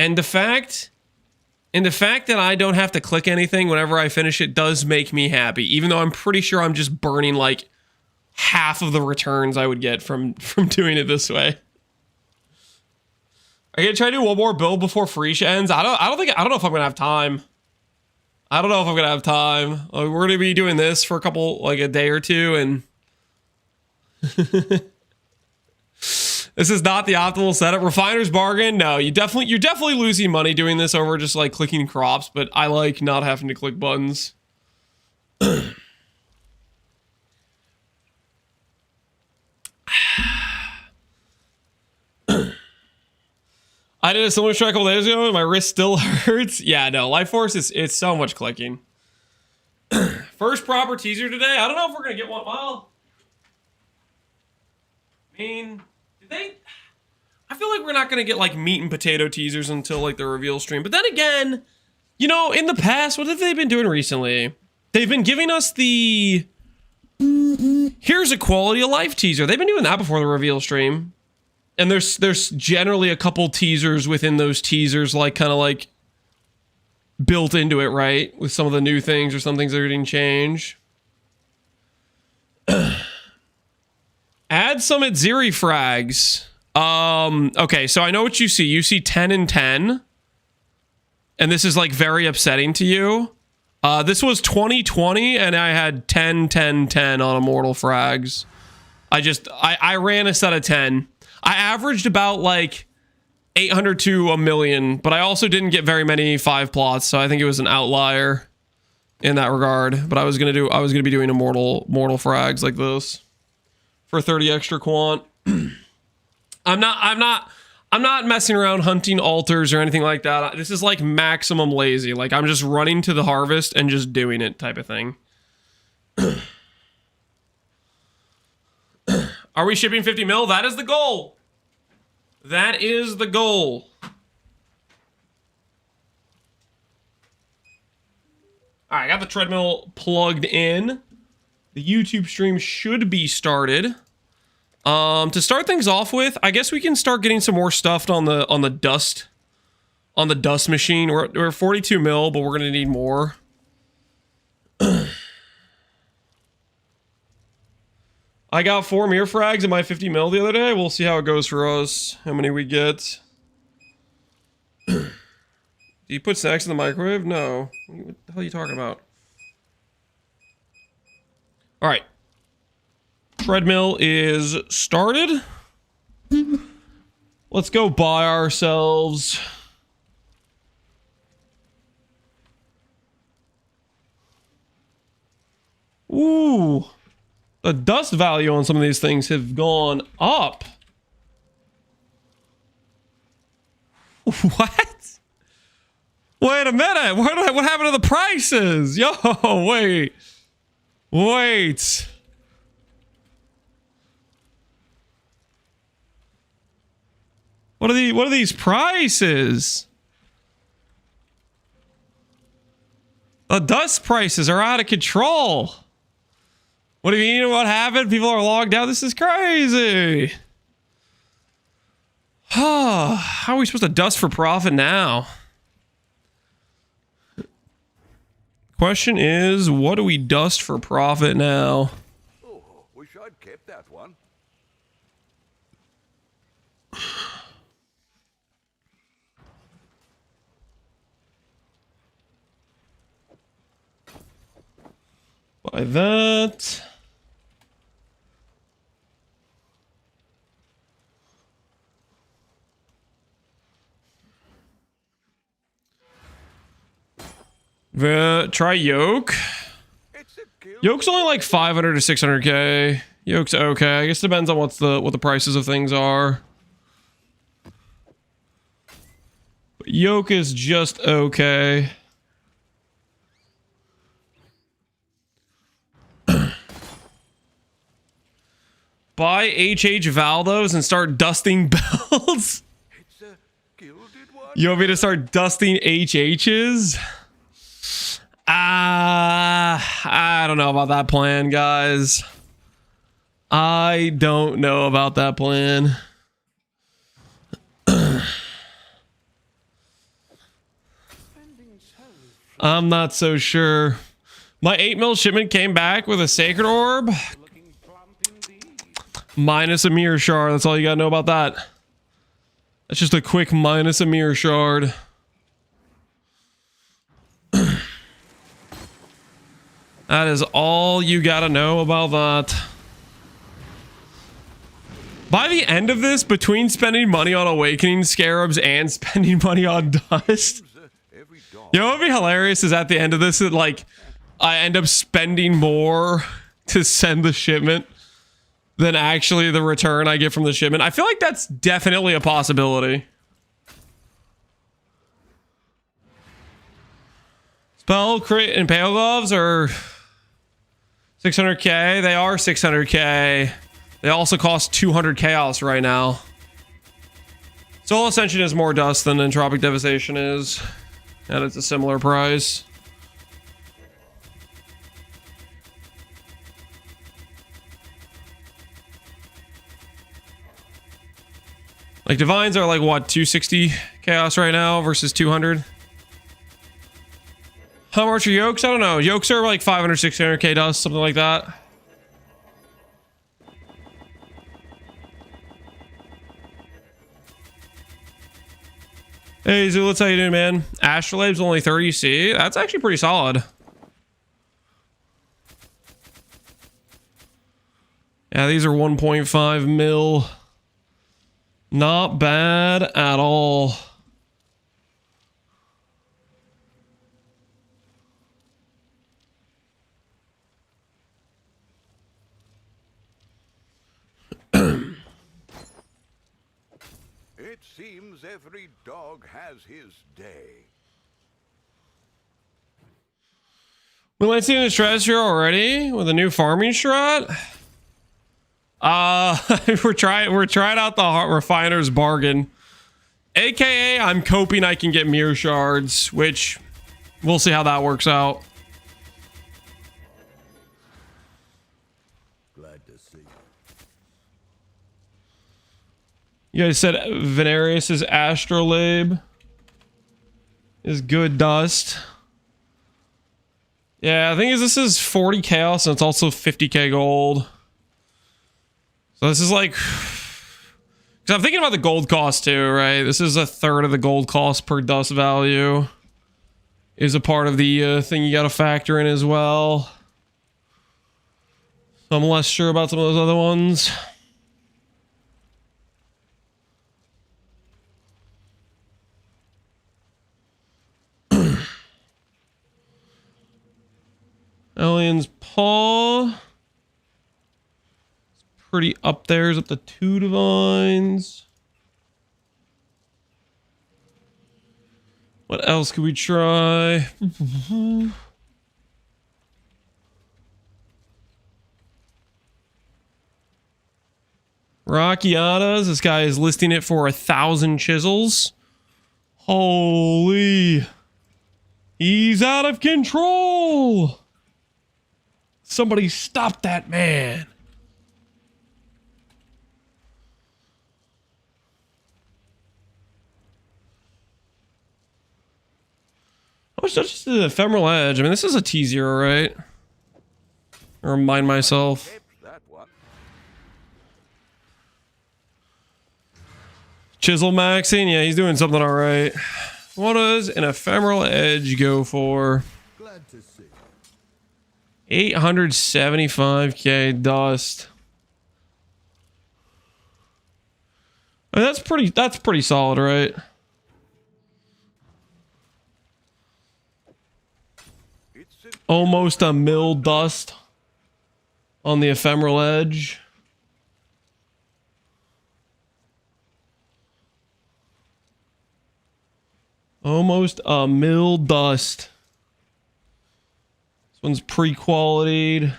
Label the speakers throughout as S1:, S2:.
S1: And the fact that I don't have to click anything whenever I finish it does make me happy, even though I'm pretty sure I'm just burning like half of the returns I would get from doing it this way. Are you gonna try to do one more build before ficia ends? I don't know if I'm gonna have time. I don't know if I'm gonna have time. We're gonna be doing this for a day or two, and this is not the optimal setup. Refiner's bargain. No, you're definitely losing money doing this over just like clicking crops, but I like not having to click buttons. I did a similar try a couple days ago and my wrist still hurts. Yeah, no, Life Force it's so much clicking. First proper teaser today. I don't know if we're gonna get one. Well, I mean, I feel like we're not gonna get like meat and potato teasers until like the reveal stream. But then again, you know, in the past, what have they been doing recently? They've been giving us the here's a quality of life teaser. They've been doing that before the reveal stream. And there's generally a couple teasers within those teasers, like kind of like built into it, right? With some of the new things or some things that are getting changed. Add some at Zeri frags. Okay, so I know what you see. You see 10 and 10. And this is like very upsetting to you. This was 2020 and I had 10, 10, 10 on Immortal frags. I ran a set of 10. I averaged about like 800 to a million, but I also didn't get very many 5 plots, so I think it was an outlier in that regard. But I was gonna be doing mortal frags like this for 30 extra quant. I'm not messing around hunting altars or anything like that. This is like maximum lazy. Like I'm just running to the harvest and just doing it type of thing. Are we shipping 50 mil? That is the goal. That is the goal. All right, I got the treadmill plugged in. The YouTube stream should be started. To start things off with, I guess we can start getting some more stuff on the dust machine. We're 42 mil, but we're gonna need more. I got 4 mirror frags in my 50 mil the other day. We'll see how it goes for us. How many we get. Do you put snacks in the microwave? No. What the hell are you talking about? Alright. Treadmill is started. Let's go buy ourselves. Ooh. The dust value on some of these things have gone up. What? Wait a minute. What happened to the prices? Yo, wait. Wait. What are these prices? The dust prices are out of control. What do you mean? What happened? People are logged out. This is crazy. How are we supposed to dust for profit now? Question is, what do we dust for profit now?
S2: Oh, wish I'd kept that one.
S1: Buy that. Try yoke. Yoke's only like 500 to 600k. Yoke's okay. I guess it depends on what the prices of things are. But yoke is just okay. Buy HH Valdos and start dusting belts.
S2: It's a gilded one.
S1: You want me to start dusting HHs? I don't know about that plan, guys. I don't know about that plan. I'm not so sure. My 8 mil shipment came back with a sacred orb. Minus a mirror shard. That's all you gotta know about that. That's just a quick minus a mirror shard. That is all you gotta know about that. By the end of this, between spending money on awakening scarabs and spending money on dust, you know what would be hilarious is at the end of this, that like I end up spending more to send the shipment than actually the return I get from the shipment. I feel like that's definitely a possibility. Spell, crit, and pale gloves are 600k. They are 600k. They also cost 200 chaos right now. Soul Ascension is more dust than Entropic Devastation is. And it's a similar price. Like Divines are like what, 260 chaos right now versus 200? How much are yokes? I don't know. Yokes are like 500, 600k dust, something like that. Hey Zulitz, how you doing, man? Astrolabe's only 30C. That's actually pretty solid. Yeah, these are 1.5 mil. Not bad at all.
S2: It seems every dog has his day.
S1: We might see this treasure already with a new farming strat. we're trying out the refiner's bargain. AKA, I'm hoping I can get mirror shards, which we'll see how that works out.
S2: Glad to see you.
S1: You guys said Venarius's Astrolabe is good dust. Yeah, the thing is this is 40 chaos and it's also 50k gold. So this is like, because I'm thinking about the gold cost too, right? This is a third of the gold cost per dust value. Is a part of the thing you got to factor in as well. So I'm less sure about some of those other ones. Alien's Paw. It's pretty up there. It's up to 2 divines. What else could we try? Rockiatas. This guy is listing it for 1,000 chisels. Holy. He's out of control. Somebody stop that man. How much just the ephemeral edge? I mean, this is a T0, right? I remind myself.
S2: That one.
S1: Chisel maxing? Yeah, he's doing something all right. What does an ephemeral edge go for?
S2: Glad to see you.
S1: 875k dust. I mean, that's pretty solid, right? Almost a mil dust on the ephemeral edge. Almost a mil dust. This one's pre-qualitied.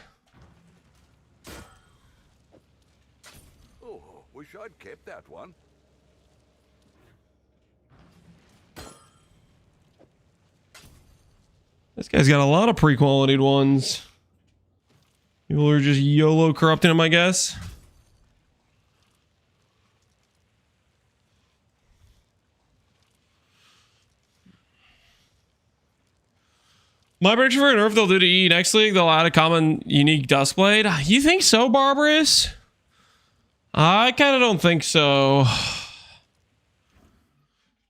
S2: Oh, wish I'd kept that one.
S1: This guy's got a lot of pre-qualitied ones. People are just YOLO corrupting him, I guess. My prediction for a nerf they'll do to E next league, they'll add a common unique Duskblade. You think so, Barbarous? I kind of don't think so.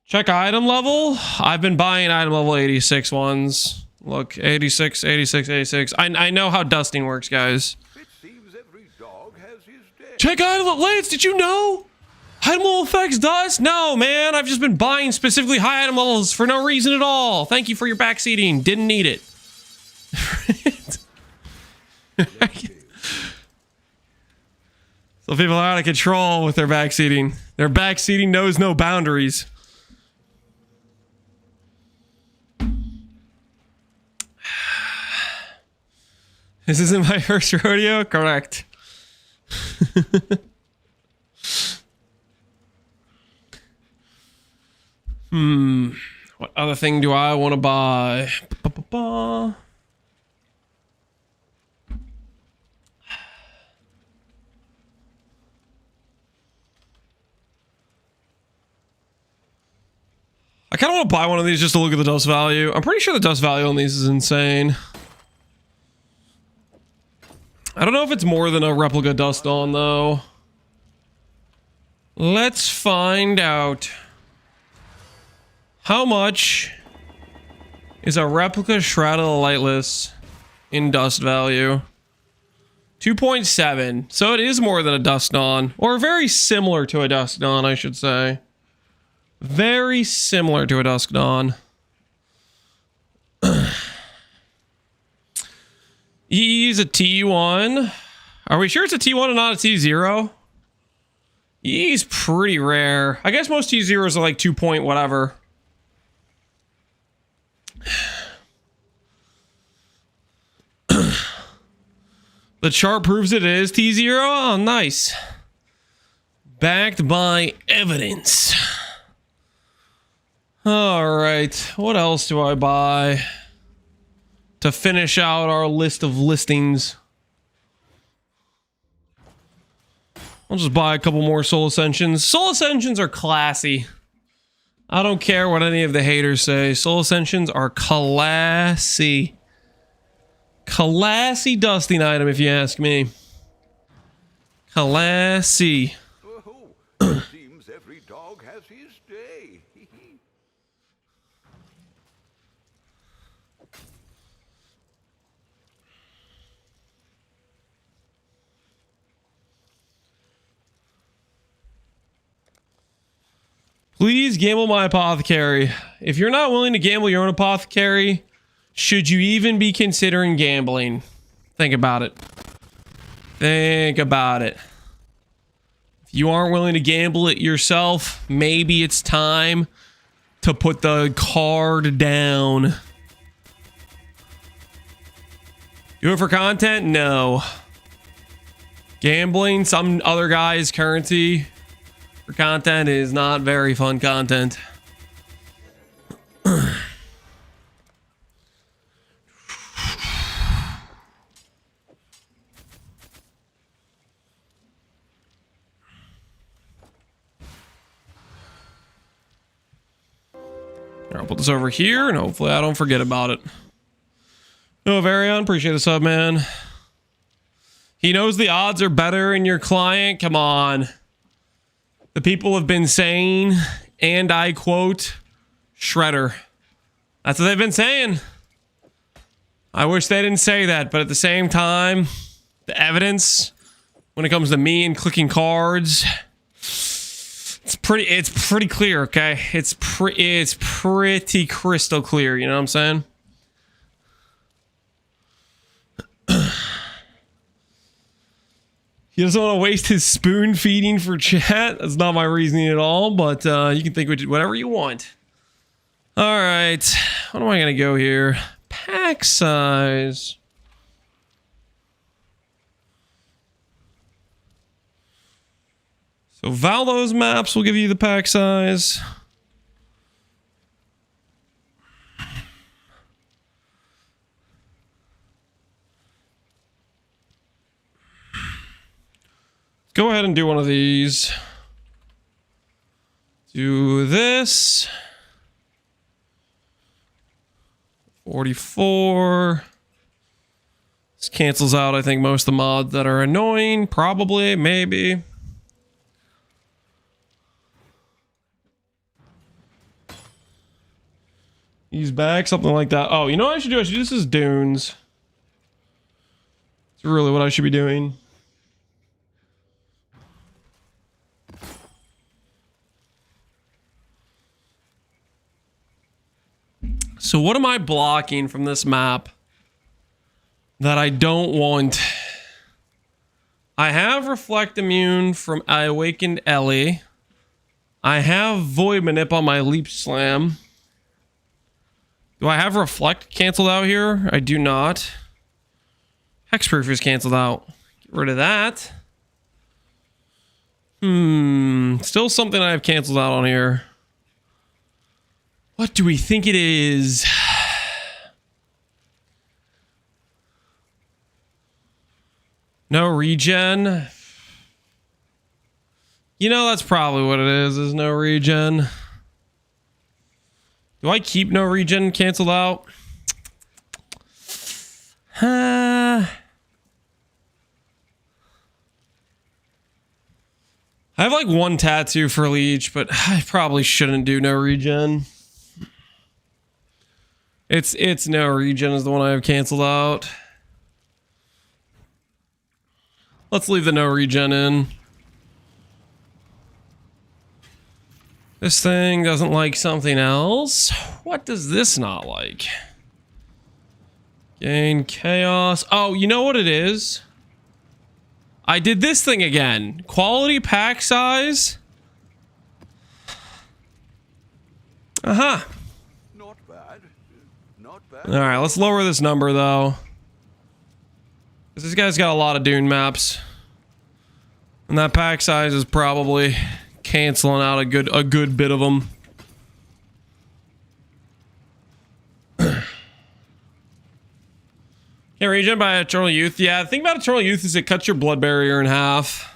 S1: Check item level. I've been buying item level 86 ones. Look, 86, 86, 86. I know how dusting works, guys.
S2: It seems every dog has his day.
S1: Check item level. Lance, did you know? Item level effects dust? No, man. I've just been buying specifically high item levels for no reason at all. Thank you for your backseating. Didn't need it. So people are out of control with their backseating. Their backseating knows no boundaries. This isn't my first rodeo? Correct. What other thing do I want to buy? I kind of want to buy one of these just to look at the dust value. I'm pretty sure the dust value on these is insane. I don't know if it's more than a replica dust on though. Let's find out. How much is a replica Shroud of the Lightless in dust value? 2.7. So it is more than a dust on, or very similar to a dust on, I should say. Very similar to a Dusk Dawn. E's a T1. Are we sure it's a T1 and not a T0? E's pretty rare. I guess most T0s are like 2 point whatever. The chart proves it is T0. Oh, nice. Backed by evidence. All right, what else do I buy to finish out our list of listings? I'll just buy a couple more Soul Ascensions. Soul Ascensions are classy. I don't care what any of the haters say. Soul Ascensions are classy. Classy dusting item, if you ask me. Classy.
S2: It seems every dog has his day.
S1: Please gamble my apothecary. If you're not willing to gamble your own apothecary, should you even be considering gambling? Think about it. Think about it. If you aren't willing to gamble it yourself, maybe it's time to put the card down. Do it for content? No. Gambling some other guy's currency for content is not very fun content. I'll put this over here and hopefully I don't forget about it. No, Varion, appreciate the sub, man. He knows the odds are better in your client. Come on. The people have been saying, and I quote, Shredder. That's what they've been saying. I wish they didn't say that, but at the same time, the evidence when it comes to me and clicking cards, it's pretty clear, okay? It's pretty crystal clear, you know what I'm saying? He doesn't want to waste his spoon feeding for chat. That's not my reasoning at all, but you can think whatever you want. All right, what am I gonna go here? Pack size. So Valdo's maps will give you the pack size. Go ahead and do one of these. Do this. 44. This cancels out, I think, most of the mods that are annoying. Probably, maybe. He's back, something like that. Oh, you know what I should do? I should do this as dunes. It's really what I should be doing. So what am I blocking from this map that I don't want? I have Reflect Immune from I Awakened Ellie. I have Void Manip on my Leap Slam. Do I have Reflect canceled out here? I do not. Hexproof is canceled out. Get rid of that. Still something I have canceled out on here. What do we think it is? No regen. You know, that's probably what it is no regen. Do I keep no regen canceled out? I have like one tattoo for Leech, but I probably shouldn't do no regen. It's no regen is the one I have canceled out. Let's leave the no regen in. This thing doesn't like something else. What does this not like? Gain chaos. Oh, you know what it is? I did this thing again. Quality pack size. Uh-huh.
S2: Not bad. Not bad.
S1: All right, let's lower this number though. Because this guy's got a lot of Dune maps. And that pack size is probably canceling out a good bit of them. Can't regen by Eternal Youth. Yeah, the thing about Eternal Youth is it cuts your blood barrier in half.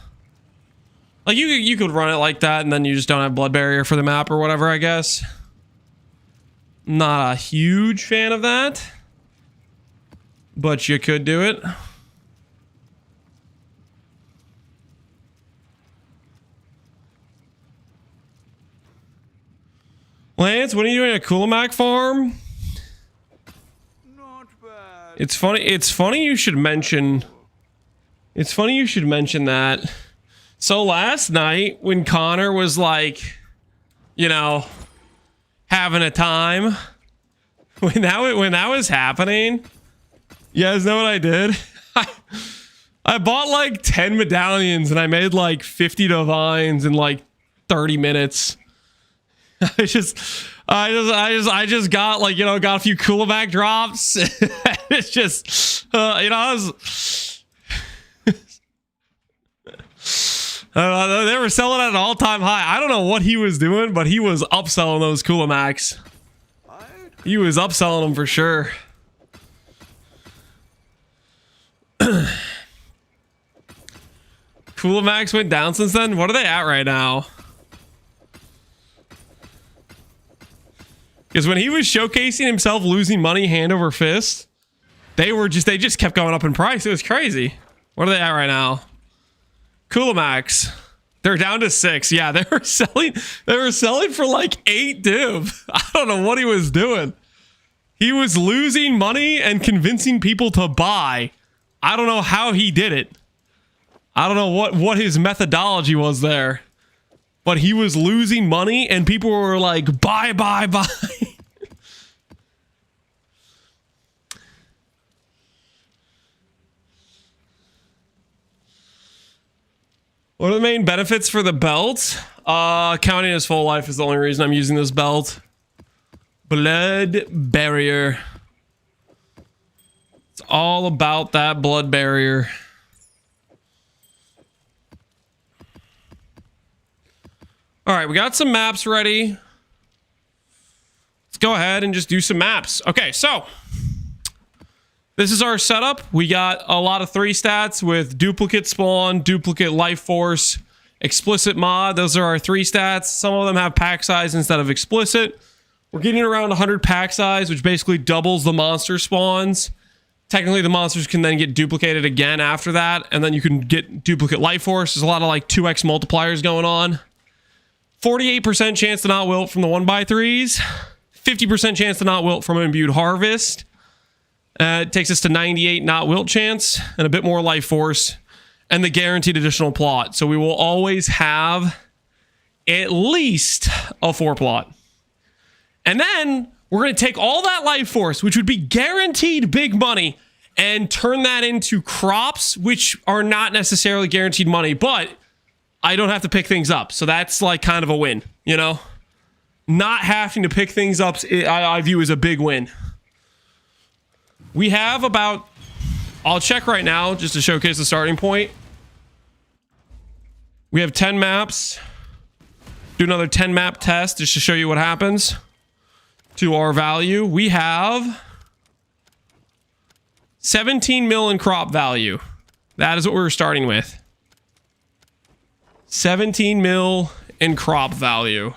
S1: Like you could run it like that and then you just don't have blood barrier for the map or whatever, I guess. Not a huge fan of that. But you could do it. Lance, when are you doing a Coolamac farm?
S2: Not bad.
S1: It's funny you should mention. It's funny you should mention that. So last night when Connor was like, you know, having a time, when that was happening, you guys know what I did? I bought like 10 medallions and I made like 50 divines in like 30 minutes. I just got like, you know, got a few Coolamac drops. It's just, you know, I was, they were selling at an all-time high. I don't know what he was doing, but he was upselling those Coolamacs. He was upselling them for sure. Coolamacs went down since then. What are they at right now? Because when he was showcasing himself losing money hand over fist, they just kept going up in price. It was crazy. What are they at right now? Coolamacs. They're down to 6. Yeah, they were selling for like 8 div. I don't know what he was doing. He was losing money and convincing people to buy. I don't know how he did it. I don't know what his methodology was there. But he was losing money and people were like, buy, buy, buy. What are the main benefits for the belt? Counting as full life is the only reason I'm using this belt. Blood barrier. It's all about that blood barrier. All right, we got some maps ready. Let's go ahead and just do some maps. Okay, so this is our setup. We got a lot of 3 stats with duplicate spawn, duplicate life force, explicit mod. Those are our 3 stats. Some of them have pack size instead of explicit. We're getting around 100 pack size, which basically doubles the monster spawns. Technically, the monsters can then get duplicated again after that, and then you can get duplicate life force. There's a lot of like 2x multipliers going on. 48% chance to not wilt from the 1x3s. 50% chance to not wilt from an imbued harvest. It takes us to 98 not wilt chance and a bit more life force and the guaranteed additional plot. So we will always have at least a 4 plot. And then we're going to take all that life force, which would be guaranteed big money, and turn that into crops, which are not necessarily guaranteed money, but I don't have to pick things up. So that's like kind of a win, you know? Not having to pick things up, I view as a big win. We have about, I'll check right now just to showcase the starting point. We have 10 maps. Do another 10 map test just to show you what happens to our value. We have 17 mil in crop value. That is what we're starting with. 17 mil in crop value.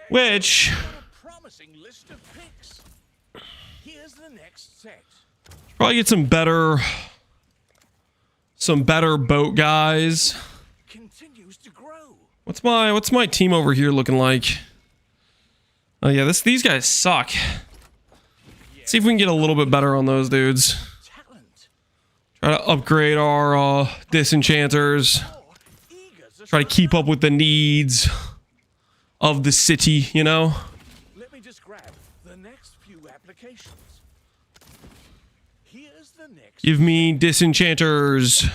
S1: Which probably get some better boat guys. What's my team over here looking like? Oh yeah, these guys suck. Let's see if we can get a little bit better on those dudes. Try to upgrade our disenchanters. Try to keep up with the needs of the city, you know?
S2: Let me just grab the next few applications. Here's the next.
S1: Give me disenchanters.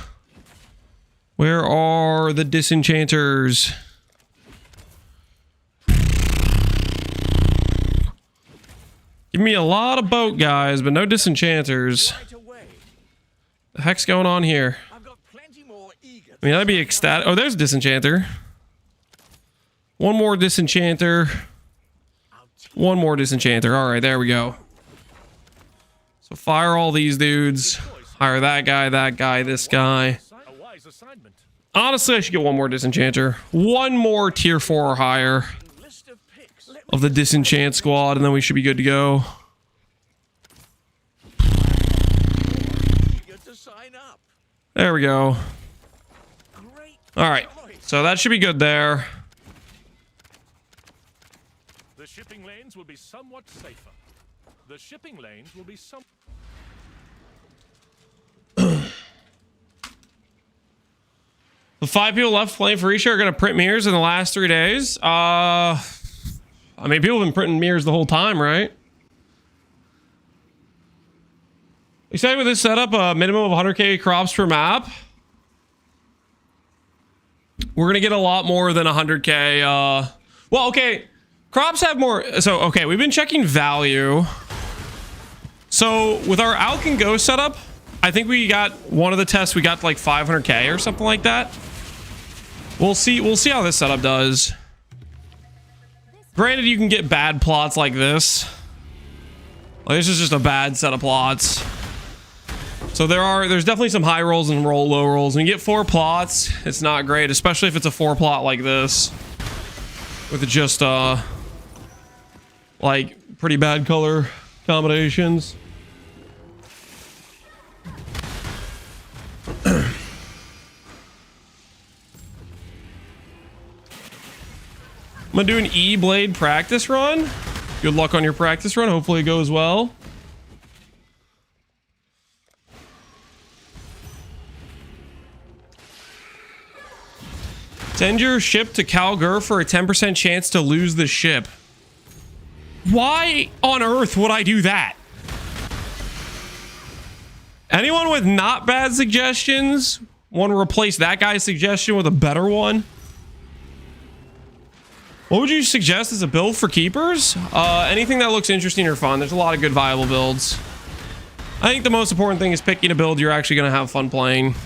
S1: Where are the disenchanters? Give me a lot of boat guys, but no disenchanters. The heck's going on here? I mean, that'd be ecstatic. Oh, there's a disenchanter. One more disenchanter. One more disenchanter. All right, there we go. So fire all these dudes. Hire that guy, this guy. Honestly, I should get one more disenchanter. One more tier 4 or higher of the disenchant squad, and then we should be good to go. There we go. All right, so that should be good there.
S3: The shipping lanes will be somewhat safer. The shipping lanes will be some.
S1: The 5 people left playing for Risha are going to print mirrors in the last 3 days. I mean, people have been printing mirrors the whole time, right? Excited with this setup, a minimum of 100k crops per map. We're going to get a lot more than 100k. Well, okay. Crops have more. So, okay, we've been checking value. So, with our Alk and Go setup, I think we got one of the tests, we got like 500k or something like that. We'll see how this setup does. Granted, you can get bad plots like this. Like, this is just a bad set of plots. So there's definitely some high rolls and low rolls. When you get 4 plots, it's not great, especially if it's a 4 plot like this. With just like pretty bad color combinations. I'm gonna do an E-Blade practice run. Good luck on your practice run. Hopefully it goes well. Send your ship to Calgur for a 10% chance to lose the ship. Why on earth would I do that? Anyone with not bad suggestions want to replace that guy's suggestion with a better one? What would you suggest as a build for keepers? Anything that looks interesting or fun. There's a lot of good viable builds. I think the most important thing is picking a build you're actually going to have fun playing.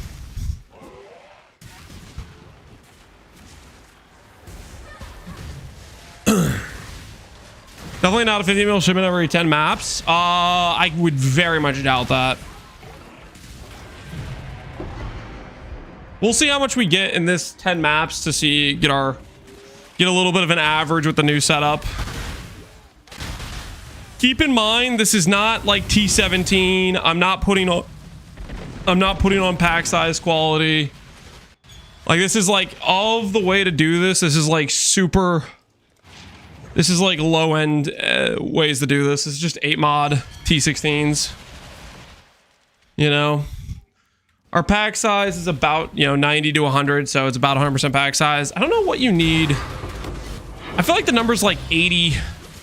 S1: Definitely not a 50 mil shipment every 10 maps. I would very much doubt that. We'll see how much we get in this 10 maps to see get a little bit of an average with the new setup. Keep in mind, this is not like T17. I'm not putting on pack size quality. Like, this is like, all of the way to do this, this is like super... This is like low-end ways to do this. It's just 8 mod T16s. You know? Our pack size is about, 90 to 100, so it's about 100% pack size. I don't know what you need. I feel like the number's like 80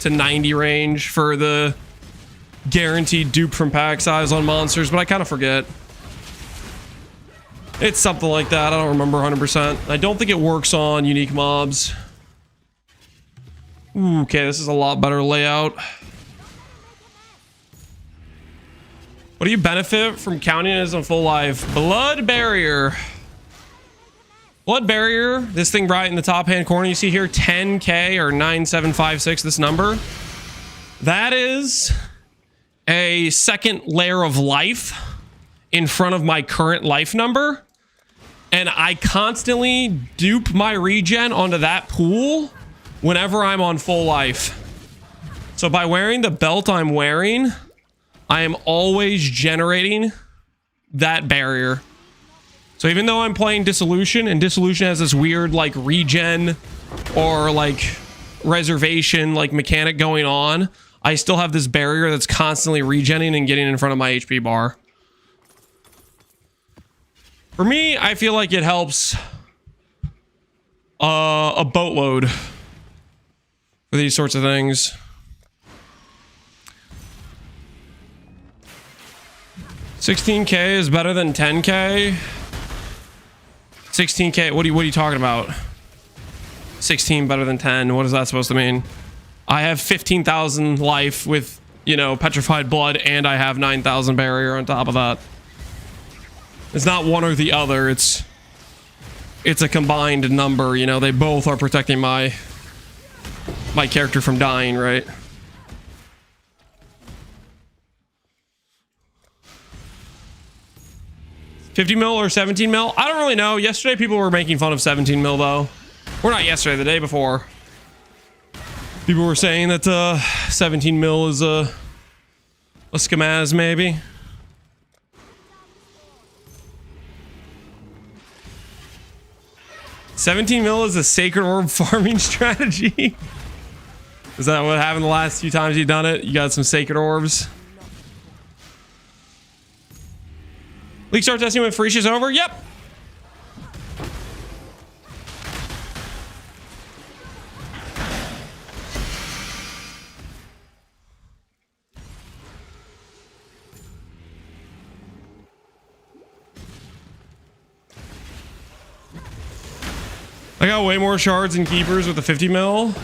S1: to 90 range for the guaranteed dupe from pack size on monsters, but I kind of forget. It's something like that. I don't remember 100%. I don't think it works on unique mobs. Ooh, okay, this is a lot better layout. What do you benefit from counting as on full life? Blood barrier. Blood barrier. This thing right in the top hand corner. You see here 10k or 9756, this number. That is a second layer of life in front of my current life number. And I constantly dupe my regen onto that pool whenever I'm on full life. So by wearing the belt I'm wearing, I am always generating that barrier. So even though I'm playing Dissolution, and Dissolution has this weird like regen or like reservation like mechanic going on, I still have this barrier that's constantly regenning and getting in front of my HP bar. For me, I feel like it helps a boatload for these sorts of things. $16k is better than 10k. 16k, what are you talking about? 16 better than 10, what is that supposed to mean? I have 15,000 life with, petrified blood, and I have 9,000 barrier on top of that. It's not one or the other, it's a combined number, they both are protecting my character from dying, right? $50 mil or 17 mil? I don't really know. Yesterday people were making fun of 17 mil though. Or not yesterday, the day before. People were saying that 17 mil is a scamaz maybe. $17 mil is a sacred orb farming strategy. Is that what happened the last few times you've done it? You got some sacred orbs. League start testing with Fricia's over? Yep. I got way more shards and keepers with the 50 mil.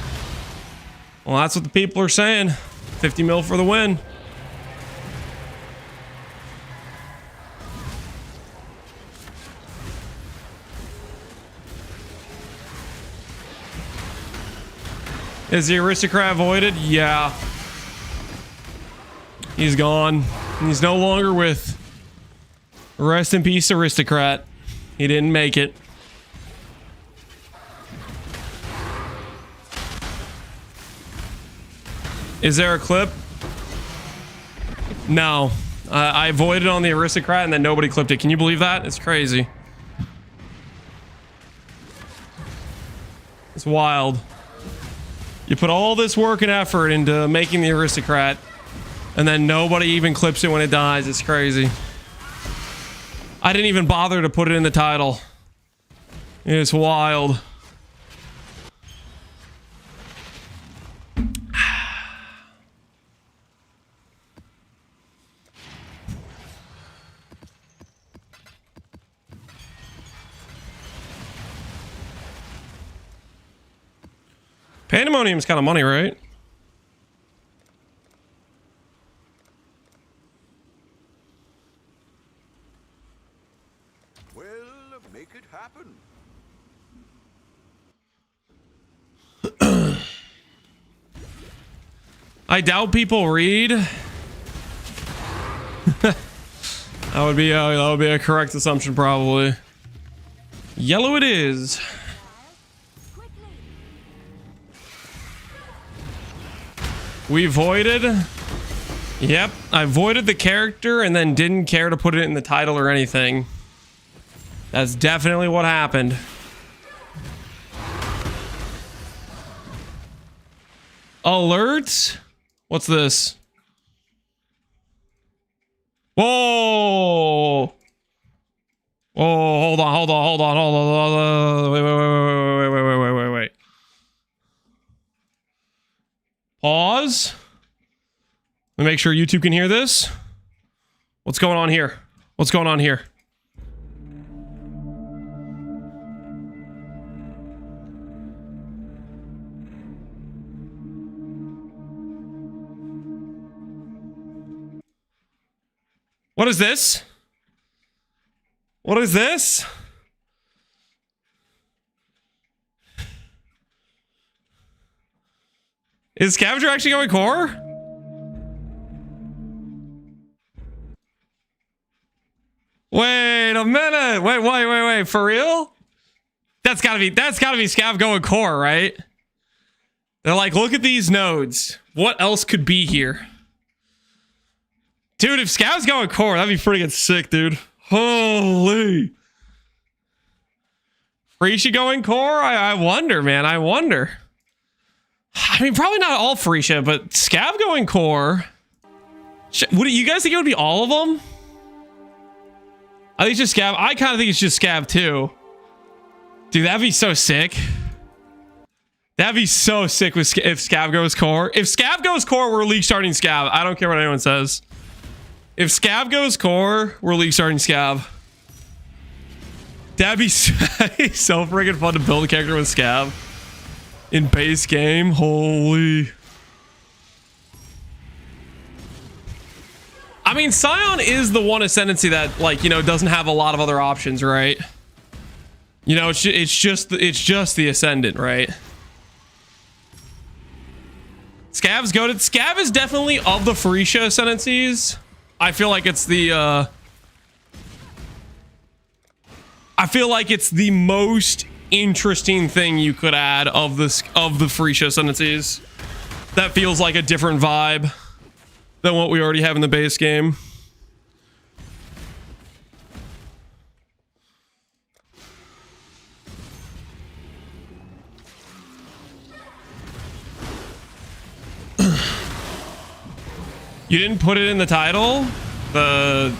S1: Well, that's what the people are saying. 50 mil for the win. Is the aristocrat voided? Yeah. He's gone. He's no longer with. Rest in peace, aristocrat. He didn't make it. Is there a clip? No. I voided on the aristocrat and then nobody clipped it. Can you believe that? It's crazy. It's wild. You put all this work and effort into making the aristocrat, and then nobody even clips it when it dies. It's crazy. I didn't even bother to put it in the title. It's wild. Pandemonium's kind of money, right?
S2: Well, make it happen.
S1: I doubt people read. that would be a correct assumption, probably. Yellow it is. We voided. Yep, I voided the character and then didn't care to put it in the title or anything. That's definitely what happened. Alerts? What's this? Whoa! Oh, hold on. Wait. Pause. Let me make sure YouTube can hear this. What's going on here? What's going on here? What is this? What is this? Is Scavenger actually going core? Wait a minute. Wait. For real? That's gotta be Scav going core, right? They're like, look at these nodes. What else could be here? Dude, if Scav's going core, that'd be freaking sick, dude. Holy. Ficia going core? I wonder, man. I wonder. I mean, probably not all Ficia, but Scav going core. Would you guys think it would be all of them? I think it's just Scav. I kind of think it's just Scav too. Dude, that'd be so sick. That'd be so sick if Scav goes core. If Scav goes core, we're league starting Scav. I don't care what anyone says. If Scav goes core, we're league starting Scav. That'd be so freaking fun to build a character with Scav in base game. Holy. I mean, Scion is the one Ascendancy that, like, you know, doesn't have a lot of other options, right? You know, it's just the Ascendant, right? Scav's goated. Scav is definitely, of the Ficia Ascendancies, I feel like it's the most interesting thing you could add of the Ficia Ascendancies. That feels like a different vibe than what we already have in the base game. You didn't put it in the title? The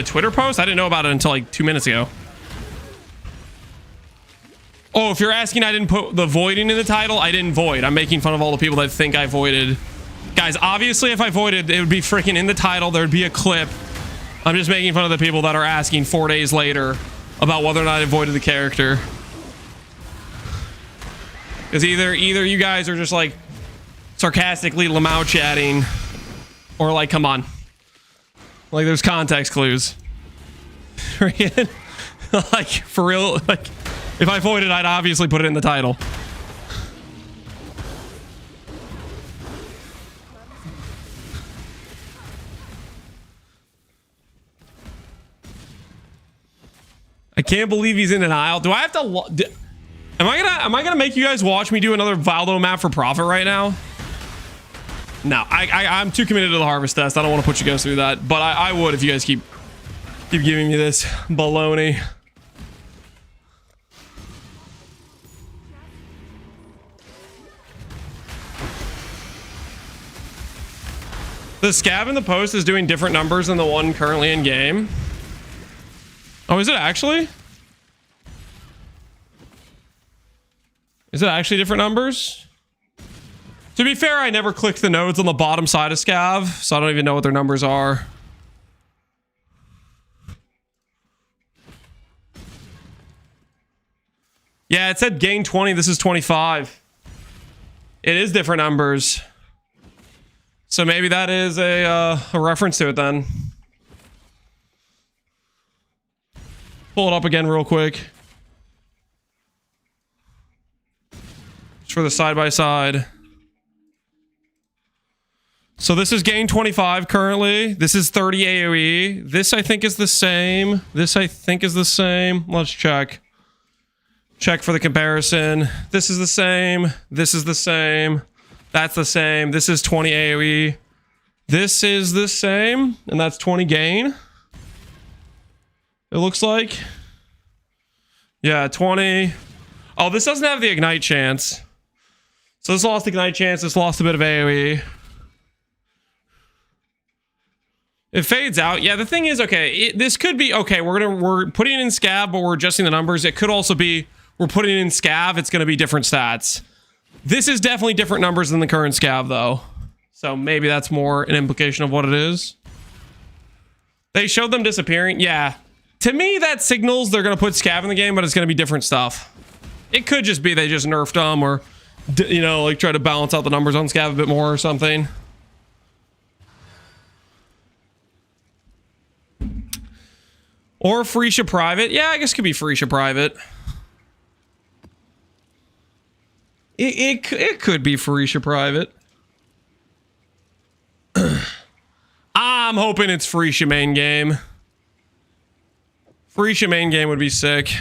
S1: Twitter post? I didn't know about it until like 2 minutes ago. Oh, if you're asking, I didn't put the voiding in the title, I didn't void. I'm making fun of all the people that think I voided. Guys, obviously, if I voided, it would be freaking in the title. There'd be a clip. I'm just making fun of the people that are asking 4 days later about whether or not I voided the character. Because either you guys are just like sarcastically Lamau chatting, or like, come on. Like, there's context clues. Like, for real, like, if I voided, I'd obviously put it in the title. I can't believe he's in denial. Do I have to... Am I gonna make you guys watch me do another Valdo map for profit right now? No, I'm too committed to the harvest test. I don't want to put you guys through that, but I would if you guys keep giving me this baloney. The scav in the post is doing different numbers than the one currently in game. Oh, is it actually? Is it actually different numbers? To be fair, I never clicked the nodes on the bottom side of Scav, so I don't even know what their numbers are. Yeah, it said gain 20. This is 25. It is different numbers. So maybe that is a reference to it then. Pull it up again real quick. Just for the side-by-side. So this is gain 25 currently. This is 30 AoE. This I think is the same. This I think is the same. Let's check. Check for the comparison. This is the same. This is the same. That's the same. This is 20 AoE This is the same, and that's 20 gain. It looks like. Yeah, 20. Oh, this doesn't have the ignite chance. So this lost the ignite chance. This lost a bit of AoE. It fades out. Yeah, the thing is, okay, this could be, okay, we're putting it in scav, but we're adjusting the numbers. It could also be, we're putting it in scav, it's going to be different stats. This is definitely different numbers than the current scav, though. So maybe that's more an implication of what it is. They showed them disappearing. Yeah. To me, that signals they're going to put scav in the game, but it's going to be different stuff. It could just be they just nerfed them or, you know, like try to balance out the numbers on scav a bit more or something. Or Ficia private. Yeah, I guess it could be Ficia private. It could be Ficia private. I'm hoping it's Ficia main game. Ficia main game would be sick.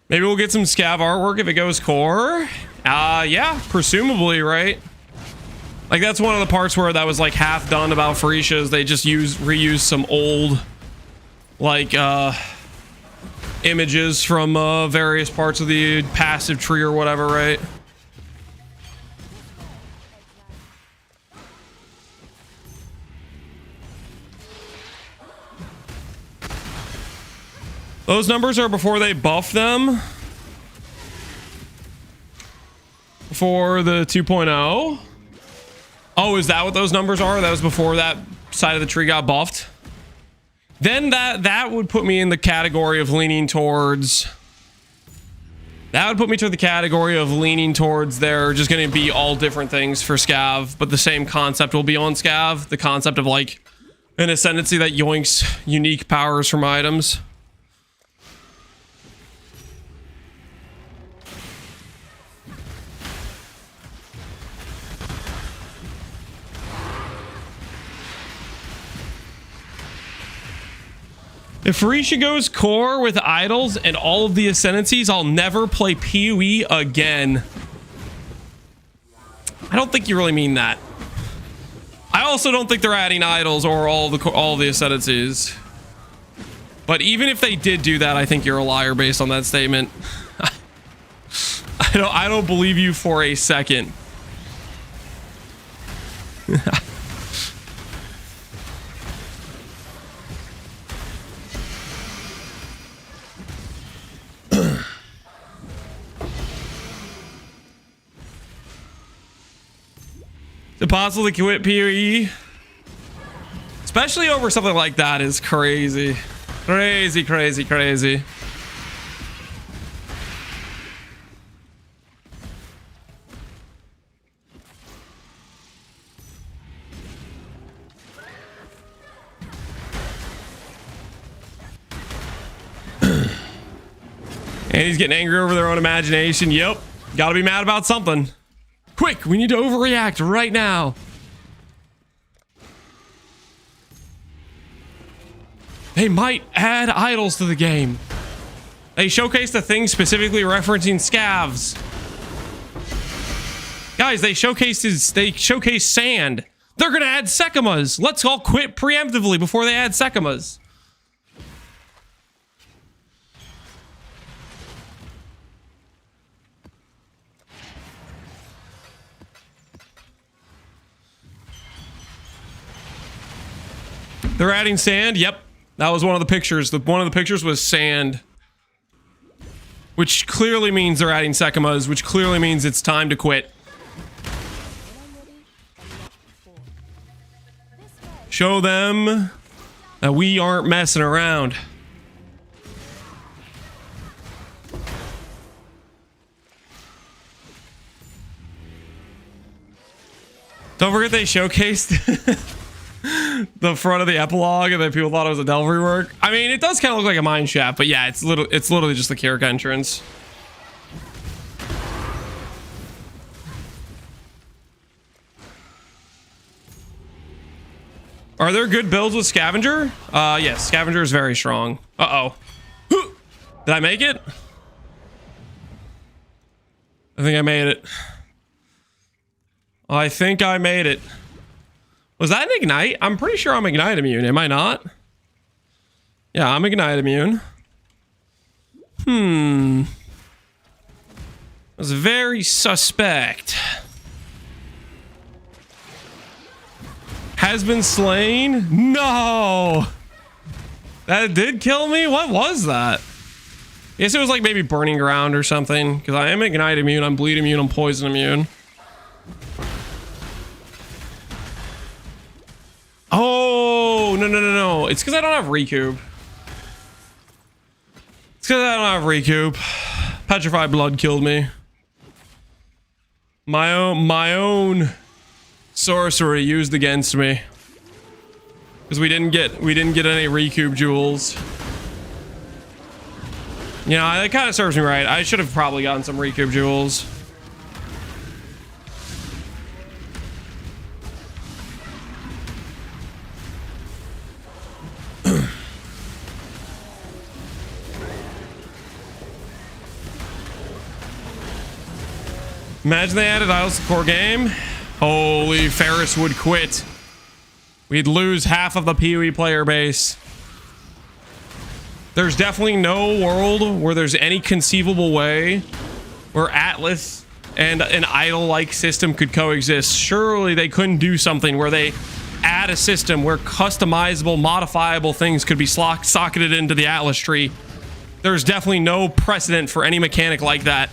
S1: Maybe we'll get some scav artwork if it goes core. Yeah, presumably, right? Like, that's one of the parts where that was like half done about Ficia. They just reused some old, like, images from various parts of the passive tree or whatever, right? Those numbers are before they buff them for the 2.0. Oh, is that what those numbers are? That was before that side of the tree got buffed. Then that would put me in the category of leaning towards. That would put me to the category of leaning towards they're just going to be all different things for scav, but the same concept will be on scav. The concept of like an ascendancy that yoinks unique powers from items. If Ficia goes core with idols and all of the ascendancies, I'll never play PoE again. I don't think you really mean that. I also don't think they're adding idols or all the ascendancies. But even if they did do that, I think you're a liar based on that statement. I don't believe you for a second. To possibly quit PoE, especially over something like that, is crazy. Crazy, crazy, crazy. And he's getting angry over their own imagination. Yep. Gotta be mad about something. Quick, we need to overreact right now. They might add idols to the game. They showcased a thing specifically referencing scavs. Guys, they showcased sand. They're gonna add secamas. Let's all quit preemptively before they add secamas. They're adding sand. Yep. That was one of the pictures. One of the pictures was sand. Which clearly means they're adding secamas, which clearly means it's time to quit. Show them that we aren't messing around. Don't forget they showcased the front of the epilogue, and then people thought it was a Delvery work. I mean, it does kind of look like a mine shaft, but yeah, it's literally just the Kirik entrance. Are there good builds with scavenger? Yes, scavenger is very strong. Uh-oh. Did I make it? I think I made it. I think I made it. Was that an ignite? I'm pretty sure I'm ignite immune. Am I not? Yeah, I'm ignite immune. That's very suspect. Has been slain? No! That did kill me? What was that? I guess it was like maybe burning ground or something. Because I am ignite immune, I'm bleed immune, I'm poison immune. Oh, no. It's because I don't have recoup. It's because I don't have recoup. Petrified blood killed me. My own sorcery used against me. Because we didn't get any recoup jewels. You know, that kind of serves me right. I should have probably gotten some recoup jewels. Imagine they added idols to the core game. Holy, Ferris would quit. We'd lose half of the PoE player base. There's definitely no world where there's any conceivable way where Atlas and an idol-like system could coexist. Surely they couldn't do something where they add a system where customizable, modifiable things could be socketed into the Atlas tree. There's definitely no precedent for any mechanic like that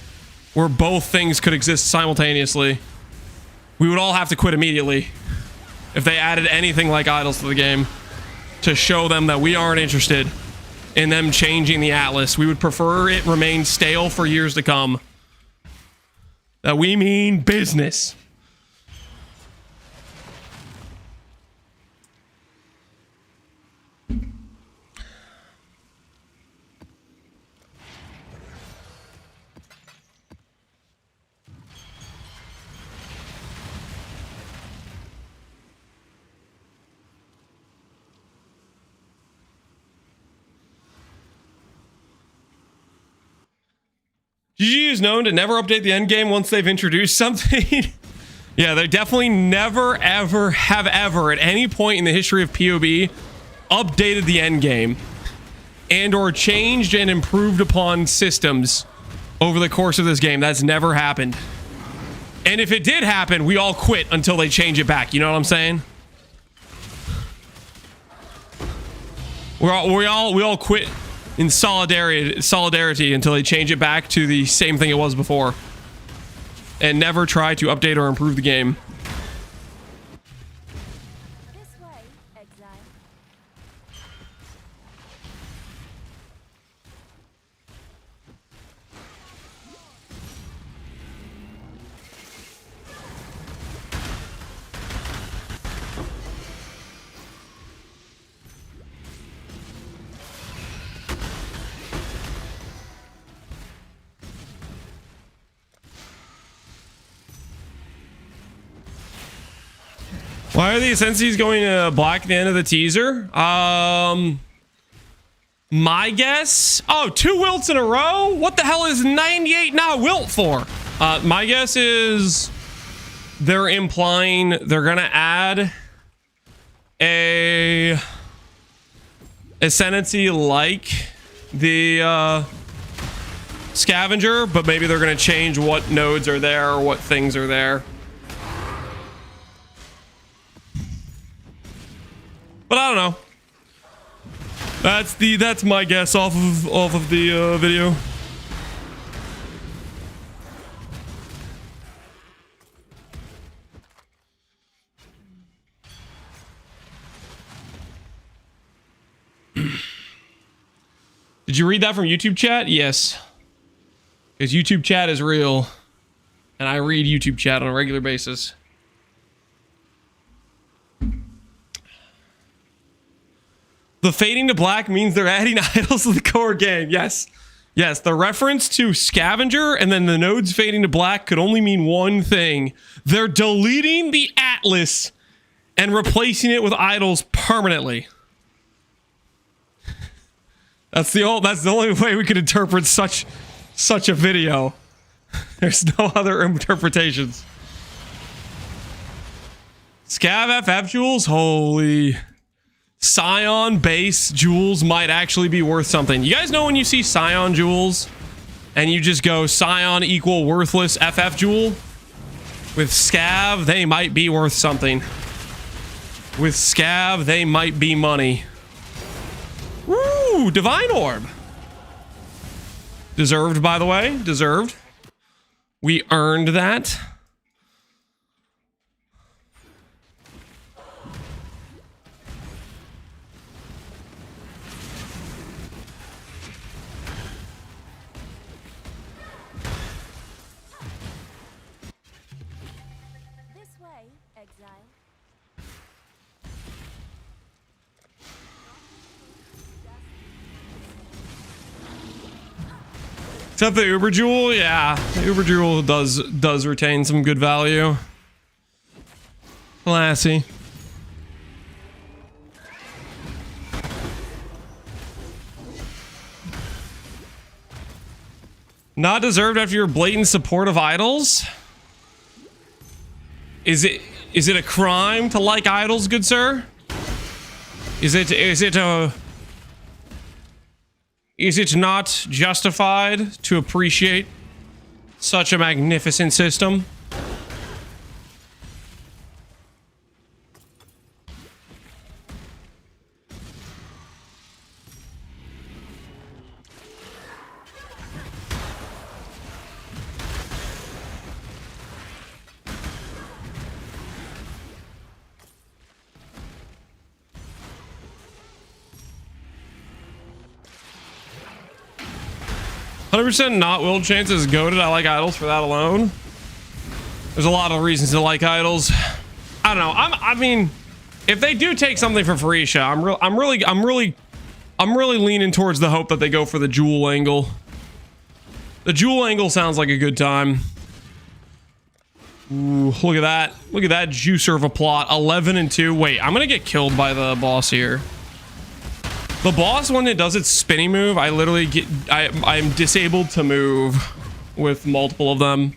S1: where both things could exist simultaneously. We would all have to quit immediately if they added anything like idols to the game to show them that we aren't interested in them changing the Atlas. We would prefer it remain stale for years to come. That we mean business. GG is known to never update the endgame once they've introduced something. Yeah, they definitely never, ever, have ever, at any point in the history of PoB, updated the endgame. And or changed and improved upon systems over the course of this game. That's never happened. And if it did happen, we all quit until they change it back. You know what I'm saying? We all quit in solidarity until they change it back to the same thing it was before. And never try to update or improve the game.
S4: This way, Exile.
S1: Why are the Ascendancies going to black at the end of the teaser? My guess? Oh, 2 wilts in a row? What the hell is 98 not wilt for? My guess is they're implying they're gonna add a Ascendancy like the scavenger, but maybe they're gonna change what nodes are there or what things are there. But I don't know. That's my guess off of the video. Did you read that from YouTube chat? Yes. Because YouTube chat is real. And I read YouTube chat on a regular basis. The fading to black means they're adding idols to the core game. Yes. Yes, the reference to scavenger and then the nodes fading to black could only mean one thing. They're deleting the Atlas and replacing it with idols permanently. That's the only way we could interpret such a video. There's no other interpretations. Scav FF jewels? Holy. Scion base jewels might actually be worth something. You guys know when you see Scion jewels and you just go Scion equal worthless FF jewel? With Scav, they might be worth something. With Scav, they might be money. Woo! Divine Orb. Deserved, by the way. Deserved. We earned that.
S4: This way, Exile.
S1: Except the Uber Jewel, yeah. The Uber Jewel does retain some good value. Classy. Not deserved after your blatant support of idols? Is it a crime to like idols, good sir? Is it not justified to appreciate such a magnificent system? 100% not willed chance is goated. I like idols for that alone. There's a lot of reasons to like idols. I don't know. I mean, if they do take something for ficia, I'm really leaning towards the hope that they go for the jewel angle. The jewel angle sounds like a good time. Ooh, look at that. Look at that juicer of a plot. 11 and 2. Wait, I'm gonna get killed by the boss here. The boss, when it does its spinning move, I literally get... I'm disabled to move with multiple of them.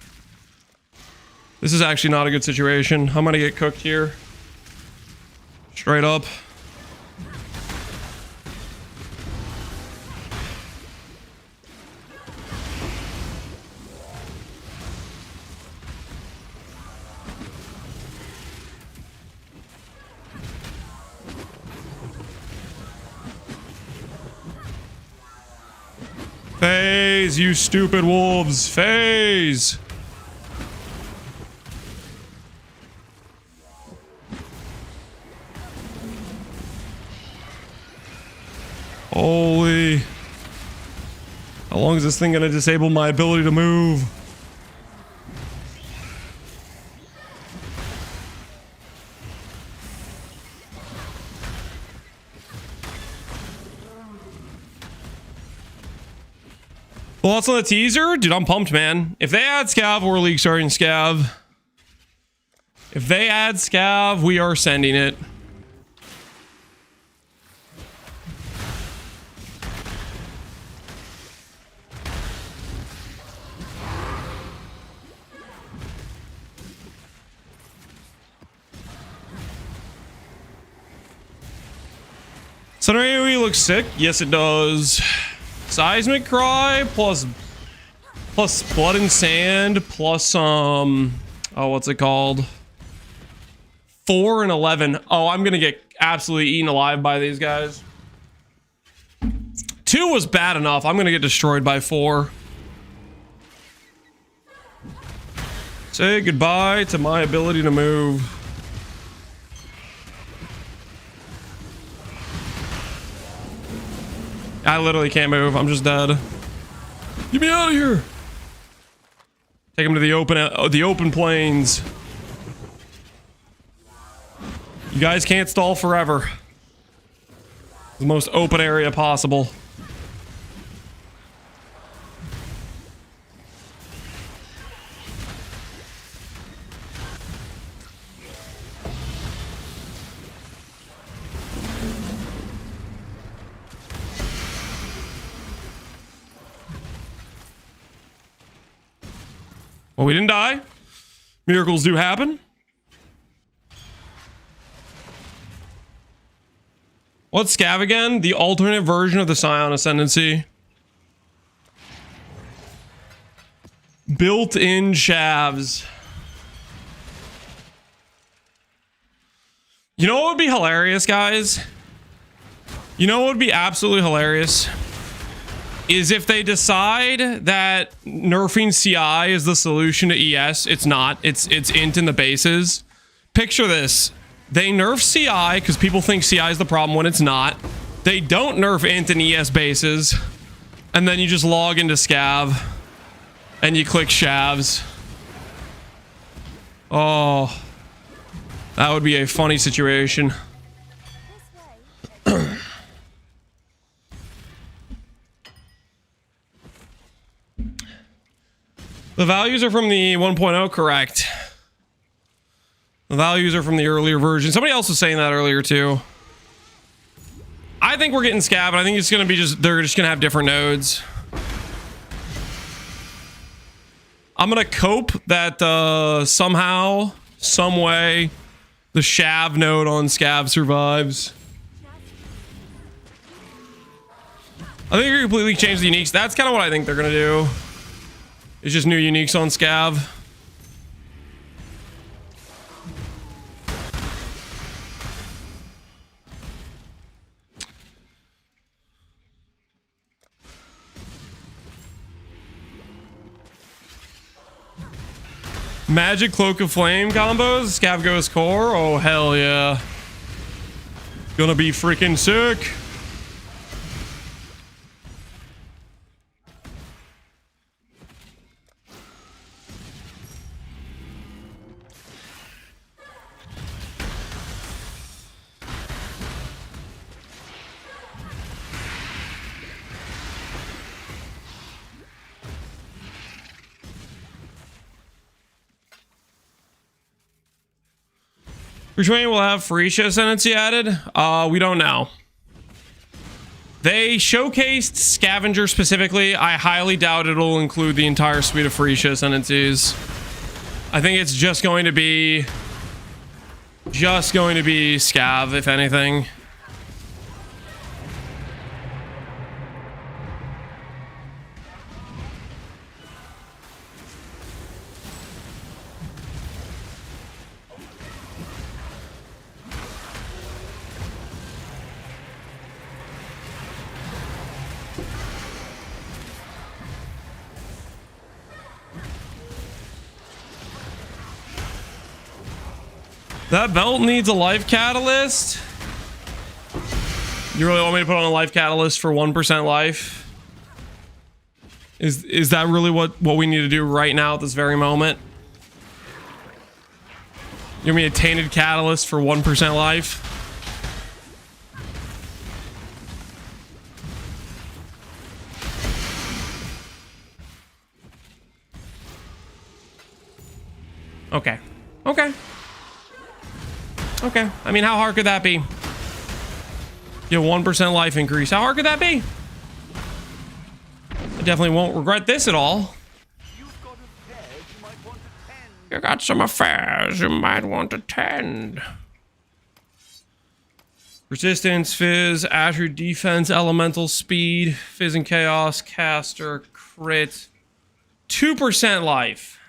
S1: This is actually not a good situation. I'm gonna get cooked here. Straight up. Phase, you stupid wolves. Phase. Holy. How long is this thing gonna disable my ability to move? Thoughts on the teaser? Dude, I'm pumped, man. If they add scav, we're league starting scav. If they add scav, we are sending it. Sunder AoE looks sick. Yes, it does. Seismic Cry plus Blood and Sand plus oh, what's it called? 4 and 11. Oh, I'm gonna get absolutely eaten alive by these guys. 2 was bad enough. I'm gonna get destroyed by 4. Say goodbye to my ability to move. I literally can't move. I'm just dead. Get me out of here. Take him to the open plains. You guys can't stall forever. The most open area possible. But we didn't die. Miracles do happen. What's scav again? The alternate version of the Scion Ascendancy. Built-in shavs. You know what would be hilarious, guys? You know what would be absolutely hilarious? Is if they decide that nerfing CI is the solution to ES. It's not. It's int in the bases. Picture this. They nerf CI because people think CI is the problem when it's not. They don't nerf int and ES bases. And then you just log into scav. And you click shavs. Oh. That would be a funny situation.
S4: This way.
S1: The values are from the 1.0, correct. The values are from the earlier version. Somebody else was saying that earlier too. I think we're getting scav, and I think it's gonna be they're just gonna have different nodes. I'm gonna cope that somehow, some way, the shav node on scav survives. I think you're completely change the uniques. That's kind of what I think they're gonna do. It's just new uniques on scav. Magic Cloak of Flame combos, scav goes core. Oh hell yeah. Gonna be freaking sick. Which way will have ficia Ascendancy added? We don't know. They showcased Scavenger specifically. I highly doubt it'll include the entire suite of ficia Ascendancies. I think it's just going to be scav, if anything. That belt needs a life catalyst. You really want me to put on a life catalyst for 1% life? Is that really what we need to do right now at this very moment? You want me a tainted catalyst for 1% life? Okay. Okay. Okay. I mean, how hard could that be? Get 1% life increase. How hard could that be? I definitely won't regret this at all. You got some affairs you might want to tend. Resistance, Fizz, Azure Defense, Elemental Speed, Fizz and Chaos, Caster, Crit. 2% life.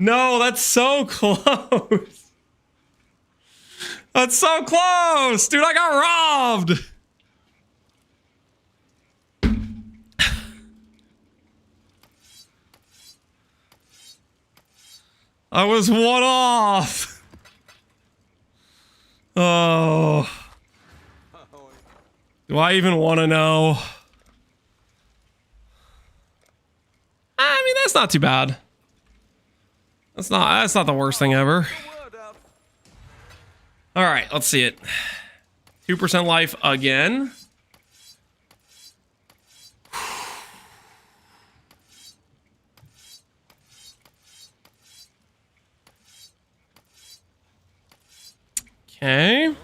S1: No, that's so close. That's so close. Dude, I got robbed. I was one off. Oh. Do I even want to know? I mean, that's not too bad. That's not the worst thing ever. All right, let's see it. 2% life again. Okay.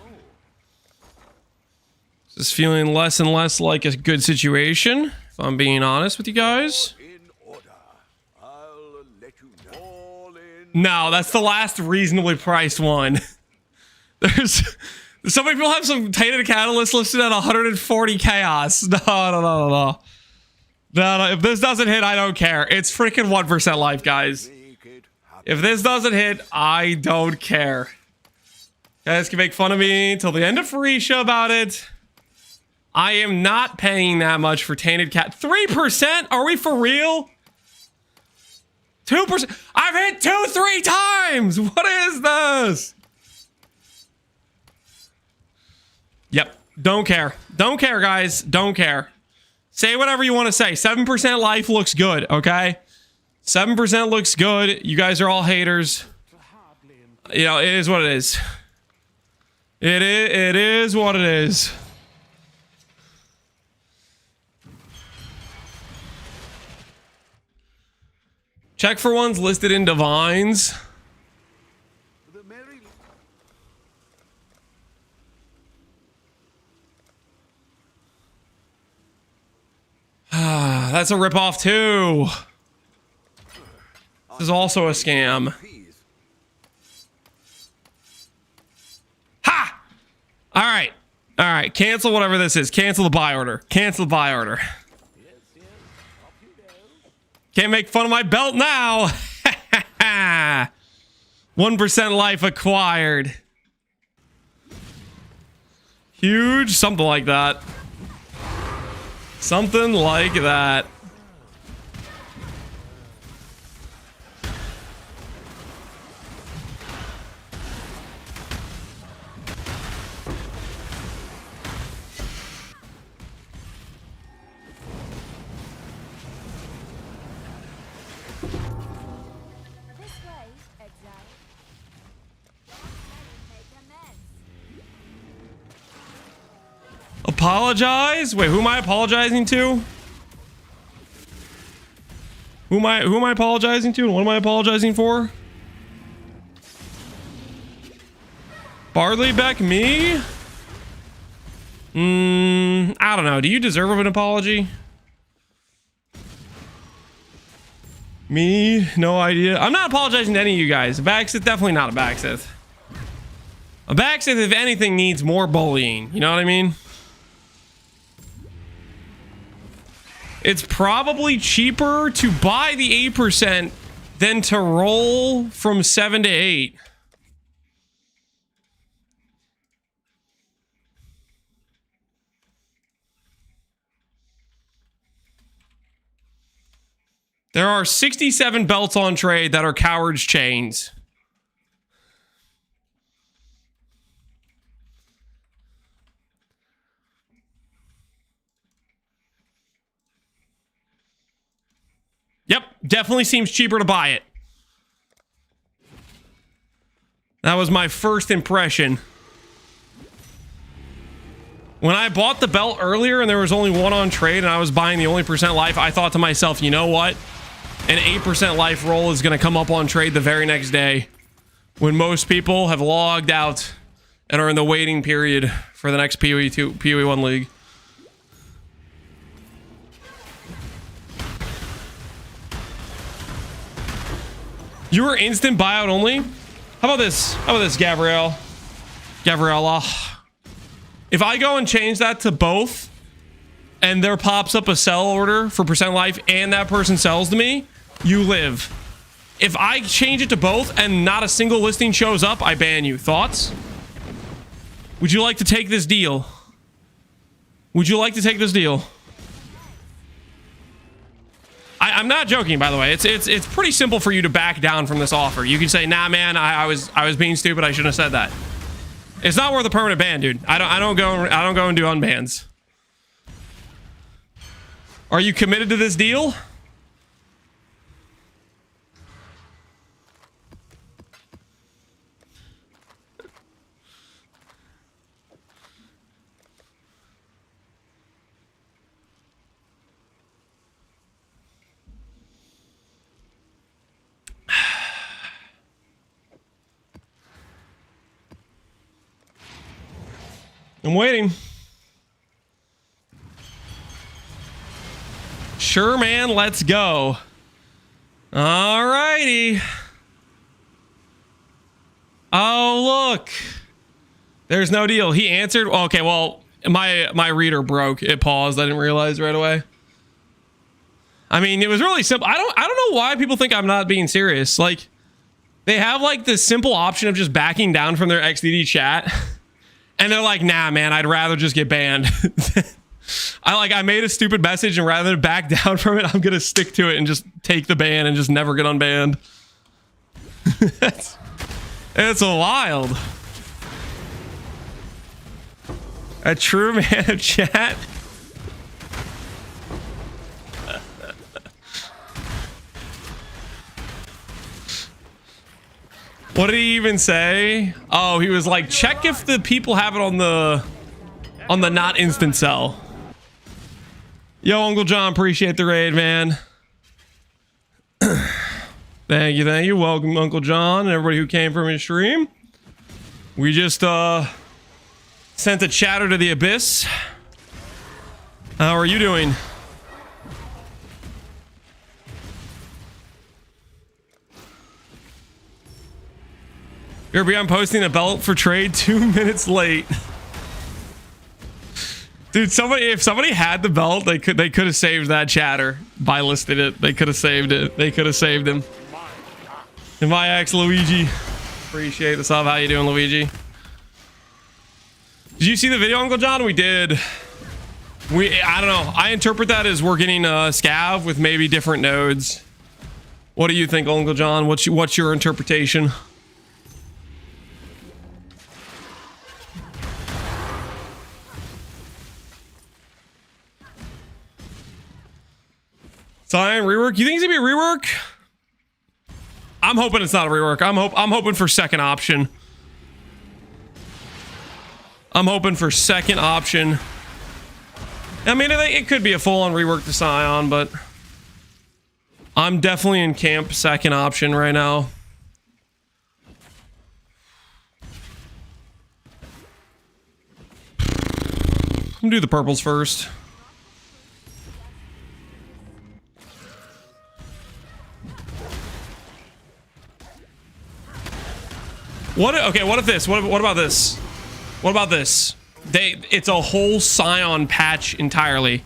S1: This is feeling less and less like a good situation. If I'm being honest with you guys.
S2: In order. I'll let you know. All in.
S1: No, that's the last reasonably priced one. There's so many people have some tainted catalyst listed at 140 chaos. No. If this doesn't hit, I don't care. It's freaking 1% life, guys.
S2: Make it happen.
S1: If this doesn't hit, I don't care. You guys can make fun of me till the end of Ficia about it. I am not paying that much for tainted cat. 3%? Are we for real? 2%? I've hit 3 times! What is this? Yep. Don't care. Don't care, guys. Don't care. Say whatever you want to say. 7% life looks good, okay? 7% looks good. You guys are all haters. You know, it is what it is. It is what it is. Check for ones listed in divines.
S2: The merry.
S1: That's a ripoff too. This is also a scam.
S2: Peas.
S1: Ha! All right. All right. Cancel whatever this is. Cancel the buy order. Cancel the buy order. Can't make fun of my belt now. 1% life acquired. Huge. Something like that. Something like that.
S4: This way, Exile. Make amends.
S1: Apologize? Wait, who am I apologizing to? Who am I apologizing to? And what am I apologizing for? Barleybeck, me? I don't know. Do you deserve an apology? Me? No idea. I'm not apologizing to any of you guys. A Backsith, definitely not a Backsith. A Backsith, if anything, needs more bullying. You know what I mean? It's probably cheaper to buy the 8% than to roll from 7 to 8. There are 67 belts on trade that are Coward's Chains. Yep, definitely seems cheaper to buy it. That was my first impression. When I bought the belt earlier and there was only one on trade and I was buying the only percent life, I thought to myself, you know what? An 8% life roll is going to come up on trade the very next day when most people have logged out and are in the waiting period for the next PoE 1 league. You were instant buyout only? How about this? How about this, Gabriella? If I go and change that to both, and there pops up a sell order for percent life, and that person sells to me, you live. If I change it to both, and not a single listing shows up, I ban you. Thoughts? Would you like to take this deal? Would you like to take this deal? I'm not joking, by the way. It's pretty simple for you to back down from this offer. You can say, "Nah, man, I was being stupid. I shouldn't have said that." It's not worth a permanent ban, dude. I don't go and do unbans. Are you committed to this deal? I'm waiting. Sure, man. Let's go. All righty. Oh, look. There's no deal. He answered. Okay, well, my reader broke. It paused. I didn't realize right away. I mean, it was really simple. I don't know why people think I'm not being serious. Like, they have like this simple option of just backing down from their XDD chat. And they're like, nah, man, I'd rather just get banned. I made a stupid message, and rather than back down from it, I'm gonna stick to it and just take the ban and just never get unbanned. It's wild. A true man of chat. What did he even say? Oh, he was like, check if the people have it on the not instant sell. Yo, Uncle John, appreciate the raid, man. Thank you. Welcome, Uncle John, and everybody who came from his stream. We just sent a chatter to the abyss. How are you doing? Here, I'm posting a belt for trade 2 minutes late. Dude, if somebody had the belt, they could have saved that chatter by listing it. They could have saved it. They could have saved him. And my ex Luigi. Appreciate the sub. How you doing, Luigi? Did you see the video, Uncle John? We did. I don't know. I interpret that as we're getting a scav with maybe different nodes. What do you think, Uncle John? What's your interpretation? Cyan rework? You think it's gonna be a rework? I'm hoping it's not a rework. I'm hoping for second option. I'm hoping for second option. I mean, it could be a full-on rework to Scion, but I'm definitely in camp second option right now. I'm gonna do the purples first. What if this? What about this? What about this? It's a whole Scion patch entirely.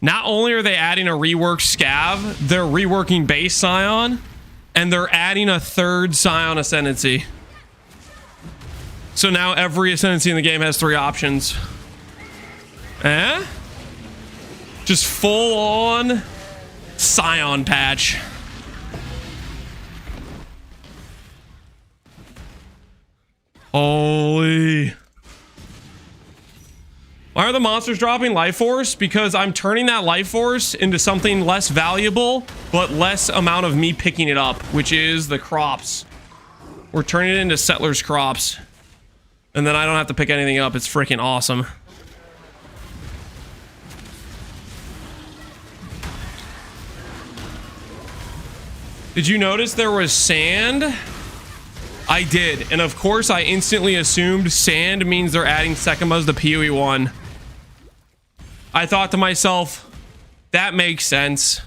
S1: Not only are they adding a reworked scav, they're reworking base Scion, and they're adding a third Scion Ascendancy. So now every Ascendancy in the game has 3 options. Eh? Just full on Scion patch. Holy. Why are the monsters dropping life force? Because I'm turning that life force into something less valuable, but less amount of me picking it up, which is the crops. We're turning it into settlers' crops. And then I don't have to pick anything up. It's freaking awesome. Did you notice there was sand? I did, and of course I instantly assumed sand means they're adding Sekimas to PoE 1. I thought to myself, that makes sense.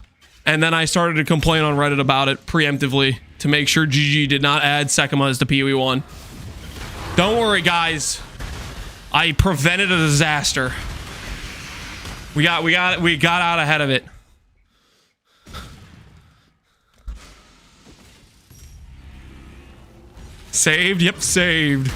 S1: And then I started to complain on Reddit about it preemptively to make sure GG did not add Sekimas to PoE 1. Don't worry, guys. I prevented a disaster. We got out ahead of it. Saved? Yep, saved.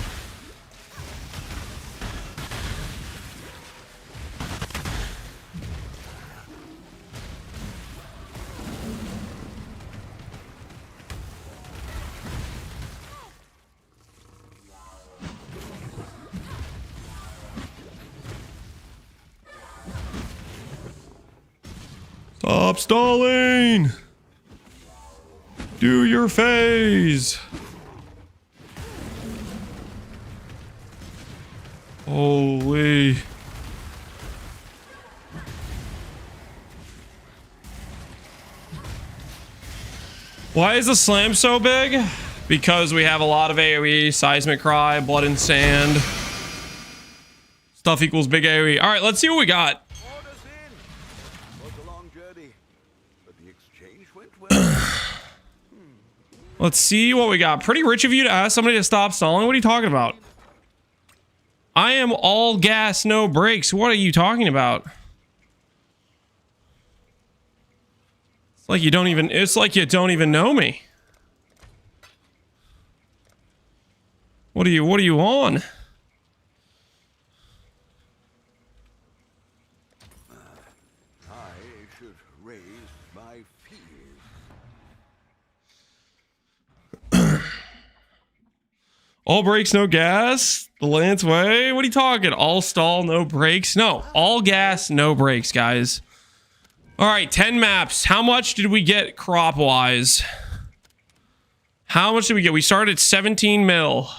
S1: Stop stalling! Do your phase! Holy. Why is the slam so big? Because we have a lot of AoE, seismic cry, blood and sand. Stuff equals big AoE. All right, let's see what we got.
S2: Orders in. Was a long journey.
S1: Let's see what we got. Pretty rich of you to ask somebody to stop stalling. What are you talking about? I am all gas, no brakes. What are you talking about? It's like you don't even know me. What are you on?
S2: I should raise my fears.
S1: All brakes, no gas. The Lance way. What are you talking? All stall, no brakes. No, all gas, no brakes, guys. All right, 10 maps. How much did we get crop wise? How much did we get? We started at 17 mil.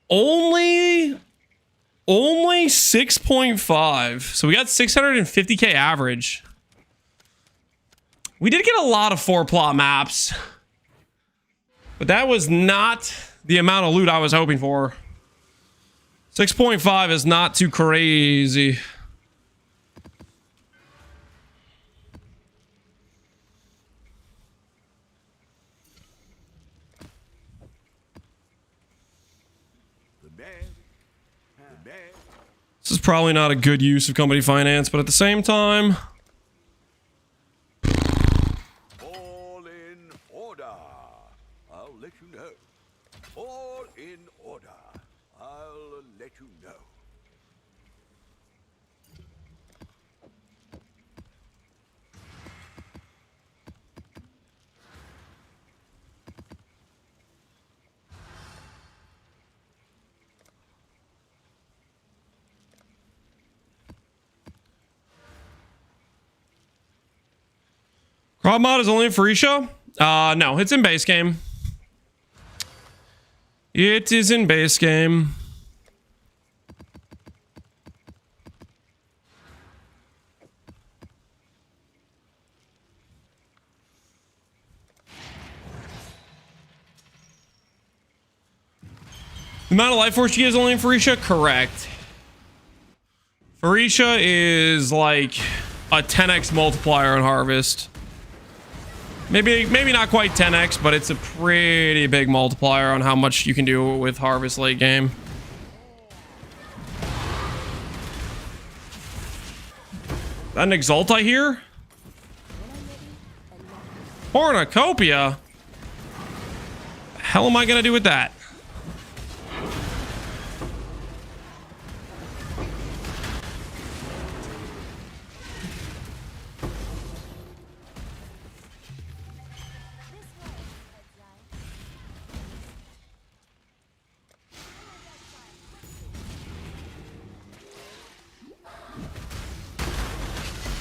S1: Only 6.5. So we got 650k average. We did get a lot of 4-plot maps. But that was not the amount of loot I was hoping for. 6.5 is not too crazy. This is probably not a good use of company finance, but at the same time...
S2: All in order. I'll let you know. All in order. I'll let you know.
S1: Crop mod is only in ficia? No, it's in base game. It is in base game. The amount of life force you get is only in ficia? Correct. Ficia is like a 10x multiplier on harvest. Maybe not quite 10x, but it's a pretty big multiplier on how much you can do with harvest late game. Is that an exalt I hear? Cornucopia? The hell am I gonna do with that?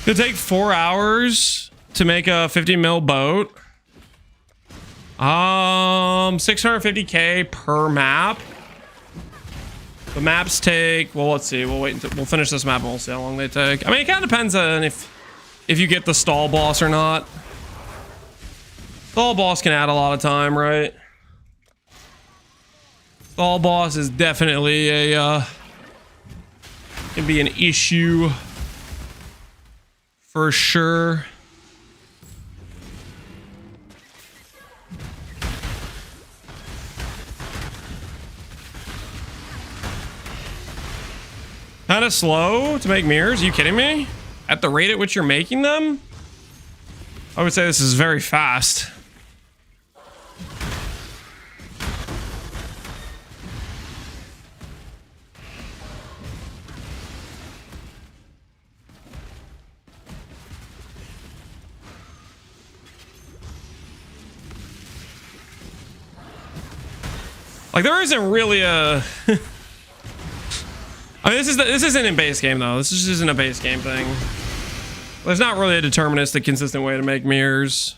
S1: It'll take 4 hours to make a 50 mil boat. 650k per map. The maps take, well, let's see. We'll finish this map and we'll see how long they take. I mean, it kind of depends on if you get the stall boss or not. Stall boss can add a lot of time, right? Stall boss is definitely a can be an issue. For sure. Kind of slow to make mirrors? Are you kidding me? At the rate at which you're making them? I would say this is very fast. Like, there isn't really a... I mean, this isn't in base game, though. This just isn't a base game thing. There's not really a deterministic, consistent way to make mirrors.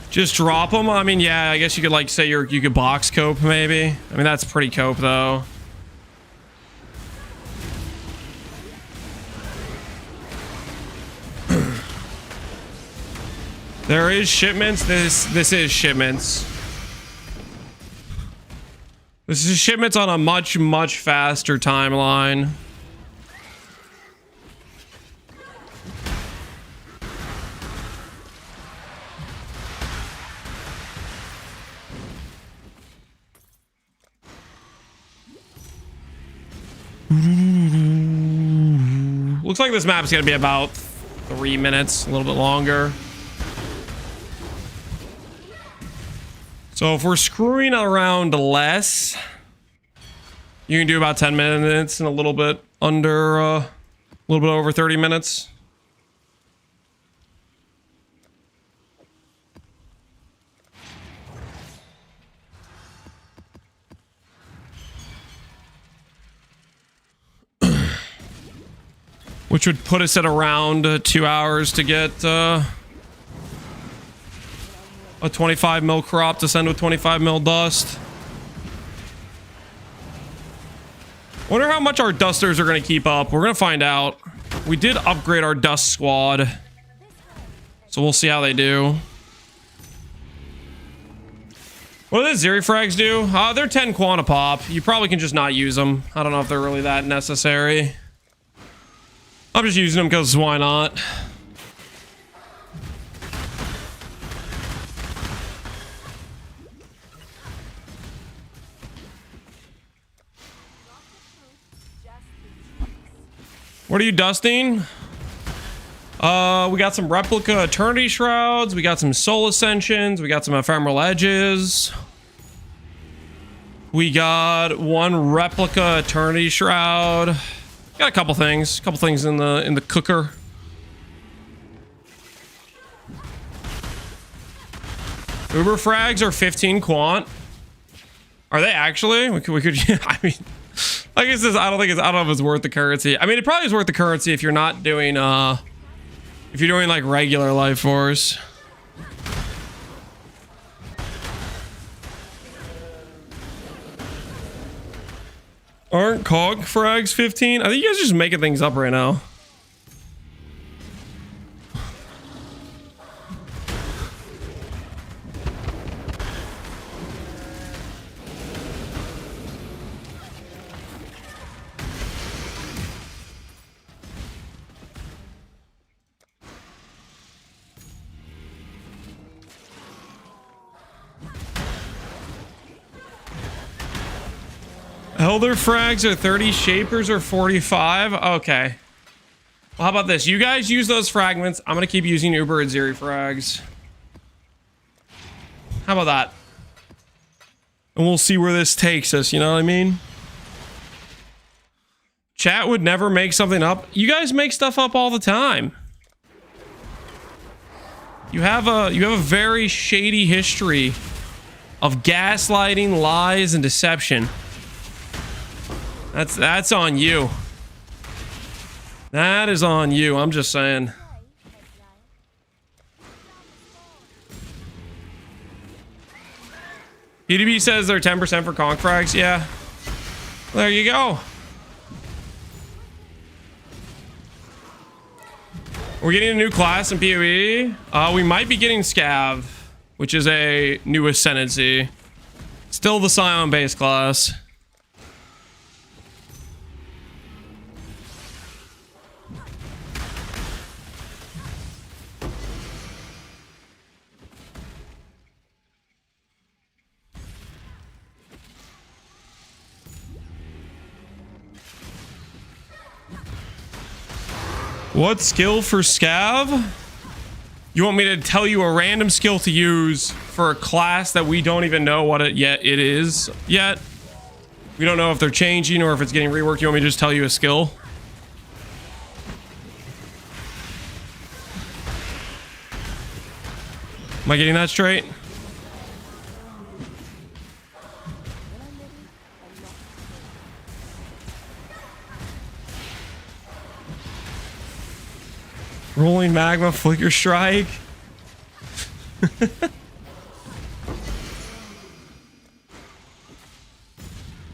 S1: Just drop them? I mean, yeah, I guess you could, like, say you could box cope, maybe. I mean, that's pretty cope, though. There is shipments. This is shipments. This is shipments on a much, much faster timeline. Looks like this map is going to be about 3 minutes, a little bit longer. So if we're screwing around less, you can do about 10 minutes and a little bit under, a little bit over 30 minutes. Which would put us at around 2 hours to get a 25 mil crop to send with 25 mil dust. Wonder how much our dusters are going to keep up. We're going to find out. We did upgrade our dust squad, so we'll see how they do. What do the Zeri frags do? They're 10 quanta pop. You probably can just not use them. I don't know if they're really that necessary. I'm just using them because why not? What are you dusting? We got some replica eternity shrouds. We got some soul ascensions. We got some ephemeral edges. We got one replica eternity shroud. Got a couple things in the cooker. Uber frags are 15 quant. Are they actually? We could I mean, I guess this, I don't know if it's worth the currency. I mean, it probably is worth the currency if you're not doing if you're doing like regular life force. Aren't cog frags 15? I think you guys are just making things up right now. Elder frags are 30, shapers are 45. Okay. Well, how about this? You guys use those fragments. I'm gonna keep using Uber and Zeri frags. How about that? And we'll see where this takes us, you know what I mean? Chat would never make something up. You guys make stuff up all the time. You have a very shady history of gaslighting, lies, and deception. That's on you. That is on you. I'm just saying. PDB says they're 10% for conch frags. Yeah. There you go. We're getting a new class in PoE. We might be getting scav, which is a new ascendancy. Still the Scion base class. What skill for scav? You want me to tell you a random skill to use for a class that we don't even know what it is yet? We don't know if they're changing or if it's getting reworked. You want me to just tell you a skill? Am I getting that straight? Rolling magma, flicker strike.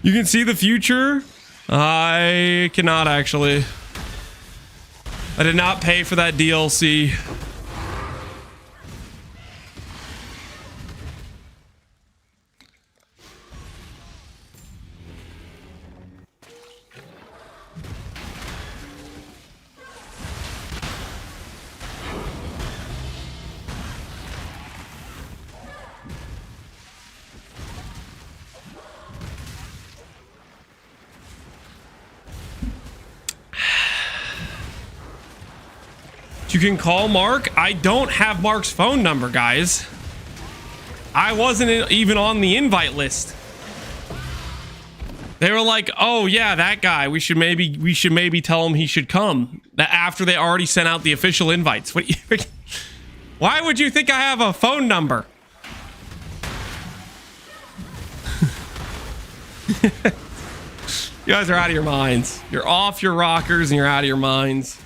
S1: You can see the future? I cannot actually. I did not pay for that DLC. You can call Mark. I don't have Mark's phone number, guys. I wasn't even on the invite list. They were like, "Oh yeah, that guy. We should maybe tell him he should come." After they already sent out the official invites. Why would you think I have a phone number? You guys are out of your minds. You're off your rockers and you're out of your minds.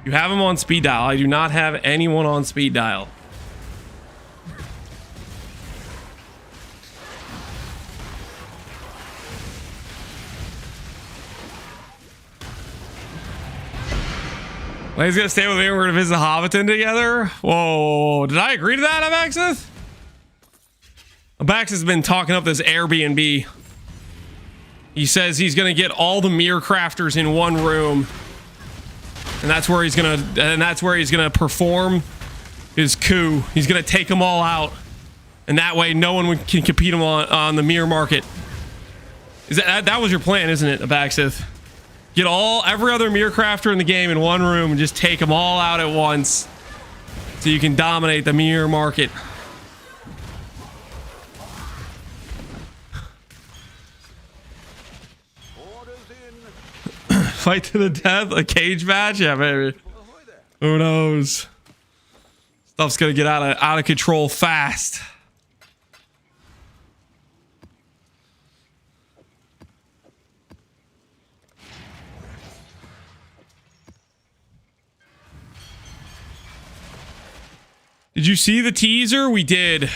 S1: You have him on speed dial. I do not have anyone on speed dial. Well, he's gonna stay with me. We're gonna visit Hobbiton together. Whoa, did I agree to that, Abaxis? Abaxis has been talking up this Airbnb. He says he's gonna get all the mirror crafters in one room, and that's where he's gonna perform his coup. He's gonna take them all out, and that way no one can compete him on the mirror market. That was your plan, isn't it, Abaxis? Get every other mirror crafter in the game in one room and just take them all out at once, so you can dominate the mirror market. Fight to the death, a cage match, yeah, baby. Who knows? Stuff's gonna get out of control fast. Did you see the teaser? We did.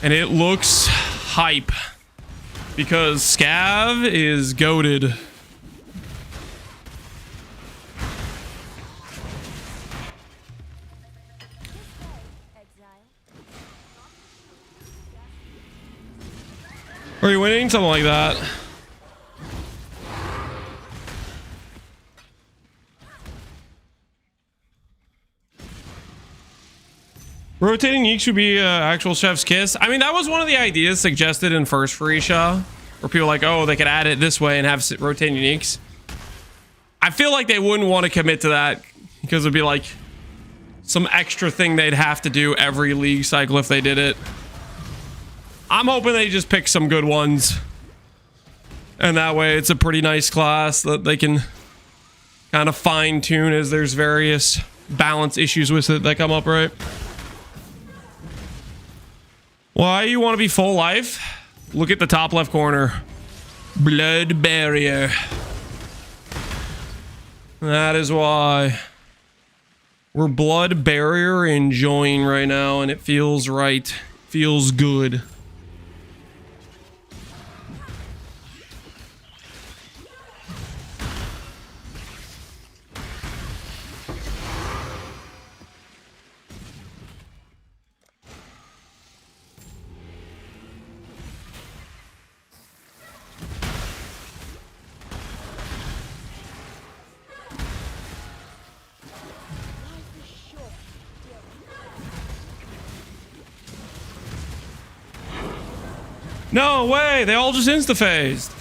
S1: And it looks hype. Because Scav is goated. Are you winning? Something like that. Rotating yeeks should be actual chef's kiss. I mean, that was one of the ideas suggested in first ficia, where people were like, oh, they could add it this way and have rotating yeeks. I feel like they wouldn't want to commit to that because it'd be like some extra thing they'd have to do every league cycle if they did it. I'm hoping they just pick some good ones, and that way it's a pretty nice class that they can kind of fine tune as there's various balance issues with it that come up, right? Why you want to be full life? Look at the top left corner. Blood barrier. That is why. We're blood barrier enjoying right now, and it feels right. Feels good. No way, they all just insta-phased.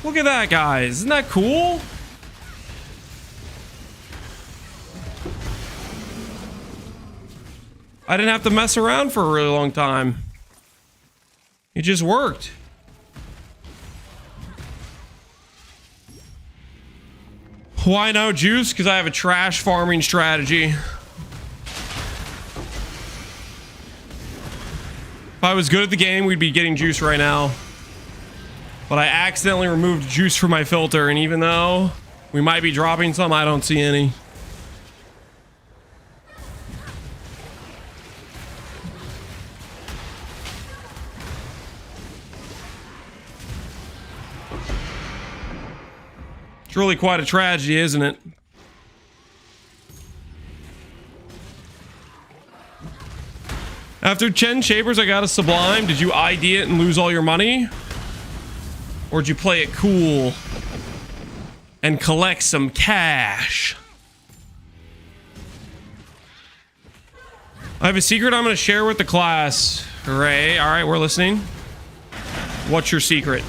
S1: Look at that, guys. Isn't that cool? I didn't have to mess around for a really long time. It just worked. Why no juice? Because I have a trash farming strategy. If I was good at the game, we'd be getting juice right now. But I accidentally removed juice from my filter, and even though we might be dropping some, I don't see any. It's really quite a tragedy, isn't it? After 10 Shapers, I got a Sublime. Did you ID it and lose all your money? Or did you play it cool and collect some cash? I have a secret I'm going to share with the class. Hooray. All right, we're listening. What's your secret?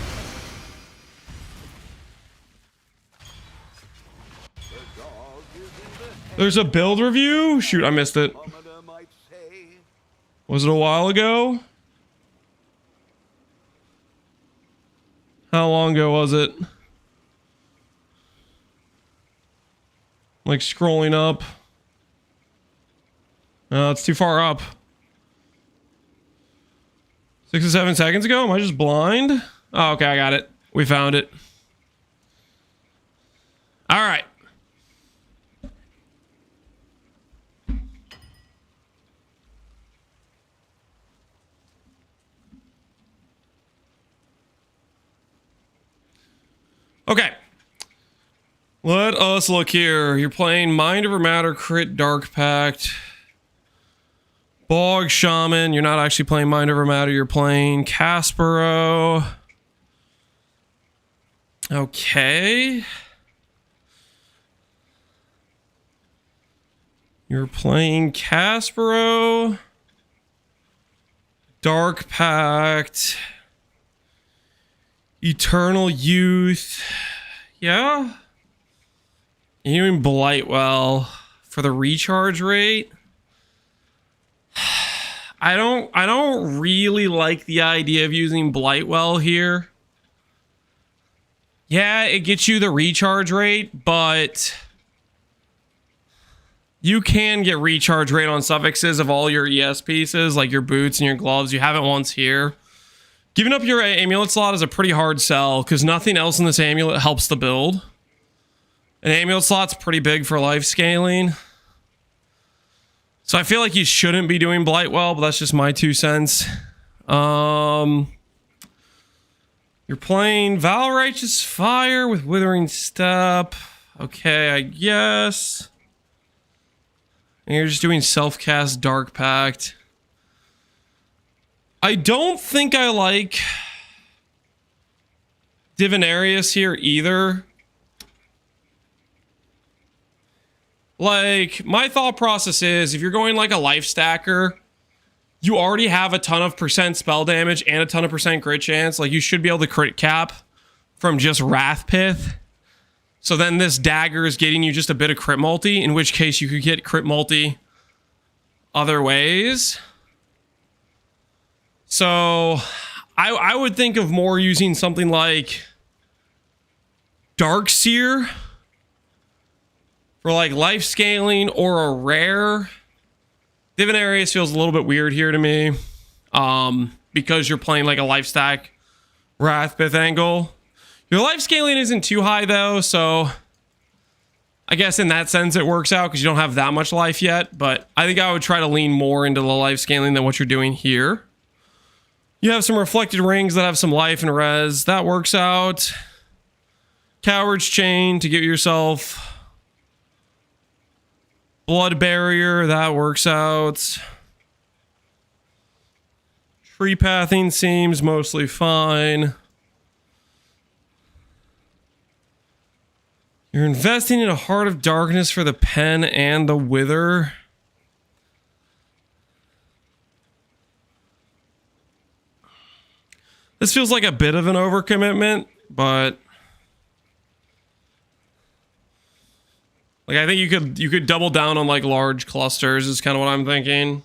S1: There's a build review? Shoot, I missed it.
S2: Commoner might say.
S1: Was it a while ago? How long ago was it? Like scrolling up. No, it's too far up. 6 to 7 seconds ago? Am I just blind? Oh, okay, I got it. We found it. All right. Okay. Let us look here. You're playing Mind Over Matter, Crit, Dark Pact. Bog Shaman. You're not actually playing Mind Over Matter. You're playing Caspero. Okay. You're playing Caspero. Dark Pact. Eternal Youth. Yeah. You're doing Blight well for the recharge rate. I don't really like the idea of using Blight well here. Yeah, it gets you the recharge rate, but you can get recharge rate on suffixes of all your ES pieces, like your boots and your gloves. You have it once here. Giving up your amulet slot is a pretty hard sell because nothing else in this amulet helps the build. An amulet slot's pretty big for life scaling. So I feel like you shouldn't be doing Blight well, but that's just my 2 cents. You're playing Val Righteous Fire with Withering Step. Okay, I guess. And you're just doing self-cast Dark Pact. I don't think I like Divinarius here either. Like, my thought process is, if you're going like a life stacker, you already have a ton of percent spell damage and a ton of percent crit chance. Like, you should be able to crit cap from just Wrath Pith. So then this dagger is getting you just a bit of crit multi, in which case you could get crit multi other ways. So I would think of more using something like Darkseer for like life scaling or a rare. Divinarius feels a little bit weird here to me, because you're playing like a life stack Wrathpith angle. Your life scaling isn't too high though, so I guess in that sense it works out because you don't have that much life yet, but I think I would try to lean more into the life scaling than what you're doing here. You have some reflected rings that have some life and res. That works out. Coward's Chain to get yourself Blood Barrier. That works out. Tree Pathing seems mostly fine. You're investing in a Heart of Darkness for the Pen and the Wither. This feels like a bit of an overcommitment, but like I think you could double down on like large clusters is kind of what I'm thinking.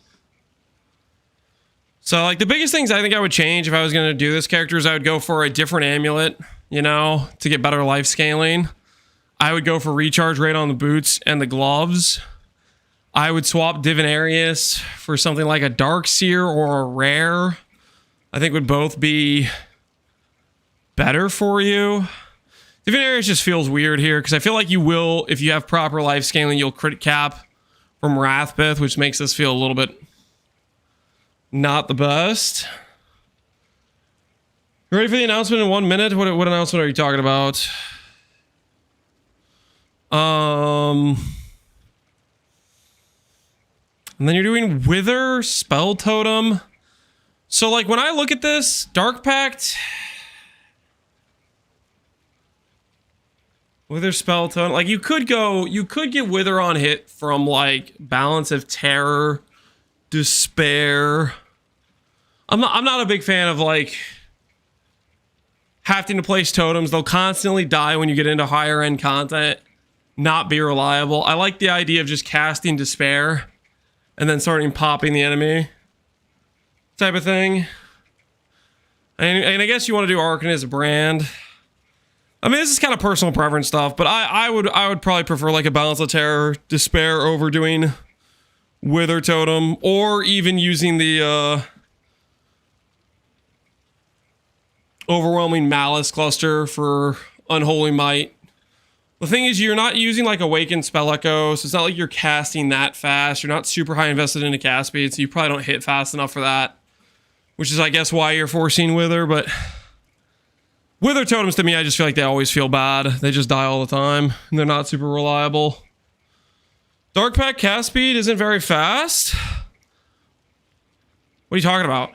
S1: So like the biggest things I think I would change if I was going to do this character is I would go for a different amulet, you know, to get better life scaling. I would go for recharge rate on the boots and the gloves. I would swap Divinarius for something like a Darkseer or a rare. I think would both be better for you. Divinarius just feels weird here because I feel like you will, if you have proper life scaling, you'll crit cap from Wrathpith, which makes this feel a little bit not the best. You ready for the announcement in 1 minute? What announcement are you talking about? And then you're doing Wither, Spell Totem. So like when I look at this, Dark Pact, Wither, Spell Totem, like you could get Wither on hit from like Balance of Terror, Despair. I'm not a big fan of like having to place totems. They'll constantly die when you get into higher end content. not be reliable. I like the idea of just casting Despair and then starting popping the enemy type of thing. And I guess you want to do Arcan as a brand. I mean, this is kind of personal preference stuff, but I would probably prefer like a Balance of Terror Despair over doing Wither Totem, or even using the Overwhelming Malice cluster for Unholy Might. The thing is, you're not using like Awakened Spell Echo, so it's not like you're casting that fast. You're not super high invested into cast speed, so you probably don't hit fast enough for that. Which is, I guess, why you're forcing Wither, but Wither Totems, to me, I just feel like they always feel bad. They just die all the time, and they're not super reliable. Dark Pact cast speed isn't very fast. What are you talking about?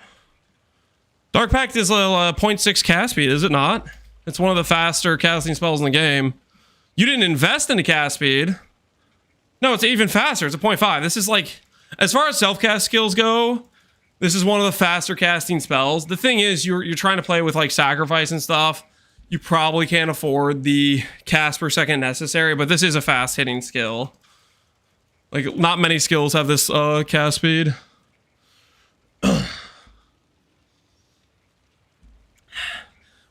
S1: Dark Pact is a 0.6 cast speed, is it not? It's one of the faster casting spells in the game. You didn't invest in the cast speed. No, it's even faster. It's a 0.5. This is like, as far as self-cast skills go, this is one of the faster casting spells. The thing is, you're trying to play with like sacrifice and stuff. You probably can't afford the cast per second necessary, but this is a fast hitting skill. Like, not many skills have this cast speed.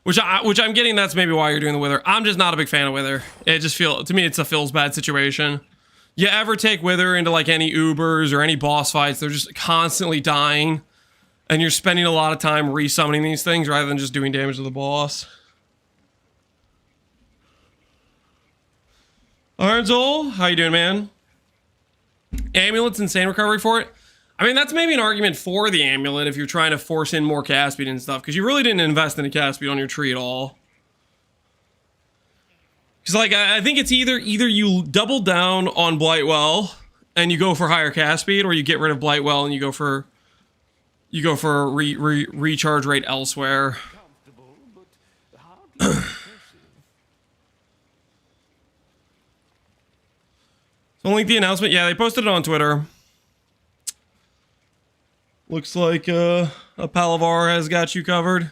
S1: Which I'm getting, that's maybe why you're doing the Wither. I'm just not a big fan of Wither. It just to me, it's a feels bad situation. You ever take Wither into like any Ubers or any boss fights, they're just constantly dying. And you're spending a lot of time resummoning these things rather than just doing damage to the boss. Arnzol, how you doing, man? Amulet's insane recovery for it. I mean, that's maybe an argument for the amulet if you're trying to force in more cast speed and stuff, because you really didn't invest in a cast speed on your tree at all. Because, like, I think it's either you double down on Blightwell and you go for higher cast speed, or you get rid of Blightwell and you go for recharge rate elsewhere. So, link the announcement. Yeah, they posted it on Twitter. Looks like a Palavar has got you covered.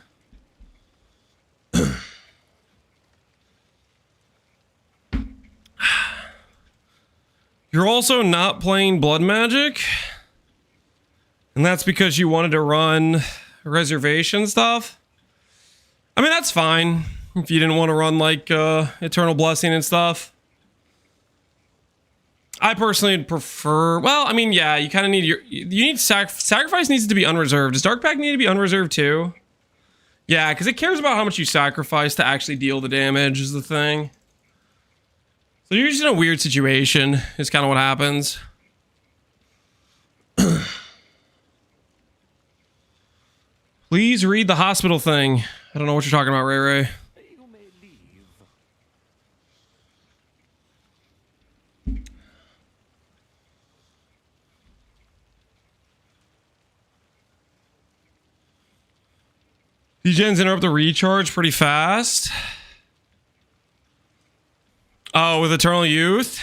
S1: You're also not playing Blood Magic. And that's because you wanted to run reservation stuff. I mean, that's fine. If you didn't want to run like Eternal Blessing and stuff. I personally would prefer, well, I mean, yeah, you kind of need sacrifice needs to be unreserved. Does Dark Pact need to be unreserved too? Yeah, because it cares about how much you sacrifice to actually deal the damage is the thing. So you're just in a weird situation is kind of what happens. Please read the hospital thing. I don't know what you're talking about, Ray Ray. Degens interrupt the recharge pretty fast. Oh, with Eternal Youth?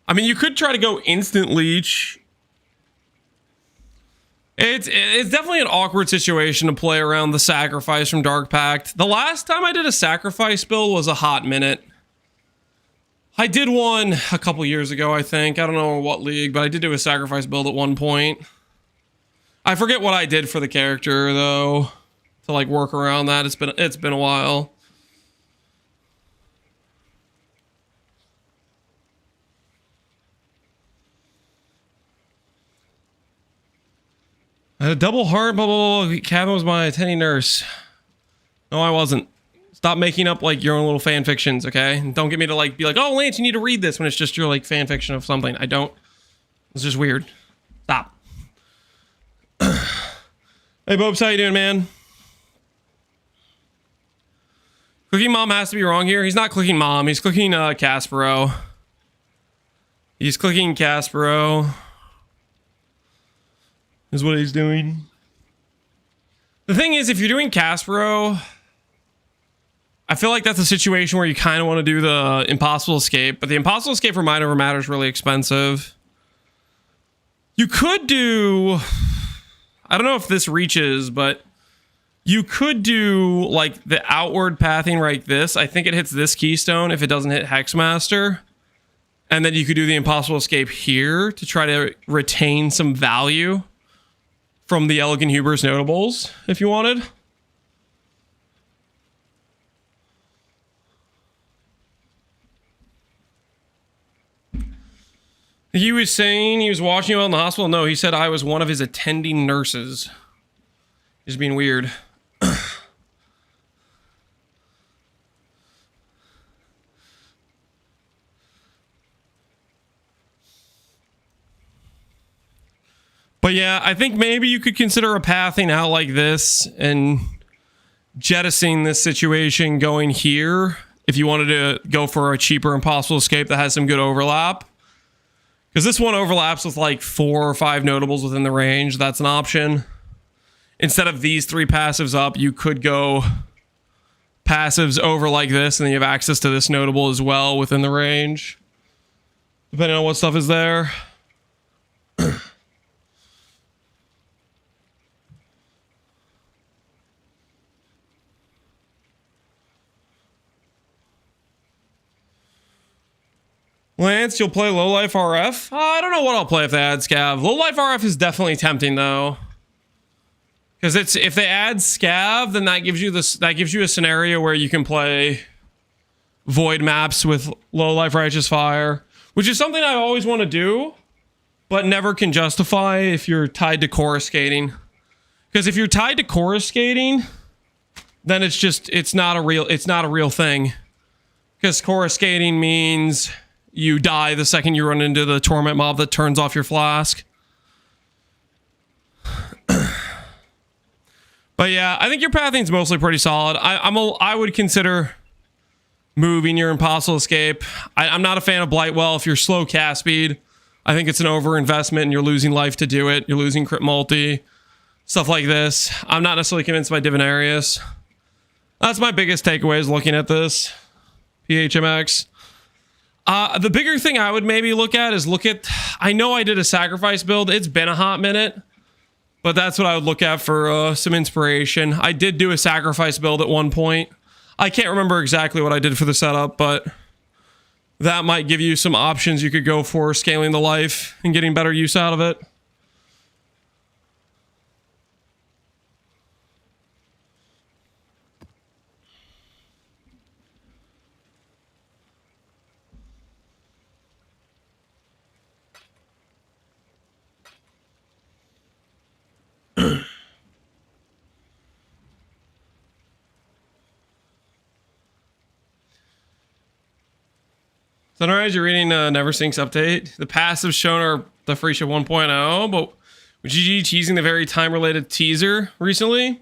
S1: I mean, you could try to go instant leech. It's definitely an awkward situation to play around the sacrifice from Dark Pact. The last time I did a sacrifice build was a hot minute. I did one a couple years ago, I think. I don't know what league, but I did do a sacrifice build at one point. I forget what I did for the character though, to like work around that. It's been a while. I had a double heart, blah, blah, blah. Kevin was my attending nurse. No, I wasn't. Stop making up like your own little fan fictions, okay? And don't get me to like be like, oh, Lance, you need to read this when it's just your like fan fiction of something. I don't. It's just weird. Stop. Hey, Bobs, how you doing, man? Clicking Mom has to be wrong here. He's not clicking Mom. He's clicking Caspero. He's clicking Caspero. Is what he's doing. The thing is, if you're doing Caspero, I feel like that's a situation where you kind of want to do the Impossible Escape, but the Impossible Escape for Mind Over Matter is really expensive. You could do... I don't know if this reaches, but You could do like the outward pathing like this. I think it hits this keystone if it doesn't hit Hexmaster. And then you could do the impossible escape here to try to retain some value from the Elegant Hubris notables if you wanted. He was saying he was watching you out in the hospital. No, he said I was one of his attending nurses. He's being weird. But yeah, I think maybe you could consider a pathing out like this and jettisoning this situation going here if you wanted to go for a cheaper impossible escape that has some good overlap. Because this one overlaps with like 4 or 5 notables within the range. That's an option. Instead of these 3 passives up, you could go passives over like this, and then you have access to this notable as well within the range. Depending on what stuff is there. Lance, you'll play Low Life RF? I don't know what I'll play if they add Scav. Low Life RF is definitely tempting though. Because it's if they add Scav, then that gives you this a scenario where you can play void maps with Low Life Righteous Fire, which is something I always want to do, but never can justify if you're tied to chorus skating. Because if you're tied to chorus skating, then it's not a real thing. Because chorus skating means you die the second you run into the torment mob that turns off your flask. But yeah, I think your pathing's mostly pretty solid. I would consider moving your impossible escape. I'm not a fan of Blightwell if you're slow cast speed. I think it's an overinvestment and you're losing life to do it. You're losing crit multi. Stuff like this. I'm not necessarily convinced by Divinarius. That's my biggest takeaway is looking at this. PHMX. The bigger thing I would maybe look at is I know I did a sacrifice build. It's been a hot minute, but that's what I would look at for some inspiration. I did do a sacrifice build at one point. I can't remember exactly what I did for the setup, but that might give you some options you could go for scaling the life and getting better use out of it. Sunrise, you're reading Never Sinks update. The passives shown are the Ficia 1.0, but with GG teasing the very time-related teaser recently,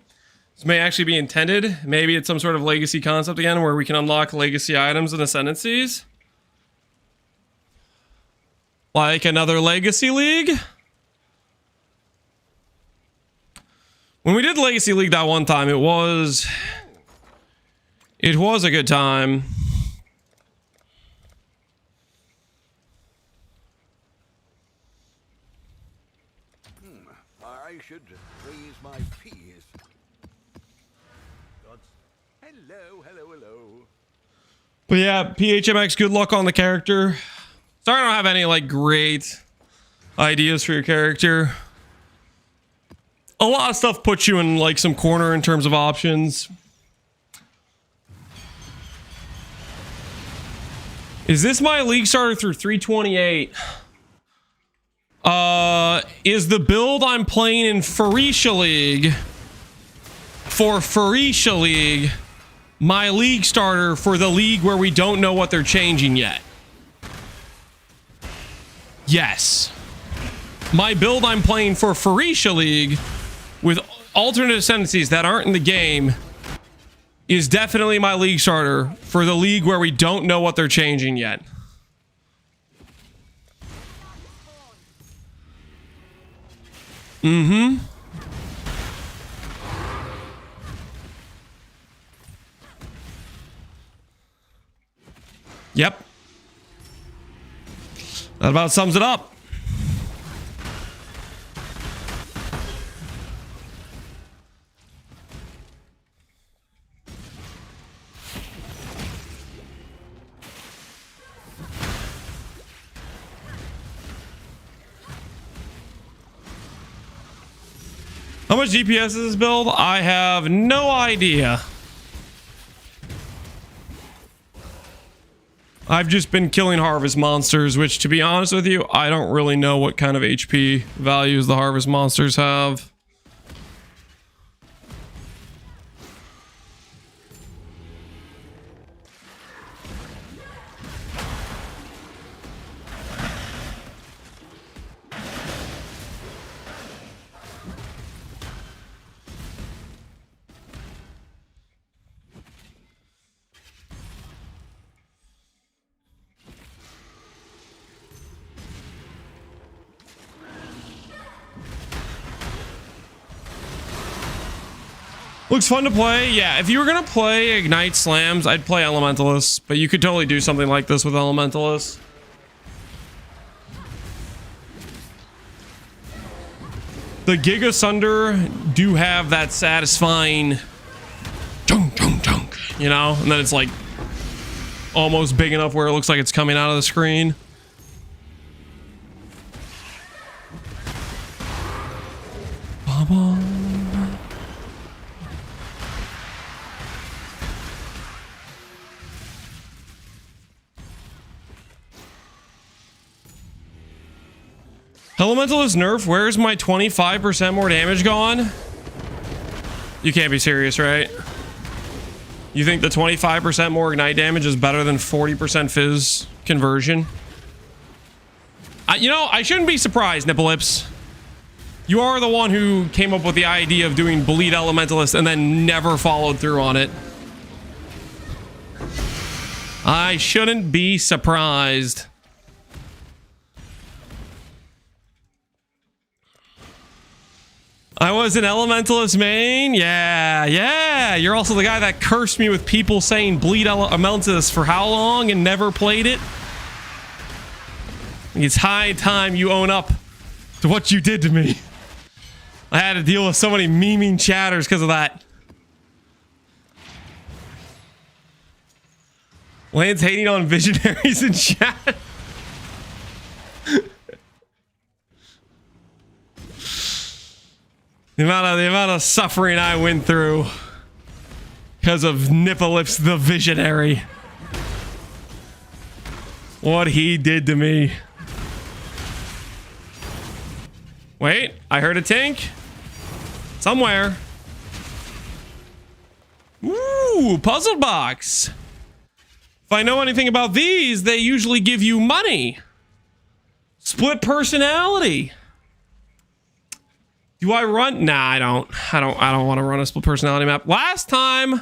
S1: this may actually be intended. Maybe it's some sort of legacy concept again where we can unlock legacy items and ascendancies. Like another Legacy League? When we did Legacy League that one time, it was a good time.
S2: I should raise my peas. Hello.
S1: But yeah, PHMX, good luck on the character. Sorry I don't have any like great ideas for your character. A lot of stuff puts you in like some corner in terms of options. Is this my league starter through 328? Is the build I'm playing in Ficia League for Ficia League my league starter for the league where we don't know what they're changing yet? Yes. My build I'm playing for Ficia League with alternate ascendancies that aren't in the game is definitely my league starter for the league where we don't know what they're changing yet. Mm-hmm. Yep. That about sums it up. How much DPS is this build? I have no idea. I've just been killing harvest monsters, which, to be honest with you, I don't really know what kind of HP values the harvest monsters have. Looks fun to play. Yeah, if you were gonna play Ignite Slams, I'd play Elementalists, but you could totally do something like this with Elementalists. The Giga Sunder do have that satisfying chunk, chunk, chunk, you know? And then it's like almost big enough where it looks like it's coming out of the screen. Ba-ba. Elementalist nerf, where's my 25% more damage gone? You can't be serious, right? You think the 25% more ignite damage is better than 40% fizz conversion? You know, I shouldn't be surprised, Nipple Lips. You are the one who came up with the idea of doing Bleed Elementalist and then never followed through on it. I shouldn't be surprised. I was an Elementalist main? Yeah. You're also the guy that cursed me with people saying Bleed Elementalist for how long and never played it? It's high time you own up to what you did to me. I had to deal with so many memeing chatters because of that. Lance hating on visionaries in chat. The amount of suffering I went through because of Nipple Lips the Visionary. What he did to me. Wait, I heard a tink. Somewhere. Ooh, puzzle box. If I know anything about these, they usually give you money. Split personality. Do I run? Nah, I don't want to run a split personality map. Last time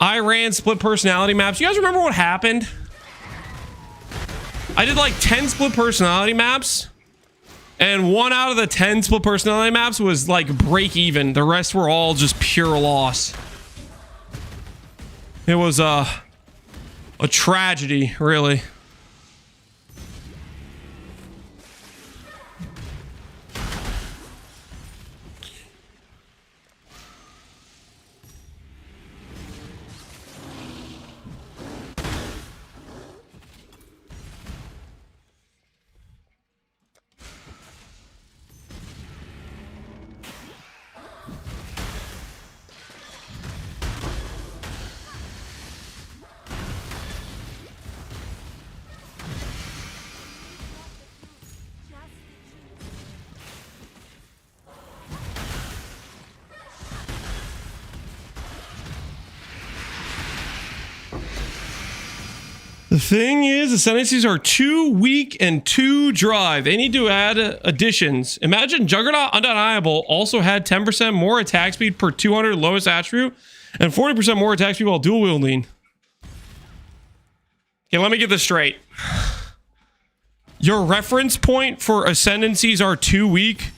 S1: I ran split personality maps, you guys remember what happened? I did like 10 split personality maps, and 1 out of the 10 split personality maps was like break even. The rest were all just pure loss. It was a tragedy, really. The thing is, Ascendancies are too weak and too dry. They need to add additions. Imagine Juggernaut Undeniable also had 10% more attack speed per 200 lowest attribute and 40% more attack speed while dual wielding. Okay, let me get this straight. Your reference point for Ascendancies are too weak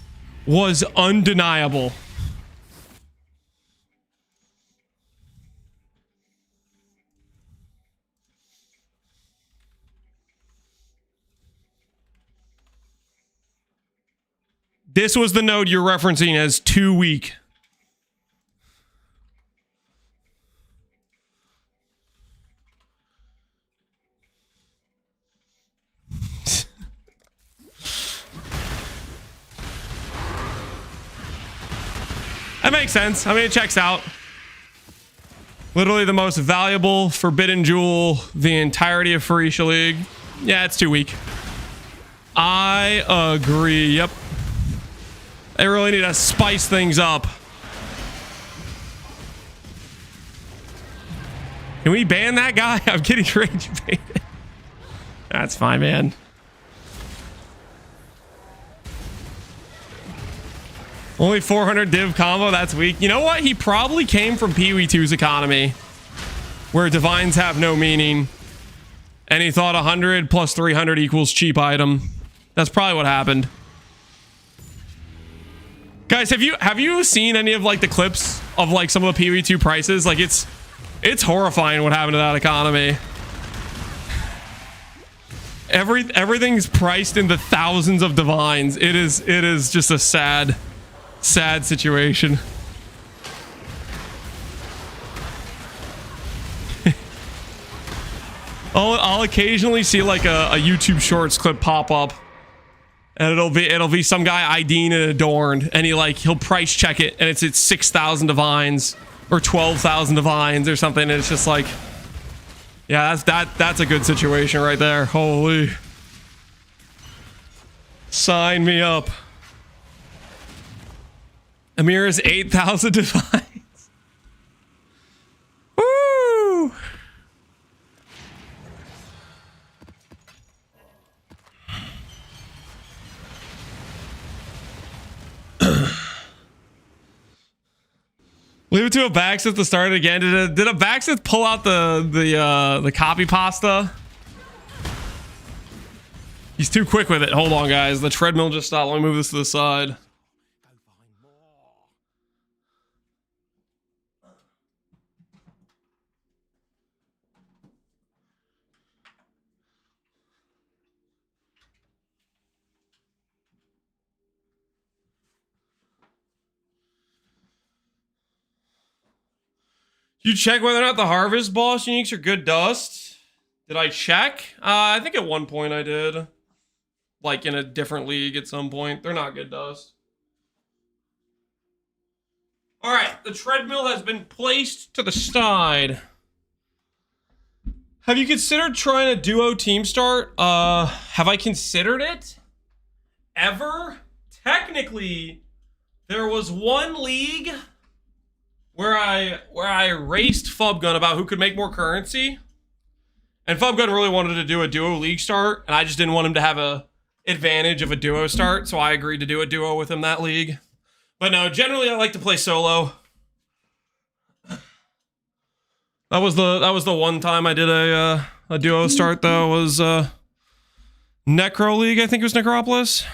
S1: was undeniable. This was the node you're referencing as too weak. That makes sense. I mean, it checks out. Literally the most valuable forbidden jewel the entirety of Ficia League. Yeah, it's too weak. I agree. Yep. They really need to spice things up. Can we ban that guy? I'm getting rage baited. That's fine, man. Only 400 div combo, that's weak. You know what? He probably came from Pee Wee 2's economy, where divines have no meaning. And he thought 100 plus 300 equals cheap item. That's probably what happened. Guys, have you seen any of like the clips of like some of the Pee Wee 2 prices? Like it's horrifying what happened to that economy. Everything's priced in the thousands of divines. It is just a sad situation. I'll occasionally see like a YouTube Shorts clip pop up, and it'll be some guy IDing it adorned, and he'll price check it, and it's 6,000 divines or 12,000 divines or something, and it's just like, yeah, that's a good situation right there. Holy, sign me up. Amir is 8,000 divines. Woo! Leave it to a Baxith to start it again. Did a Baxith pull out the copy pasta? He's too quick with it. Hold on, guys. The treadmill just stopped. Let me move this to the side. You check whether or not the harvest boss uniques are good dust? Did I check? I think at one point I did. Like in a different league at some point. They're not good dust. Alright, the treadmill has been placed to the side. Have you considered trying a duo team start? Have I considered it? Ever? Technically, there was one league where I raced Fubgun about who could make more currency. And Fubgun really wanted to do a duo league start, and I just didn't want him to have a advantage of a duo start, so I agreed to do a duo with him that league. But no, generally I like to play solo. That was the one time I did a duo start though, was Necro League, I think it was Necropolis.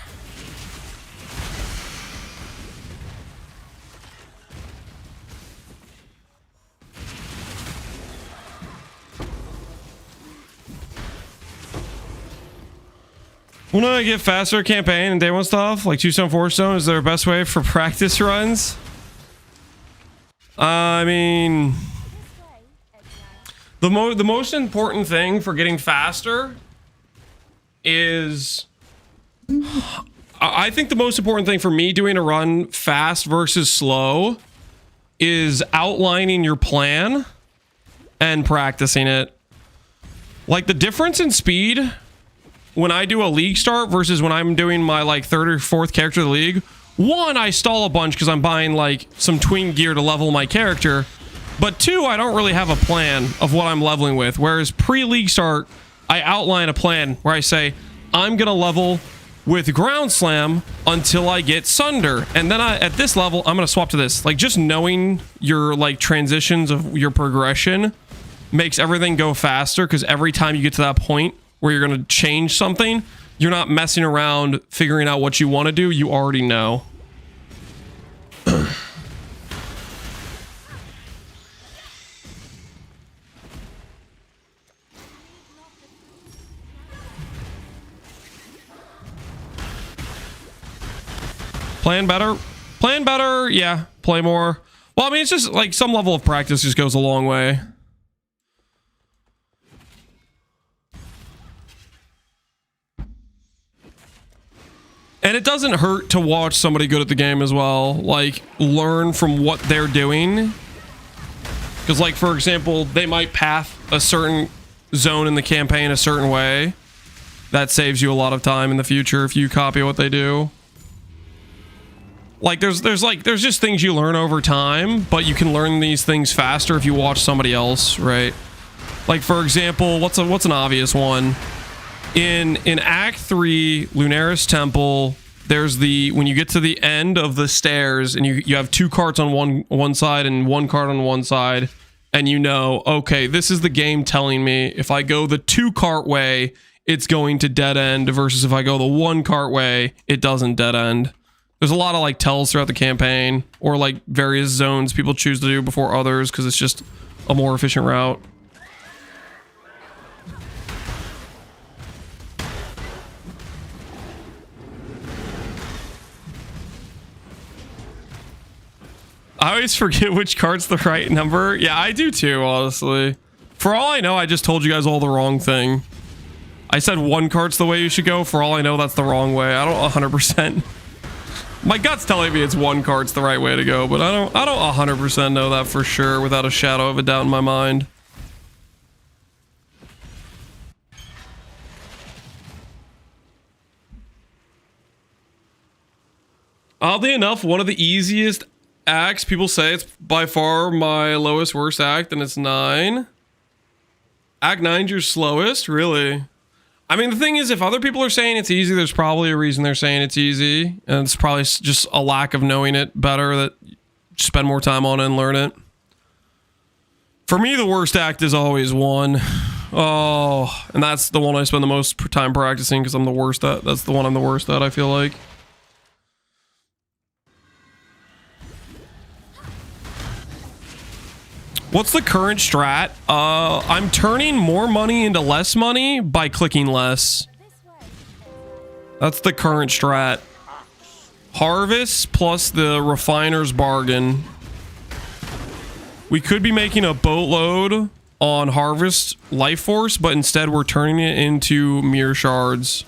S1: When I get faster campaign and day one stuff, like 2 stone, 4 stone, is there a best way for practice runs? I mean, the most important thing for getting faster is, I think the most important thing for me doing a run fast versus slow is outlining your plan and practicing it. Like the difference in speed when I do a league start versus when I'm doing my like 3rd or 4th character of the league, one, I stall a bunch because I'm buying like some tween gear to level my character, but 2, I don't really have a plan of what I'm leveling with. Whereas pre-league start, I outline a plan where I say, I'm gonna level with ground slam until I get Sunder, and then at this level I'm gonna swap to this. Like just knowing your like transitions of your progression makes everything go faster, because every time you get to that point where you're going to change something, you're not messing around figuring out what you want to do. You already know. Plan better? Plan better, yeah. Play more. Well, I mean, it's just like some level of practice just goes a long way. And it doesn't hurt to watch somebody good at the game as well. Like, learn from what they're doing. Because, like, for example, they might path a certain zone in the campaign a certain way. That saves you a lot of time in the future if you copy what they do. Like, there's just things you learn over time, but you can learn these things faster if you watch somebody else, right? Like, for example, what's an obvious one? In Act 3, Lunaris Temple, there's when you get to the end of the stairs and you have 2 carts on one side and 1 cart on one side, and you know, okay, this is the game telling me if I go the 2 cart way, it's going to dead end, versus if I go the 1 cart way, it doesn't dead end. There's a lot of like tells throughout the campaign, or like various zones people choose to do before others because it's just a more efficient route. I always forget which card's the right number. Yeah, I do too, honestly. For all I know, I just told you guys all the wrong thing. I said 1 card's the way you should go. For all I know, that's the wrong way. I don't 100%. My gut's telling me it's 1 card's the right way to go, but I don't 100% know that for sure without a shadow of a doubt in my mind. Oddly enough, one of the easiest acts, people say it's by far my lowest worst act, and it's 9. Act 9's your slowest? Really? I mean, the thing is, if other people are saying it's easy, there's probably a reason they're saying it's easy, and it's probably just a lack of knowing it better, that you spend more time on it and learn it. For me, the worst act is always 1. Oh, and that's the one I spend the most time practicing because I'm the worst at. That's the one I'm the worst at, I feel like. What's the current strat? I'm turning more money into less money by clicking less. That's the current strat. Harvest plus the refiner's bargain. We could be making a boatload on harvest life force, but instead we're turning it into mere shards.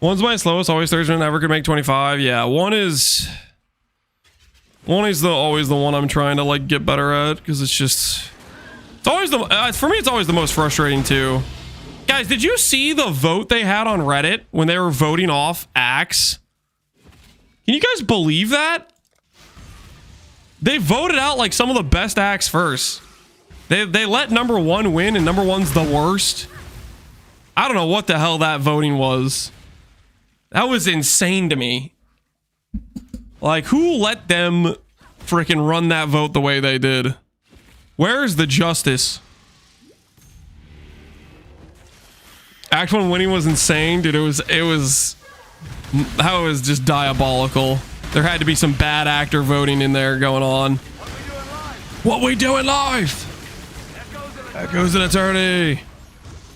S1: One's my slowest, always Thursday, never could make 25. Yeah, one is always the one I'm trying to like get better at, because it's always for me it's always the most frustrating too. Guys, did you see the vote they had on Reddit when they were voting off Axe? Can you guys believe that? They voted out like some of the best Axe first. They let number 1 win, and number 1's the worst. I don't know what the hell that voting was. That was insane to me. Like, who let them freaking run that vote the way they did? Where's the justice? Act 1 winning was insane, dude. That was just diabolical. There had to be some bad actor voting in there going on. What we doing live? That goes an eternity.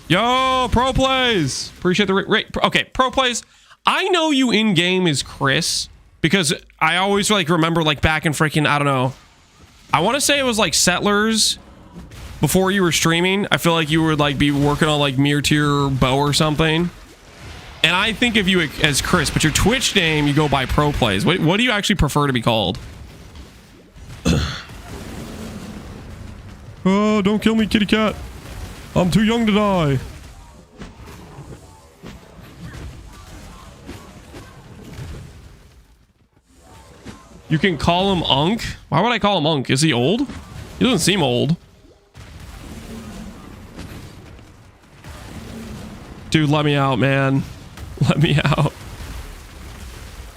S1: Yo, pro plays. Appreciate the rate. Okay, pro plays. I know you in game is Chris, because I always like remember like back in freaking, I don't know, I want to say it was like Settlers before you were streaming. I feel like you would like be working on like Mir Tier Bow or something, and I think of you as Chris, but your Twitch name you go by Pro Plays. What do you actually prefer to be called? Oh, don't kill me, kitty cat. I'm too young to die. You can call him Unk? Why would I call him Unk? Is he old? He doesn't seem old. Dude, let me out, man. Let me out.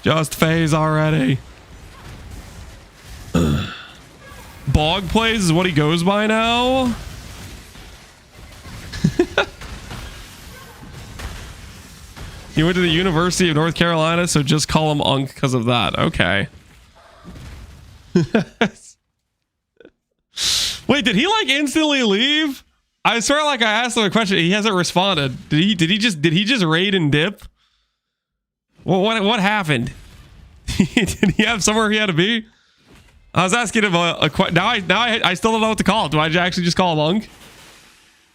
S1: Just phase already. Bog Plays is what he goes by now? He went to the University of North Carolina, so just call him Unk because of that. Okay. Wait, did he like instantly leave? I swear, like I asked him a question, he hasn't responded. Did he just raid and dip? Well, what happened? Did he have somewhere he had to be? I was asking him a question. Now I still don't know what to call him. Do I actually just call him Unk?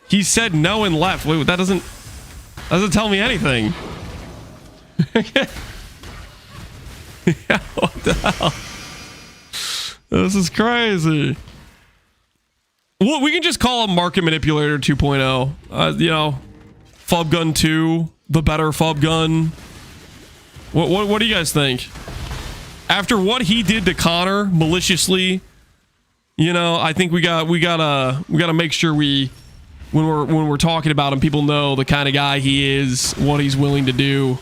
S1: He said no and left. Wait, that doesn't tell me anything. Yeah, what the hell? This is crazy. Well, we can just call him Market Manipulator 2.0. You know, Fob Gun 2, the better Fob Gun. What do you guys think? After what he did to Connor maliciously, you know, I think we gotta make sure when we're talking about him, people know the kind of guy he is, what he's willing to do.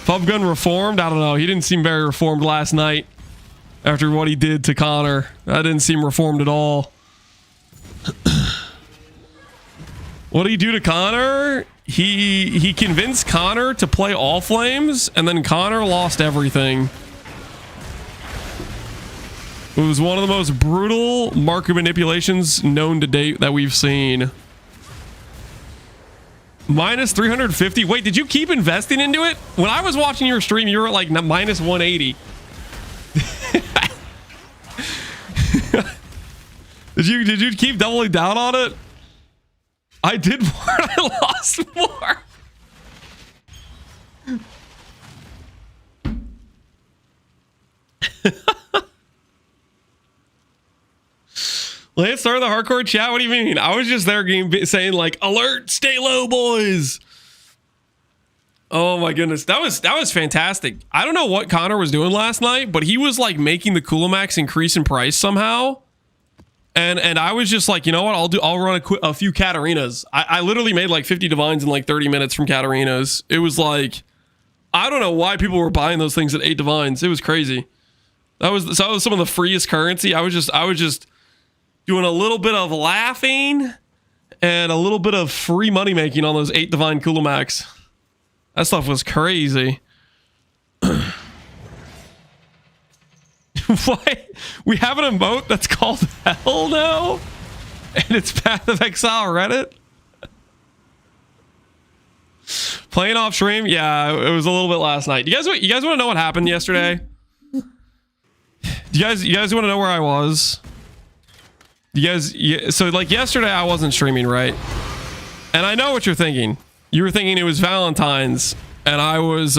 S1: Fob Gun reformed? I don't know. He didn't seem very reformed last night after what he did to Connor. That didn't seem reformed at all. What did he do to Connor? He convinced Connor to play All Flames, and then Connor lost everything. It was one of the most brutal market manipulations known to date that we've seen. Minus 350. Wait, did you keep investing into it? When I was watching your stream, you were at like minus 180. Did you keep doubling down on it? I did more. I lost more. Lance started the hardcore chat. What do you mean? I was just there saying like, alert, stay low, boys. Oh my goodness. That was fantastic. I don't know what Connor was doing last night, but he was like making the Coolamax increase in price somehow. And I was just like, you know what? I'll run a few Katarinas. I literally made like 50 divines in like 30 minutes from Katarinas. It was like, I don't know why people were buying those things at 8 divines. It was crazy. That was some of the freest currency. I was just doing a little bit of laughing and a little bit of free money making on those 8 divine Coolamax. That stuff was crazy. Why? We have an emote that's called Hell now? And it's Path of Exile Reddit? Playing off stream? Yeah, it was a little bit last night. You guys want to know what happened yesterday? You guys want to know where I was? So like yesterday I wasn't streaming, right? And I know what you're thinking. You were thinking it was Valentines, and I was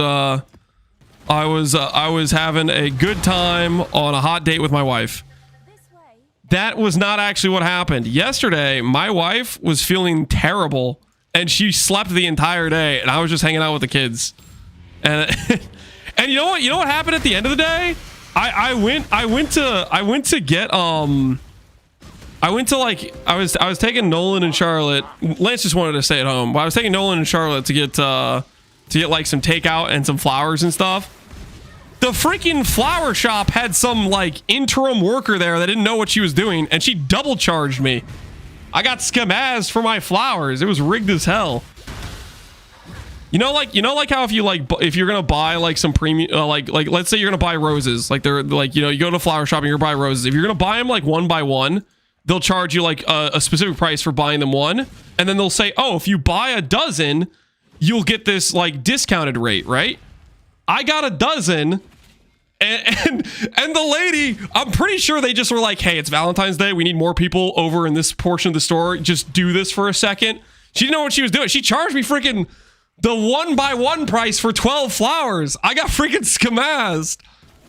S1: having a good time on a hot date with my wife. That was not actually what happened. Yesterday, my wife was feeling terrible, and she slept the entire day, and I was just hanging out with the kids. And and you know what? You know what happened at the end of the day? I was taking Nolan and Charlotte. Lance just wanted to stay at home, but I was taking Nolan and Charlotte to get like some takeout and some flowers and stuff. The freaking flower shop had some like interim worker there that didn't know what she was doing, and she double charged me. I got scamazed for my flowers. It was rigged as hell. You know how if you're gonna buy like some premium, like let's say you're gonna buy roses, like they're like, you know, you go to a flower shop and you're gonna buy roses. If you're gonna buy them like one by one, they'll charge you like a specific price for buying them one, and then they'll say, oh, if you buy a dozen, you'll get this like discounted rate, right? I got a dozen, and the lady, I'm pretty sure they just were like, hey, it's Valentine's Day, we need more people over in this portion of the store, just do this for a second. She didn't know what she was doing. She charged me freaking the 1x1 price for 12 flowers. I got freaking scamazed.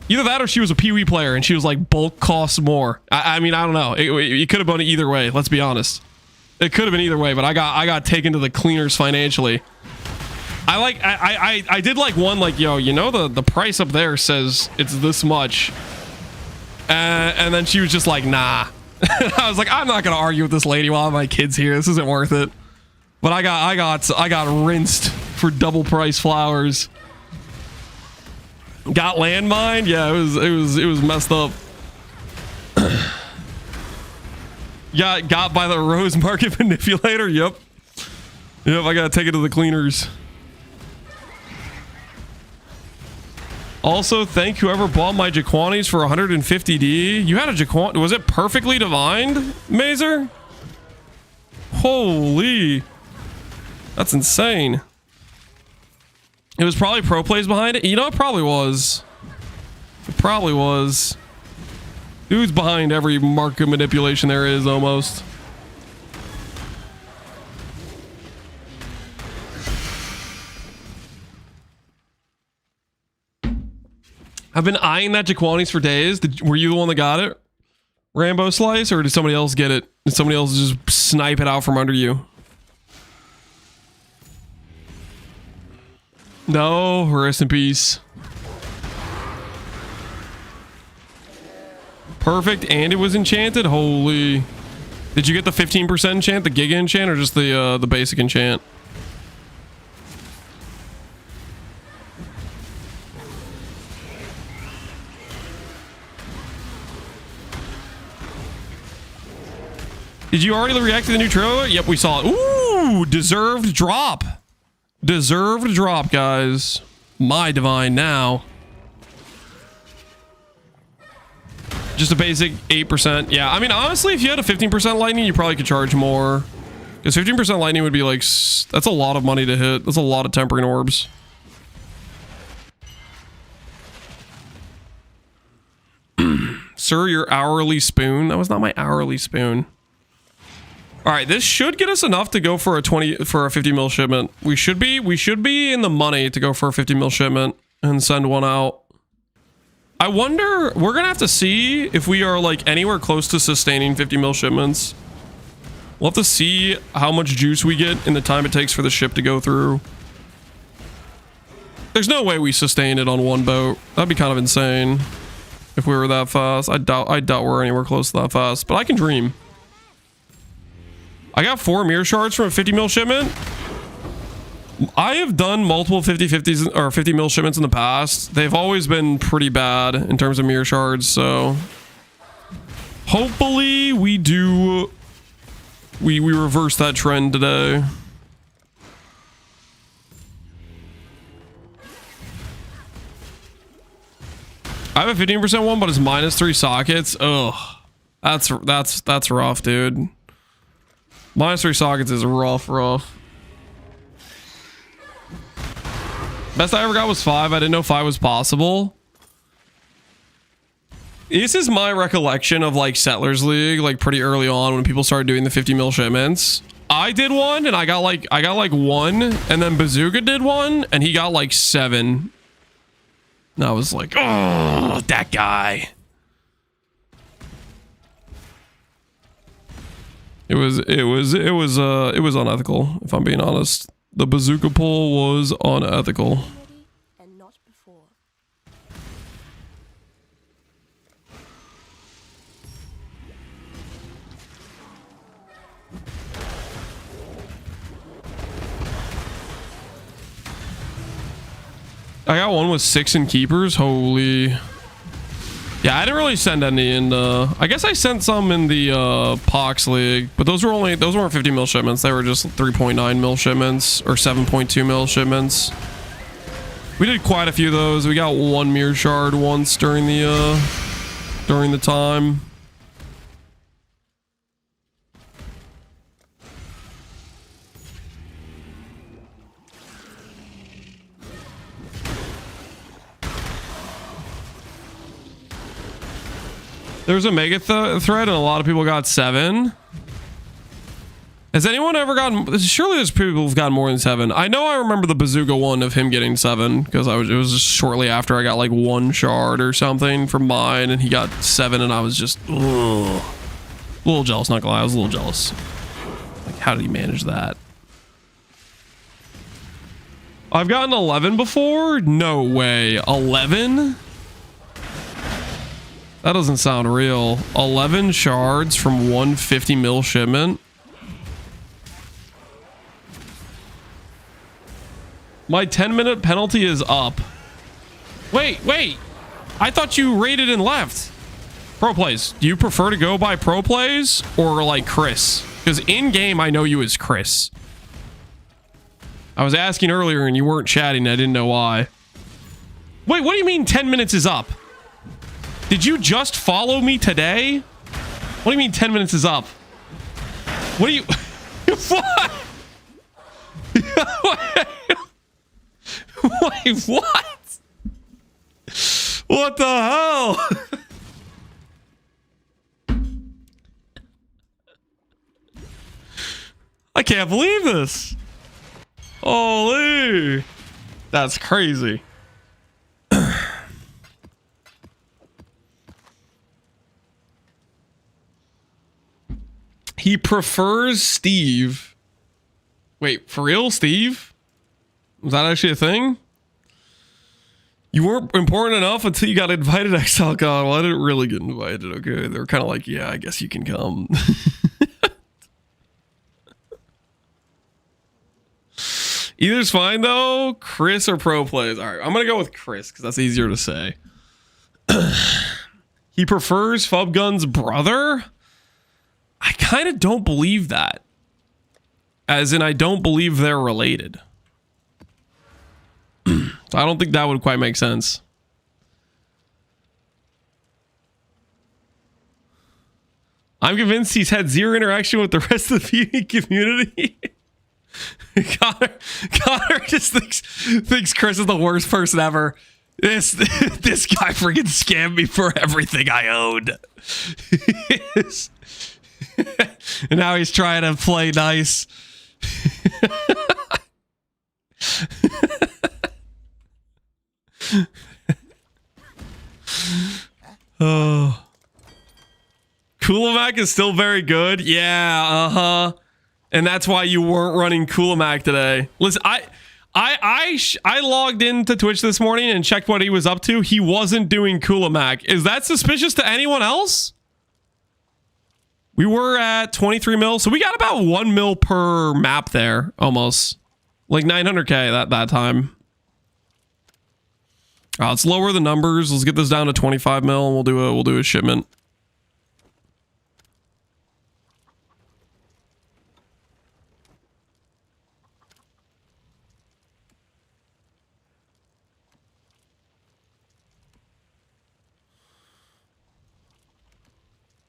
S1: Either that or she was a Pee-wee player and she was like, bulk costs more. I mean, I don't know. It could have been either way. Let's be honest. It could have been either way, but I got taken to the cleaners financially. I did like one, like, yo, you know, the price up there says it's this much. And then she was just like, nah. I was like, I'm not going to argue with this lady while my kid's here. This isn't worth it. But I got rinsed for double price flowers. Got landmined? Yeah, it was messed up. got by the rose market manipulator. Yep, I gotta take it to the cleaners. Also, thank whoever bought my Jaquanis for 150D. You had a Jaquan. Was it perfectly divined, Mazer? Holy, that's insane. It was probably pro plays behind it. You know, it probably was. It probably was. Dude's behind every market manipulation there is, almost. I've been eyeing that Jaquani's for days. Were you the one that got it? Rambo Slice, or did somebody else get it? Did somebody else just snipe it out from under you? No, rest in peace. Perfect, and it was enchanted? Holy. Did you get the 15% enchant, the Giga enchant, or just the basic enchant? Did you already react to the new trailer? Yep, we saw it. Ooh, deserved drop. Deserved drop, guys. My divine now. Just a basic 8%. Yeah, I mean, honestly, if you had a 15% lightning, you probably could charge more. Because 15% lightning would be like... That's a lot of money to hit. That's a lot of tempering orbs. Sir, your hourly spoon. That was not my hourly spoon. All right, this should get us enough to go for a 50 mil shipment. We should be in the money to go for a 50 mil shipment and send one out. I wonder, we're gonna have to see if we are like anywhere close to sustaining 50 mil shipments. We'll have to see how much juice we get in the time it takes for the ship to go through. There's no way we sustain it on one boat. That'd be kind of insane if we were that fast. I doubt we're anywhere close to that fast, but I can dream. I got 4 mirror shards from a 50 mil shipment. I have done multiple 50/50s or 50 mil shipments in the past. They've always been pretty bad in terms of mirror shards, so hopefully we reverse that trend today. I have a 15% one, but it's -3 sockets. Ugh. That's rough, dude. -3 sockets is rough. Best I ever got was 5. I didn't know 5 was possible. This is my recollection of like Settlers League, like pretty early on when people started doing the 50 mil shipments. I did one and I got like 1, and then Bazooka did one and he got like 7. And I was like, oh, that guy. It was unethical, if I'm being honest. The bazooka pull was unethical.
S4: And not before.
S1: I got one with 6 in keepers. Holy. Yeah, I didn't really send any in I guess I sent some in the Pact League, but those weren't 50 mil shipments. They were just 3.9 mil shipments or 7.2 mil shipments. We did quite a few of those. We got 1 mirror shard once during the time. There was a mega thread and a lot of people got 7. Has anyone ever gotten... Surely there's people who've gotten more than 7. I know I remember the bazooka one of him getting 7 because it was just shortly after I got like 1 shard or something from mine and he got 7 and I was just... Ugh. A little jealous, not gonna lie. I was a little jealous. Like, how did he manage that? I've gotten 11 before? No way. 11? That doesn't sound real. 11 shards from 150 mil shipment. My 10-minute penalty is up. Wait. I thought you rated and left. Pro plays. Do you prefer to go by pro plays or like Chris? Because in game, I know you as Chris. I was asking earlier and you weren't chatting. I didn't know why. Wait, what do you mean 10 minutes is up? Did you just follow me today? What do you mean 10 minutes is up? What do you... What? Wait, what? What the hell? can't believe this. Holy. That's crazy. He prefers Steve. Wait, for real, Steve? Was that actually a thing? You weren't important enough until you got invited to Exile. God, well, I didn't really get invited, okay? They were kind of like, yeah, I guess you can come. Either's fine, though. Chris or pro plays. All right, I'm going to go with Chris because that's easier to say. He prefers Fubgun's brother? I kind of don't believe that. As in, I don't believe they're related. So I don't think that would quite make sense. I'm convinced he's had zero interaction with the rest of the PvP community. Connor just thinks Chris is the worst person ever. This guy freaking scammed me for everything I owned. And now he's trying to play nice. Oh. Coolamac is still very good. Yeah, and that's why you weren't running Coolamac today. Listen, I logged into Twitch this morning and checked what he was up to. He wasn't doing Coolamac. Is that suspicious to anyone else? We were at 23 mil, so we got about 1 mil per map there, almost. Like 900k that time. Let's lower the numbers. Let's get this down to 25 mil, and we'll do a shipment.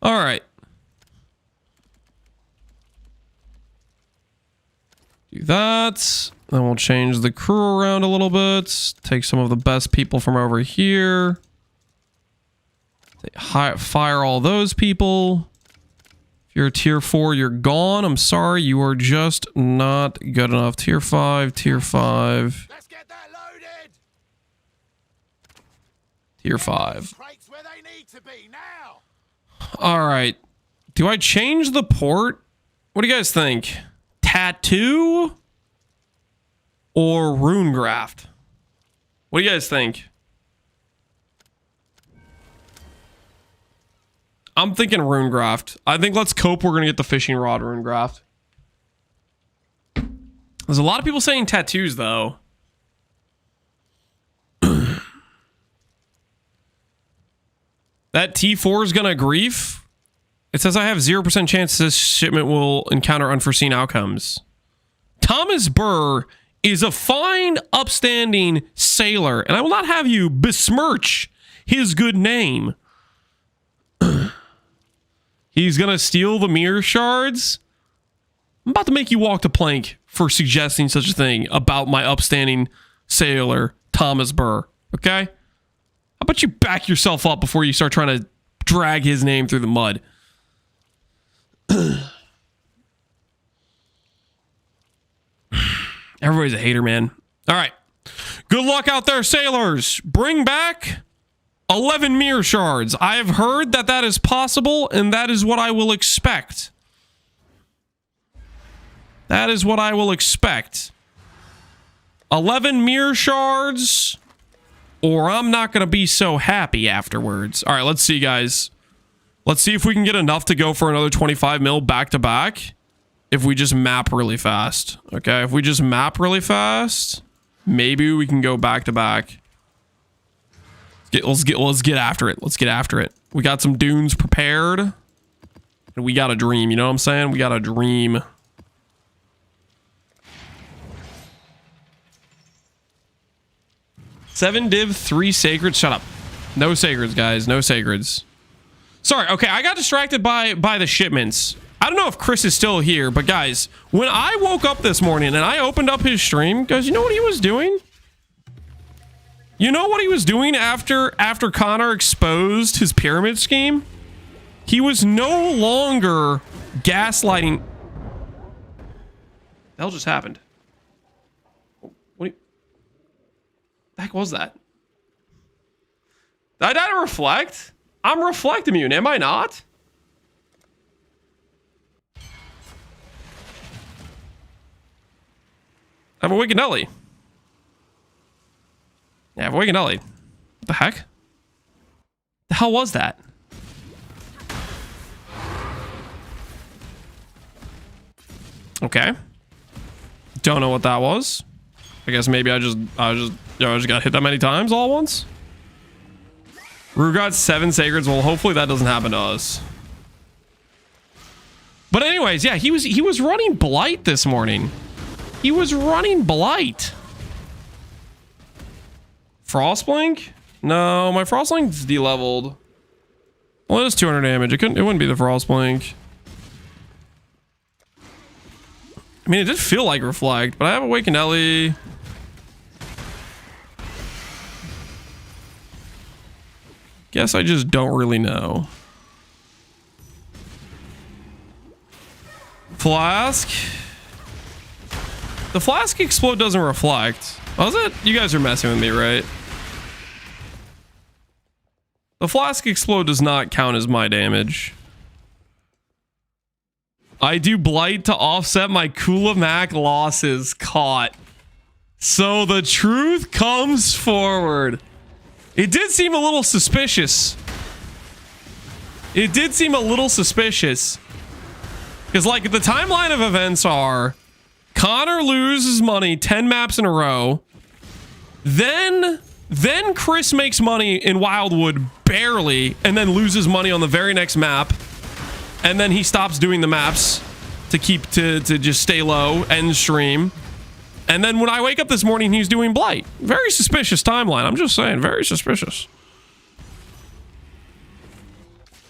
S1: All right. Do that. Then we'll change the crew around a little bit. Take some of the best people from over here. Fire all those people. If you're a tier 4, you're gone. I'm sorry. You are just not good enough. Tier 5, tier 5.
S2: Let's get that loaded.
S1: Tier 5.
S2: Crates where they need to be now.
S1: All right. Do I change the port? What do you guys think? Tattoo or Runegraft? What do you guys think? I'm thinking Runegraft. I think let's cope. We're going to get the fishing rod Runegraft. There's a lot of people saying tattoos, though. That T4 is going to grief. It says I have 0% chance this shipment will encounter unforeseen outcomes. Thomas Burr is a fine, upstanding sailor, and I will not have you besmirch his good name. He's going to steal the mirror shards. I'm about to make you walk the plank for suggesting such a thing about my upstanding sailor, Thomas Burr. Okay? How about you back yourself up before you start trying to drag his name through the mud? Everybody's a hater, man. All right. Good luck out there, sailors. Bring back 11 mirror shards. I have heard that that is possible, and that is what I will expect. That is what I will expect. 11 mirror shards, or I'm not going to be so happy afterwards. All right, let's see, guys. Let's see if we can get enough to go for another 25 mil back to back. If we just map really fast. Okay, if we just map really fast, maybe we can go back to back. Let's get after it. Let's get after it. We got some dunes prepared. And we got a dream, you know what I'm saying? We got a dream. Seven div, 3 sacreds. Shut up. No sacreds, guys. No sacreds. Sorry, okay, I got distracted by the shipments. I don't know if Chris is still here, but guys, when I woke up this morning and I opened up his stream, guys, you know what he was doing? You know what he was doing after Connor exposed his pyramid scheme? He was no longer gaslighting. The hell just happened? What the heck was that? Did I die to reflect? I'm reflect immune, am I not? I have a wicked Nelly. Yeah, I have a wicked Nelly. What the heck? The hell was that? Okay. Don't know what that was. I guess maybe I just got hit that many times all at once. Rue got 7 sacreds. Well, hopefully that doesn't happen to us. But anyways, yeah, he was running Blight this morning. He was running Blight. Frostblink? No, my Frostblink's de-leveled. Well, it is 200 damage. It wouldn't be the Frostblink. I mean, it did feel like reflect, but I have Awakened Ellie. Guess I just don't really know. Flask. The Flask Explode doesn't reflect. Was it? You guys are messing with me, right? The Flask Explode does not count as my damage. I do Blight to offset my Kulamac losses. Caught. So the truth comes forward. It did seem a little suspicious. It did seem a little suspicious. Because, like, the timeline of events are Connor loses money 10 maps in a row. Then Chris makes money in Wildwood barely and then loses money on the very next map. And then he stops doing the maps to just stay low, end stream. And then when I wake up this morning, he's doing Blight. Very suspicious timeline. I'm just saying, very suspicious.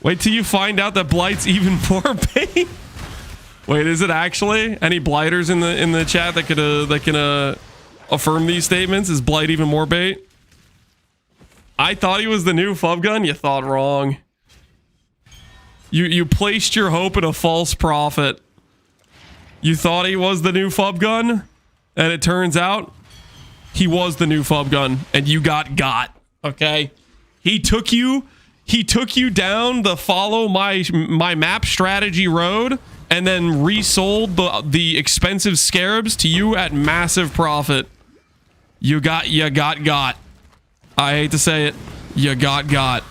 S1: Wait till you find out that Blight's even more bait. Wait, is it actually? Any Blighters in the chat that can affirm these statements? Is Blight even more bait? I thought he was the new FUB gun. You thought wrong. You placed your hope in a false prophet. You thought he was the new FUB gun, and it turns out he was the new FUB gun, and you got. Okay, he took you down the follow my map strategy road, and then resold the expensive scarabs to you at massive profit. You got. I hate to say it, you got.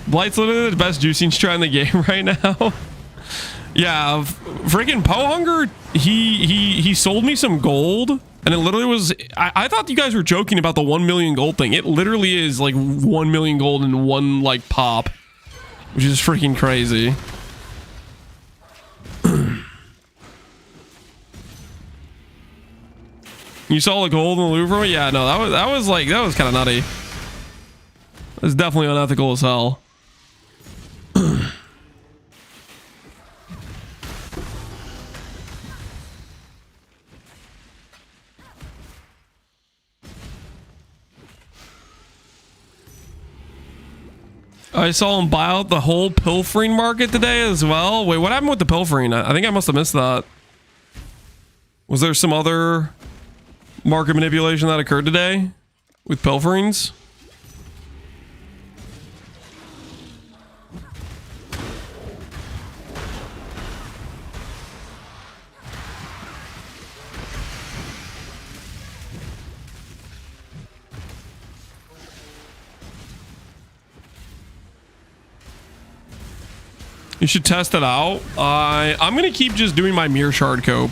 S1: Blight's literally the best juicing strat in the game right now. Yeah, freaking Pohunger, he sold me some gold, and it literally was, I thought you guys were joking about the 1 million gold thing. It literally is like 1 million gold in one like pop, which is freaking crazy. You saw the gold in the Louvre? Yeah, no, that was kind of nutty. It was definitely unethical as hell. I saw him buy out the whole pilfering market today as well. Wait, what happened with the pilfering? I think I must have missed that. Was there some other market manipulation that occurred today with pilferings? You should test it out. I'm gonna keep just doing my mirror shard cope.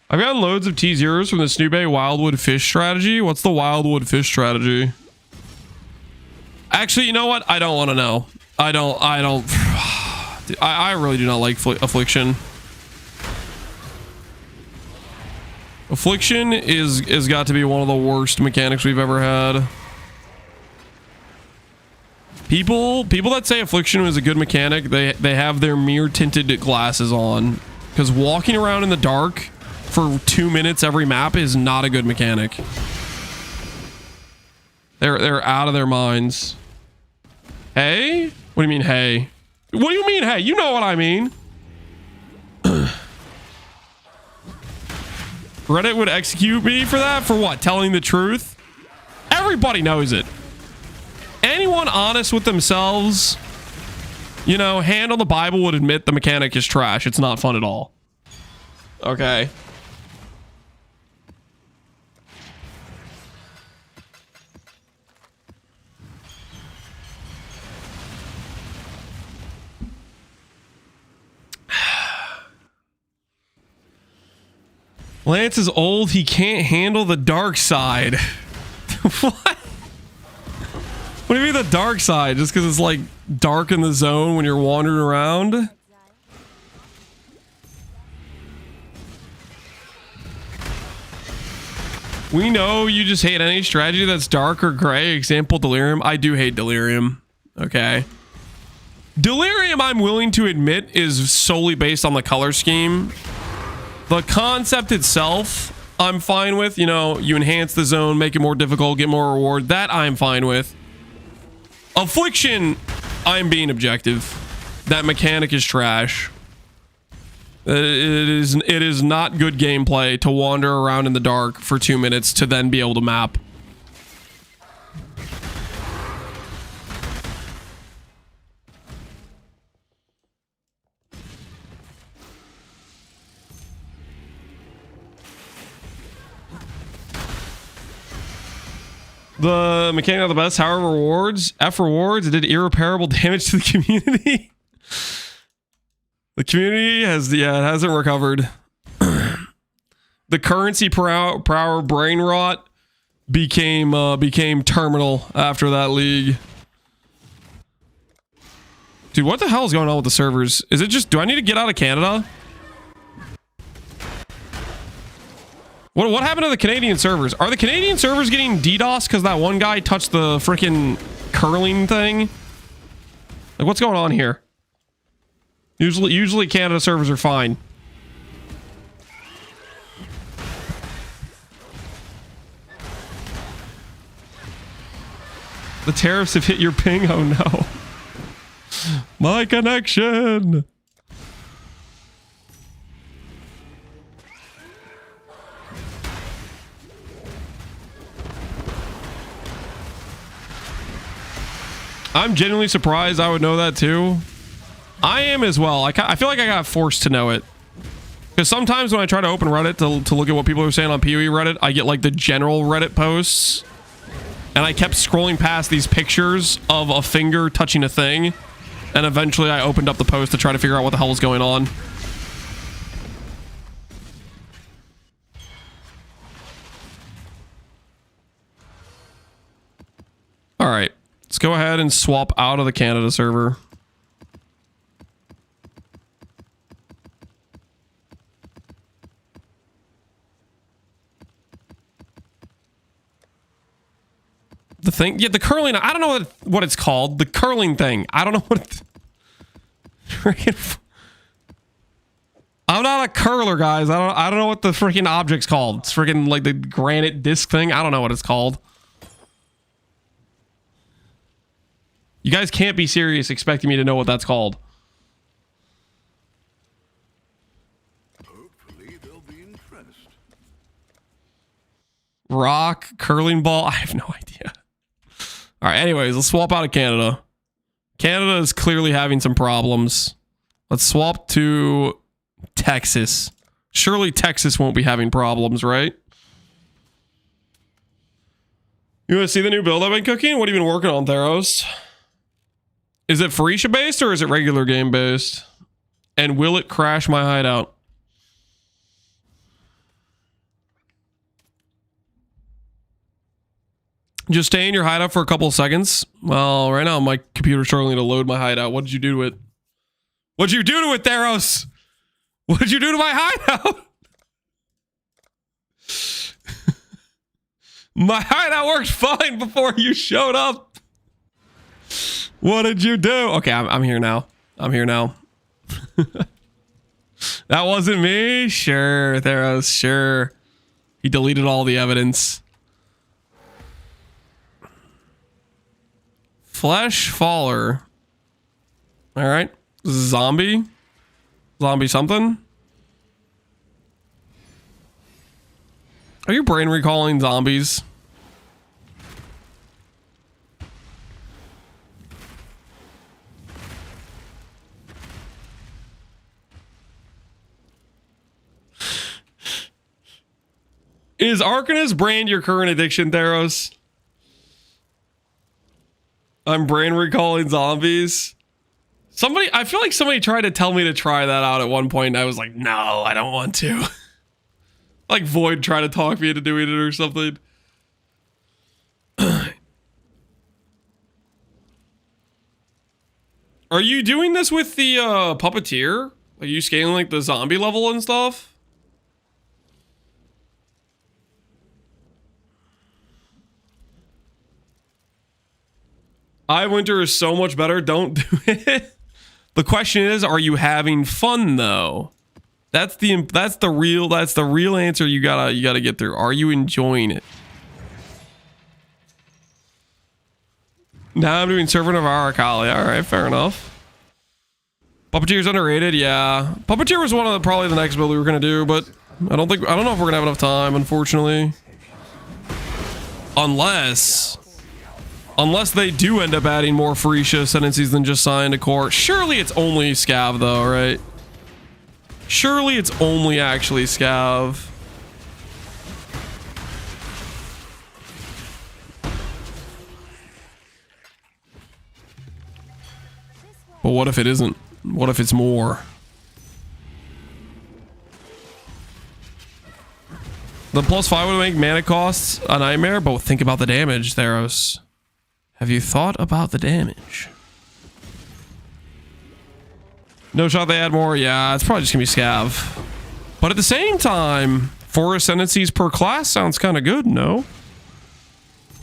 S1: I've gotten loads of T0s from the Snoobe Wildwood Fish strategy. What's the Wildwood Fish strategy? Actually, you know what? I don't want to know. I really do not like affliction. Affliction is got to be one of the worst mechanics we've ever had. People that say affliction is a good mechanic, they have their mirror tinted glasses on, because walking around in the dark for 2 minutes every map is not a good mechanic. They're out of their minds. Hey? What do you mean, hey? What do you mean, hey? You know what I mean. Reddit would execute me for that? For what? Telling the truth? Everybody knows it. Anyone honest with themselves, you know, hand on the Bible would admit the mechanic is trash. It's not fun at all. Okay. Lance is old. He can't handle the dark side. What? What do you mean the dark side? Just because it's like dark in the zone when you're wandering around? We know you just hate any strategy that's dark or gray. Example, Delirium. I do hate Delirium. Okay. Delirium, I'm willing to admit, is solely based on the color scheme. The concept itself, I'm fine with. You know, you enhance the zone, make it more difficult, get more reward. That I'm fine with. Affliction, I'm being objective. That mechanic is trash. It is not good gameplay to wander around in the dark for 2 minutes to then be able to map. The mechanic of the best, however, rewards. F rewards. It did irreparable damage to the community. The community has, yeah, it hasn't recovered. The currency per hour brain rot became terminal after that league. Dude, what the hell is going on with the servers? Is it just, do I need to get out of Canada? What happened to the Canadian servers? Are the Canadian servers getting DDoS because that one guy touched the freaking curling thing? Like, what's going on here? Usually Canada servers are fine. The tariffs have hit your ping. Oh no. My connection. I'm genuinely surprised I would know that too. I am as well. I feel like I got forced to know it. Because sometimes when I try to open Reddit to look at what people are saying on PoE Reddit, I get like the general Reddit posts. And I kept scrolling past these pictures of a finger touching a thing. And eventually I opened up the post to try to figure out what the hell was going on. All right. Let's go ahead and swap out of the Canada server. The thing, yeah, the curling. I don't know what it's called. The curling thing. I don't know what. Freaking. I'm not a curler, guys. I don't know what the freaking object's called. It's freaking like the granite disc thing. I don't know what it's called. You guys can't be serious expecting me to know what that's called.
S2: Hopefully they'll be impressed.
S1: Rock, curling ball. I have no idea. All right, anyways, let's swap out of Canada. Canada is clearly having some problems. Let's swap to Texas. Surely Texas won't be having problems, right? You want to see the new build I've been cooking? What have you been working on, Theros? Is it ficia based or is it regular game based? And will it crash my hideout? Just stay in your hideout for a couple of seconds. Well, right now my computer's struggling to load my hideout. What did you do to it? What'd you do to it, Theros? What did you do to my hideout? My hideout worked fine before you showed up. What did you do? Okay, I'm here now. I'm here now. That wasn't me? Sure, Theros, sure. He deleted all the evidence. Flesh Faller. All right. Zombie. Zombie something. Are you brain recalling zombies? Is Arcanist brand your current addiction, Theros? I'm brain recalling zombies. I feel like somebody tried to tell me to try that out at one point, and I was like, no, I don't want to. Like Void tried to talk me into doing it or something. Are you doing this with the puppeteer? Are you scaling like the zombie level and stuff? Winter is so much better. Don't do it. The question is, are you having fun though? That's the real answer you gotta get through. Are you enjoying it? Now I'm doing Servant of Aracali. All right, fair enough. Puppeteer's underrated. Yeah, Puppeteer was one of probably the next build we were gonna do, but I don't know if we're gonna have enough time, unfortunately. Unless they do end up adding more ficia ascendancies than just Sign to Core. Surely it's only Scav though, right? Surely it's only actually Scav. But what if it isn't? What if it's more? The +5 would make mana costs a nightmare, but think about the damage, Theros. Have you thought about the damage? No shot they add more. Yeah, it's probably just gonna be Scav. But at the same time, 4 ascendancies per class sounds kind of good, no?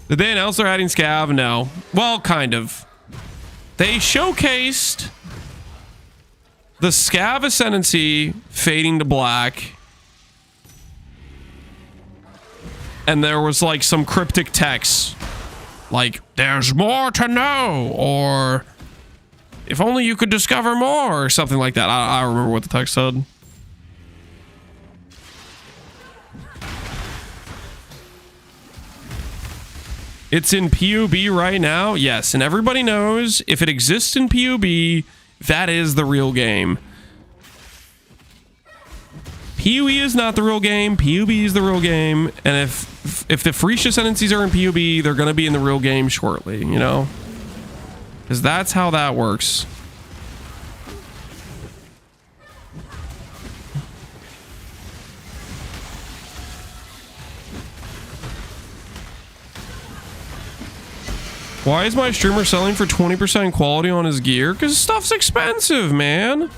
S1: Did they announce they're adding Scav? No. Well, kind of. They showcased the Scav ascendancy fading to black. And there was like some cryptic text. Like, there's more to know, or if only you could discover more, or something like that. I don't remember what the text said. It's in PUB right now? Yes, and everybody knows if it exists in PUB, that is the real game. PUE is not the real game. PUB is the real game. And if the ficia ascendancies are in PUB, they're going to be in the real game shortly, you know? Because that's how that works. Why is my streamer selling for 20% quality on his gear? Because stuff's expensive, man.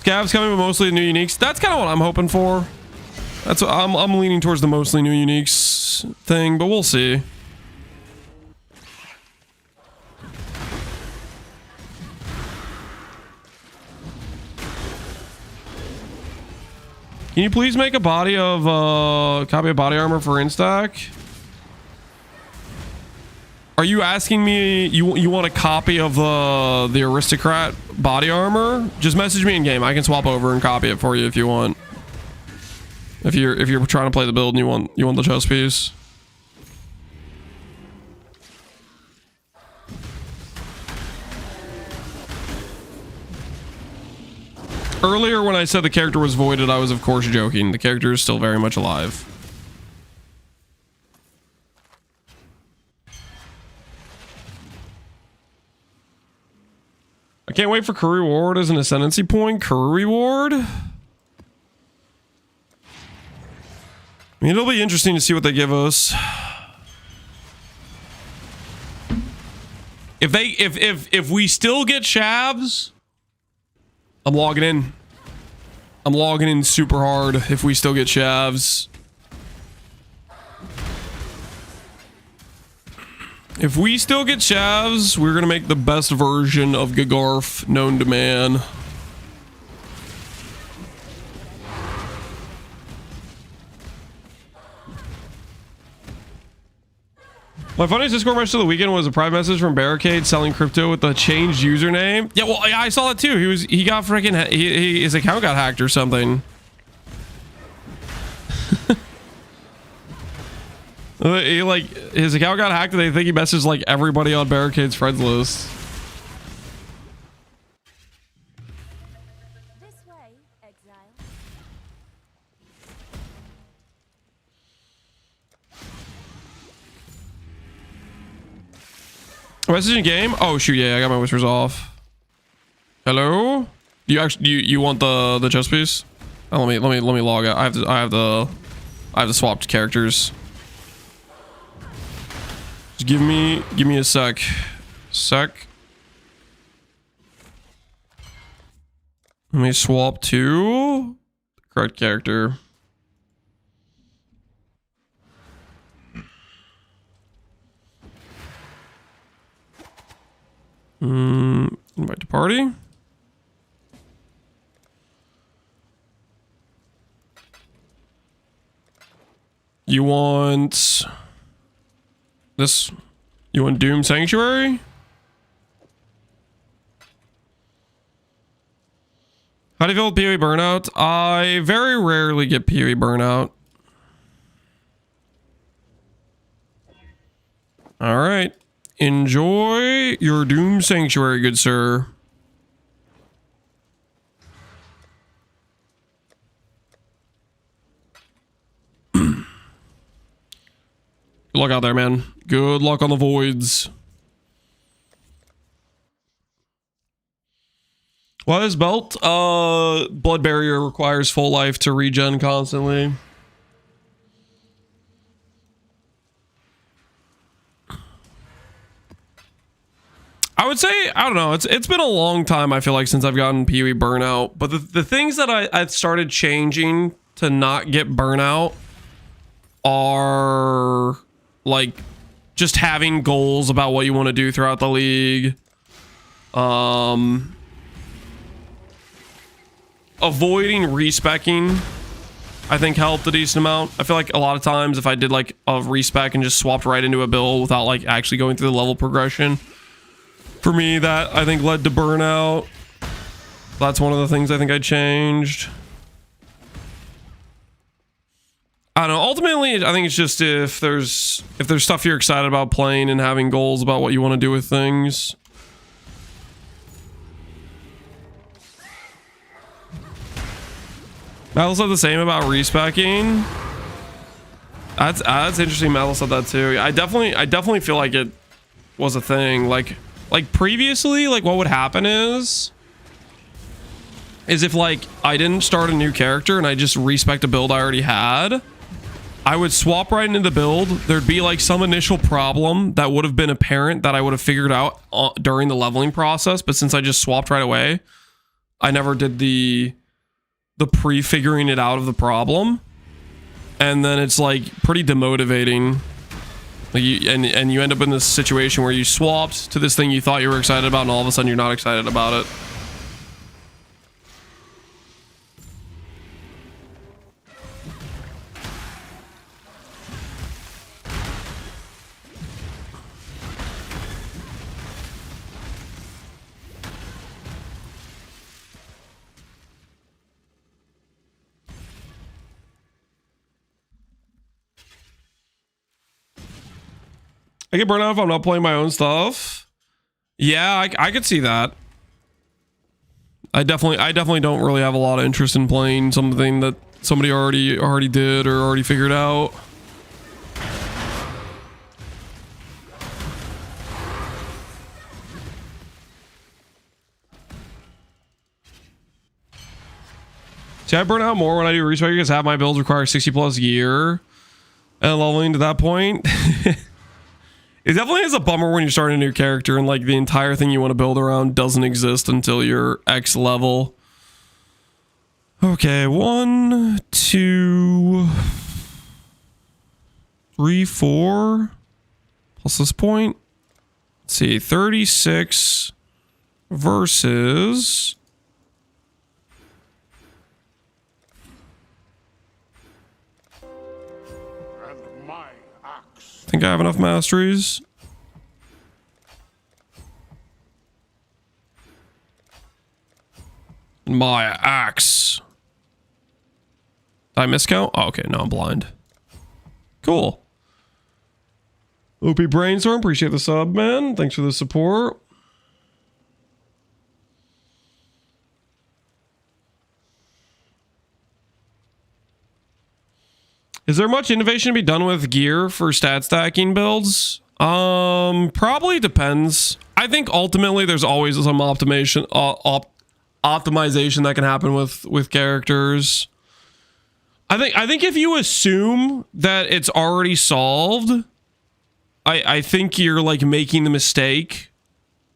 S1: Scav's coming with mostly new uniques. That's kind of what I'm hoping for. That's what I'm leaning towards the mostly new uniques thing, but we'll see. Can you please make a copy of body armor for Instack? Are you asking me you want a copy of the aristocrat body armor? Just message me in game. I can swap over and copy it for you if you want. If you're trying to play the build and you want the chest piece. Earlier when I said the character was voided, I was of course joking. The character is still very much alive. I can't wait for career reward as an ascendancy point. Career reward? I mean, it'll be interesting to see what they give us. If we still get shavs, I'm logging in. I'm logging in super hard if we still get shavs. If we still get shavs, we're gonna make the best version of Gagarf known to man. My funniest Discord message of the weekend was a private message from Barricade selling crypto with the changed username. Yeah, well, I saw that too. He got freaking his account got hacked or something. Like his account got hacked and they think he messaged like everybody on Barricade's friends list.
S4: This way, Exile.
S1: Message in game? Oh shoot, yeah, I got my whispers off. Hello? You want the chest piece? Oh, let me log out. I have the swapped characters. Just give me a sec. Let me swap to the correct character. Invite to party. You want this? You want Doom Sanctuary? How do you feel with PoE burnout? I very rarely get PoE burnout. All right. Enjoy your Doom Sanctuary, good sir. Good luck out there, man. Good luck on the voids. Well, this belt, blood barrier requires full life to regen constantly. I would say, I don't know, it's been a long time, I feel like, since I've gotten PoE burnout. But the things that I've started changing to not get burnout are like just having goals about what you want to do throughout the league. Avoiding respecking, I think, helped a decent amount. I feel like a lot of times if I did like a respec and just swapped right into a build without like actually going through the level progression, for me, that I think led to burnout. That's one of the things I think I changed. I don't know. Ultimately, I think it's just if there's stuff you're excited about playing and having goals about what you want to do with things. Metal said the same about respecking. That's interesting. Metal said that too. I definitely feel like it was a thing. Like previously, like what would happen is if like I didn't start a new character and I just respec a build I already had, I would swap right into the build. There'd be like some initial problem that would have been apparent that I would have figured out during the leveling process, but since I just swapped right away, I never did the pre-figuring it out of the problem. And then it's like pretty demotivating. Like you end up in this situation where you swapped to this thing you thought you were excited about and all of a sudden you're not excited about it. I get burned out if I'm not playing my own stuff. Yeah, I could see that. I definitely don't really have a lot of interest in playing something that somebody already did or already figured out. See, I burn out more when I do research because half my builds require 60 plus gear. And leveling to that point. It definitely is a bummer when you're starting a new character and like the entire thing you want to build around doesn't exist until you're X level. Okay, 1, 2, 3, 4 plus this point. Let's see, 36 versus...
S3: And my axe.
S1: I think I have enough masteries. My axe. Did I miscount? Oh, okay, no, I'm blind. Cool. OP Brainstorm, appreciate the sub, man. Thanks for the support. Is there much innovation to be done with gear for stat stacking builds? Probably depends. I think ultimately there's always some optimization that can happen with characters. I think if you assume that it's already solved, I think you're like making the mistake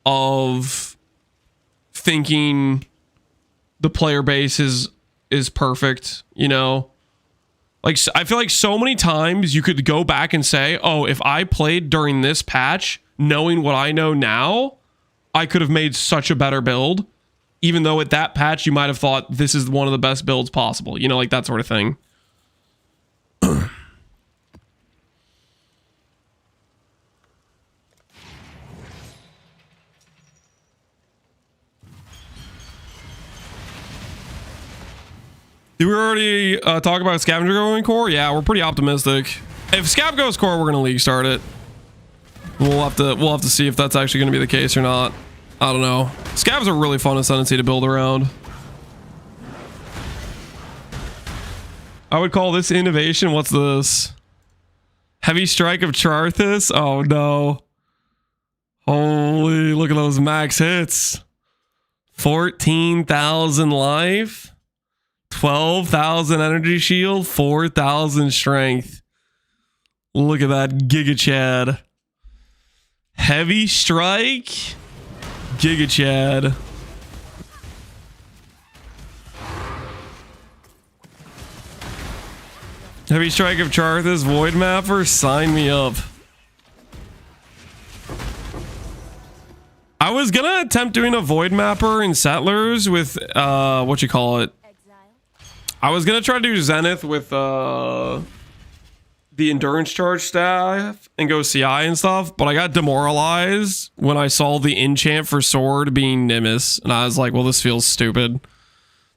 S1: of thinking the player base is perfect, you know? Like, I feel like so many times you could go back and say, oh, if I played during this patch, knowing what I know now, I could have made such a better build. Even though at that patch, you might have thought this is one of the best builds possible. You know, like that sort of thing. Did we already talk about scavenger going core? Yeah, we're pretty optimistic. If Scav goes core, we're gonna league start it. We'll have to see if that's actually gonna be the case or not. I don't know. Scavs are really fun Ascendancy to build around. I would call this innovation. What's this? Heavy Strike of Charthus? Oh no. Holy, look at those max hits. 14,000 life. 12,000 energy shield, 4,000 strength. Look at that Giga Chad. Heavy Strike, Giga Chad. Heavy Strike of Charthus, Void Mapper, sign me up. I was gonna attempt doing a Void Mapper in Settlers with, what you call it? I was gonna try to do Zenith with the endurance charge staff and go CI and stuff, but I got demoralized when I saw the enchant for sword being Nimbus, and I was like, well, this feels stupid.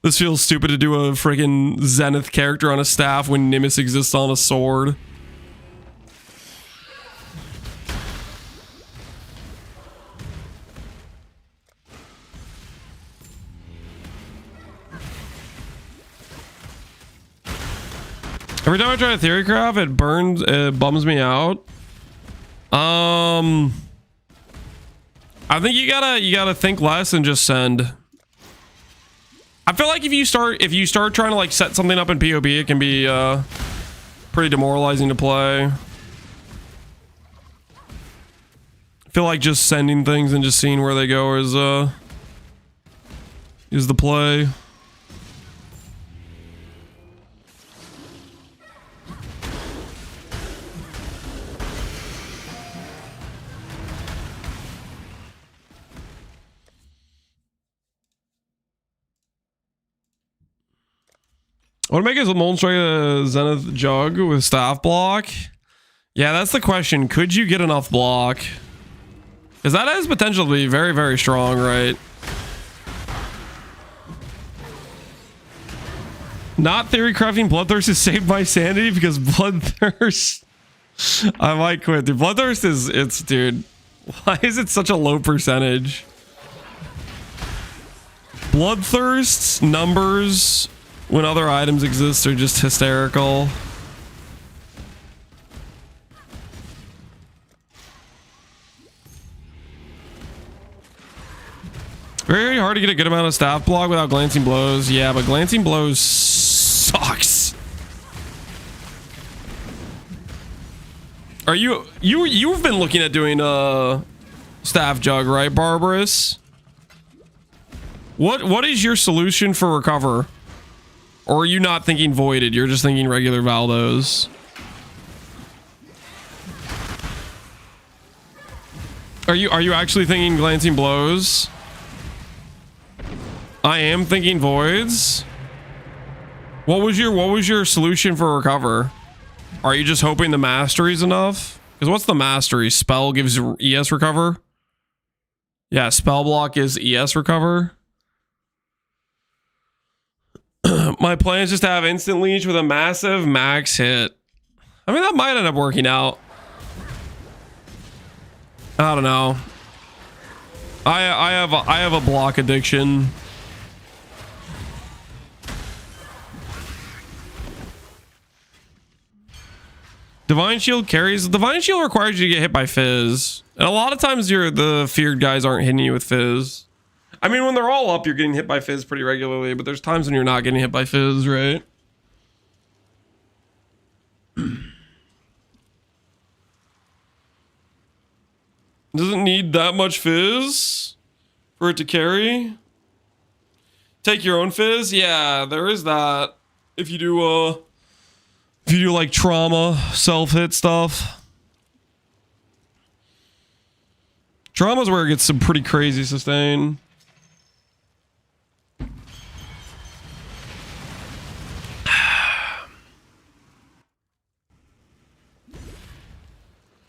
S1: This feels stupid to do a freaking Zenith character on a staff when Nimbus exists on a sword. Every time I try to theorycraft, it bums me out. I think you gotta think less and just send. I feel like if you start trying to like set something up in PoB, it can be pretty demoralizing to play. I feel like just sending things and just seeing where they go is the play. I want to make his Molten Strike a Zenith Jug with staff block. Yeah, that's the question. Could you get enough block? Because that has potential to be very, very strong, right? Not theorycrafting Bloodthirst has saved my sanity because Bloodthirst... I might quit. Dude, Bloodthirst is... Dude, why is it such a low percentage? Bloodthirst's numbers... when other items exist are just hysterical. Very hard to get a good amount of staff block without glancing blows. Yeah, but glancing blows sucks. Are you've been looking at doing a staff jug, right, Barbarous? What is your solution for recover? Or are you not thinking voided? You're just thinking regular Valdos. Are you actually thinking glancing blows? I am thinking voids. What was your solution for recover? Are you just hoping the mastery's enough? Because what's the mastery? Spell gives ES recover? Yeah, spell block is ES recover. My plan is just to have instant leech with a massive max hit. I mean, that might end up working out. I don't know. I have a block addiction. Divine Shield carries. Divine Shield requires you to get hit by Fizz. And a lot of times the feared guys aren't hitting you with Fizz. I mean, when they're all up, you're getting hit by Fizz pretty regularly, but there's times when you're not getting hit by Fizz, right? Doesn't need that much Fizz for it to carry. Take your own Fizz? Yeah, there is that. If you do like trauma, self-hit stuff. Trauma's where it gets some pretty crazy sustain.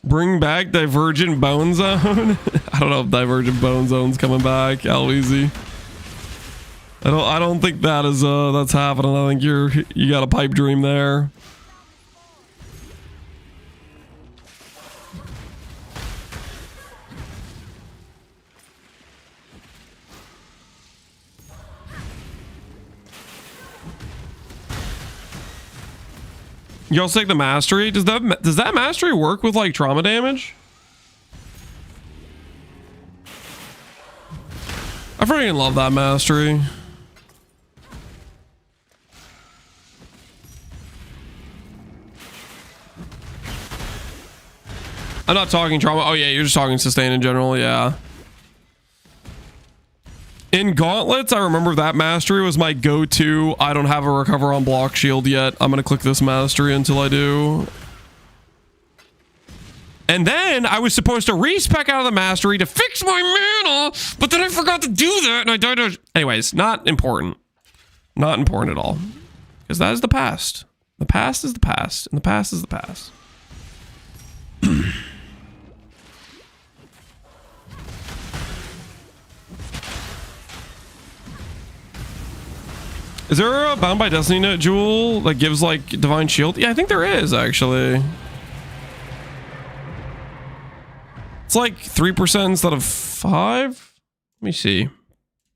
S1: Bring back Divergent Bone Zone. I don't know if Divergent Bone Zone's coming back. How easy? I don't think that is that's happening. I think you got a pipe dream there. You also take the mastery. Does that mastery work with like trauma damage? I freaking love that mastery. I'm not talking trauma. Oh yeah, you're just talking sustain in general. Yeah. In gauntlets, I remember that mastery was my go-to. I don't have a recover on block shield yet. I'm gonna click this mastery until I do. And then I was supposed to respec out of the mastery to fix my mana, but then I forgot to do that and I died. Anyways, not important. Not important at all. Because that is the past. The past is the past, and the past is the past. Is there a Bound by Destiny jewel that gives like Divine Shield? Yeah, I think there is actually. It's like 3% instead of 5. Let me see.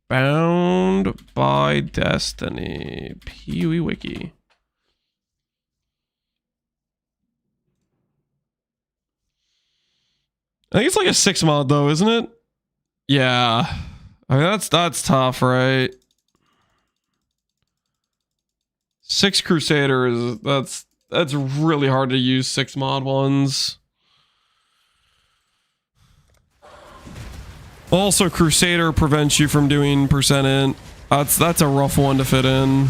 S1: Bound by Destiny. PoE Wiki. I think it's like a 6 mod though, isn't it? Yeah. I mean that's tough, right? 6 Crusaders, that's really hard to use 6 mod ones. Also, Crusader prevents you from doing percent. That's a rough one to fit in.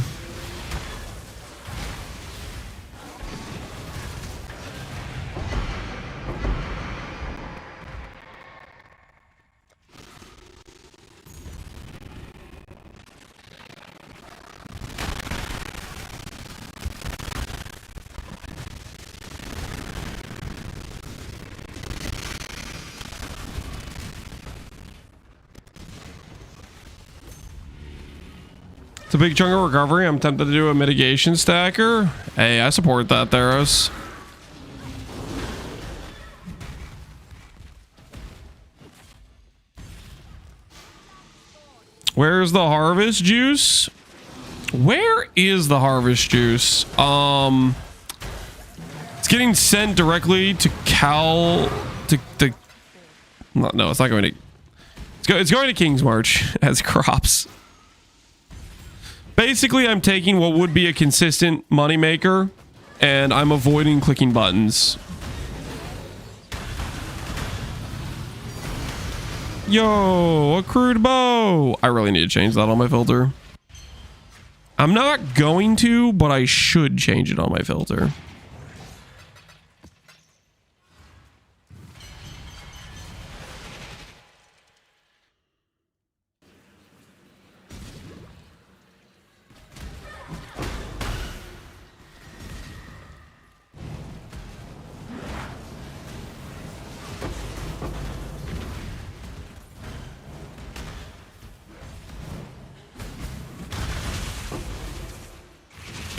S1: It's a big chunk of recovery. I'm tempted to do a mitigation stacker. Hey, I support that, Theros. Where's the harvest juice? Where is the harvest juice? It's getting sent directly to Cal. No, it's not going to. It's going to King's March as crops. Basically, I'm taking what would be a consistent moneymaker, and I'm avoiding clicking buttons. Yo, a crude bow. I really need to change that on my filter. I'm not going to, but I should change it on my filter.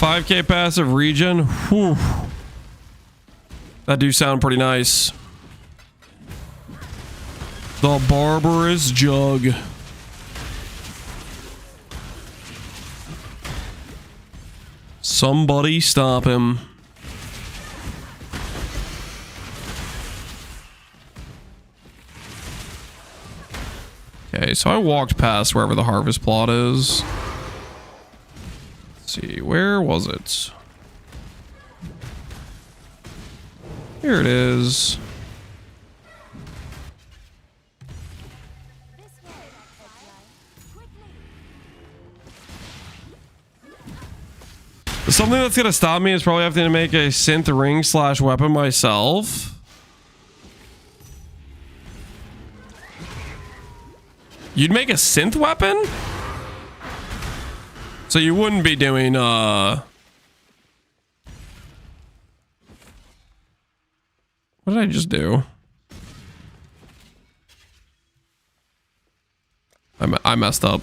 S1: 5k passive regen. Whew. That do sound pretty nice. The barbarous jug. Somebody stop him. Okay, so I walked past wherever the harvest plot is. Let's see, where was it? Here it is. Something that's gonna stop me is probably having to make a synth ring / weapon myself. You'd make a synth weapon? So you wouldn't be doing what did I just do? I messed up.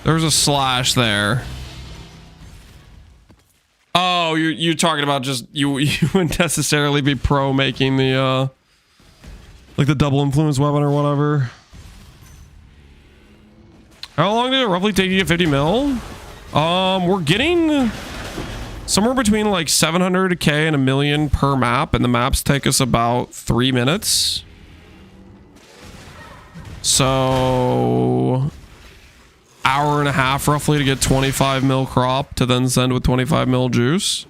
S1: There's a slash there. Oh, you're talking about just you wouldn't necessarily be pro making the like the double influence weapon or whatever. How long did it roughly take you to get 50 mil? We're getting somewhere between like 700k and 1 million per map, and the maps take us about 3 minutes. So hour and a half roughly to get 25 mil crop to then send with 25 mil juice.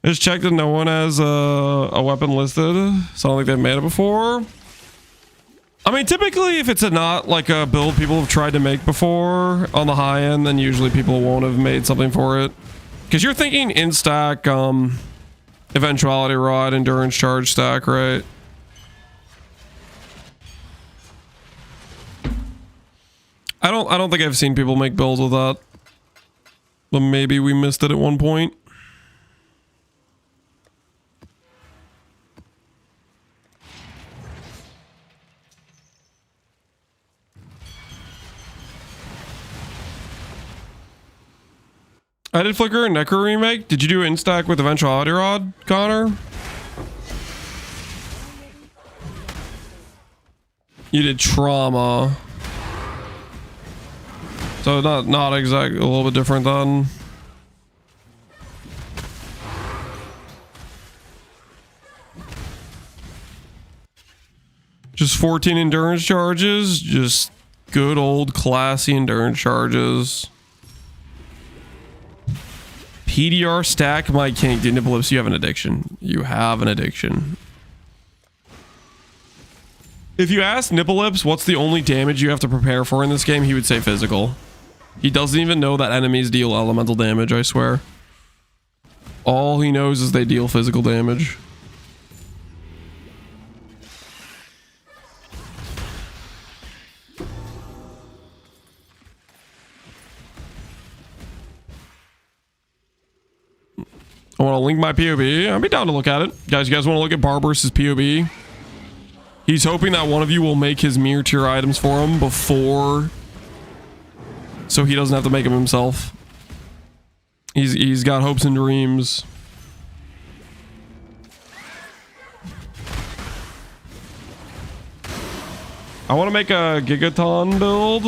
S1: I just checked that no one has a weapon listed, so I don't think they've made it before. I mean, typically, if it's not like a build people have tried to make before on the high end, then usually people won't have made something for it. Because you're thinking in-stack, eventuality rod, endurance charge stack, right? I don't think I've seen people make builds with that. But maybe we missed it at one point. I did Flicker and Necro remake. Did you do instack with eventuality rod, Connor? You did trauma. So not exactly, a little bit different then. Just 14 endurance charges, just good old classy endurance charges. PDR stack, my king. Dude, Nipple Lips, you have an addiction. You have an addiction. If you ask Nipple Lips what's the only damage you have to prepare for in this game, he would say physical. He doesn't even know that enemies deal elemental damage, I swear. All he knows is they deal physical damage. I want to link my POB. I'd be down to look at it. Guys, you guys want to look at Barbarous' POB? He's hoping that one of you will make his mirror tier items for him before, so he doesn't have to make them himself. He's got hopes and dreams. I want to make a Gigaton build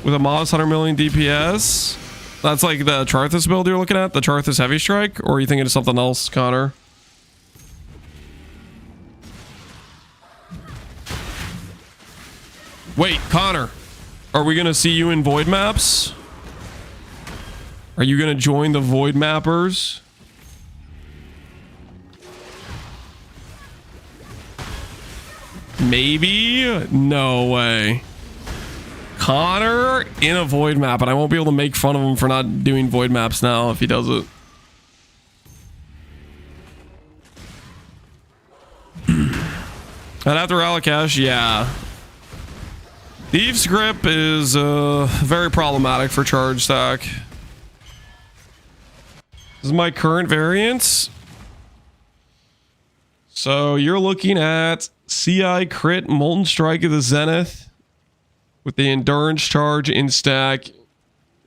S1: with a modest 100 million DPS. That's like the Charthus build you're looking at? The Charthus Heavy Strike? Or are you thinking of something else, Connor? Wait, Connor. Are we going to see you in Void Maps? Are you going to join the Void Mappers? Maybe? No way. Connor in a void map, and I won't be able to make fun of him for not doing void maps now if he does it. And after Alakash, yeah. Thieves Grip is very problematic for charge stack. This is my current variance. So you're looking at CI crit Molten Strike of the Zenith with the endurance charge in stack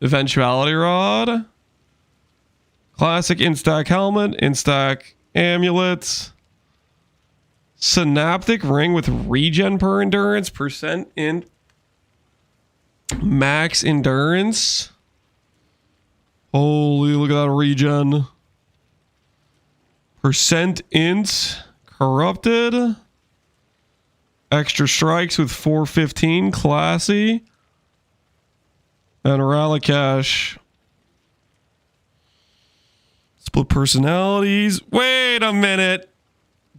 S1: eventuality rod. Classic in stack helmet, in stack amulet. Synaptic ring with regen per endurance, percent in max endurance. Holy, look at that regen. Percent int corrupted. Extra strikes with 415, classy. And Rallycash. Split personalities. Wait a minute.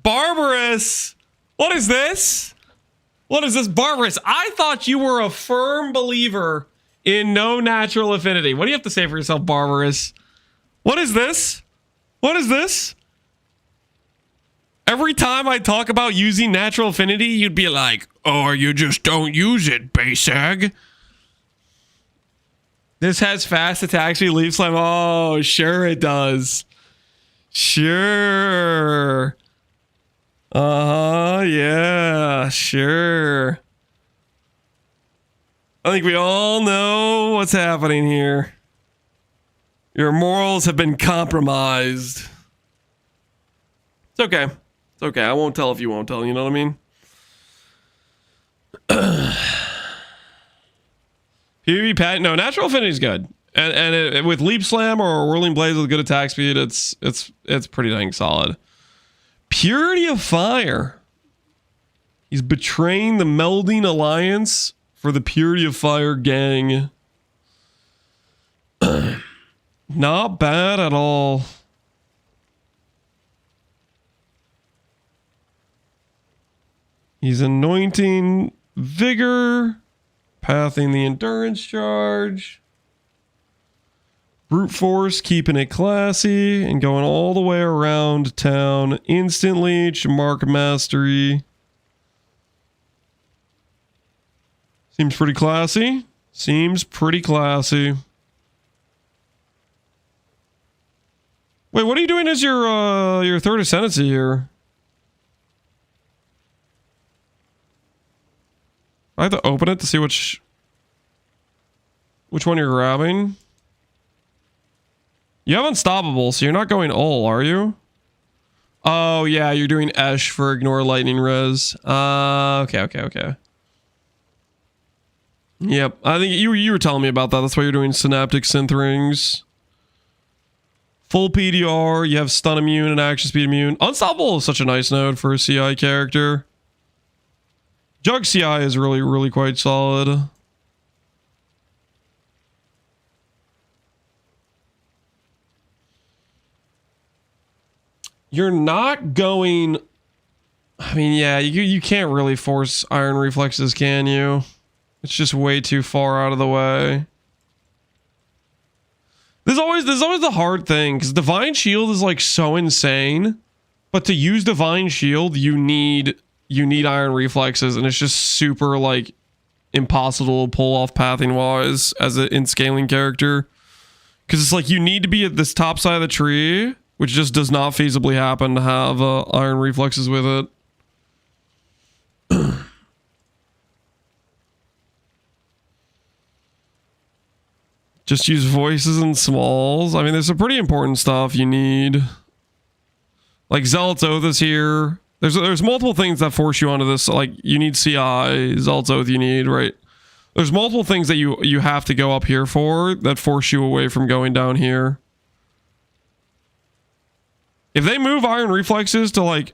S1: Barbarous. What is this? What is this, Barbarous? I thought you were a firm believer in no natural affinity. What do you have to say for yourself, Barbarous? What is this? What is this? Every time I talk about using natural affinity, you'd be like, oh, you just don't use it, Basag. This has fast attacks, we leave slam. Oh, sure it does. Sure. Yeah, sure. I think we all know what's happening here. Your morals have been compromised. It's okay. It's okay. I won't tell if you won't tell. You know what I mean? PvP Pact. No, natural affinity is good. And with Leap Slam or Whirling Blades with good attack speed, it's pretty dang solid. Purity of Fire. He's betraying the Melding Alliance for the Purity of Fire gang. Not bad at all. He's anointing vigor, pathing the endurance charge. Brute force, keeping it classy and going all the way around town. Instant leech, mark mastery. Seems pretty classy. Seems pretty classy. Wait, what are you doing as your third ascendancy here? I have to open it to see which one you're grabbing. You have Unstoppable, so you're not going all, are you? Oh, yeah, you're doing Esh for Ignore Lightning Res. Okay. Yep, I think you were telling me about that. That's why you're doing Synaptic Synth Rings. Full PDR, you have Stun Immune and Action Speed Immune. Unstoppable is such a nice node for a CI character. Jug CI is really, really quite solid. You're not going... I mean, yeah, you can't really force Iron Reflexes, can you? It's just way too far out of the way. There's always the hard thing, because Divine Shield is like so insane, but to use Divine Shield, you need Iron Reflexes, and it's just super like impossible to pull off pathing wise as an in scaling character, because it's like you need to be at this top side of the tree, which just does not feasibly happen to have Iron Reflexes with it. Just use voices and smalls. I mean, there's some pretty important stuff you need. Like Zealot's Oath is here. There's multiple things that force you onto this. Like you need CI, Zealot's Oath you need, right? There's multiple things that you have to go up here for that force you away from going down here. If they move Iron Reflexes to like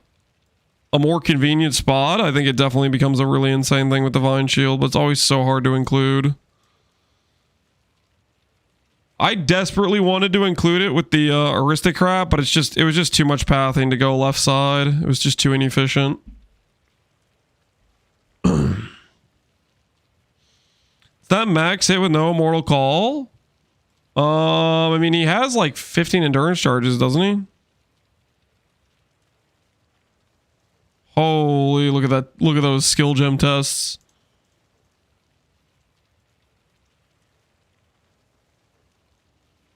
S1: a more convenient spot, I think it definitely becomes a really insane thing with Divine Shield, but it's always so hard to include. I desperately wanted to include it with the aristocrat, but it was just too much pathing to go left side. It was just too inefficient. Is that max hit with no immortal call? I mean, he has like 15 endurance charges, doesn't he? Holy, look at that. Look at those skill gem tests.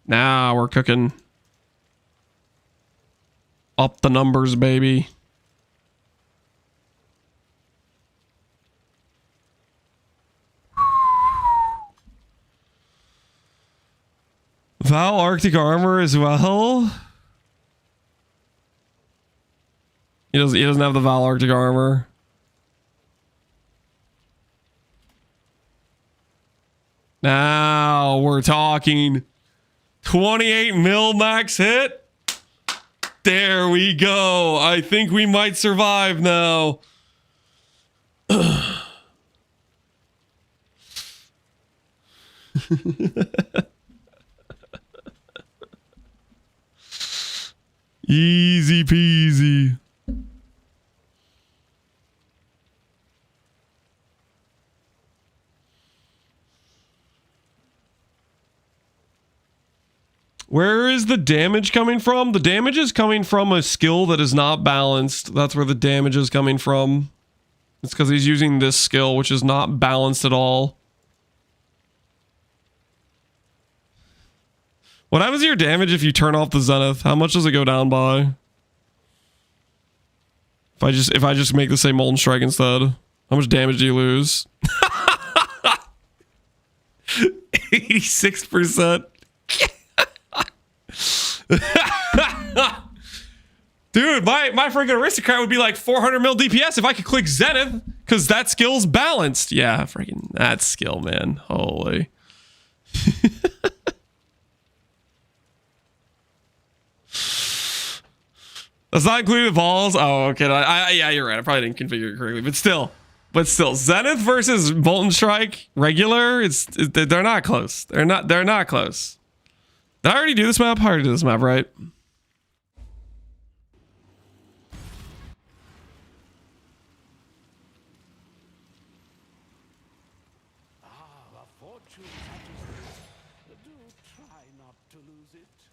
S1: Now we're cooking. Up the numbers, baby. Val Arctic armor as well. He doesn't have the Val Arctic armor. Now we're talking 28 mil max hit. There we go. I think we might survive now. Easy peasy. Where is the damage coming from? The damage is coming from a skill that is not balanced. That's where the damage is coming from. It's because he's using this skill, which is not balanced at all. What happens to your damage if you turn off the Zenith? How much does it go down by? If I just make the same Molten Strike instead, how much damage do you lose? 86%. Dude, my freaking aristocrat would be like 400 mil DPS if I could click Zenith, because that skill's balanced. Yeah, freaking that skill, man. Holy. That's not including the balls. Oh, okay. Yeah, you're right. I probably didn't configure it correctly, but still, Zenith versus Molten Strike regular. They're not close. They're not close. Did I already do this map? I already did this map, right?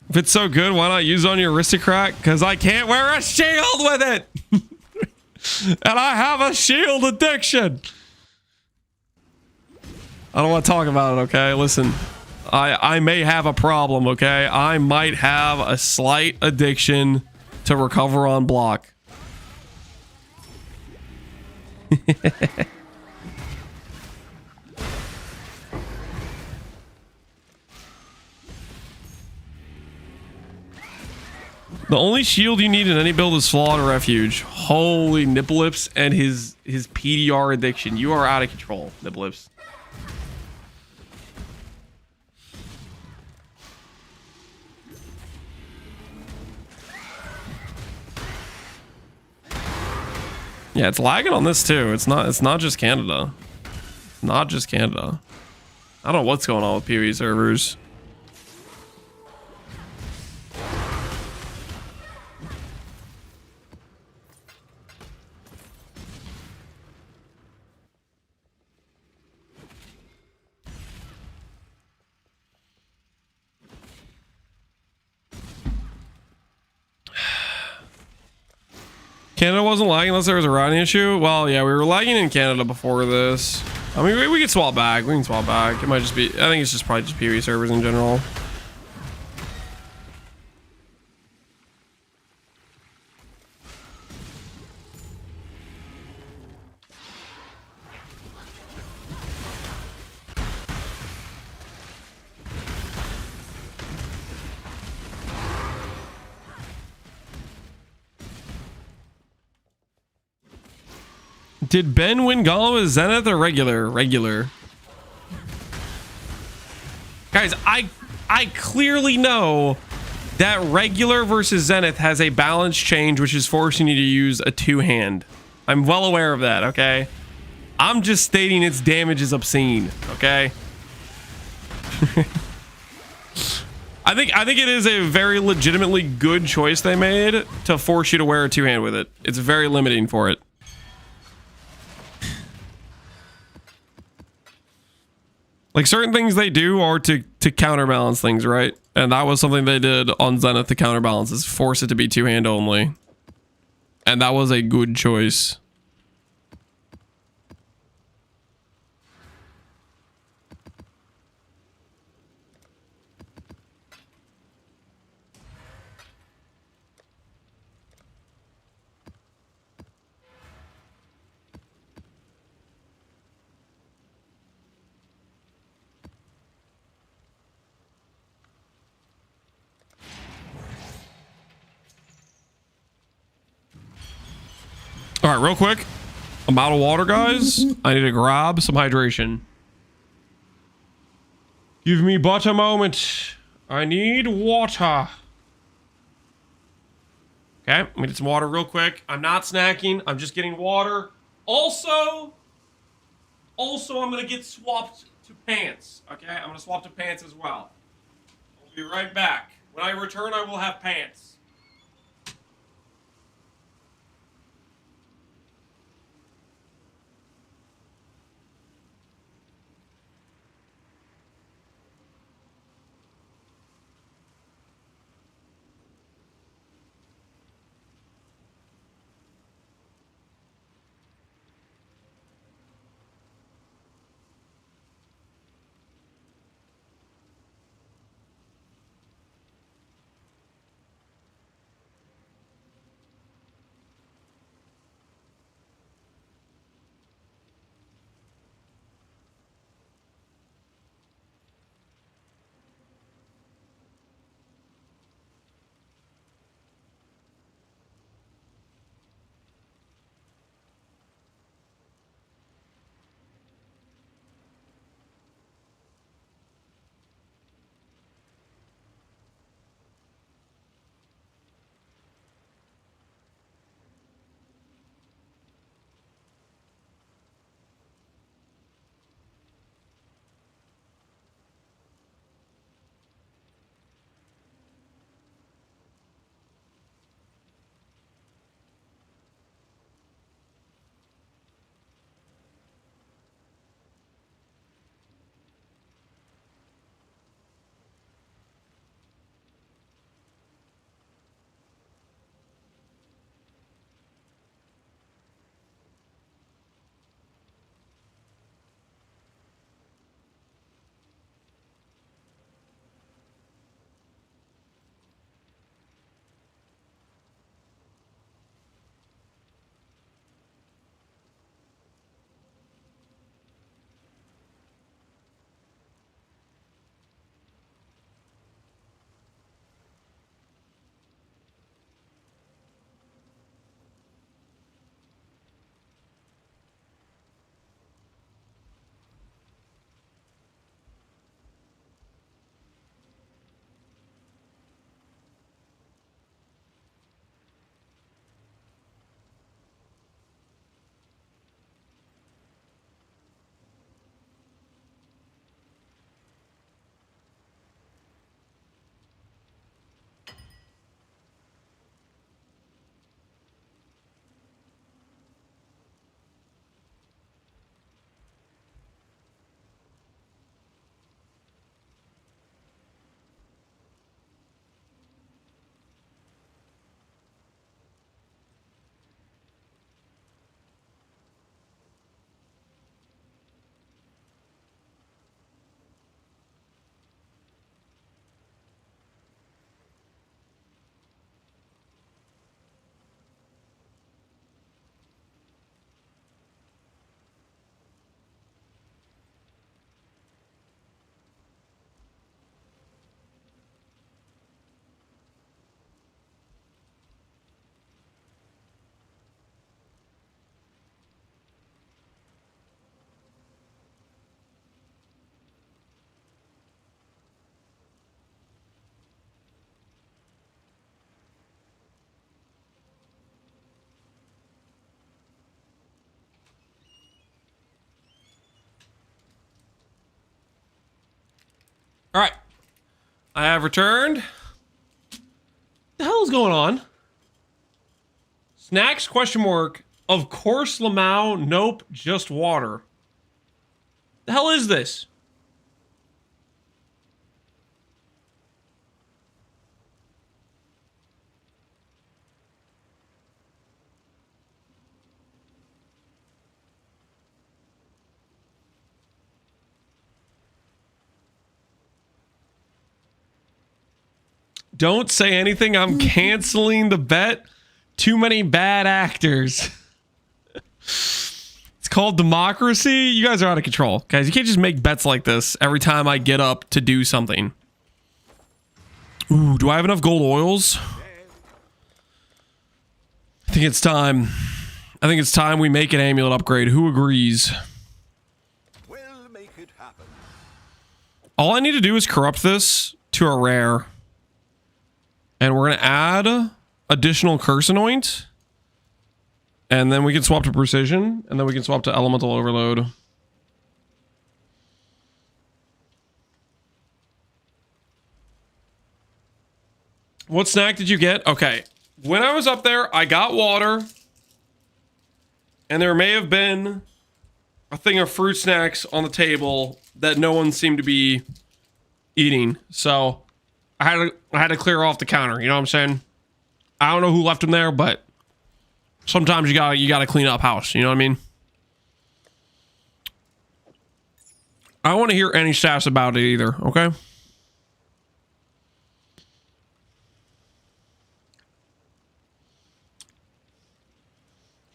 S1: If it's so good, why not use it on your aristocrat? Because I can't wear a shield with it. And I have a shield addiction. I don't want to talk about it, okay? Listen, I may have a problem, okay? I might have a slight addiction to recover on block. The only shield you need in any build is Flawed Refuge. Holy Nipple Lips and his PDR addiction. You are out of control, Nipple Lips. Yeah, it's lagging on this too. It's not just Canada. Not just Canada. I don't know what's going on with PoE servers. Canada wasn't lagging unless there was a routing issue. Well, yeah, we were lagging in Canada before this. I mean, we can swap back. We can swap back. It might just be. I think it's just probably just PoE servers in general. Did Ben win Gala with Zenith or regular? Regular. Guys, I clearly know that regular versus Zenith has a balance change, which is forcing you to use a two-hand. I'm well aware of that, okay? I'm just stating its damage is obscene, okay? I think it is a very legitimately good choice they made to force you to wear a two-hand with it. It's very limiting for it. Like, certain things they do are to counterbalance things, right? And that was something they did on Zenith to counterbalance, is force it to be two-hand only. And that was a good choice. All right, real quick. I'm out of water, guys. I need to grab some hydration. Give me but a moment. I need water. Okay, let me get some water real quick. I'm not snacking. I'm just getting water. Also, I'm going to get swapped to pants. Okay, I'm going to swap to pants as well. I'll be right back. When I return, I will have pants. All right. I have returned. What the hell is going on? Snacks, question mark. Of course, Lamau. Nope, just water. The hell is this? Don't say anything. I'm canceling the bet. Too many bad actors. It's called democracy. You guys are out of control. Guys, you can't just make bets like this every time I get up to do something. Ooh, do I have enough gold oils? I think it's time. I think it's time we make an amulet upgrade. Who agrees?
S2: We'll make it happen.
S1: All I need to do is corrupt this to a rare. And we're going to add additional curse anoint. And then we can swap to precision. And then we can swap to elemental overload. What snack did you get? Okay. When I was up there, I got water. And there may have been a thing of fruit snacks on the table that no one seemed to be eating. So I had to clear off the counter. You know what I'm saying? I don't know who left them there, but sometimes you gotta clean up house. You know what I mean? I don't want to hear any stats about it either. Okay.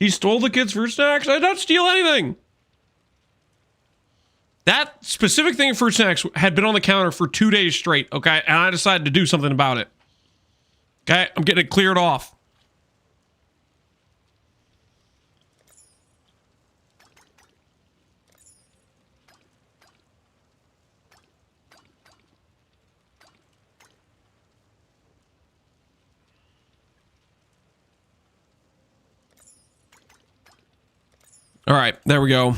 S1: He stole the kids' fruit snacks? I did not steal anything. That specific thing of fruit snacks had been on the counter for 2 days straight, okay? And I decided to do something about it. Okay? I'm getting it cleared off. All right, there we go.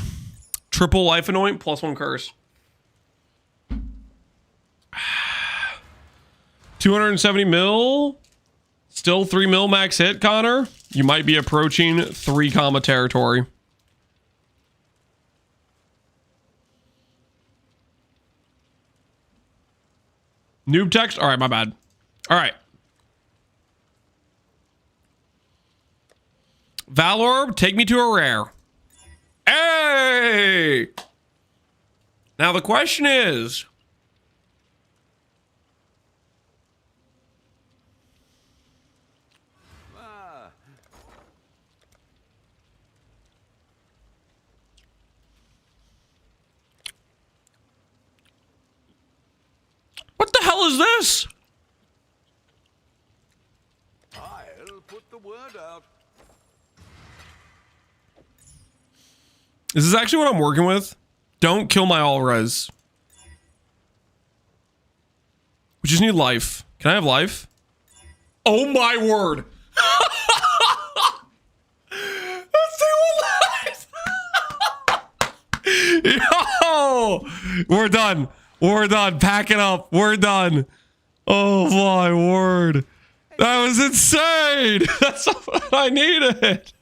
S1: Triple life anoint plus 1 curse. 270 mil. Still 3 mil max hit, Connor. You might be approaching 3 comma territory. Noob text? All right, my bad. All right. Valorb, take me to a rare. Hey! Now the question is, what the hell is this?
S2: I'll put the word out.
S1: Is this actually what I'm working with? Don't kill my all-res. We just need life. Can I have life? Oh my word! That's the Yo! We're done. We're done. Pack it up. We're done. Oh my word. That was insane. That's what I needed.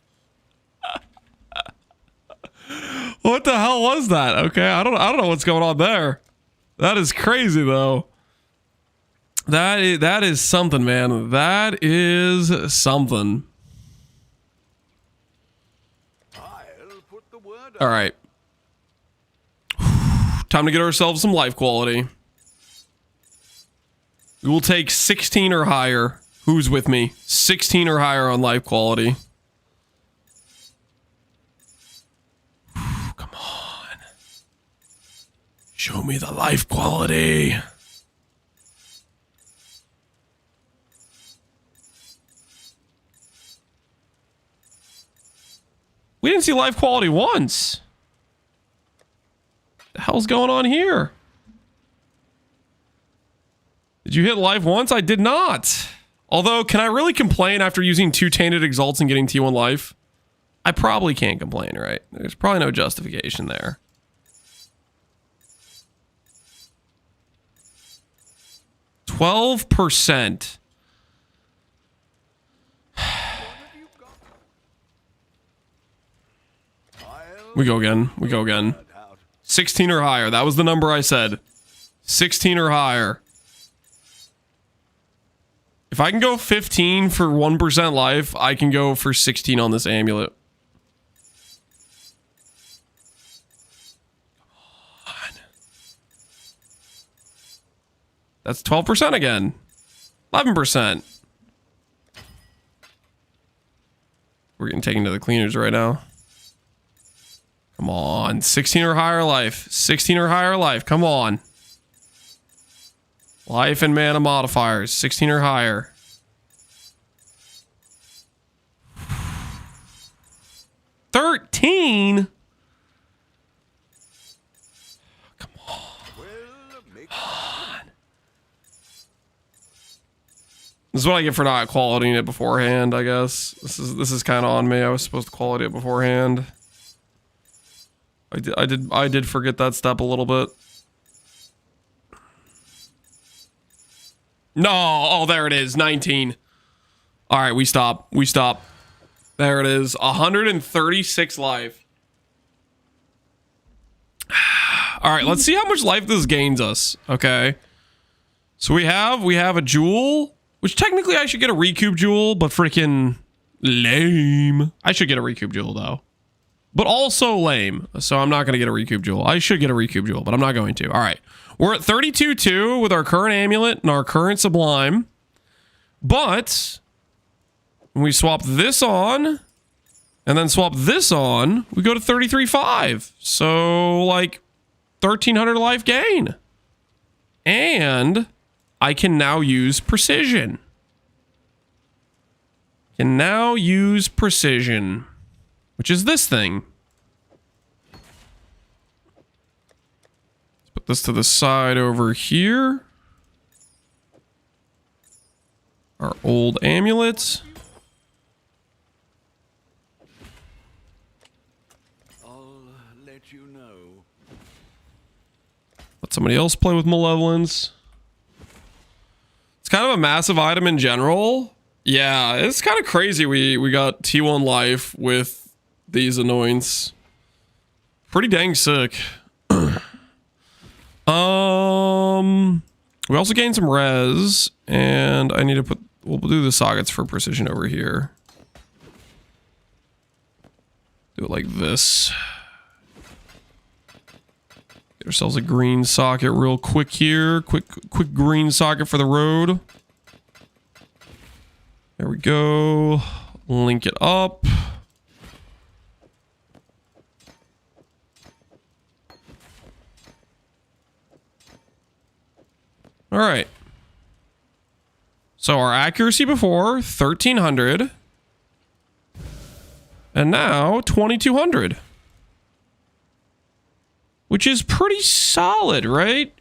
S1: What the hell was that? Okay, I don't know what's going on there. That is crazy though. That is something, man. That is something.
S2: I'll put the word out.
S1: All right. Time to get ourselves some life quality. We will take 16 or higher. Who's with me? 16 or higher on life quality. Come on. Show me the life quality. We didn't see life quality once. The hell's going on here? Did you hit life once? I did not. Although, can I really complain after using 2 tainted exalts and getting T1 life? I probably can't complain, right? There's probably no justification there. %. We go again. We go again. 16 or higher. That was the number I said. 16 or higher. If I can go 15 for 1% life, I can go for 16 on this amulet. Come on. That's 12% again. 11%. We're getting taken to the cleaners right now. Come on. 16 or higher life. 16 or higher life. Come on. Life and mana modifiers. 16 or higher. 13? Come on.
S2: Well, make
S1: This is what I get for not qualitying it beforehand, I guess. This is kind of on me. I was supposed to quality it beforehand. I did forget that step a little bit. No, oh, there it is, 19. All right, we stop. There it is, 136 life. All right, let's see how much life this gains us. Okay, so we have a jewel, which technically I should get a recoup jewel, but freaking lame. I should get a recoup jewel though, but also lame. So I'm not gonna get a recoup jewel. I should get a recoup jewel, but I'm not going to. All right, we're at 32-2 with our current amulet and our current sublime, but when we swap this on and then swap this on, we go to 33-5. So like 1,300 life gain. And I can now use precision. Which is this thing. Let's put this to the side over here. Our old amulets.
S2: I'll let you know.
S1: Let somebody else play with Malevolence. It's kind of a massive item in general. Yeah, it's kind of crazy we got T1 life with these annoyance. Pretty dang sick. We also gained some res, and I need to put, we'll do the sockets for precision over here. Do it like this. Get ourselves a green socket real quick here. Quick green socket for the road. There we go. Link it up. All right. So our accuracy before, 1,300. And now 2,200. Which is pretty solid, right?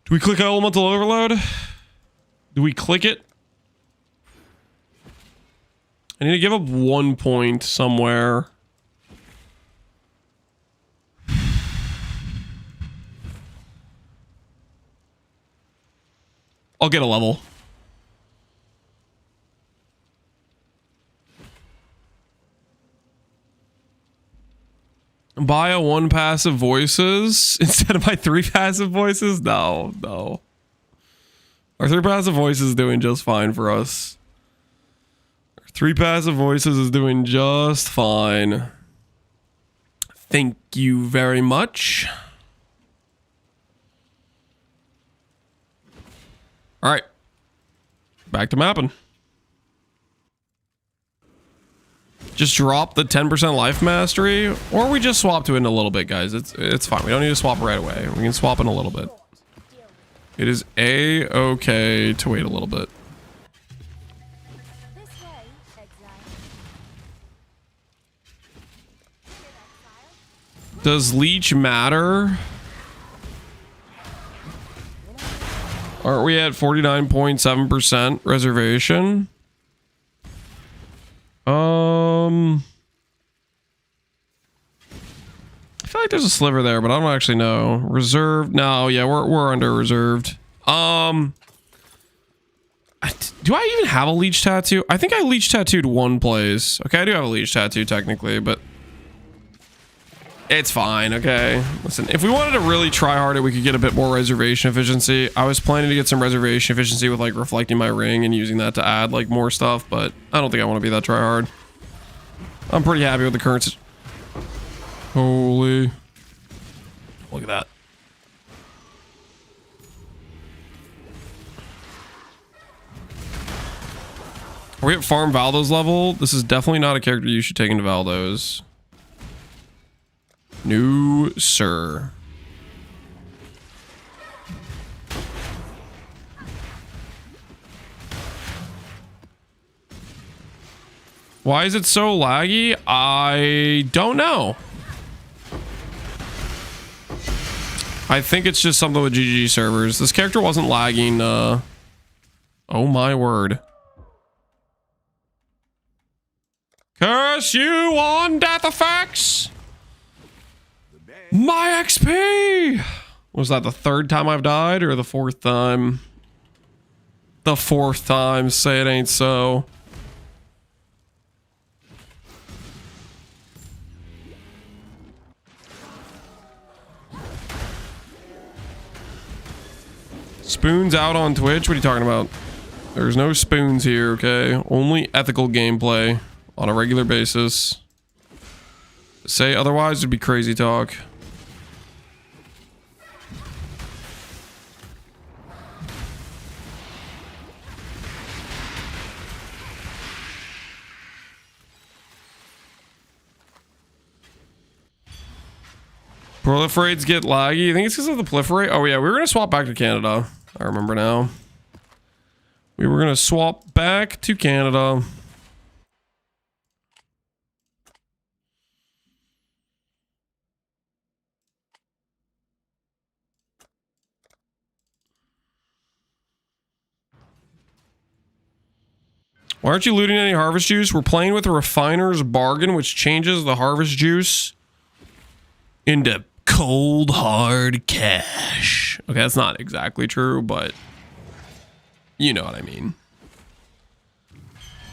S1: Do we click elemental overload? Do we click it? I need to give up 1 point somewhere. I'll get a level. Buy a 1 passive voices instead of my 3 passive voices? No. Our 3 passive voices is doing just fine for us. Our 3 passive voices is doing just fine. Thank you very much. All right. Back to mapping. Just drop the 10% life mastery, or we just swap to it in a little bit, guys. It's fine. We don't need to swap right away. We can swap in a little bit. It is a-okay to wait a little bit.
S4: This way, Exile.
S1: Does leech matter? Aren't we at 49.7% reservation? I feel like there's a sliver there, but I don't actually know. Reserved? No, yeah, we're under reserved. Do I even have a leech tattoo? I think I leech tattooed 1 place. Okay, I do have a leech tattoo technically, but it's fine. Okay, listen, if we wanted to really try hard, we could get a bit more reservation efficiency. I was planning to get some reservation efficiency with like reflecting my ring and using that to add like more stuff, but I don't think I want to be that try hard. I'm pretty happy with the current. Holy, look at that. Are we at Farm Valdo's level? This is definitely not a character you should take into Valdo's. No, sir. Why is it so laggy? I don't know. I think it's just something with GG servers. This character wasn't lagging. Oh my word. Curse you on death effects! My XP! Was that the third time I've died or the fourth time? The fourth time, say it ain't so. Spoons out on Twitch? What are you talking about? There's no spoons here, okay? Only ethical gameplay on a regular basis. Say otherwise would be crazy talk. Proliferates get laggy. I think it's because of the proliferate. Oh yeah, we were gonna swap back to Canada. I remember now. We were gonna swap back to Canada. Why aren't you looting any harvest juice? We're playing with a refiner's bargain, which changes the harvest juice into cold, hard cash. Okay, that's not exactly true, but you know what I mean.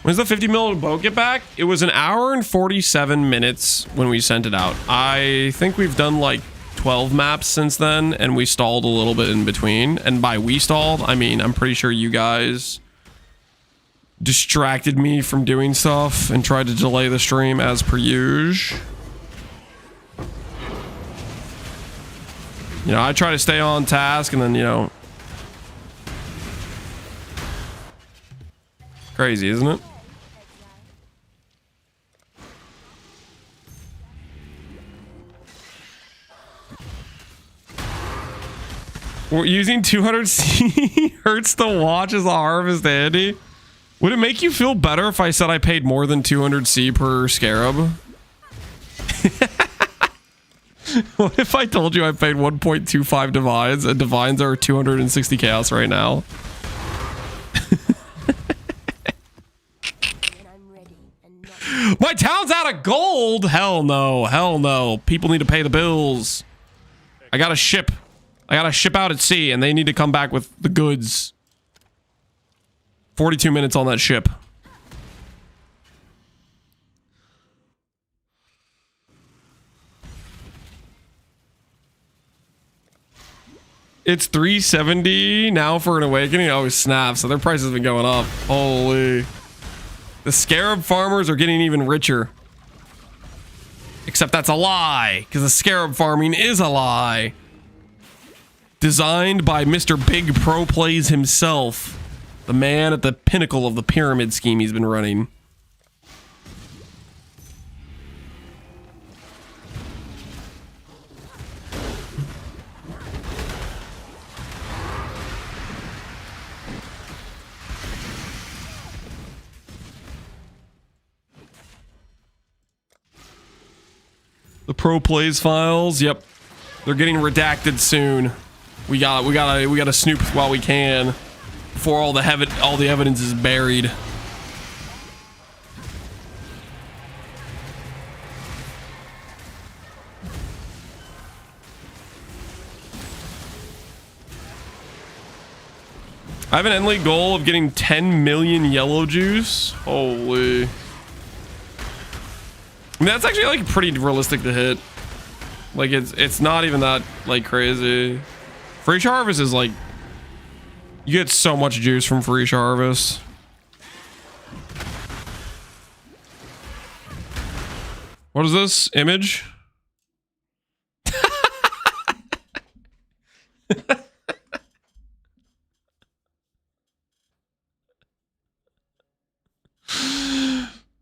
S1: When's the 50 mil boat get back? It was an hour and 47 minutes when we sent it out. I think we've done like 12 maps since then, and we stalled a little bit in between. And by we stalled, I mean, I'm pretty sure you guys distracted me from doing stuff and tried to delay the stream as per usual. You know, I try to stay on task and then, you know. Crazy, isn't it? Well, using 200C hurts to watch as a harvest, Andy. Would it make you feel better if I said I paid more than 200C per scarab? What if I told you I paid 1.25 divines and divines are 260 chaos right now? My town's out of gold! Hell no, hell no. People need to pay the bills. I gotta ship out at sea and they need to come back with the goods. 42 minutes on that ship. It's 370 now for an awakening. Oh, snap. So their price has been going up. Holy. The scarab farmers are getting even richer. Except that's a lie, because the scarab farming is a lie. Designed by Mr. Big Pro Plays himself. The man at the pinnacle of the pyramid scheme he's been running. The Pro Plays files, yep. They're getting redacted soon. We gotta snoop while we can before all the evidence is buried. I have an end league goal of getting 10 million yellow juice. Holy. I mean, that's actually like pretty realistic to hit. Like it's not even that like crazy. Free harvest is like you get so much juice from free harvest. What is this image?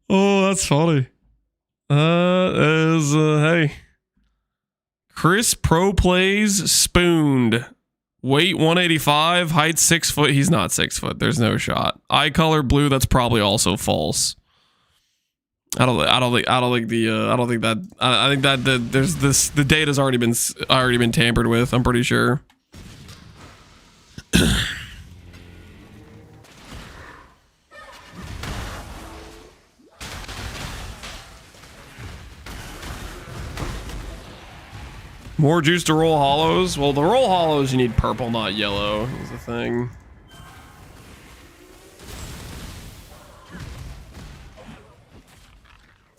S1: Oh, that's funny. Hey. Chris Pro Plays spooned. Weight 185, height 6 foot. He's not 6 foot. There's no shot. Eye color blue. That's probably also false. I don't think that there's this, the data's already been tampered with, I'm pretty sure. More juice to roll hollows. Well, to roll hollows, you need purple, not yellow, is the thing.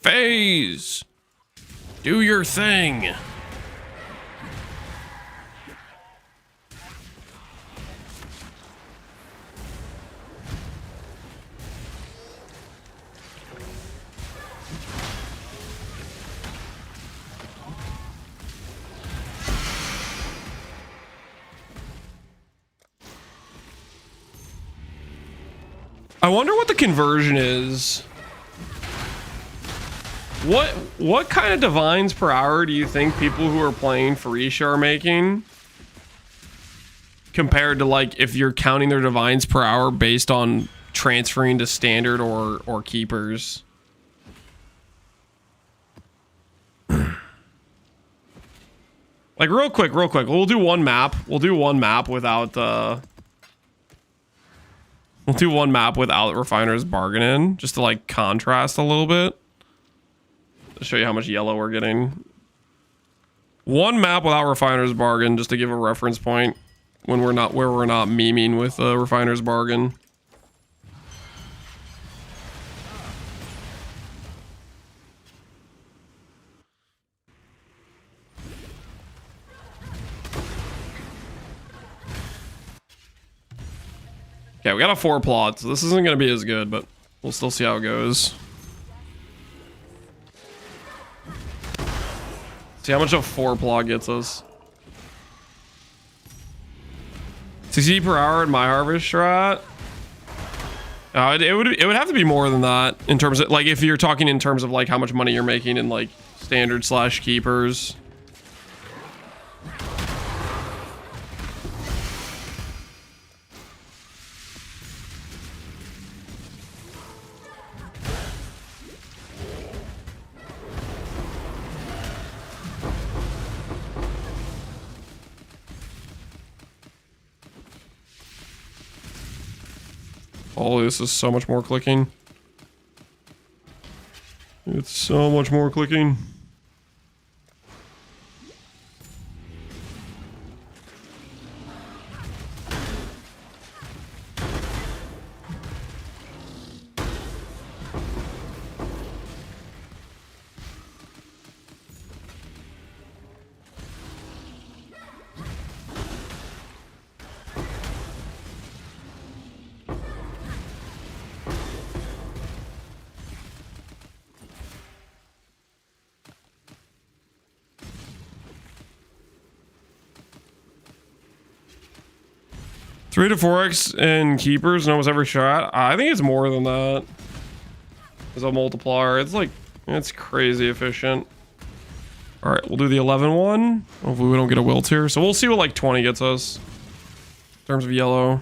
S1: Phase! Do your thing! I wonder what the conversion is. What kind of divines per hour do you think people who are playing ficia are making? Compared to like if you're counting their divines per hour based on transferring to standard or keepers. Like real quick. We'll do one map. We'll do one map without Refiner's Bargain in, just to like contrast a little bit. To show you how much yellow we're getting. One map without Refiner's Bargain, just to give a reference point when we're not memeing with Refiner's Bargain. Okay, we got a 4 plot, so this isn't going to be as good, but we'll still see how it goes. See how much a 4 plot gets us. 60 per hour in my harvest strat. It would have to be more than that in terms of like if you're talking in terms of like how much money you're making in like standard / keepers. Oh, this is so much more clicking. It's so much more clicking. Three to 4x in keepers in almost every shot. I think it's more than that. As a multiplier, it's like, it's crazy efficient. All right, we'll do the 11 one. Hopefully we don't get a wilt here. So we'll see what like 20 gets us in terms of yellow.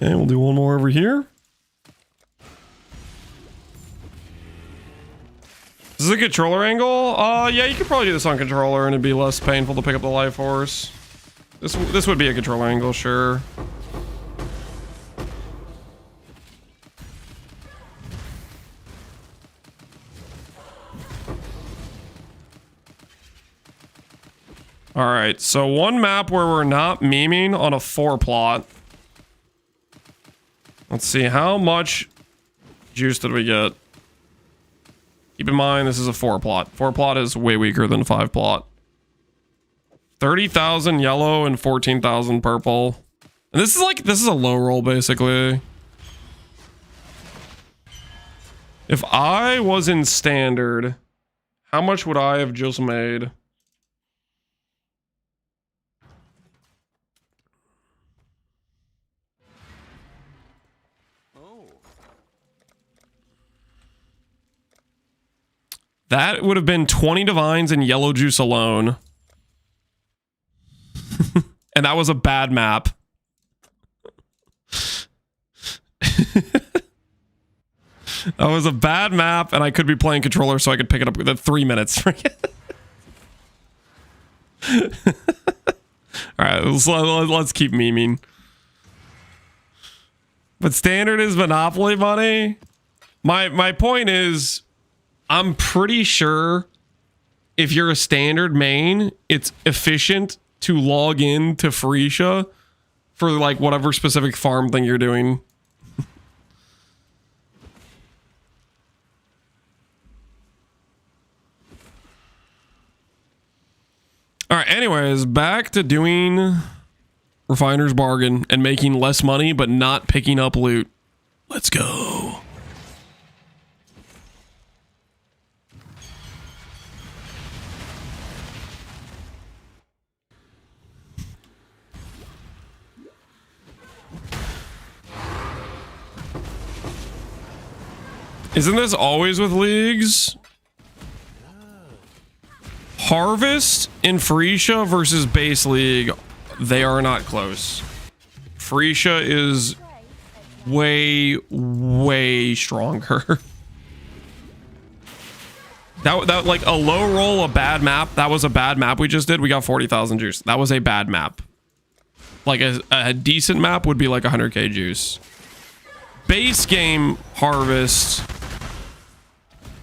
S1: Okay, we'll do one more over here. This is a controller angle? Yeah, you could probably do this on controller and it'd be less painful to pick up the life force. This would be a controller angle, sure. All right, so one map where we're not memeing on a 4 plot. Let's see, how much juice did we get? Keep in mind, this is a 4 plot. 4 plot is way weaker than 5 plot. 30,000 yellow and 14,000 purple. And this is a low roll basically. If I was in standard, how much would I have just made? That would have been 20 divines and yellow juice alone. And that was a bad map. That was a bad map, and I could be playing controller so I could pick it up within 3 minutes. Alright, let's keep memeing. But standard is Monopoly money. My point is, I'm pretty sure if you're a standard main, it's efficient to log in to ficia for like whatever specific farm thing you're doing. All right, anyways, back to doing Refiner's Bargain and making less money but not picking up loot. Let's go. Isn't this always with leagues? Harvest in ficia versus base league, they are not close. Ficia is way stronger. that like a low roll, a bad map. That was a bad map we just did. We got 40,000 juice. That was a bad map. Like a decent map would be like 100k juice. Base game harvest.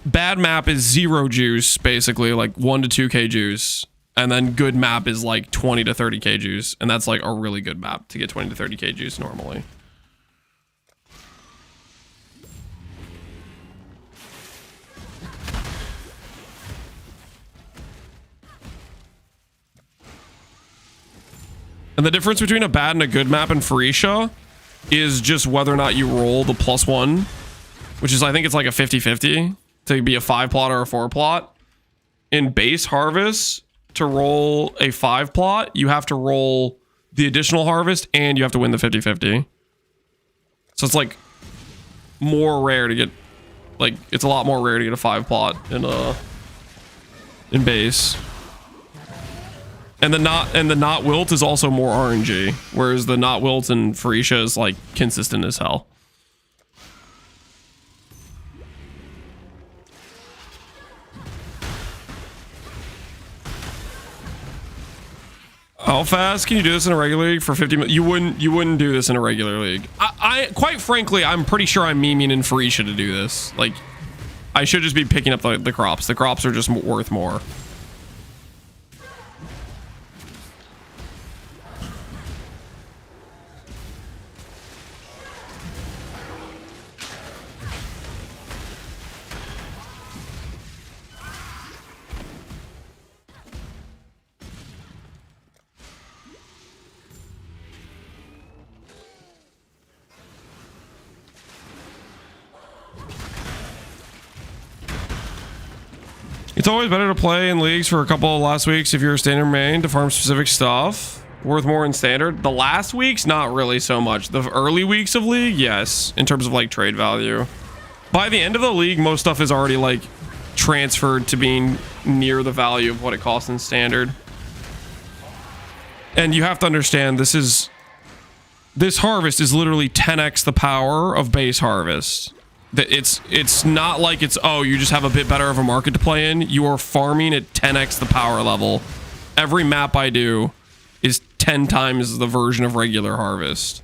S1: Bad map is 0 juice, basically, like 1 to 2k juice. And then good map is like 20 to 30k juice. And that's like a really good map to get 20 to 30k juice normally. And the difference between a bad and a good map in ficia is just whether or not you roll the +1, which is, I think it's like a 50-50. To be a 5 plot or a 4 plot. In base harvest, to roll a 5 plot, you have to roll the additional harvest and you have to win the 50-50. So it's like more rare to get, like, it's a lot more rare to get a 5 plot in base. And the not wilt is also more RNG, whereas the not wilt in ficia is like consistent as hell. How fast can you do this in a regular league for 50 minutes? You wouldn't do this in a regular league. I quite frankly, I'm pretty sure I'm memeing in ficia to do this. Like, I should just be picking up the crops. The crops are just worth more. It's always better to play in leagues for a couple of last weeks if you're a standard main to farm specific stuff. Worth more in standard. The last weeks, not really so much. The early weeks of league, yes, in terms of like trade value. By the end of the league, most stuff is already like transferred to being near the value of what it costs in standard. And you have to understand, this harvest is literally 10x the power of base harvest. It's not like it's, oh, you just have a bit better of a market to play in. You are farming at 10x the power level. Every map I do is 10 times the version of regular harvest.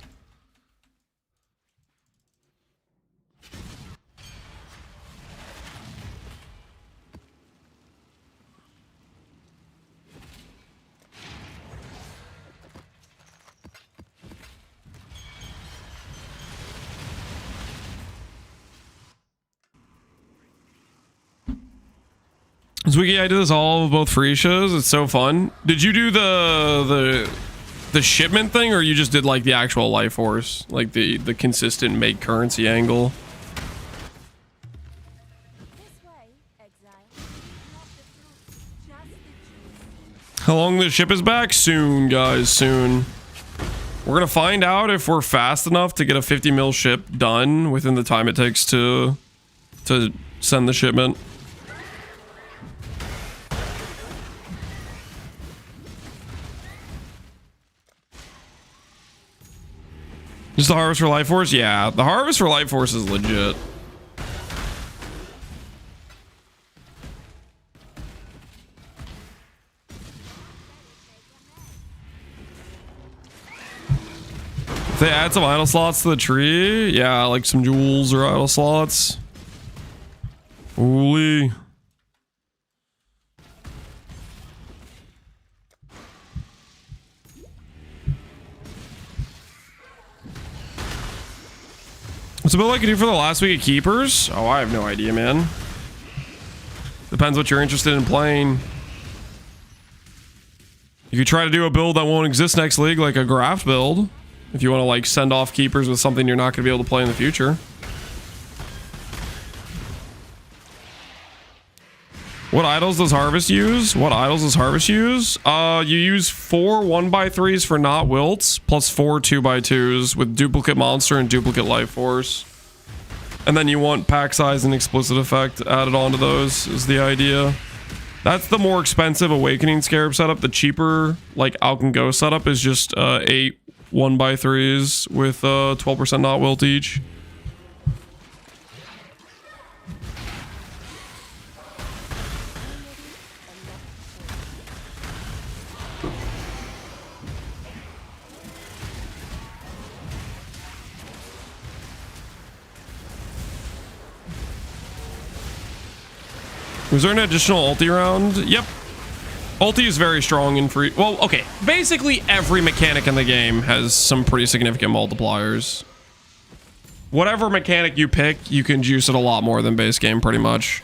S1: Zwiggy, I did this all of both free shows. It's so fun. Did you do the the shipment thing, or you just did like the actual life force, like the consistent make currency angle?
S4: This way, Exile. Not the truth, just the truth.
S1: How long the ship is back? Soon, guys, soon. We're gonna find out if we're fast enough to get a 50 mil ship done within the time it takes to send the shipment. Just the harvest for life force? Yeah, the harvest for life force is legit. If they add some idle slots to the tree, yeah, like some jewels or idle slots. Holy. What's a build I could do for the last week of Keepers? Oh, I have no idea, man. Depends what you're interested in playing. You could try to do a build that won't exist next league, like a graft build. If you want to like send off Keepers with something you're not going to be able to play in the future. What idols does Harvest use? What idols does Harvest use? You use 4 1x3s for not wilts, plus 4 2x2s with duplicate monster and duplicate life force. And then you want pack size and explicit effect added onto those is the idea. That's the more expensive Awakening Scarab setup. The cheaper, like Alchemy Go setup is just 8 1x3s with 12% not wilt each. Was there an additional ulti round? Yep. Ulti is very strong in free. Well, okay. Basically, every mechanic in the game has some pretty significant multipliers. Whatever mechanic you pick, you can juice it a lot more than base game, pretty much.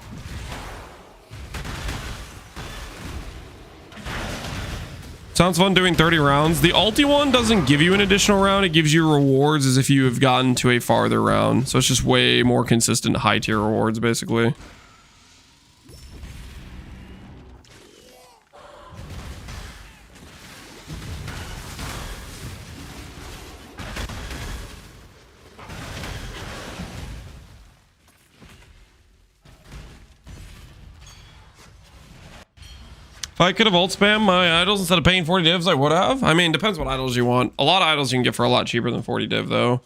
S1: Sounds fun doing 30 rounds. The ulti one doesn't give you an additional round. It gives you rewards as if you have gotten to a farther round. So it's just way more consistent high tier rewards, basically. If I could have ult spammed my idols instead of paying 40 divs, I would have. I mean, depends what idols you want. A lot of idols you can get for a lot cheaper than 40 div, though.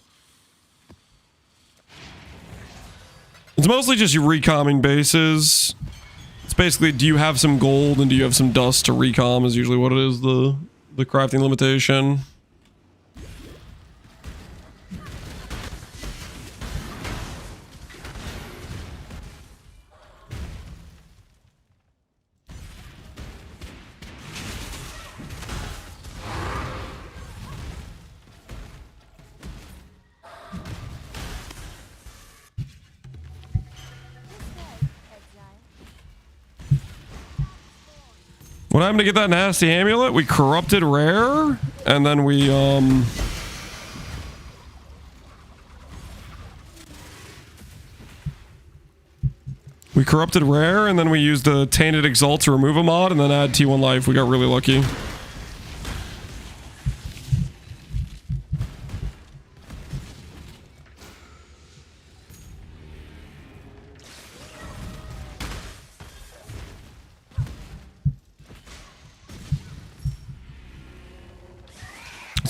S1: It's mostly just your recomming bases. It's basically, do you have some gold and do you have some dust to recom is usually what it is, the crafting limitation. What happened to get that nasty amulet? We corrupted rare, and then we corrupted rare, and then we used the tainted exalt to remove a mod, and then add T1 life. We got really lucky.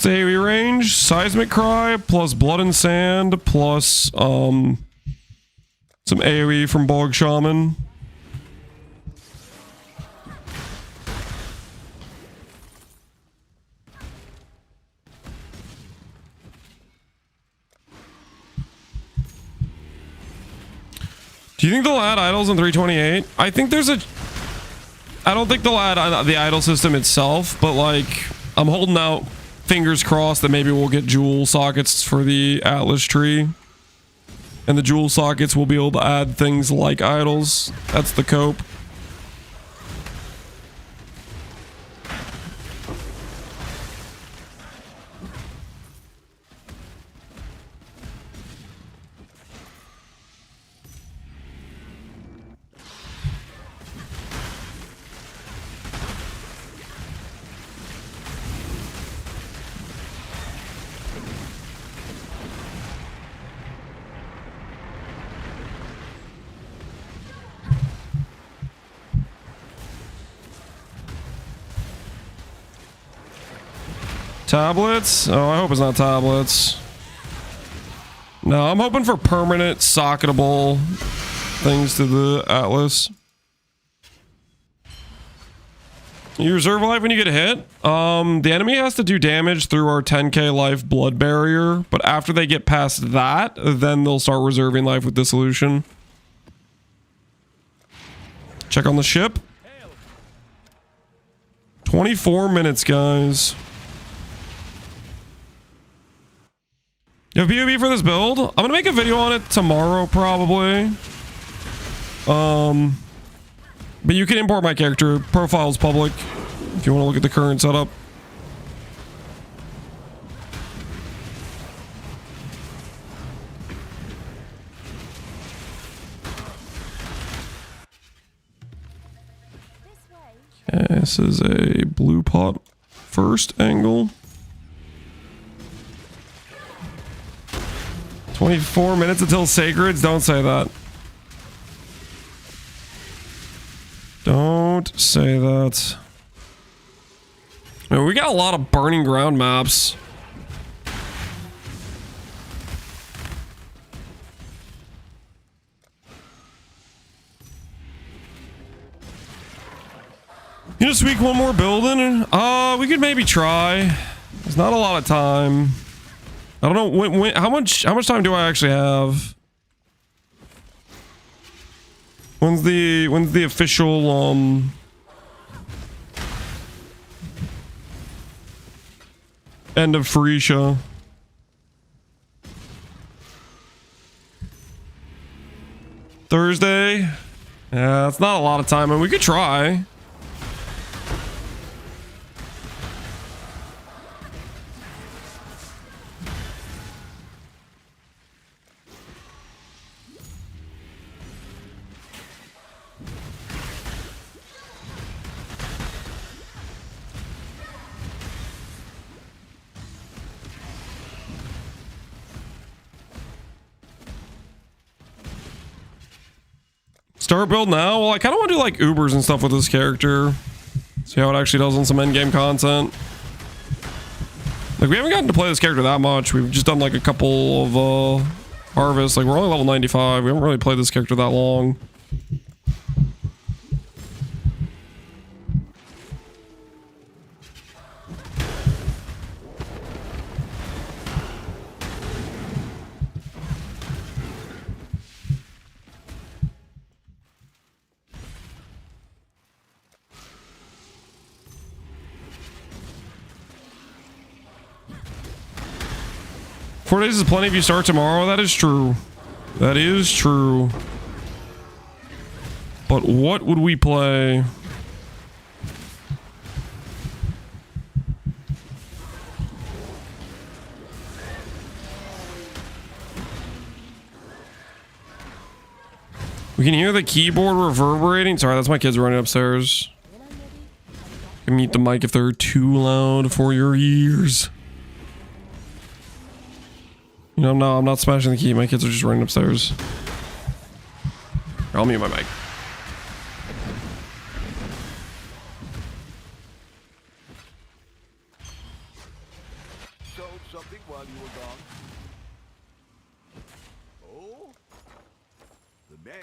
S1: AoE range, seismic cry, plus blood and sand, plus some AoE from Bog Shaman. Do you think they'll add idols in 328? I think there's a... I don't think they'll add the idol system itself, but like, I'm holding out fingers crossed that maybe we'll get jewel sockets for the Atlas tree. And the jewel sockets will be able to add things like idols. That's the cope. Tablets? Oh, I hope it's not tablets. No, I'm hoping for permanent socketable things to the Atlas. You reserve life when you get hit. The enemy has to do damage through our 10k life blood barrier, but after they get past that, then they'll start reserving life with dissolution. Check on the ship. 24 minutes, guys. You have POV for this build? I'm gonna make a video on it tomorrow, probably. But you can import my character. Profile's public if you want to look at the current setup. Okay, this is a blue pot first angle. 24 minutes until sacreds. Don't say that. Don't say that. Man, we got a lot of burning ground maps. You just tweak one more building? We could maybe try. There's not a lot of time. I don't know how much time do I actually have? When's the official end of ficia? Thursday? Yeah, that's not a lot of time, and we could try. Start build now? Well, I kind of want to do like Ubers and stuff with this character. See how it actually does on some endgame content. Like, we haven't gotten to play this character that much. We've just done like a couple of harvests. Like, we're only level 95. We haven't really played this character that long. Four days is plenty if you start tomorrow. That is true. That is true. But what would we play? We can hear the keyboard reverberating. Sorry, that's my kids running upstairs. You can mute the mic if they're too loud for your ears. You know, no, I'm not smashing the key. My kids are just running upstairs. I'll mute my mic.
S2: Sold something while you were gone. Oh, the man.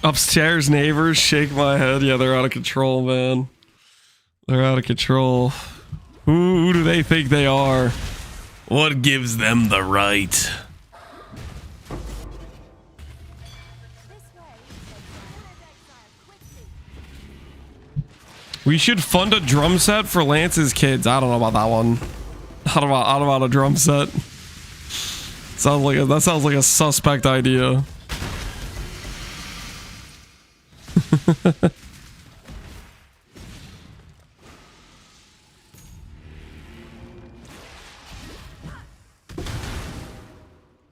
S1: Upstairs neighbors shake my head. Yeah, they're out of control, man. They're out of control. Who do they think they are? What gives them the right? We should fund a drum set for Lance's kids. I don't know about that one. I don't know about a drum set. That sounds like a suspect idea.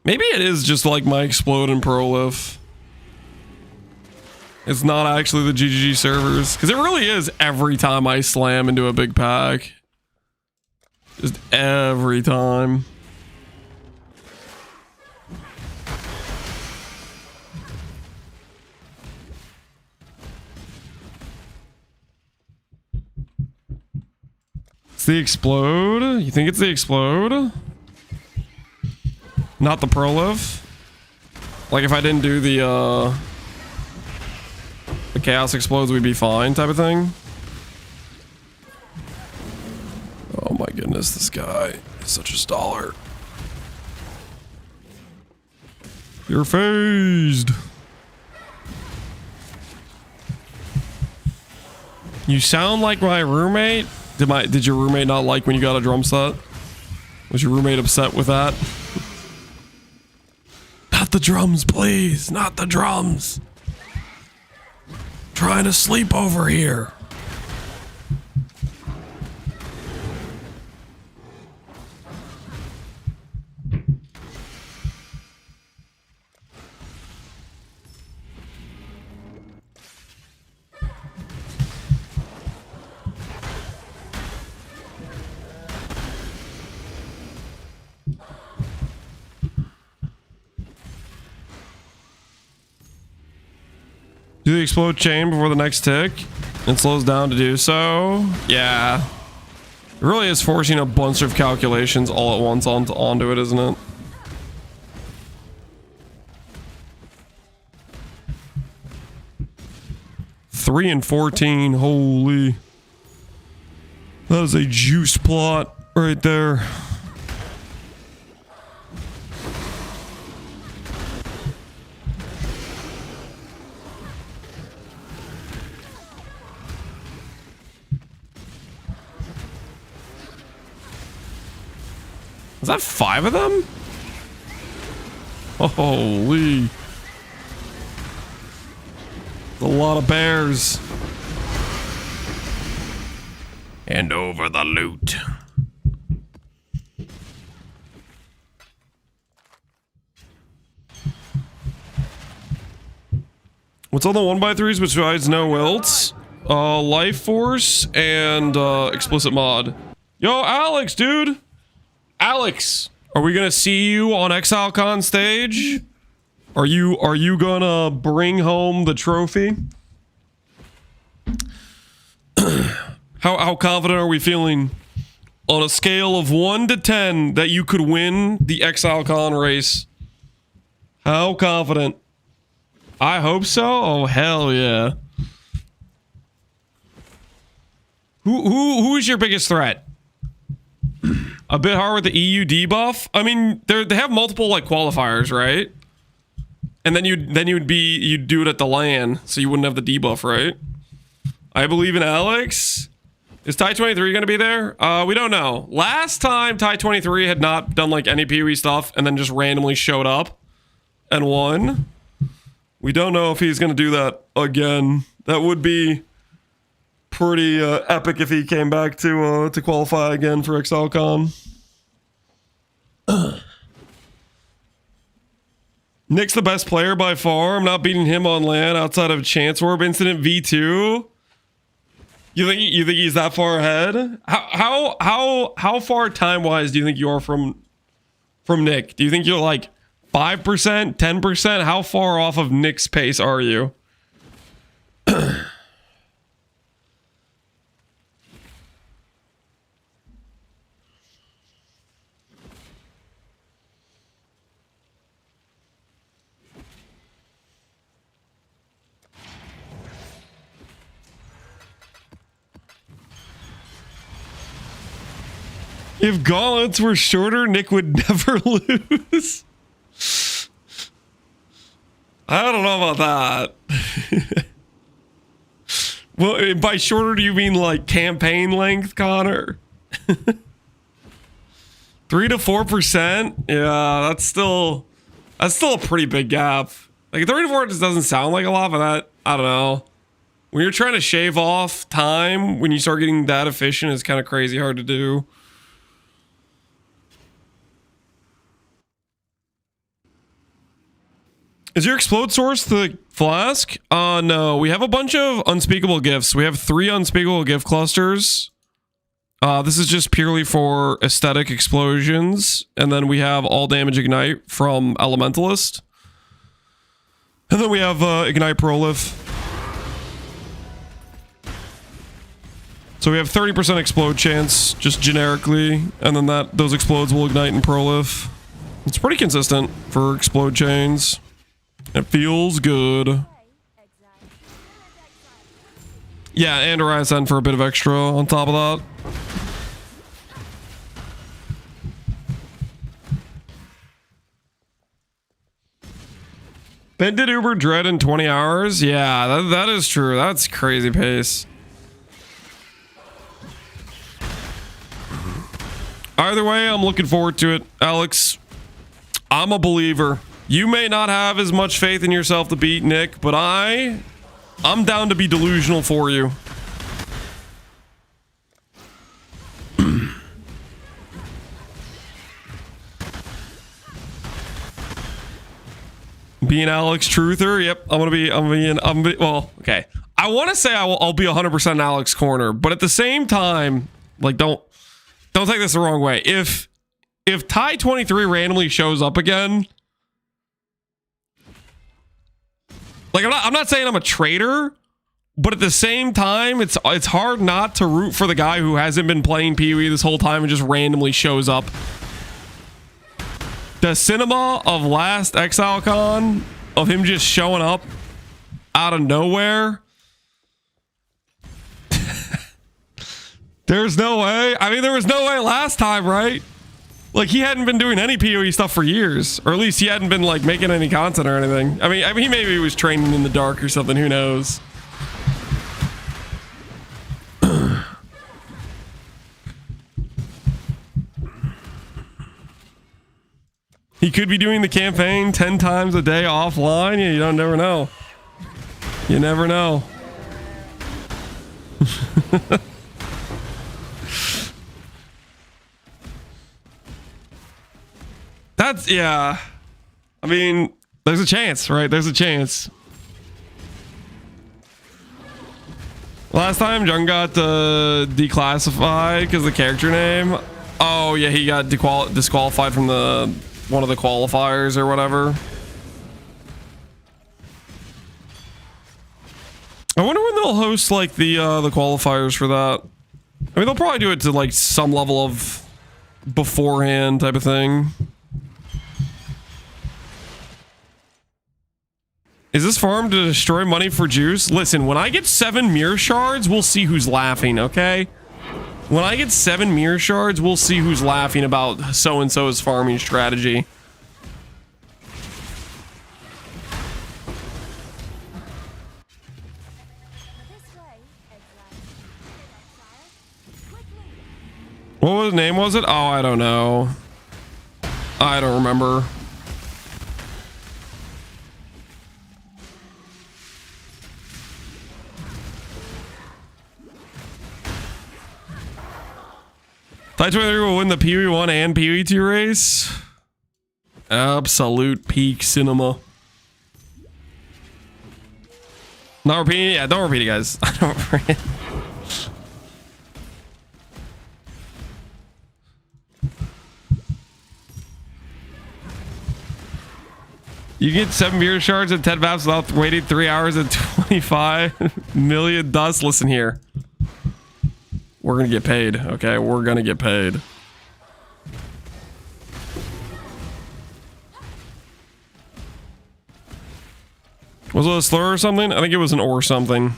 S1: Maybe it is just like my explode and prolif. It's not actually the GGG servers, because it really is every time I slam into a big pack. Just every time. It's the explode? You think it's the explode? Not the proliv? Like if I didn't do the chaos explodes, we'd be fine type of thing? Oh my goodness, this guy is such a staller. You're phased. You sound like my roommate. Did your roommate not like when you got a drum set? Was your roommate upset with that? Not the drums, please. Not the drums. Trying to sleep over here. Do the explode chain before the next tick? It slows down to do so. Yeah. It really is forcing a bunch of calculations all at once onto it, isn't it? Three and 14. Holy. That is a juice plot right there. Is that 5 of them? Holy. A lot of bears. And over the loot. What's on the 1x3s besides no wilts? Life force and explicit mod. Yo, Alex, dude. Alex, are we gonna see you on ExileCon stage? Are you gonna bring home the trophy? How confident are we feeling on a scale of 1 to 10 that you could win the ExileCon race? How confident? I hope so. Oh hell yeah. Who is your biggest threat? A bit hard with the EU debuff. I mean, they have multiple like qualifiers, right? And then you'd do it at the LAN, so you wouldn't have the debuff, right? I believe in Alex. Is Ty 23 gonna be there? We don't know. Last time Ty 23 had not done like any PoE stuff and then just randomly showed up and won. We don't know if he's gonna do that again. That would be pretty epic if he came back to qualify again for ExileCon. Nick's the best player by far. I'm not beating him on LAN outside of Chance Orb Incident V2. You think he's that far ahead? How far time wise do you think you are from Nick? Do you think you're like 5%, 10%? How far off of Nick's pace are you? If gauntlets were shorter, Nick would never lose. I don't know about that. Well, by shorter, do you mean like campaign length, Connor? 3 to 4%? Yeah, that's still a pretty big gap. Like 3 to 4 just doesn't sound like a lot, but that, I don't know. When you're trying to shave off time, when you start getting that efficient, it's kind of crazy hard to do. Is your explode source the flask? No. We have a bunch of unspeakable gifts. We have 3 unspeakable gift clusters. This is just purely for aesthetic explosions. And then we have all damage ignite from Elementalist. And then we have ignite prolif. So we have 30% explode chance, just generically, and then those explodes will ignite in prolif. It's pretty consistent for explode chains. It feels good.
S4: Exile.
S1: Yeah, and a Ryzen for a bit of extra on top of that. Ben did Uber Dread in 20 hours? Yeah, that is true. That's crazy pace. Either way, I'm looking forward to it. Alex, I'm a believer. You may not have as much faith in yourself to beat Nick, but I'm down to be delusional for you. Being Alex Truther, yep. Well, okay. I want to say I'll be 100% in Alex corner, but at the same time, like, don't take this the wrong way. If Ty 23 randomly shows up again, like, I'm not saying I'm a traitor, but at the same time, it's hard not to root for the guy who hasn't been playing PoE this whole time and just randomly shows up. The cinema of last Exile Con, of him just showing up out of nowhere. There's no way. I mean, there was no way last time, right? Like, he hadn't been doing any PoE stuff for years, or at least he hadn't been like making any content or anything. I mean, he maybe was training in the dark or something. Who knows? He could be doing the campaign 10 times a day offline. Yeah, you don't never know. You never know. That's, yeah. I mean, there's a chance, right? There's a chance. Last time, Jung got declassified because of the character name. Oh, yeah, he got disqualified from one of the qualifiers or whatever. I wonder when they'll host like the qualifiers for that. I mean, they'll probably do it to like some level of beforehand type of thing. Is this farm to destroy money for juice? Listen, when I get 7 mirror shards, we'll see who's laughing, okay? When I get 7 mirror shards, we'll see who's laughing about so-and-so's farming strategy.
S4: This way, Exile. Quickly.
S1: What name was it? Oh, I don't know. I don't remember. Ty 23 will win the PoE 1 and PoE 2 race. Absolute peak cinema. Not repeating it? Yeah, don't repeat it, guys. I don't repeat it. You get 7 mirror shards and 10 maps without waiting 3 hours and 25 million dust. Listen here. We're gonna get paid, okay? We're gonna get paid. Was it a slur or something? I think it was an or something.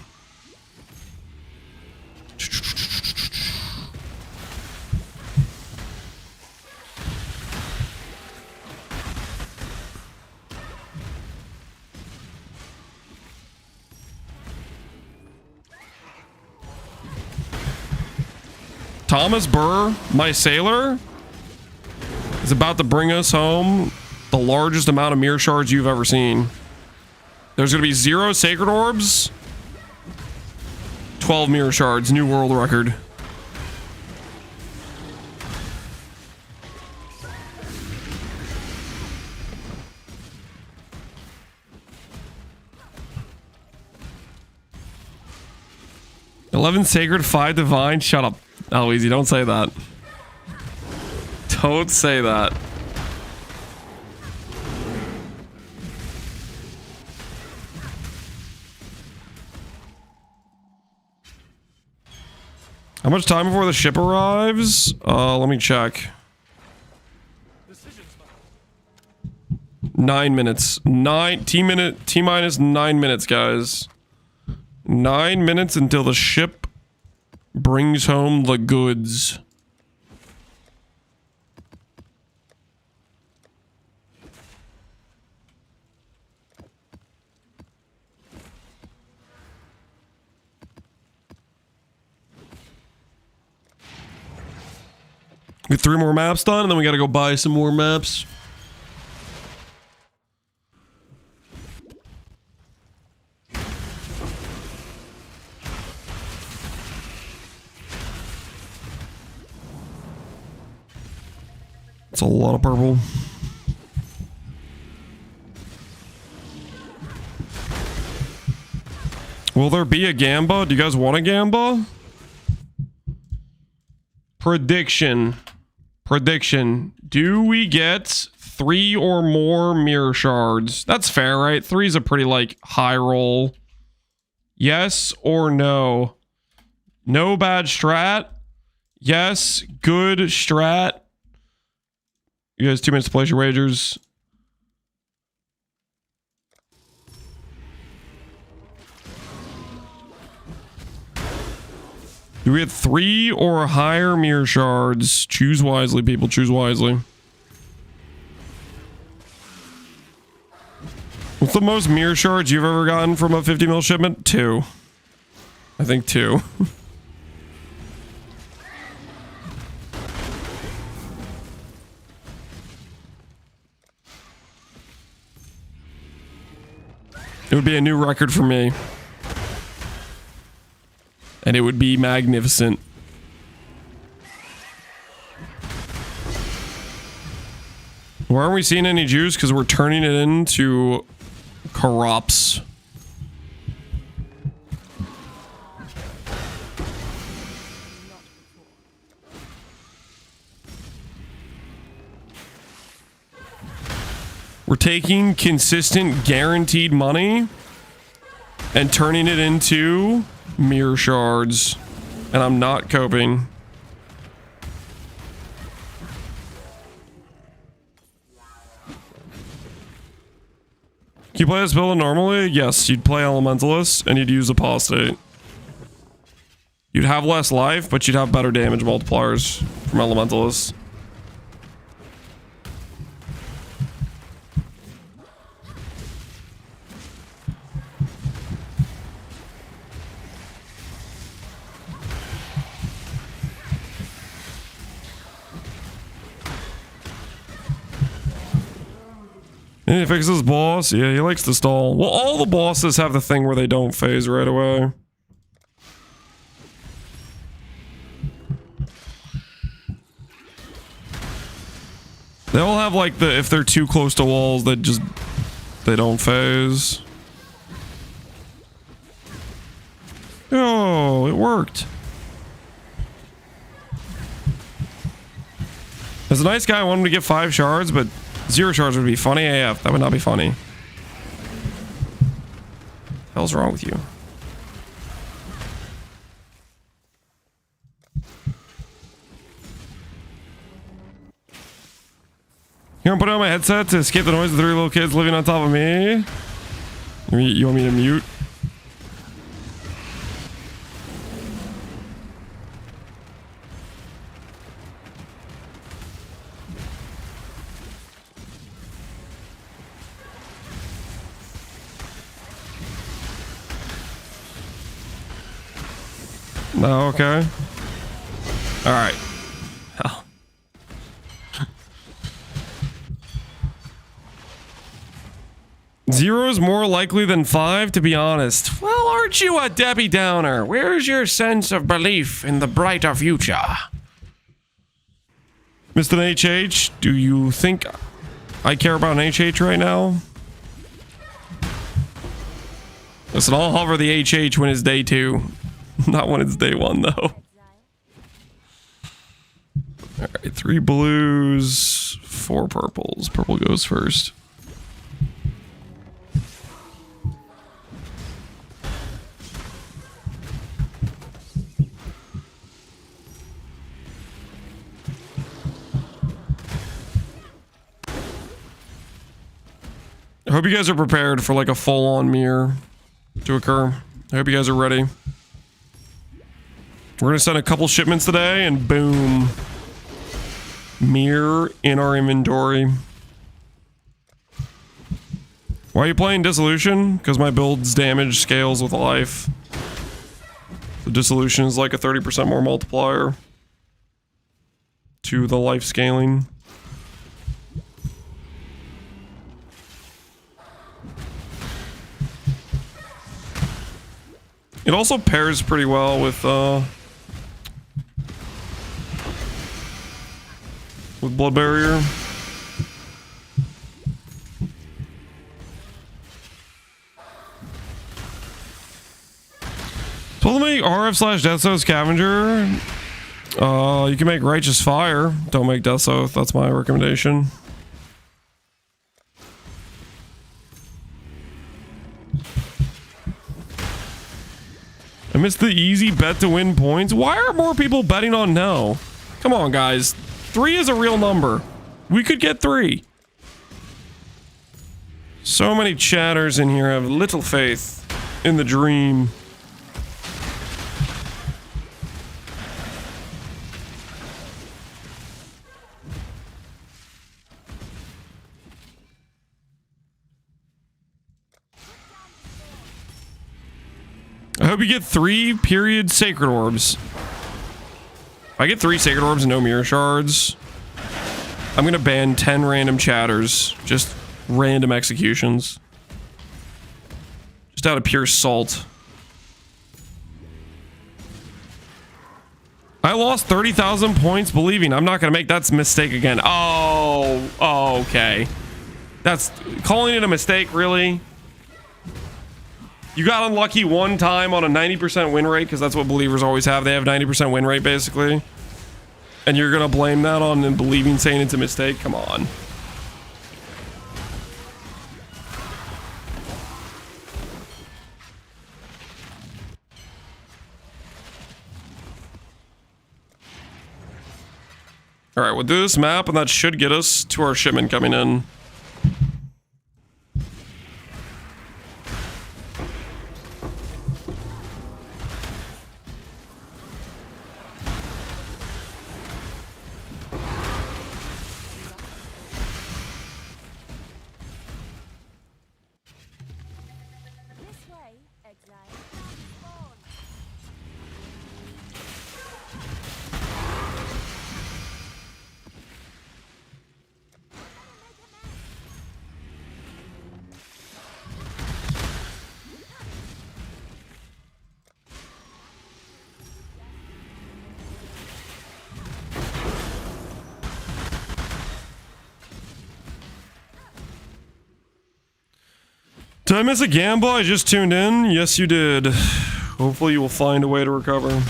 S1: Thomas Burr, my sailor, is about to bring us home the largest amount of mirror shards you've ever seen. There's going to be 0 sacred orbs, 12 mirror shards, new world record. "11 sacred, 5 divine." Shut up. Oh, easy. Don't say that. Don't say that. How much time before the ship arrives? Let me check. 9 minutes. T minus 9 minutes, guys. 9 minutes until the ship brings home the goods. Get 3 more maps done, and then we gotta go buy some more maps. It's a lot of purple. Will there be a Gamba? Do you guys want a Gamba? Prediction. Do we get 3 or more mirror shards? That's fair, right? 3 is a pretty, like, high roll. Yes or no? No bad strat? Yes, good strat. You guys 2 minutes to place your wagers. Do we have 3 or higher mirror shards? Choose wisely, people. Choose wisely. What's the most mirror shards you've ever gotten from a 50 mil shipment? 2. I think 2. It would be a new record for me. And it would be magnificent. Why aren't we seeing any juice? Because we're turning it into corrupts. We're taking consistent, guaranteed money and turning it into mirror shards. And I'm not coping. Can you play this build normally? Yes, you'd play Elementalist and you'd use Apostate. You'd have less life, but you'd have better damage multipliers from Elementalist. And he fixes boss. Yeah, he likes to stall. Well, all the bosses have the thing where they don't phase right away. They all have like the, if they're too close to walls, they don't phase. Oh, it worked. As a nice guy, I want him to get 5 shards, but 0 shards would be funny AF. That would not be funny. Hell's wrong with you? Here, I'm putting on my headset to escape the noise of 3 little kids living on top of me. You want me to mute? No, okay. Alright. Hell. Zero is more likely than 5, to be honest. Well, aren't you a Debbie Downer? Where's your sense of belief in the brighter future? Mr. HH, do you think I care about an HH right now? Listen, I'll hover the HH when it's day 2. Not when it's day 1, though. Alright, 3 blues, 4 purples. Purple goes first. I hope you guys are prepared for like a full-on mirror to occur. I hope you guys are ready. We're gonna send a couple shipments today and boom. Mirror in our inventory. Why are you playing Dissolution? Because my build's damage scales with life. The Dissolution is like a 30% more multiplier to the life scaling. It also pairs pretty well with Blood Barrier. So to make RF / Death Oath Scavenger, you can make Righteous Fire. Don't make Death Oath. That's my recommendation. I missed the easy bet to win points. Why are more people betting on no? Come on, guys. 3 is a real number. We could get 3. So many chatters in here have little faith in the dream. I hope you get 3 period sacred orbs. If I get 3 sacred orbs and no mirror shards, I'm gonna ban 10 random chatters. Just random executions. Just out of pure salt. I lost 30,000 points believing. I'm not gonna make that mistake again. Oh, okay. That's calling it a mistake, really? You got unlucky one time on a 90% win rate, because that's what believers always have. They have 90% win rate, basically. And you're gonna blame that on believing, saying it's a mistake? Come on. Alright, we'll do this map, and that should get us to our shipment coming in.
S4: This way, Exile. Spawn.
S1: Did I miss a gamble? I just tuned in. Yes, you did. Hopefully you will find a way to recover.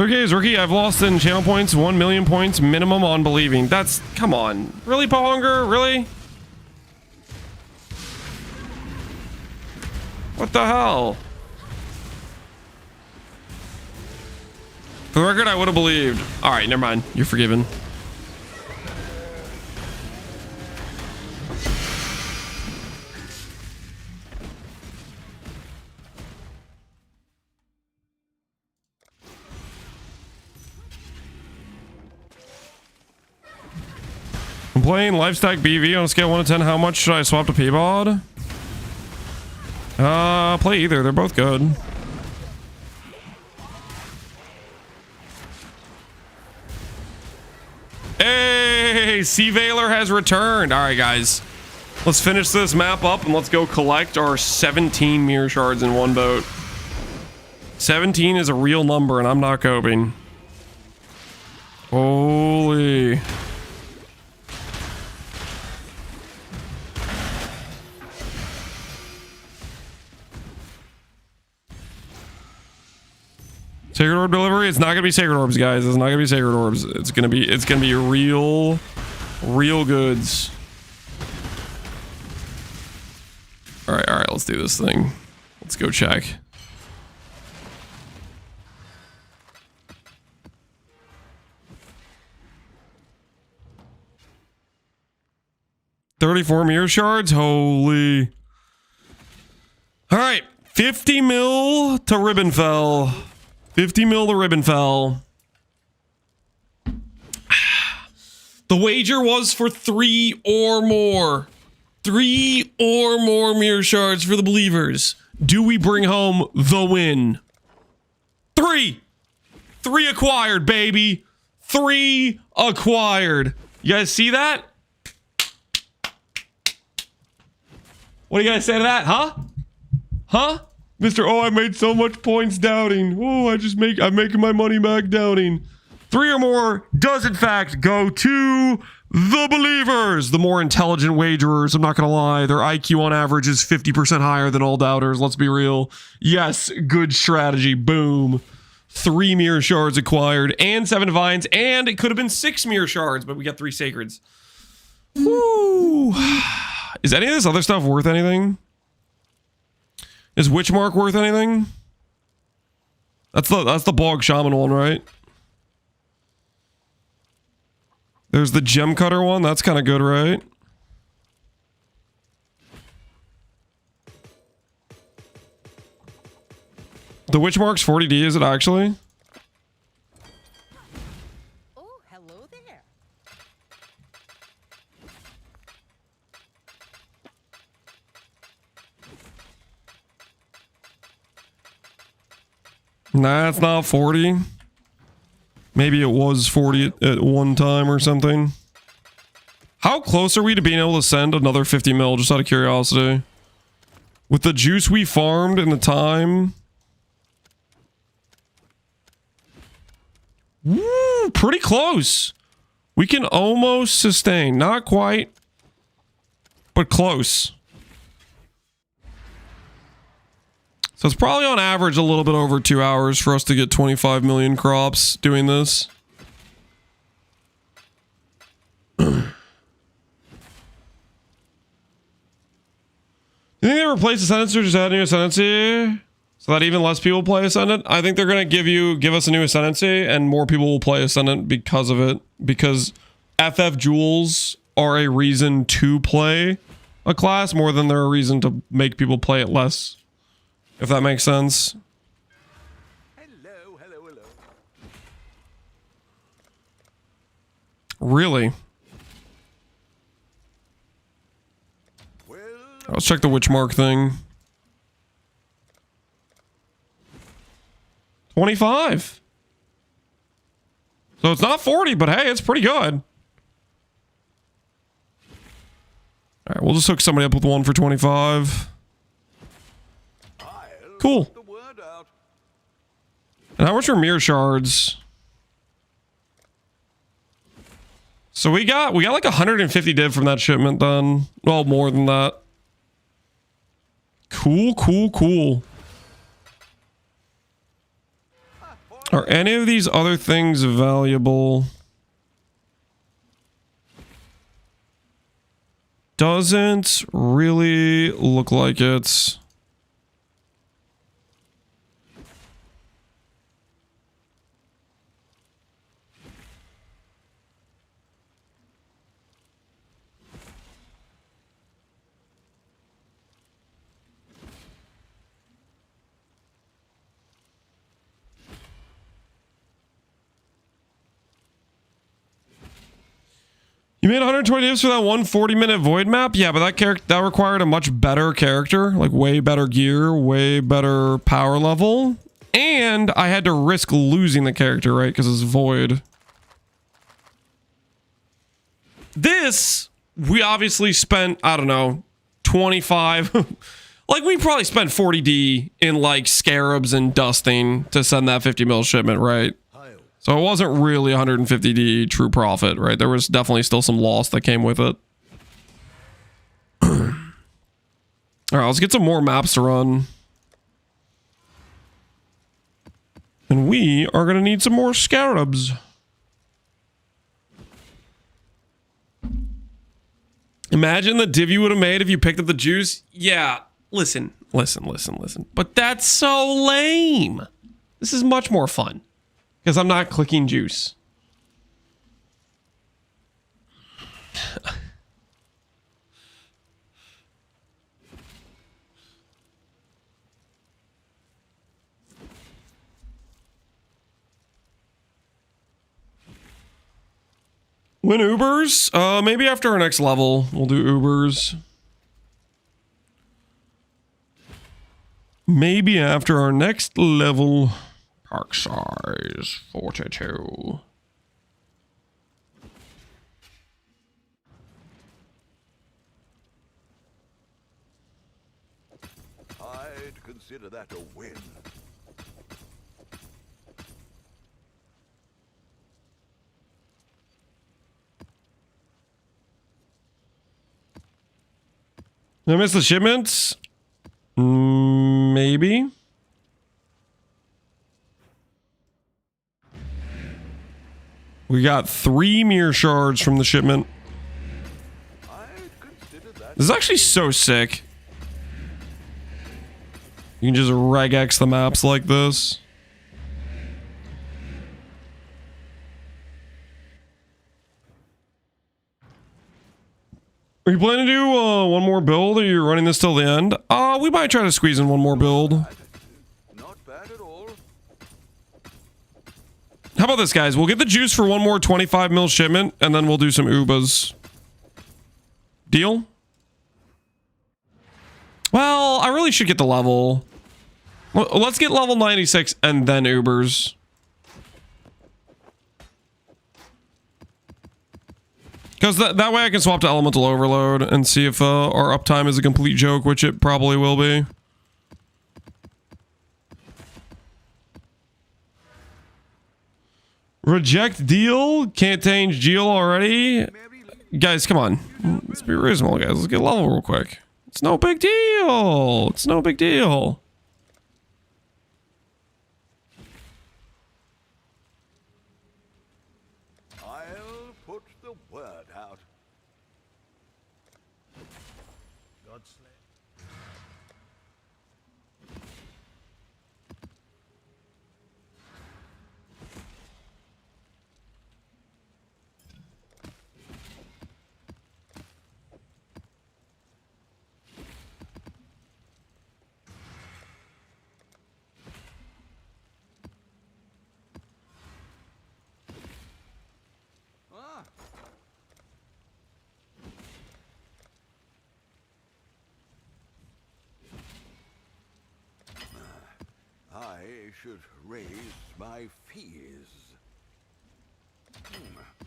S1: Is rookie. I've lost in channel points 1 million points minimum on believing. That's, come on, really, Pohunger? Really? What the hell? For the record, I would have believed. All right, never mind. You're forgiven. I'm playing Lifestack BV on a scale 1 to 10. How much should I swap to Peabod? Play either. They're both good. Hey, Sea Veiler has returned. All right, guys. Let's finish this map up and let's go collect our 17 mirror shards in one boat. 17 is a real number and I'm not coping. Holy... Sacred orb delivery. It's not gonna be sacred orbs, guys. It's not gonna be sacred orbs. It's gonna be real goods. All right. Let's do this thing. Let's go check. $34 mirror shards. Holy. All right. 50 mil to Ribbonfell. 50 mil to Ribbonfell. The wager was for 3 or more. 3 or more mirror shards for the believers. Do we bring home the win? 3. 3 acquired, baby. 3 acquired. You guys see that? What do you guys say to that, huh? Huh? Mr. Oh, I made so much points doubting. Oh, I'm making my money back doubting. 3 or more does in fact go to the believers, the more intelligent wagerers. I'm not gonna lie, their IQ on average is 50% higher than all doubters. Let's be real. Yes, good strategy. Boom. 3 mirror shards acquired and 7 divines, and it could have been 6 mirror shards, but we got 3 sacreds. Woo. Is any of this other stuff worth anything? Is Witchmark worth anything? That's the Bog Shaman one, right? There's the Gem Cutter one. That's kind of good, right? The Witchmark's 40D, is it actually?
S5: Oh, hello there.
S1: Nah, it's not 40. Maybe it was 40 at one time or something. How close are we to being able to send another 50 mil, just out of curiosity? With the juice we farmed and the time. Woo, pretty close. We can almost sustain. Not quite, but close. So it's probably on average a little bit over 2 hours for us to get 25 million crops doing this. Do you think they replace Ascendancy or just add a new Ascendancy so that even less people play Ascendant? I think they're going to give us a new Ascendancy and more people will play Ascendant because of it. Because FF jewels are a reason to play a class more than they're a reason to make people play it less. If that makes sense.
S2: Hello.
S1: Really?
S2: Well,
S1: Let's check the Witchmark thing. 25. So it's not 40, but hey, it's pretty good. Alright, we'll just hook somebody up with one for 25. Cool.
S2: the word out.
S1: And how much are mirror shards? So we got like 150 div from that shipment then. Well, more than that. Cool. Are any of these other things valuable? Doesn't really look like it. You made 120 divs for that 140-minute void map? Yeah, but that required a much better character. Like, way better gear, way better power level. And I had to risk losing the character, right? Because it's void. This, we obviously spent, I don't know, 25... like, we probably spent 40D in, like, scarabs and dusting to send that 50 mil shipment, right? So it wasn't really 150D true profit, right? There was definitely still some loss that came with it. All right, let's get some more maps to run. And we are going to need some more scarabs. Imagine the div you would have made if you picked up the juice. Yeah, listen. But that's so lame. This is much more fun because I'm not clicking juice. When Ubers? Maybe after our next level, we'll do Ubers. Maybe after our next level. Park size 42.
S2: I'd consider that a win.
S1: Did I miss the shipments? Maybe. We got 3 mere shards from the shipment.
S2: I'd consider that.
S1: This is actually so sick. You can just regex the maps like this. Are you planning to do one more build? Or are you running this till the end? We might try to squeeze in one more build.
S2: Not bad at all.
S1: How about this, guys? We'll get the juice for one more 25 mil shipment, and then we'll do some Ubas. Deal? Well, I really should get the level. Well, let's get level 96 and then Ubers. Because that way I can swap to Elemental Overload and see if our uptime is a complete joke, which it probably will be. Reject deal? Can't change deal already? Guys, come on. Let's be reasonable, guys. Let's get level real quick. It's no big deal. It's no big deal.
S2: I'll put the word out. I should raise my fees.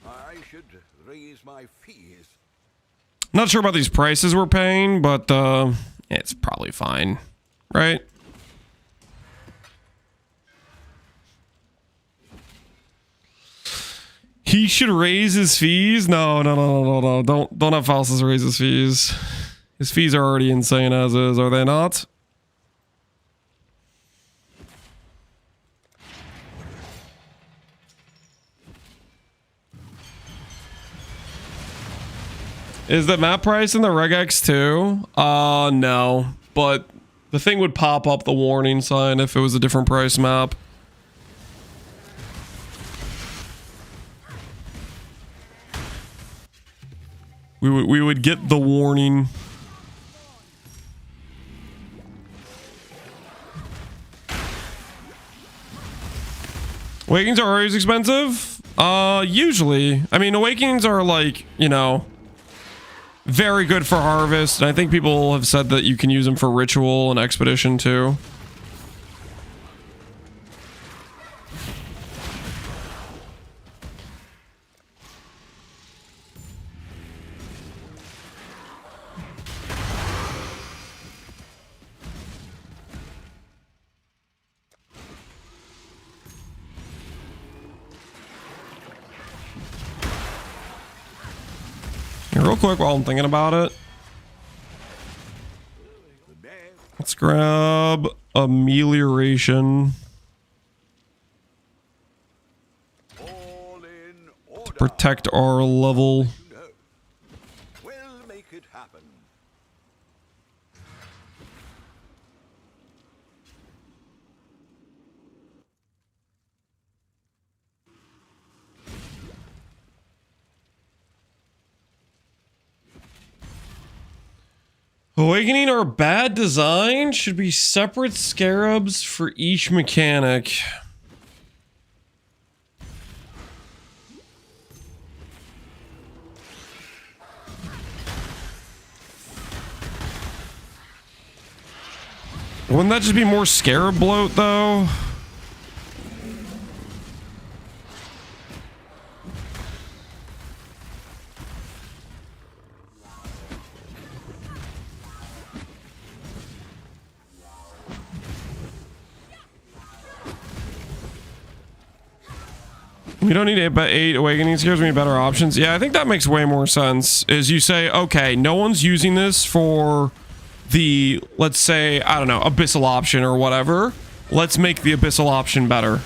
S2: I should raise my fees.
S1: Not sure about these prices we're paying, but it's probably fine, right? He should raise his fees? No. Don't have Faustus raise his fees. His fees are already insane as is, are they not? Is the map price in the regex too? No. But the thing would pop up the warning sign if it was a different price map. We would get the warning. Awakenings are always expensive? Usually. I mean, Awakenings are like, you know, very good for harvest. And I think people have said that you can use them for ritual and expedition too. Real quick while I'm thinking about it. Let's grab amelioration. protect our level.
S2: No. We'll make it happen.
S1: Awakening our bad design should be separate scarabs for each mechanic. Wouldn't that just be more scarab bloat, though? We don't need 8 awakening scares. We need better options. Yeah, I think that makes way more sense. Is you say, okay, no one's using this for the, let's say, I don't know, abyssal option or whatever. Let's make the abyssal option better.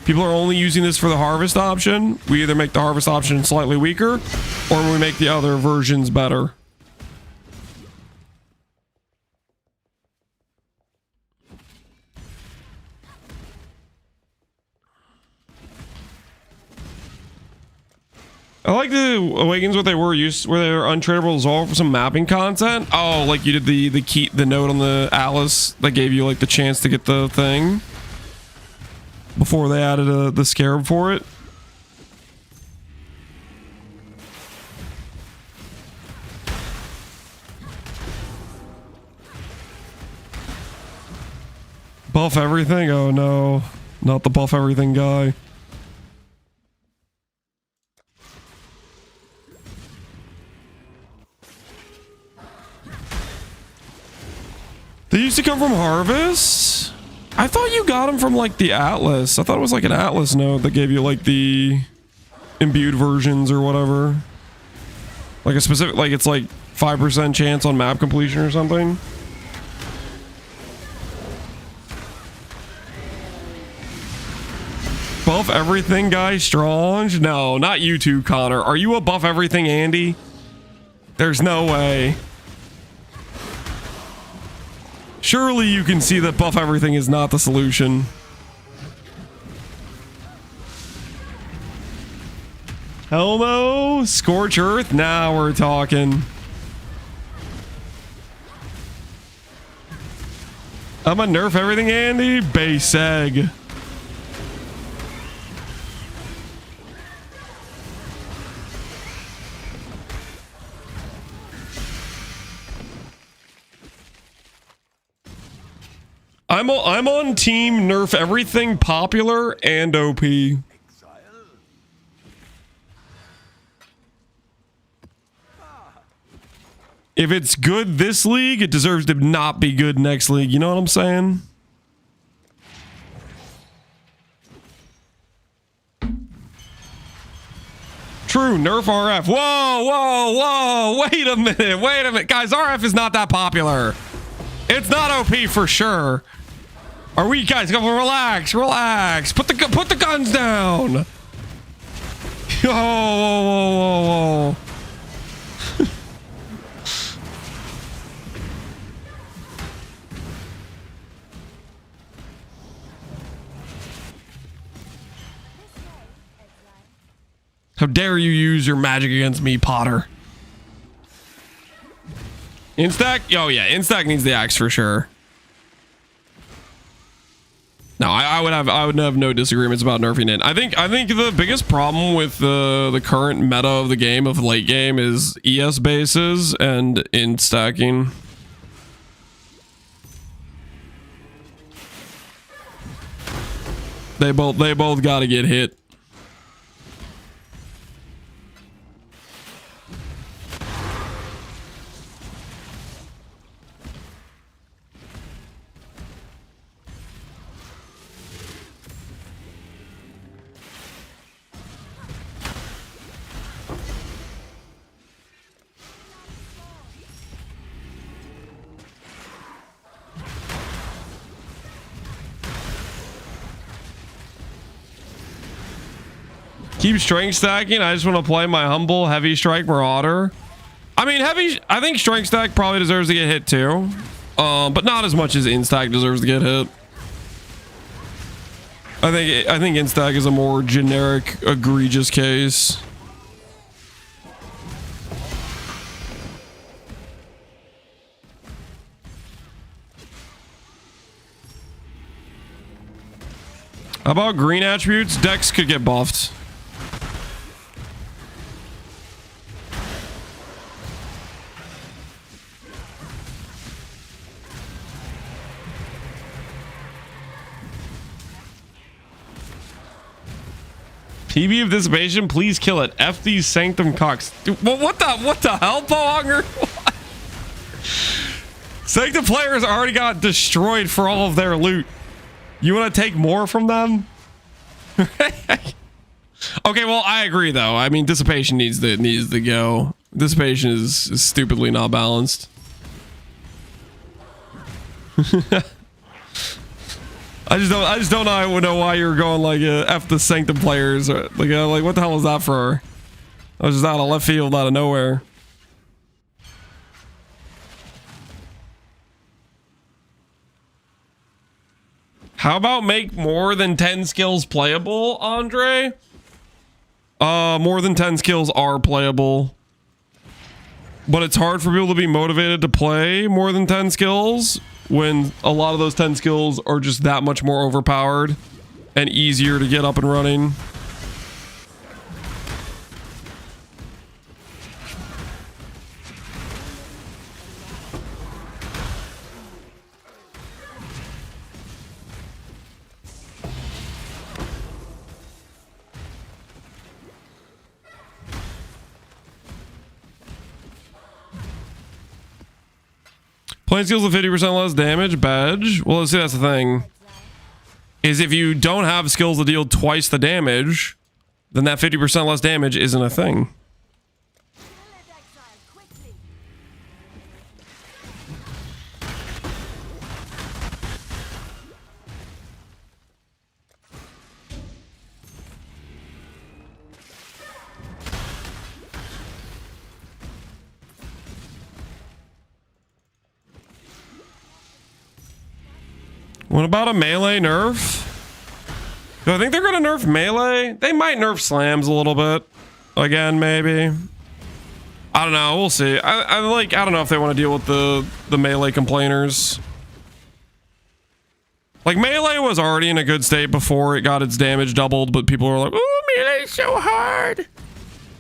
S1: People are only using this for the harvest option. We either make the harvest option slightly weaker, or we make the other versions better. I like the awakens what they were used where they were untradeable as well for some mapping content. Oh, like you did the note on the Atlas that gave you like the chance to get the thing before they added the scarab for it. Buff everything? Oh no, not the buff everything guy. They used to come from Harvest? I thought you got them from like the Atlas. I thought it was like an Atlas node that gave you like the imbued versions or whatever. Like a specific, like it's like 5% chance on map completion or something. Buff everything guy Strange? No, not you two, Connor. Are you a buff everything Andy? There's no way. Surely you can see that buff everything is not the solution. Hell no? Scorch Earth? Now we're talking. I'm gonna nerf everything, Andy. Base egg. I'm on team nerf everything popular and OP.
S2: Exile?
S1: If it's good this league, it deserves to not be good next league. You know what I'm saying? True, nerf RF. Whoa, whoa, whoa. Wait a minute. Guys, RF is not that popular. It's not OP for sure. Are we guys? Go relax. Put the guns down. Whoa, whoa, whoa, whoa. How dare you use your magic against me, Potter? Instack? Oh yeah, Instack needs the axe for sure. No, I would have no disagreements about nerfing it. I think the biggest problem with the current meta of the game of late game is ES bases and instacking. They both got to get hit. Keep strength stacking. I just want to play my humble heavy strike marauder. I mean, I think strength stack probably deserves to get hit too. But not as much as instack deserves to get hit. I think instack is a more generic, egregious case. How about green attributes? Dex could get buffed. PB of dissipation, please kill it. F these sanctum cocks. Dude, what the hell, Pohunger? Sanctum players already got destroyed for all of their loot. You want to take more from them? Okay, well, I agree though. I mean, dissipation needs to go. Dissipation is stupidly not balanced. I just don't know why you're going like F the sanctum players. Or, like what the hell was that for? I was just out of left field, out of nowhere. How about make more than 10 skills playable, Andre? More than 10 skills are playable. But it's hard for people to be motivated to play more than 10 skills when a lot of those 10 skills are just that much more overpowered and easier to get up and running. Playing skills with 50% less damage, badge. Well, let's see, that's the thing. Is if you don't have skills that deal twice the damage, then that 50% less damage isn't a thing. What about a melee nerf? Do I think they're gonna nerf melee? They might nerf slams a little bit. Again, maybe. I don't know, we'll see. I don't know if they want to deal with the melee complainers. Like, melee was already in a good state before it got its damage doubled, but people were like, "Ooh, melee's so hard."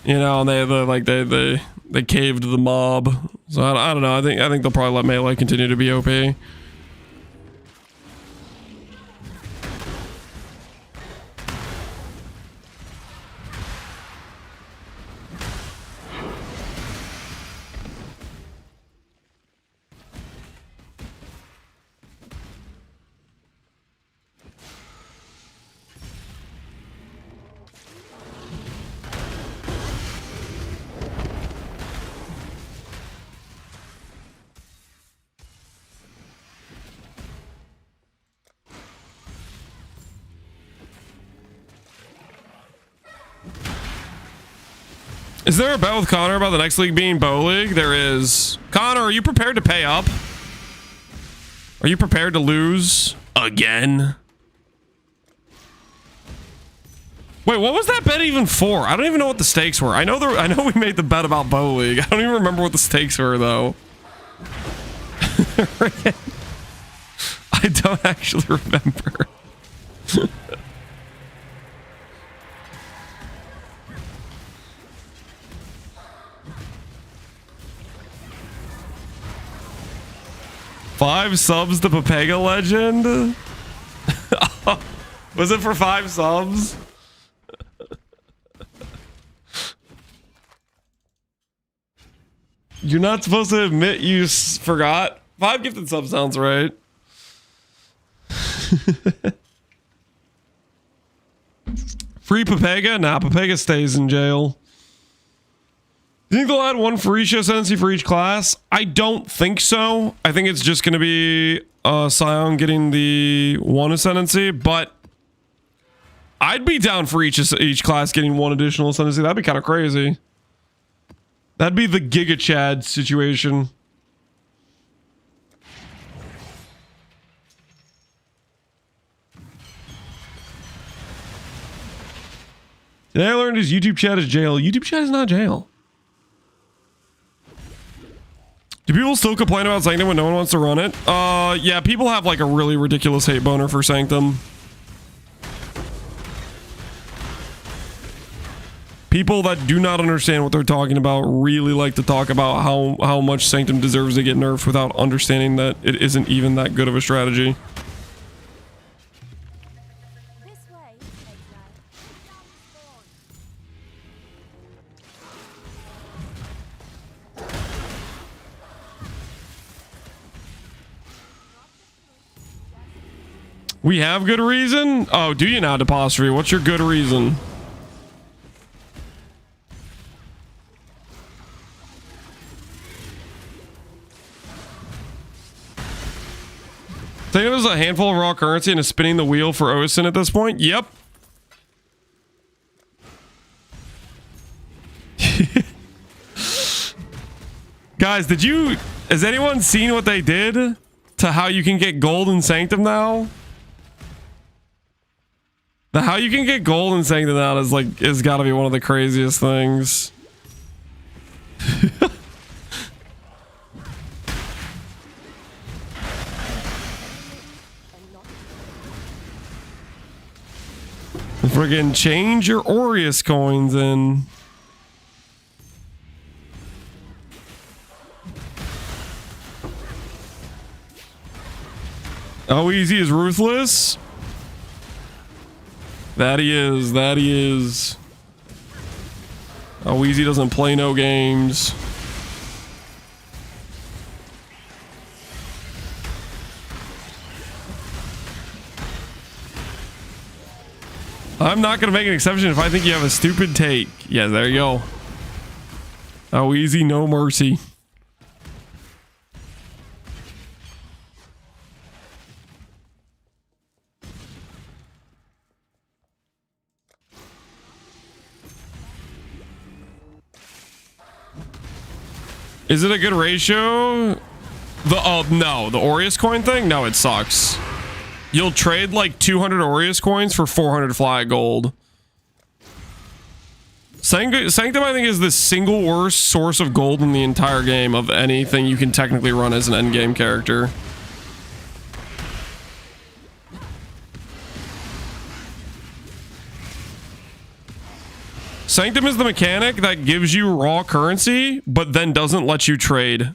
S1: You know, and they caved the mob. So I don't know. I think they'll probably let melee continue to be OP. Is there a bet with Connor about the next league being Bow League? There is. Connor, are you prepared to pay up? Are you prepared to lose again? Wait, what was that bet even for? I don't even know what the stakes were. I know we made the bet about Bow League. I don't even remember what the stakes were though. I don't actually remember. Five subs to Pepega Legend? Was it for 5 subs? You're not supposed to admit you forgot. 5 gifted subs sounds right. Free Pepega? Nah, Pepega stays in jail. You think they'll add one ficia ascendancy for each class? I don't think so. I think it's just going to be Scion getting the one ascendancy, but I'd be down for each class getting one additional ascendancy. That'd be kind of crazy. That'd be the Giga Chad situation. Today I learned his YouTube chat is jail. YouTube chat is not jail. Do people still complain about Sanctum when no one wants to run it? Yeah, people have like a really ridiculous hate boner for Sanctum. People that do not understand what they're talking about really like to talk about how much Sanctum deserves to get nerfed without understanding that it isn't even that good of a strategy.
S4: This way, Exile.
S1: We have good reason? Oh, do you now, Depository? What's your good reason? Think it was a handful of raw currency and is spinning the wheel for Osin at this point? Yep. Guys, has anyone seen what they did to how you can get gold in Sanctum now? The how you can get gold in Sanctum now is gotta be one of the craziest things. Friggin' change your Aureus coins in. Oh, easy is ruthless. That he is. That he is. Oh, easy doesn't play no games. I'm not gonna make an exception if I think you have a stupid take. Yeah, there you go. Oh, easy, no mercy. Is it a good ratio? No, the Aureus coin thing? No, it sucks. You'll trade like 200 Aureus coins for 400 flat gold. Sanctum, I think, is the single worst source of gold in the entire game of anything you can technically run as an endgame character. Sanctum is the mechanic that gives you raw currency, but then doesn't let you trade.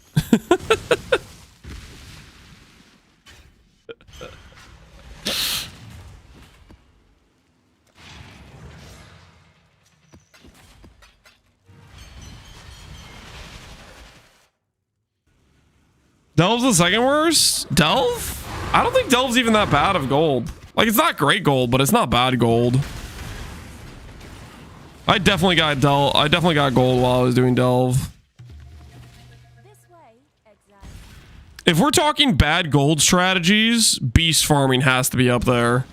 S1: Delve's the second worst? Delve? I don't think Delve's even that bad of gold. Like, it's not great gold, but it's not bad gold. I definitely got gold while I was doing Delve.
S4: This way, Exile.
S1: If we're talking bad gold strategies, beast farming has to be up there.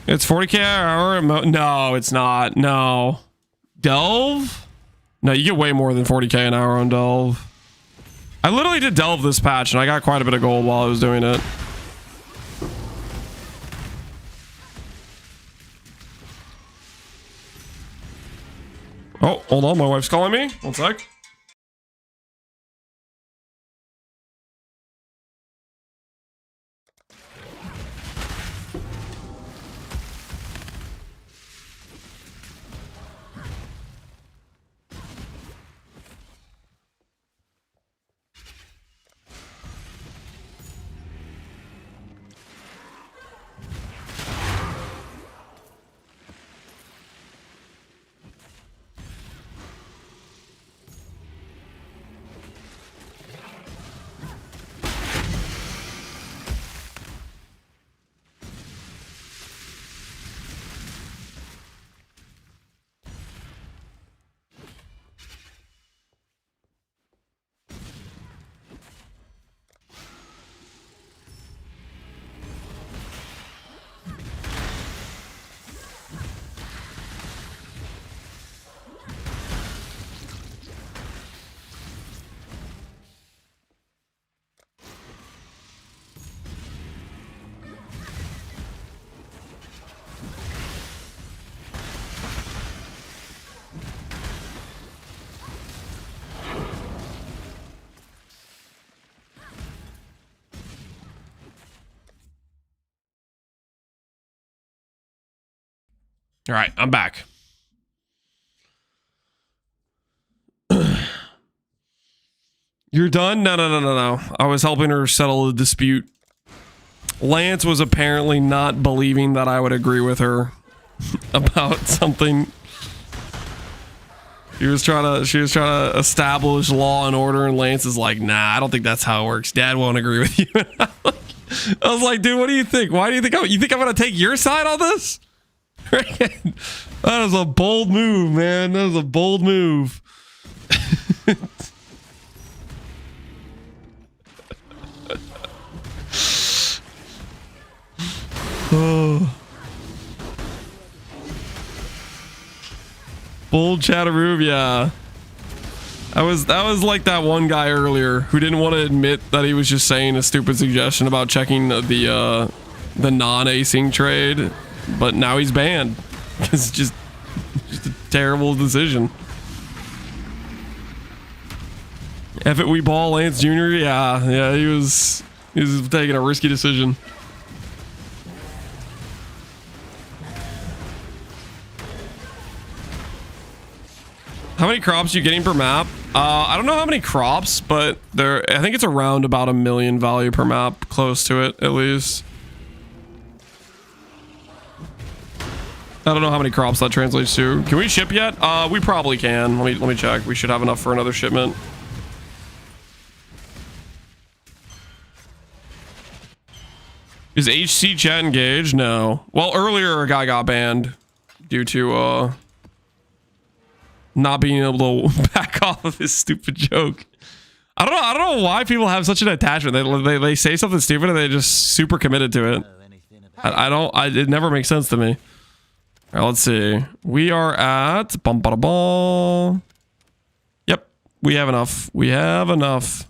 S1: It's 40k an hour. No, it's not. No. Delve? No, you get way more than 40k an hour on Delve. I literally did Delve this patch and I got quite a bit of gold while I was doing it. Oh, hold on. My wife's calling me. One sec. All right, I'm back. You're done? No. I was helping her settle a dispute. Lance was apparently not believing that I would agree with her about something. She was trying to establish law and order, and Lance is like, nah, I don't think that's how it works. Dad won't agree with you. I was like, dude, what do you think? Why do you think I'm gonna take your side on this? That was a bold move, man. That was a bold move. Oh. Bold Chatteroo, yeah. That was like that one guy earlier who didn't want to admit that he was just saying a stupid suggestion about checking the non-acing trade, but now he's banned. It's just a terrible decision. F it, we ball Lance Jr. Yeah, he was taking a risky decision. How many crops are you getting per map? I don't know how many crops, but I think it's around about 1 million value per map, close to it at least. I don't know how many crops that translates to. Can we ship yet? We probably can. Let me check. We should have enough for another shipment. Is HC chat engaged? No. Well, earlier a guy got banned due to not being able to back off of his stupid joke. I don't know why people have such an attachment. They say something stupid and they just super committed to it. It never makes sense to me. All right, let's see. We are at Yep, we have enough. We have enough.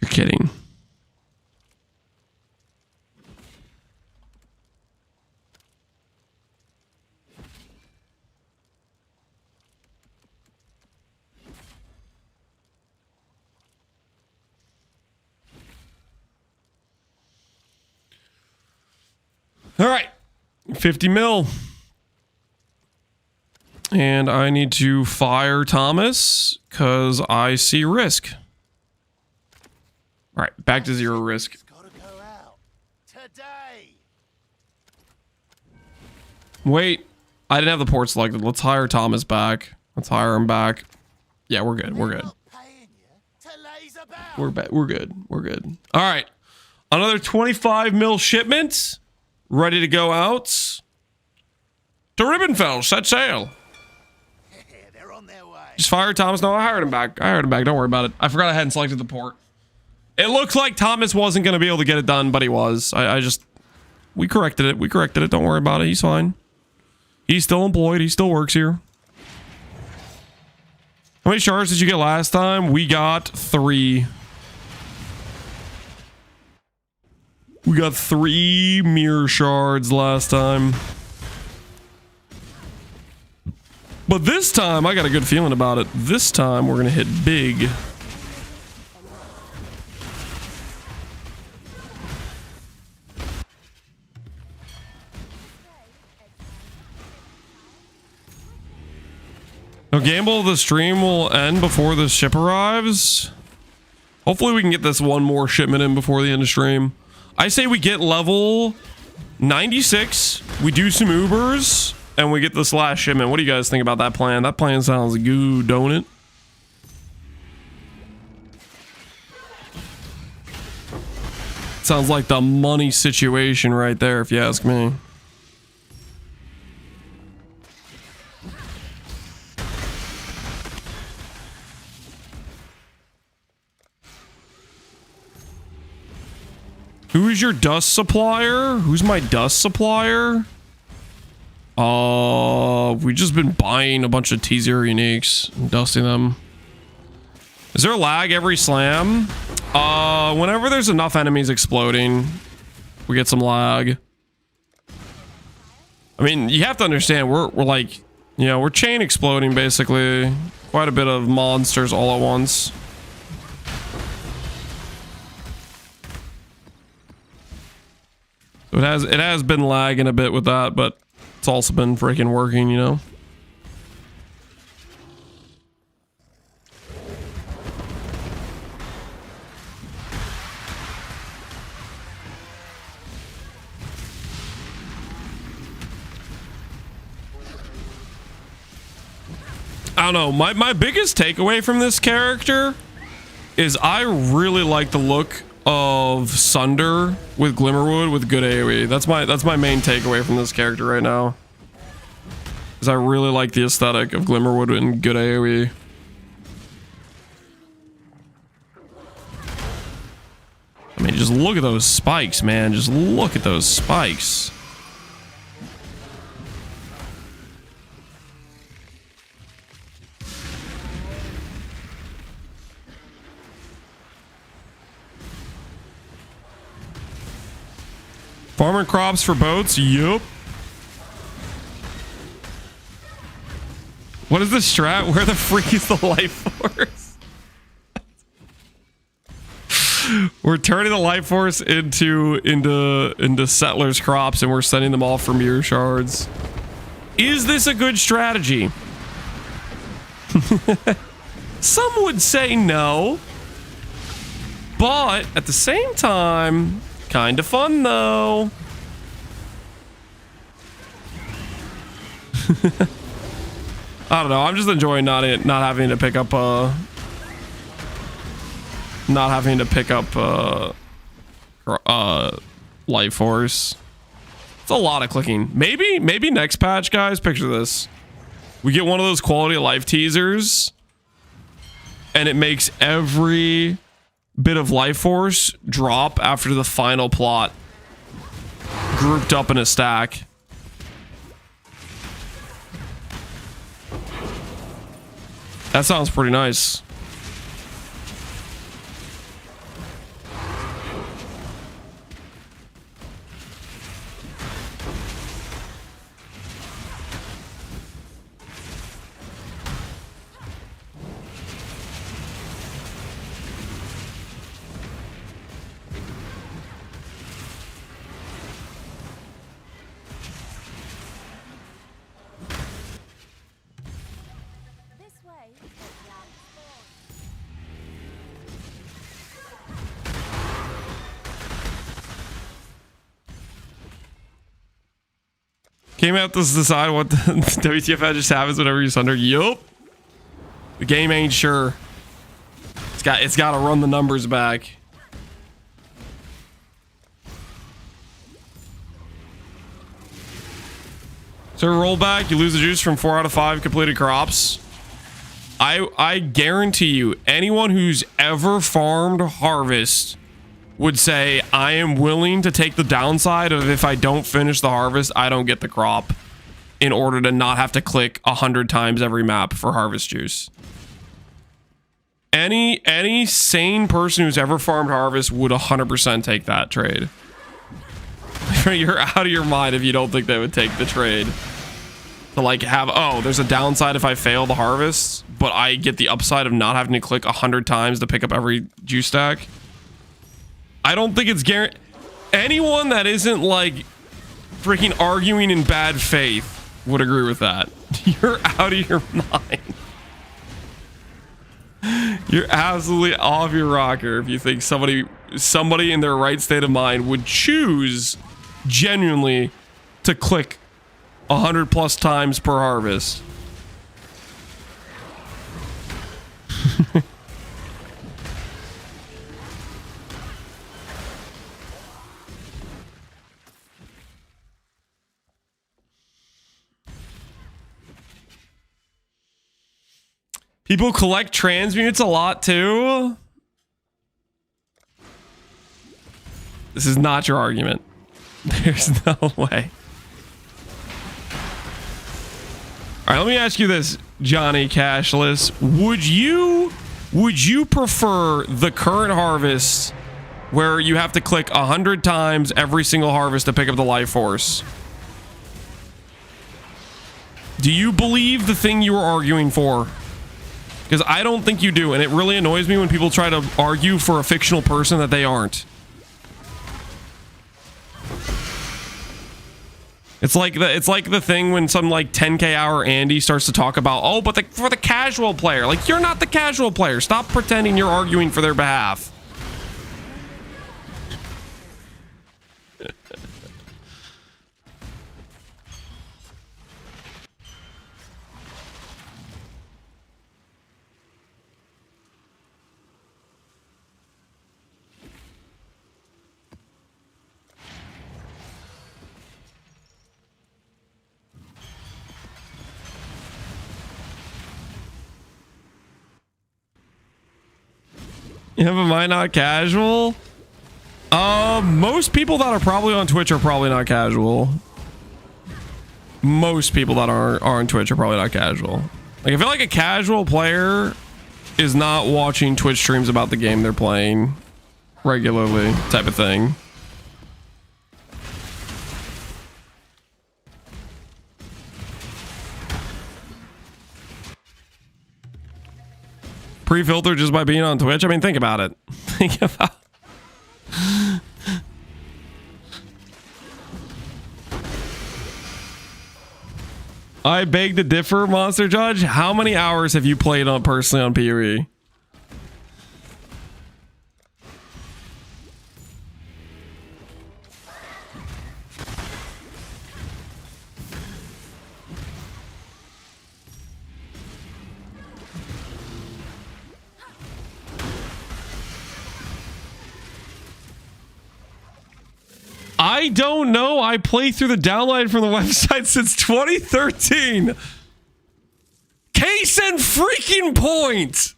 S1: You're kidding. All right, 50 mil. And I need to fire Thomas because I see risk. All right, back to 0 risk.
S2: Gotta go out today.
S1: Wait, I didn't have the port selected. Let's hire Thomas back. Let's hire him back. Yeah, we're good. We're good. We're good. We're good. All right, another 25 mil shipment. Ready to go out. To Ribbenfeld, set sail.
S2: They're on their way.
S1: Just fire Thomas. No, I hired him back. Don't worry about it. I forgot I hadn't selected the port. It looked like Thomas wasn't going to be able to get it done, but he was. We corrected it. Don't worry about it. He's fine. He's still employed. He still works here. How many shards did you get last time? We got 3. We got 3 mirror shards last time. But this time, I got a good feeling about it. This time, we're going to hit big. No gamble, the stream will end before the ship arrives. Hopefully we can get this one more shipment in before the end of stream. I say we get level 96, we do some Ubers, and we get this last shipment. What do you guys think about that plan? That plan sounds good, don't it? Sounds like the money situation right there, if you ask me. Who is your dust supplier? Who's my dust supplier? We've just been buying a bunch of T0 uniques and dusting them. Is there lag every slam? Whenever there's enough enemies exploding, we get some lag. I mean, you have to understand, we're like, you know, we're chain exploding basically. Quite a bit of monsters all at once. So it has been lagging a bit with that, but it's also been freaking working, you know. I don't know, my biggest takeaway from this character is I really like the look of Sunder with Glimmerwood with good AoE. That's my main takeaway from this character right now. Is I really like the aesthetic of Glimmerwood and good AoE. I mean, just look at those spikes, man. Just look at those spikes. Farming crops for boats? Yup. What is the strat? Where the freak is the life force? We're turning the life force into settlers' crops and we're sending them all for mirror shards. Is this a good strategy? Some would say no. But at the same time, kind of fun though. I don't know. I'm just enjoying not having to pick up life force. It's a lot of clicking. Maybe next patch, guys. Picture this: we get one of those quality of life teasers, and it makes every bit of life force drop after the final plot grouped up in a stack. That sounds pretty nice. Came out to decide what the WTF just happens whenever you Sunder. Yup. The game ain't sure. It's got to run the numbers back. So rollback, you lose the juice from 4 out of 5 completed crops. I guarantee you, anyone who's ever farmed harvest would say, I am willing to take the downside of if I don't finish the harvest, I don't get the crop, in order to not have to click 100 times every map for harvest juice. Any sane person who's ever farmed harvest would 100% take that trade. You're out of your mind if you don't think they would take the trade. To like have, oh, there's a downside if I fail the harvest, but I get the upside of not having to click 100 times to pick up every juice stack. I don't think it's guaranteed. Anyone that isn't like freaking arguing in bad faith would agree with that. You're out of your mind. You're absolutely off your rocker if you think somebody in their right state of mind would choose genuinely to click 100 plus times per harvest. People collect transmutes a lot too. This is not your argument. There's no way. All right, let me ask you this, Johnny Cashless. Would you prefer the current harvest where you have to click 100 times every single harvest to pick up the life force? Do you believe the thing you were arguing for? Because I don't think you do, and it really annoys me when people try to argue for a fictional person that they aren't. It's like the thing when some like 10k hour Andy starts to talk about, oh, but for the casual player. Like, you're not the casual player. Stop pretending you're arguing for their behalf. Yeah, but am I not casual? Most people that are probably on Twitch are probably not casual. Most people that are on Twitch are probably not casual. Like, I feel like a casual player is not watching Twitch streams about the game they're playing regularly, type of thing. Pre-filter just by being on Twitch? I mean, think about it. Think about... I beg to differ, Monster Judge. How many hours have you played on personally on PoE? I don't know. I play through the download from the website since 2013. Case in freaking point.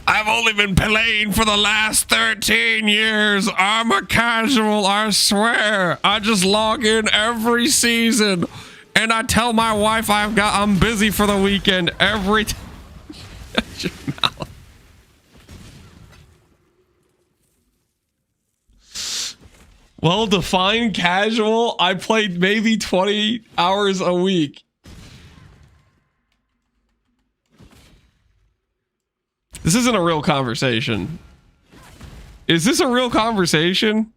S1: I've only been playing for the last 13 years. I'm a casual, I swear. I just log in every season and I tell my wife I'm busy for the weekend every time. Well, define casual. I played maybe 20 hours a week. This isn't a real conversation. Is this a real conversation?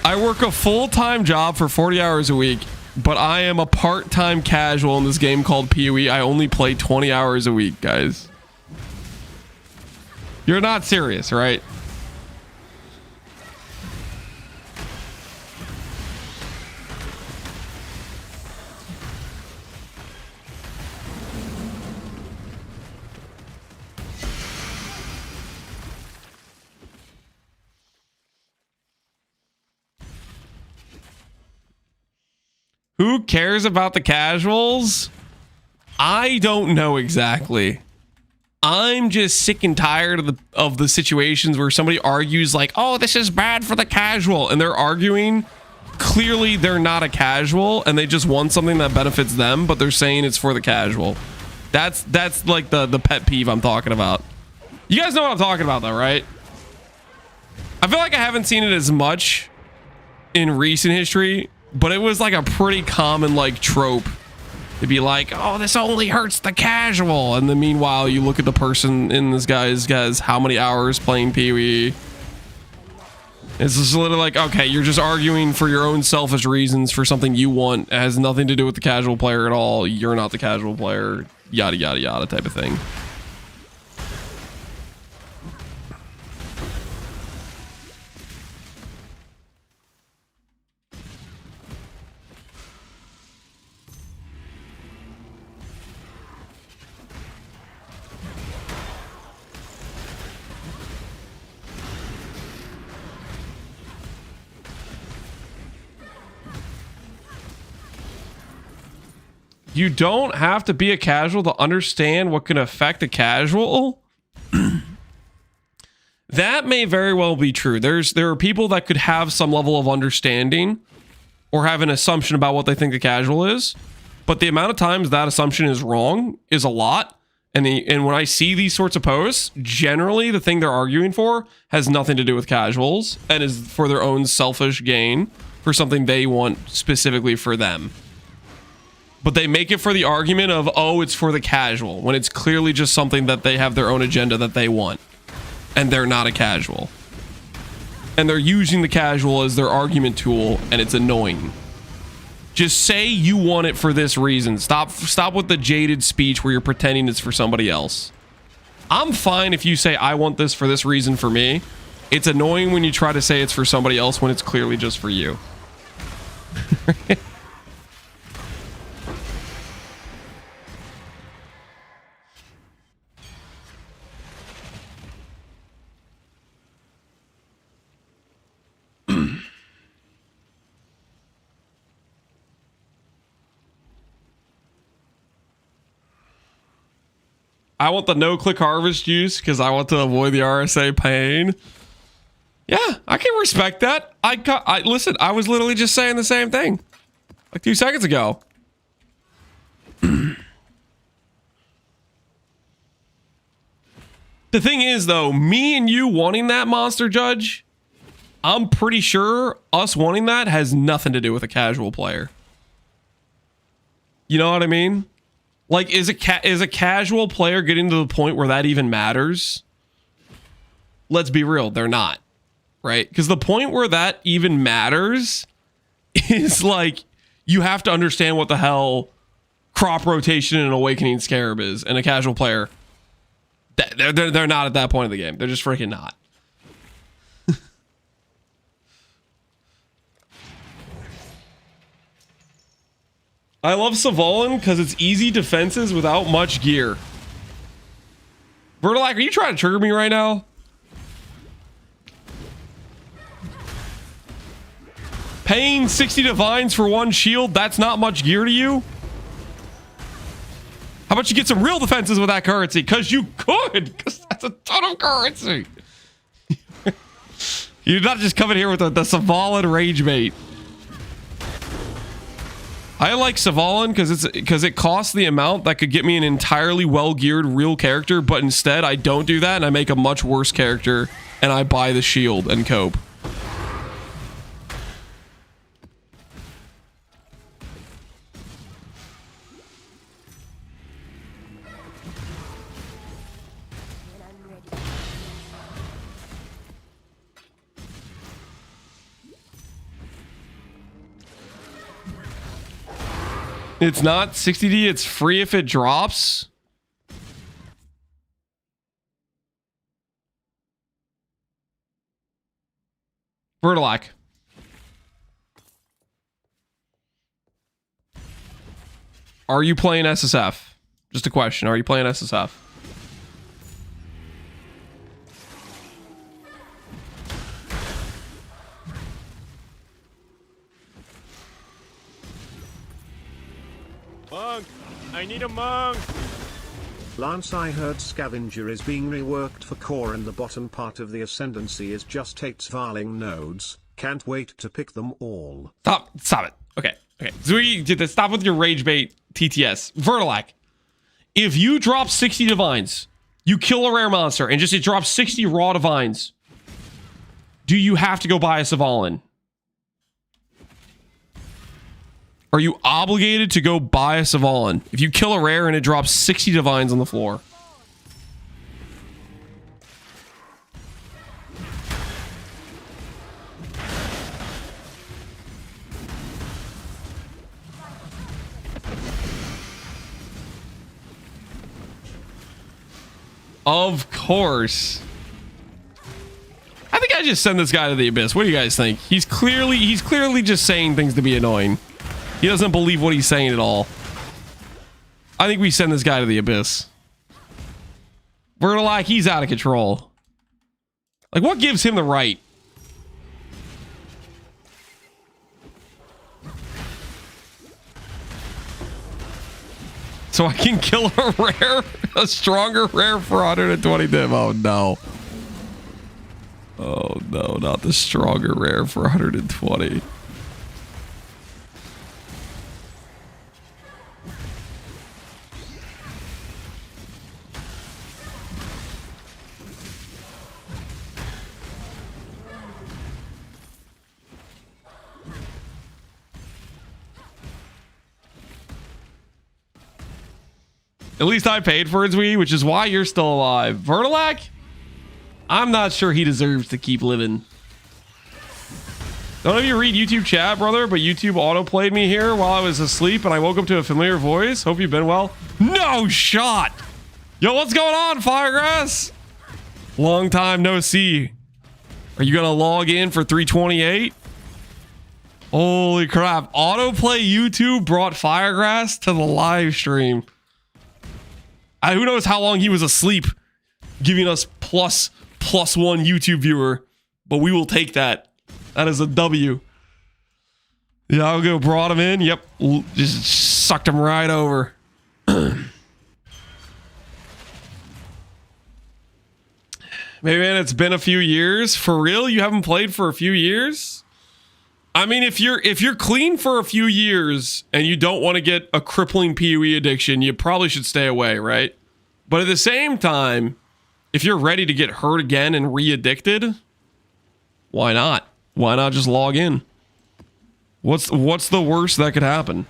S1: I work a full-time job for 40 hours a week, but I am a part-time casual in this game called PoE. I only play 20 hours a week, guys. You're not serious, right? Who cares about the casuals? I don't know exactly. I'm just sick and tired of the situations where somebody argues like, oh, this is bad for the casual. And they're arguing, clearly they're not a casual and they just want something that benefits them, but they're saying it's for the casual. That's like the pet peeve I'm talking about. You guys know what I'm talking about though, right? I feel like I haven't seen it as much in recent history, but it was like a pretty common like trope to be like, oh, this only hurts the casual. And then meanwhile, you look at the person in this guy's how many hours playing PoE. It's just literally like, okay, you're just arguing for your own selfish reasons for something you want. It has nothing to do with the casual player at all. You're not the casual player, yada, yada, yada type of thing. You don't have to be a casual to understand what can affect a casual. That may very well be true. There are people that could have some level of understanding or have an assumption about what they think the casual is, but the amount of times that assumption is wrong is a lot. And when I see these sorts of posts, generally the thing they're arguing for has nothing to do with casuals and is for their own selfish gain, for something they want specifically for them. But they make it for the argument of, oh, it's for the casual, when it's clearly just something that they have their own agenda that they want. And they're not a casual. And they're using the casual as their argument tool, and it's annoying. Just say you want it for this reason. Stop with the jaded speech where you're pretending it's for somebody else. I'm fine if you say, I want this for this reason for me. It's annoying when you try to say it's for somebody else when it's clearly just for you. I want the no-click harvest juice because I want to avoid the RSA pain. Yeah, I can respect that. Listen, I was literally just saying the same thing like 2 seconds ago. The thing is, though, me and you wanting that monster judge, I'm pretty sure us wanting that has nothing to do with a casual player. You know what I mean? Like, is a casual player getting to the point where that even matters? Let's be real, they're not, right? Because the point where that even matters is like, you have to understand what the hell crop rotation and awakening scarab is, and a casual player, they're not at that point of the game. They're just freaking not. I love Savolan because it's easy defenses without much gear. Vertilac, are you trying to trigger me right now? Paying 60 divines for one shield, that's not much gear to you? How about you get some real defenses with that currency? Because you could, because that's a ton of currency. You're not just coming here with the Savolan rage bait. I like Savolan because it costs the amount that could get me an entirely well-geared real character, but instead I don't do that and I make a much worse character and I buy the shield and cope. It's not 60D, it's free if it drops. Vertilac. Are you playing SSF? Just a question. Are you playing SSF?
S3: Monk! I need a monk!
S6: Lance, I heard Scavenger is being reworked for core and the bottom part of the Ascendancy is just 8 Svarling nodes. Can't wait to pick them all.
S1: Stop it. Okay. So we did this. Stop with your rage bait TTS. Vertilac. If you drop 60 divines, you kill a rare monster and just it drops 60 raw divines, do you have to go buy a Savolan? Are you obligated to go buy a Savolan if you kill a rare and it drops 60 divines on the floor? Of course. I think I just send this guy to the abyss. What do you guys think? He's clearly just saying things to be annoying. He doesn't believe what he's saying at all. I think we send this guy to the abyss. Vertilac, he's out of control. Like, what gives him the right? So I can kill a stronger rare for 120 dim. Oh no. Oh no, not the stronger rare for 120. At least I paid for his Wii, which is why you're still alive. Vertilac? I'm not sure he deserves to keep living. Don't have you read YouTube chat, brother, but YouTube auto-played me here while I was asleep and I woke up to a familiar voice. Hope you've been well. No shot! Yo, what's going on, Firegrass? Long time no see. Are you gonna log in for 328? Holy crap. Autoplay YouTube brought Firegrass to the live stream. Who knows how long he was asleep, giving us plus one YouTube viewer, but we will take that. That is a W. Yeah, I'll go brought him in. Yep, just sucked him right over. Maybe, man, it's been a few years. For real, you haven't played for a few years? I mean, if you're clean for a few years and you don't want to get a crippling PoE addiction, you probably should stay away, right? But at the same time, if you're ready to get hurt again and re-addicted, why not? Why not just log in? What's the worst that could happen?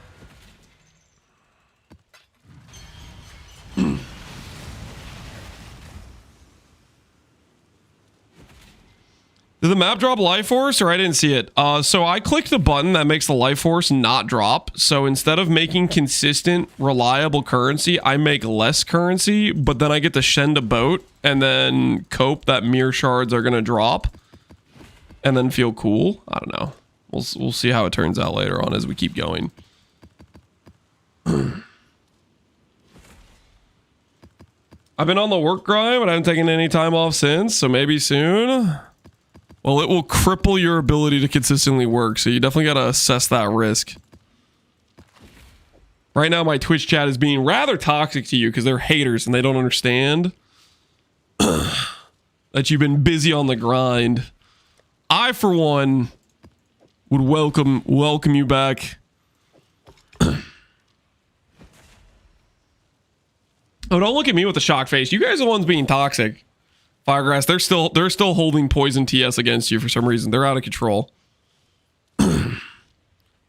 S1: Did the map drop life force or I didn't see it? So I clicked the button that makes the life force not drop. So instead of making consistent, reliable currency, I make less currency, but then I get to send a boat and then cope that mere shards are going to drop and then feel cool. I don't know. We'll see how it turns out later on as we keep going. I've been on the work grind, but I haven't taken any time off since, so maybe soon. Well, it will cripple your ability to consistently work, so you definitely got to assess that risk. Right now, my Twitch chat is being rather toxic to you because they're haters and they don't understand that you've been busy on the grind. I, for one, would welcome you back. Oh, don't look at me with a shock face. You guys are the ones being toxic. Firegrass, they're still holding poison TS against you for some reason. They're out of control.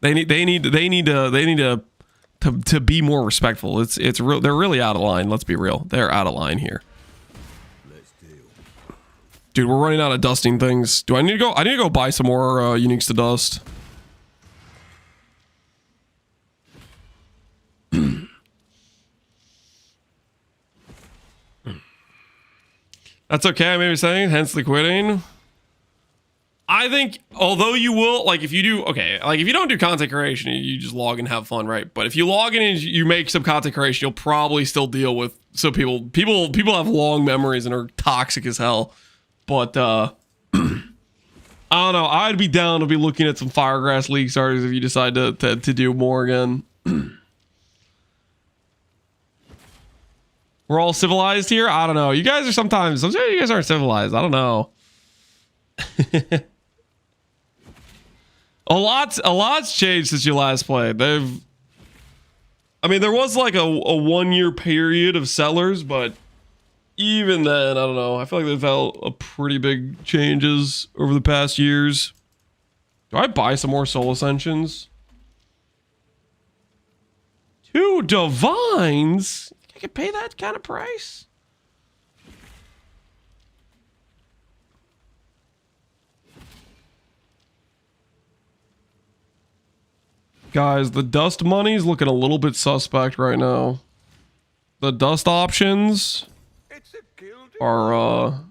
S1: they need to be more respectful. It's real. They're really out of line. Let's be real. They're out of line here. Dude, we're running out of dusting things. Do I need to go? I need to go buy some more uniques to dust. That's okay, I may be saying, hence the quitting. I think, although you will, like, if you do, okay, like, if you don't do content creation, you just log and have fun, right? But if you log in and you make some content creation, you'll probably still deal with, so people have long memories and are toxic as hell. But, I don't know, I'd be down to be looking at some Firegrass League starters if you decide to do more again. We're all civilized here? I don't know. You guys are sometimes you guys aren't civilized. I don't know. A lot's changed since you last played. I mean, there was like a 1 year period of sellers, but even then, I don't know. I feel like they've had a pretty big changes over the past years. Do I buy some more Soul Ascensions? 2 Divines? I could pay that kind of price. Guys, the dust money's looking a little bit suspect right now. The dust options are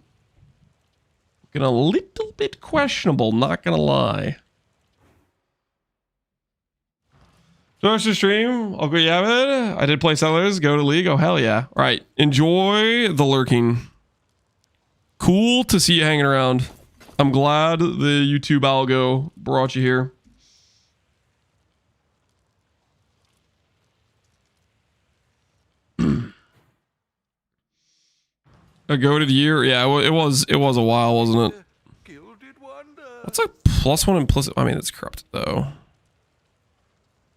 S1: looking a little bit questionable, not gonna lie. Start the stream. I'll go Yavid. I did play Sellers. Go to League. Oh, hell yeah. All right. Enjoy the lurking. Cool to see you hanging around. I'm glad the YouTube algo brought you here. A goated year? Yeah, it was a while, wasn't it?
S2: Gilded wonder.
S1: What's a +1 implicit? I mean, it's corrupted though.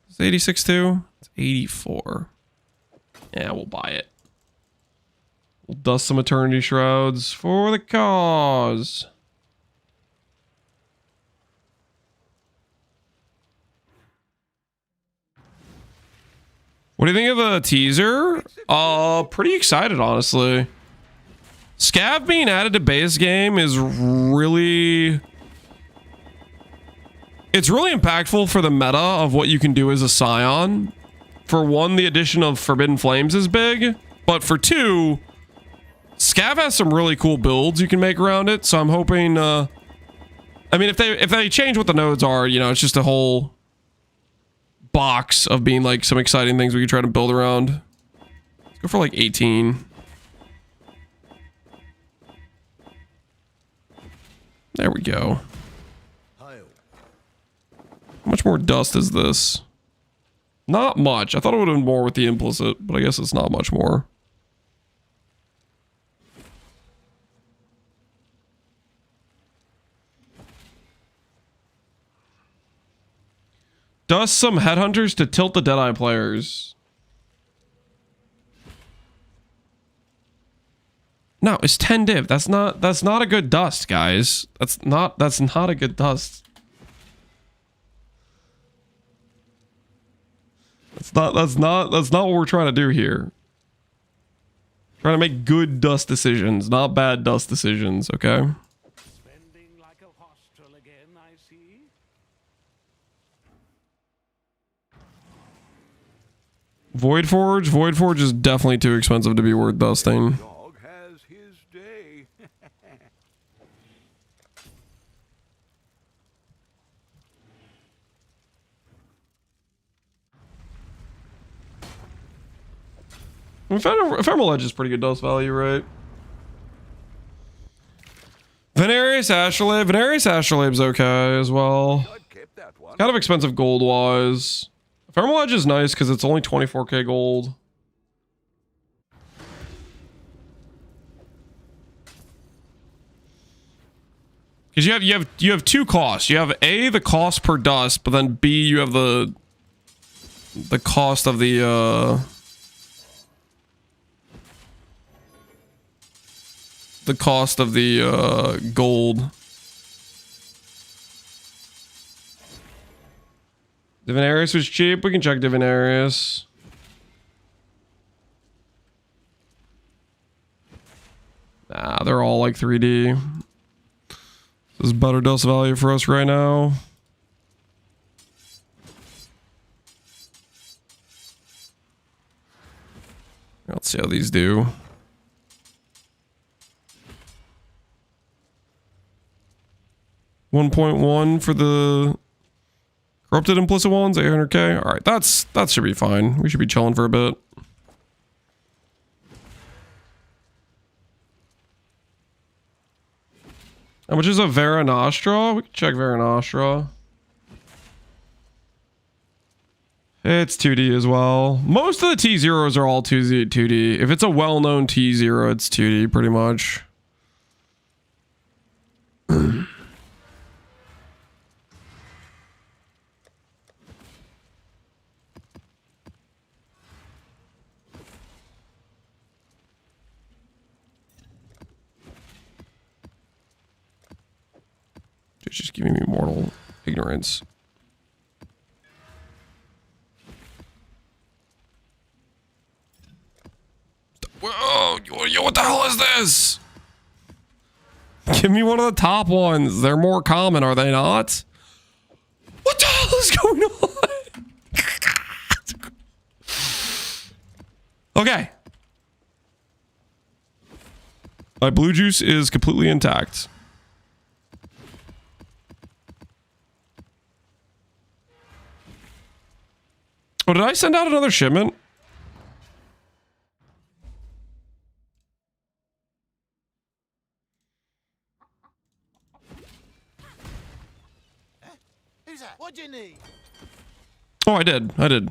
S1: It's 86 too? It's 84. Yeah, we'll buy it. We'll dust some Eternity Shrouds for the cause. What do you think of the teaser? Pretty excited, honestly. Scav being added to base game is really... It's really impactful for the meta of what you can do as a Scion. For one, the addition of Forbidden Flames is big. But for two, Scav has some really cool builds you can make around it. So I'm hoping... I mean, if they change what the nodes are, you know, it's just a whole... box of being like some exciting things we could try to build around. Let's go for like 18. There we go. How much more dust is this? Not much. I thought it would have been more with the implicit, but I guess it's not much more. Dust some headhunters to tilt the Deadeye players. No, it's 10 div. That's not a good dust, guys. That's not a good dust. That's not what we're trying to do here. Trying to make good dust decisions, not bad dust decisions, okay?
S3: Spending like a hostel again, I see.
S1: Void Forge is definitely too expensive to be worth dusting.
S2: Dog has his day.
S1: Ephemeral Edge is pretty good dust value, right? Venarius Astrolabe. Venarius Astrolabe's okay as well.
S2: I'd kept that one.
S1: Kind of expensive gold-wise. Ephemeral Edge is nice because it's only 24k gold. Because you have two costs. You have A, the cost per dust, but then B, you have the cost of the gold. Divinarius was cheap. We can check Divinarius. Nah, they're all like 3D. This is better dust value for us right now. Let's see how these do. $1.1 for the corrupted implicit ones, 800k. All right, that should be fine. We should be chilling for a bit. How much is a Vera Nostra? We can check Vera Nostra. It's 2D as well. Most of the T0s are all 2D. If it's a well-known T0, it's 2D pretty much. It's just giving me mortal ignorance. Whoa, what the hell is this? Give me one of the top ones. They're more common, are they not? What the hell is going on? Okay. My blue juice is completely intact. Oh, did I send out another shipment?
S7: Who's that? What do you need?
S1: Oh, I did. That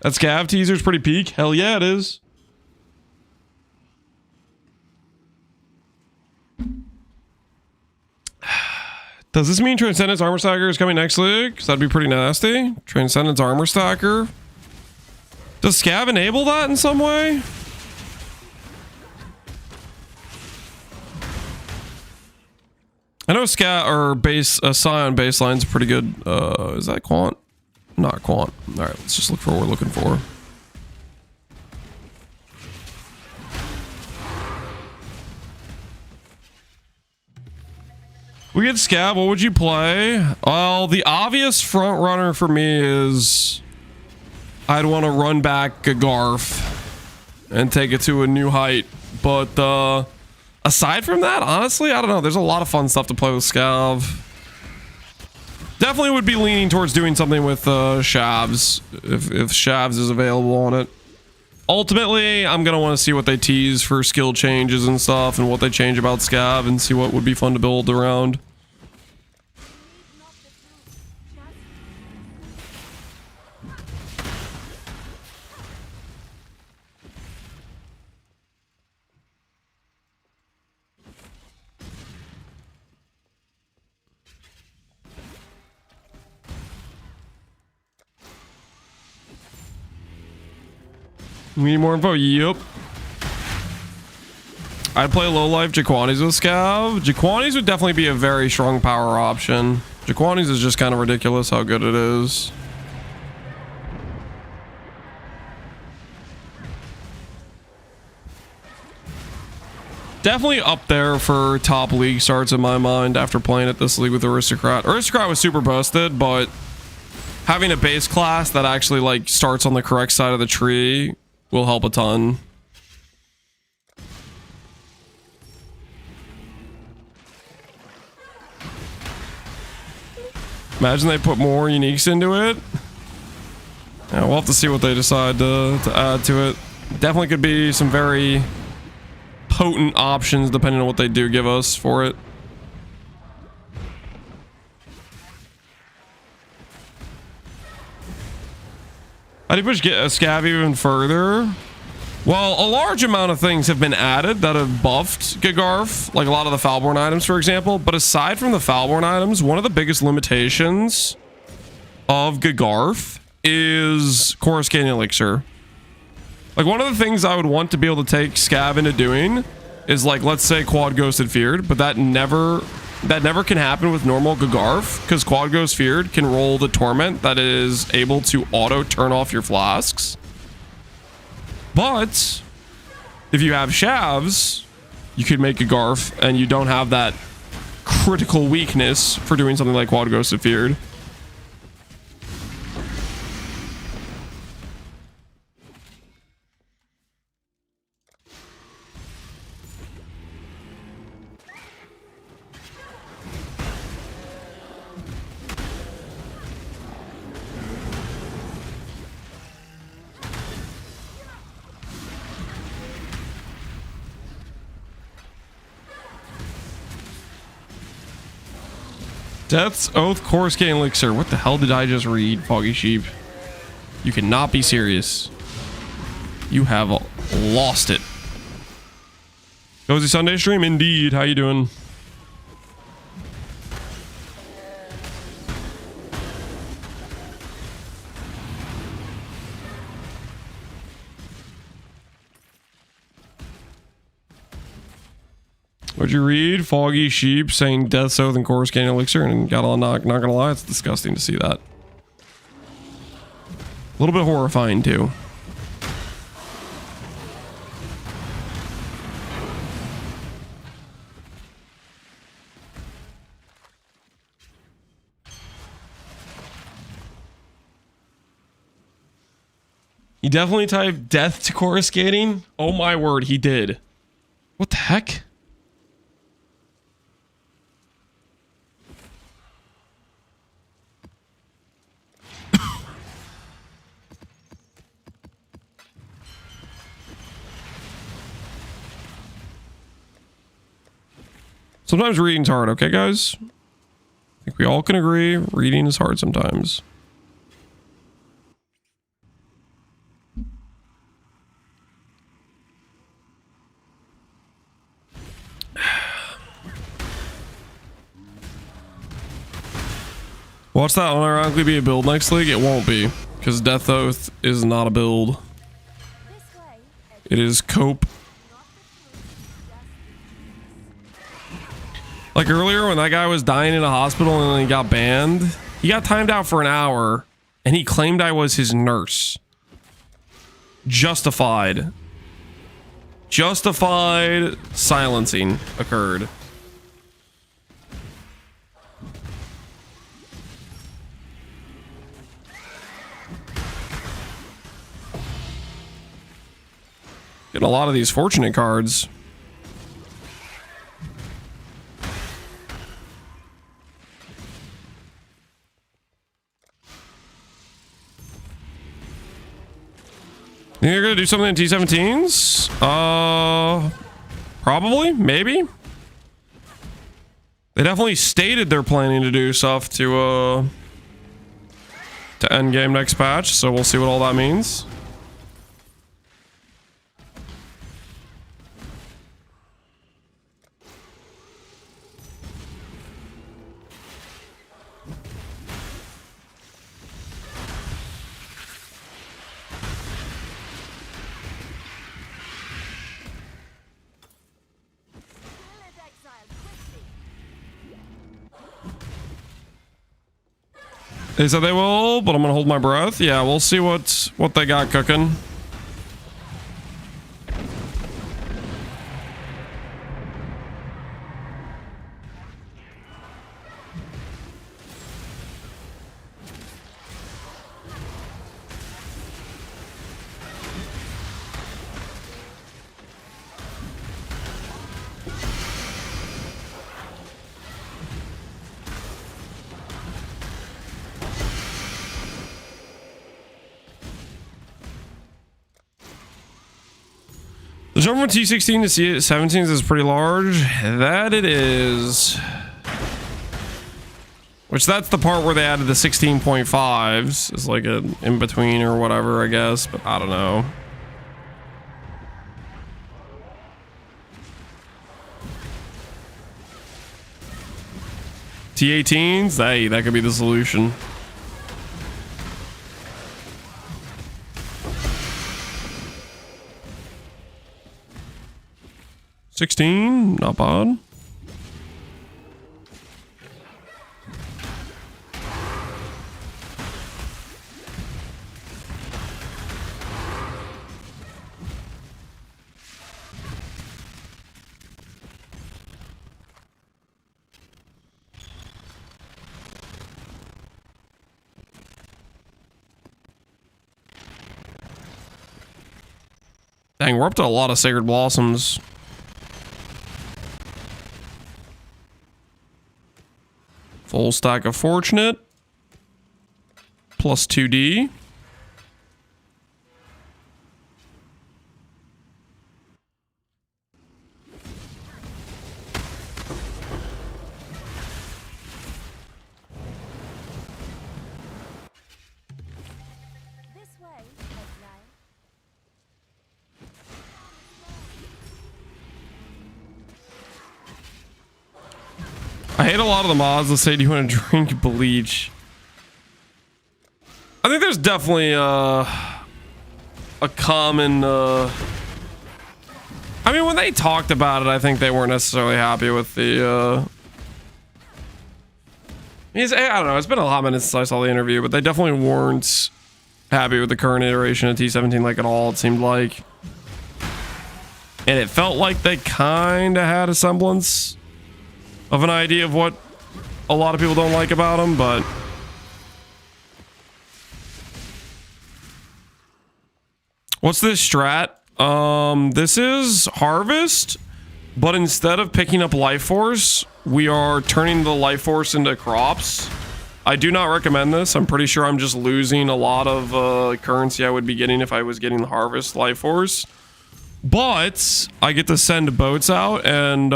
S1: scav teaser's pretty peak. Hell yeah, it is. Does this mean Transcendence Armor Stacker is coming next league? Because that'd be pretty nasty. Transcendence Armor Stacker. Does Scav enable that in some way? I know Scat or base Scion baseline's pretty good. Is that Quant? Not Quant. All right, let's just look for what we're looking for. We get Scab. What would you play? Well, the obvious front runner for me is I'd want to run back Garf and take it to a new height. But aside from that, honestly, I don't know. There's a lot of fun stuff to play with Scav. Definitely would be leaning towards doing something with Shavs if Shavs is available on it. Ultimately, I'm going to want to see what they tease for skill changes and stuff and what they change about Scav and see what would be fun to build around. We need more info. Yep. I'd play low life Jaquanis with Scav. Jaquanis would definitely be a very strong power option. Jaquanis is just kind of ridiculous how good it is. Definitely up there for top league starts in my mind after playing at this league with Aristocrat. Aristocrat was super busted, but having a base class that actually like starts on the correct side of the tree will help a ton. Imagine they put more uniques into it. Yeah, we'll have to see what they decide to add to it. Definitely could be some very potent options depending on what they do give us for it. How do you push get a Scav even further? Well, a large amount of things have been added that have buffed Gigarf, like a lot of the Foulborn items, for example. But aside from the Foulborn items, one of the biggest limitations of Gigarf is Coruscant Elixir. Like, one of the things I would want to be able to take Scav into doing is, like, let's say Quad Ghosted Feared, but that never can happen with normal Gigarf, because Quad Ghost Feared can roll the Torment that is able to auto turn off your flasks. But if you have Shavs, you could make Gigarf, and you don't have that critical weakness for doing something like Quad Ghosted Feared. Death's Oath Coruscant Elixir. What the hell did I just read, Foggy Sheep? You cannot be serious. You have lost it. Cozy Sunday stream, indeed. How you doing? What'd you read? Foggy Sheep saying Death's Oath and Coruscant Elixir, and got on not gonna lie, it's disgusting to see that. A little bit horrifying too. He definitely typed death to coruscating. Oh my word, he did. What the heck? Sometimes reading's hard, okay, guys? I think we all can agree reading is hard sometimes. Watch that unironically be a build next league. It won't be, because Death Oath is not a build.
S4: This way,
S1: It is cope.
S4: not the truth, just
S1: Like earlier when that guy was dying in a hospital and then he got banned, he got timed out for an hour and he claimed I was his nurse. Justified. Justified silencing occurred. Getting a lot of these fortunate cards. Think you're gonna do something in T17s? Probably, maybe. They definitely stated they're planning to do stuff to end game next patch, so we'll see what all that means.
S4: Village Exile, quickly.
S1: They said they will, but I'm gonna hold my breath. Yeah, we'll see what they got cooking. The jump from T16 to C17s is pretty large. That it is. Which that's the part where they added the 16.5s. It's like an in-between or whatever, I guess. But I don't know. T18s? Hey, that could be the solution. $16, not bad. Dang, we're up to a lot of Sacred Blossoms. Full stack of Fortunate. Plus 2D.
S4: This way, Exile.
S1: I hate a lot of the mods that say, do you want to drink bleach? I think there's definitely a common I mean, when they talked about it, I think they weren't necessarily happy with the I don't know, it's been a hot minute since I saw the interview, but they definitely weren't happy with the current iteration of T17 like at all, it seemed like. And it felt like they kind of had a semblance of an idea of what a lot of people don't like about them, but what's this strat? This is Harvest, but instead of picking up Life Force, we are turning the Life Force into crops. I do not recommend this. I'm pretty sure I'm just losing a lot of currency I would be getting if I was getting the Harvest Life Force. But I get to send boats out and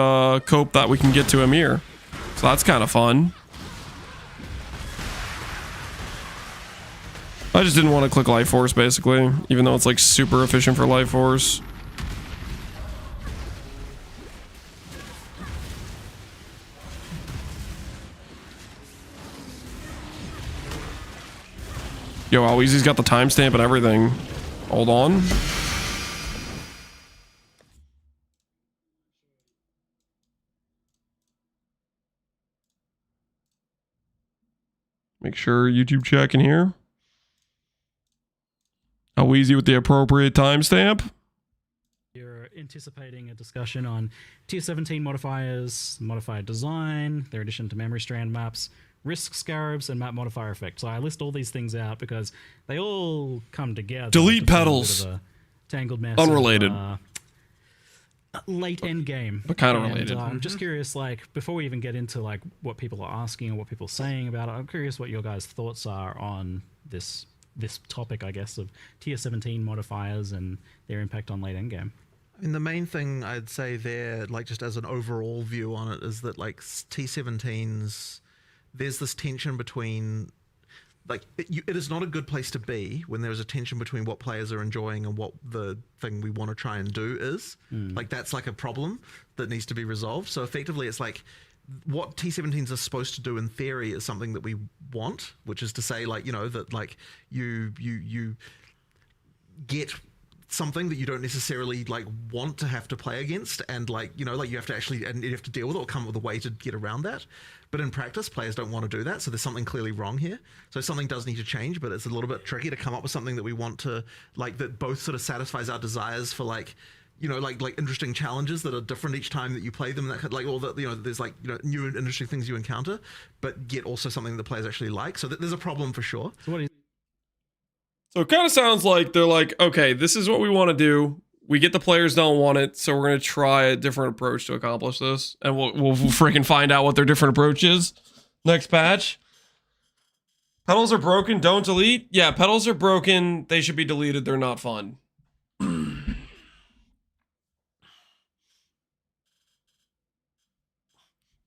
S1: cope that we can get to Emir. So that's kind of fun. I just didn't want to click Life Force, basically, even though it's like super efficient for Life Force. Yo, Alweezy's got the timestamp and everything. Hold on. Make sure YouTube chat can hear. Alweezy with the appropriate timestamp.
S8: You're anticipating a discussion on tier 17 modifiers, modifier design, their addition to memory strand maps, risk scarabs, and map modifier effects. So I list all these things out because they all come together.
S1: Delete
S8: to form a
S1: petals.
S8: bit of a tangled mess.
S1: Unrelated.
S8: Of, late end game.
S1: But kind of related.
S8: I'm just curious, like, before we even get into like what people are asking or what people are saying about it, I'm curious what your guys' thoughts are on this topic, I guess, of tier 17 modifiers and their impact on late end game.
S9: I mean, the main thing I'd say there, like just as an overall view on it, is that like T17s, there's this tension between, like, it is not a good place to be when there is a tension between what players are enjoying and what the thing we want to try and do is. Like, that's like a problem that needs to be resolved. So effectively, it's like what T17s are supposed to do in theory is something that we want, which is to say, like, you know, that like you get something that you don't necessarily like want to have to play against, and like, you know, like you have to actually, and you have to deal with it or come up with a way to get around that. But in practice, players don't want to do that, so there's something clearly wrong here. So something does need to change, but it's a little bit tricky to come up with something that we want to, like, that both sort of satisfies our desires for, like, you know, like interesting challenges that are different each time that you play them, that could, like, all the, you know, there's like, you know, new and interesting things you encounter, but yet also something that players actually like. So there's a problem for sure.
S8: So what do you
S1: So it kind of sounds like they're like, okay, this is what we want to do. We get the players don't want it, so we're going to try a different approach to accomplish this. And we'll freaking find out what their different approach is next patch. Petals are broken, don't delete. Yeah, petals are broken. They should be deleted. They're not fun.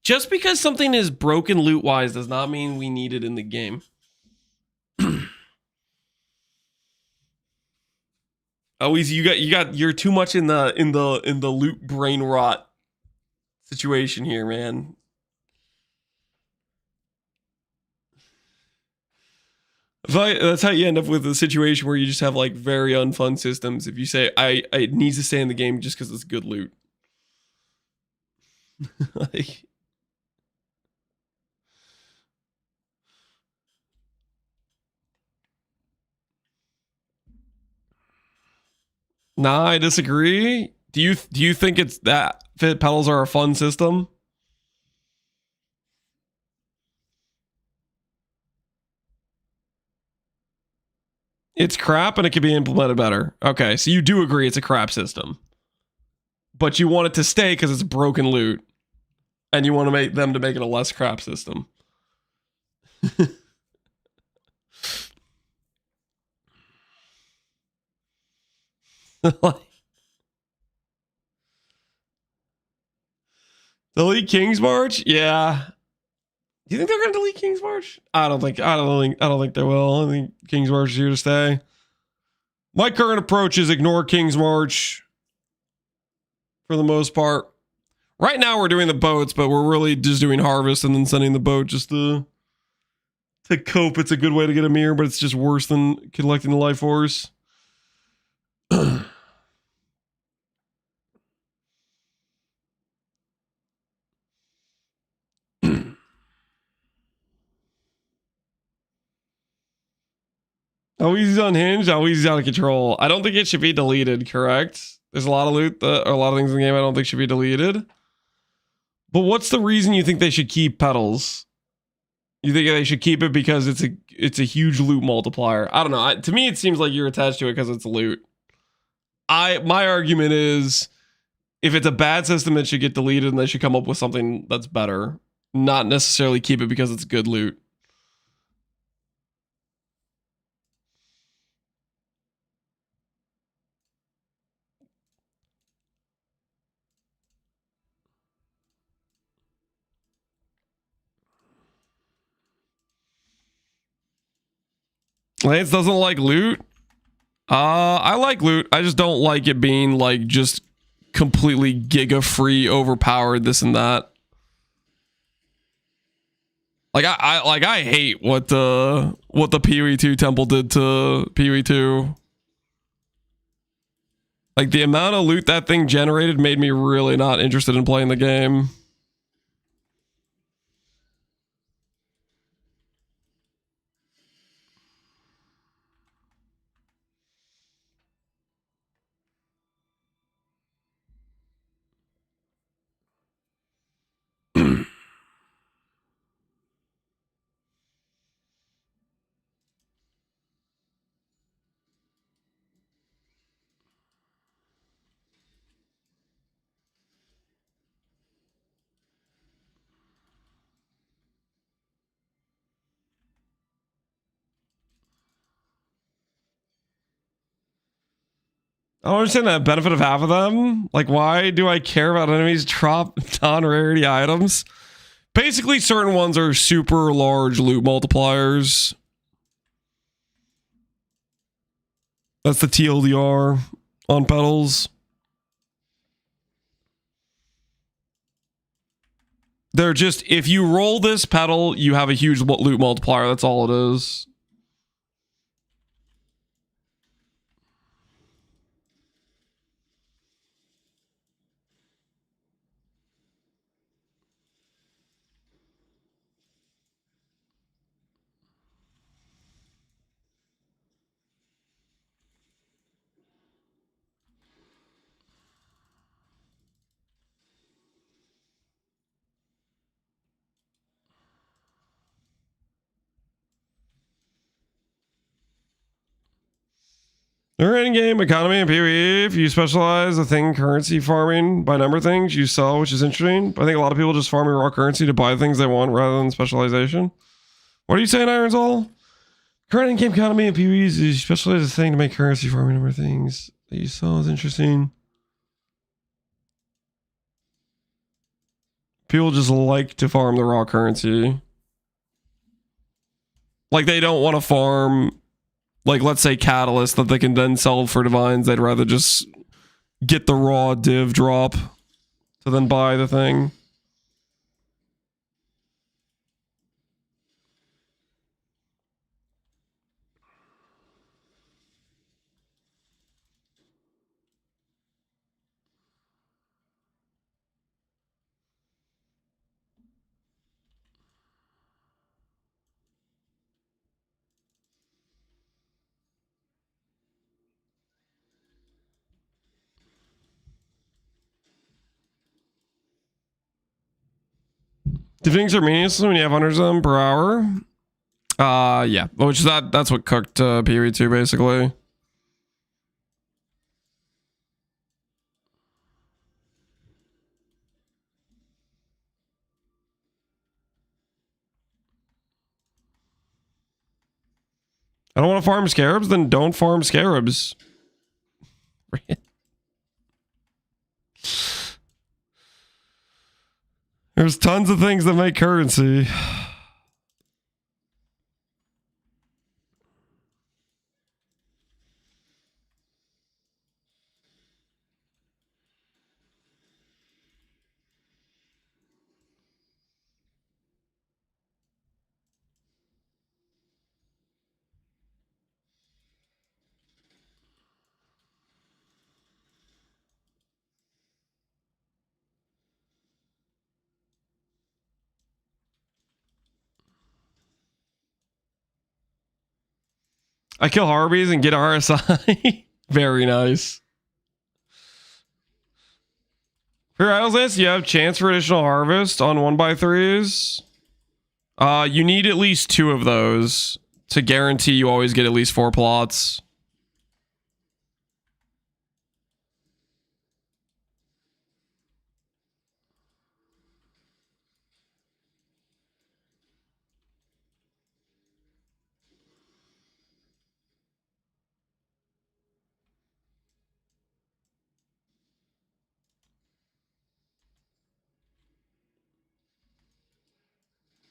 S1: Just because something is broken loot-wise does not mean we need it in the game. Always, you're too much in the loot brain rot situation here, man. That's how you end up with a situation where you just have like very unfun systems. If you say it needs to stay in the game just because it's good loot. Like, nah, I disagree. Do you think it's that fit petals are a fun system? It's crap and it can be implemented better. Okay, so you do agree it's a crap system. But you want it to stay because it's broken loot. And you want to make it a less crap system. Delete King's March? Yeah. Do you think they're gonna delete King's March? I don't think they will. I think King's March is here to stay. My current approach is ignore King's March for the most part. Right now we're doing the boats, but we're really just doing harvest and then sending the boat just to cope. It's a good way to get a mirror, but it's just worse than collecting the life force. Always unhinged, always out of control. I don't think it should be deleted, correct? There's a lot of loot, or a lot of things in the game I don't think should be deleted. But what's the reason you think they should keep petals? You think they should keep it because it's a huge loot multiplier? I don't know. To me, it seems like you're attached to it because it's loot. My argument is, if it's a bad system, it should get deleted and they should come up with something that's better. Not necessarily keep it because it's good loot. Lance doesn't like loot. I like loot. I just don't like it being like just completely giga free, overpowered, this and that. Like I hate what the PoE2 temple did to PoE2. Like the amount of loot that thing generated made me really not interested in playing the game. I don't understand the benefit of half of them. Like, why do I care about enemies drop non-rarity items? Basically, certain ones are super large loot multipliers. That's the TLDR on petals. They're just, if you roll this petal, you have a huge loot multiplier. That's all it is. They're in-game economy and PoE. If you specialize a thing currency farming by number things you sell, which is interesting. I think a lot of people just farming raw currency to buy things they want rather than specialization. What are you saying, Iron Soul? Current in-game economy and PoE is you specialize a thing to make currency farming number things that you sell is interesting. People just like to farm the raw currency. Like they don't want to farm, like let's say catalyst that they can then sell for divines. They'd rather just get the raw div drop to then buy the thing. The things are meaningless when you have hundreds of them per hour. Yeah, which is that's what cooked PoE2 basically. I don't want to farm scarabs, then don't farm scarabs. There's tons of things that make currency. I kill Harbies and get RSI. Very nice. For your idols list, you have chance for additional harvest on 1x3s. You need at least 2 of those to guarantee you always get at least 4 plots.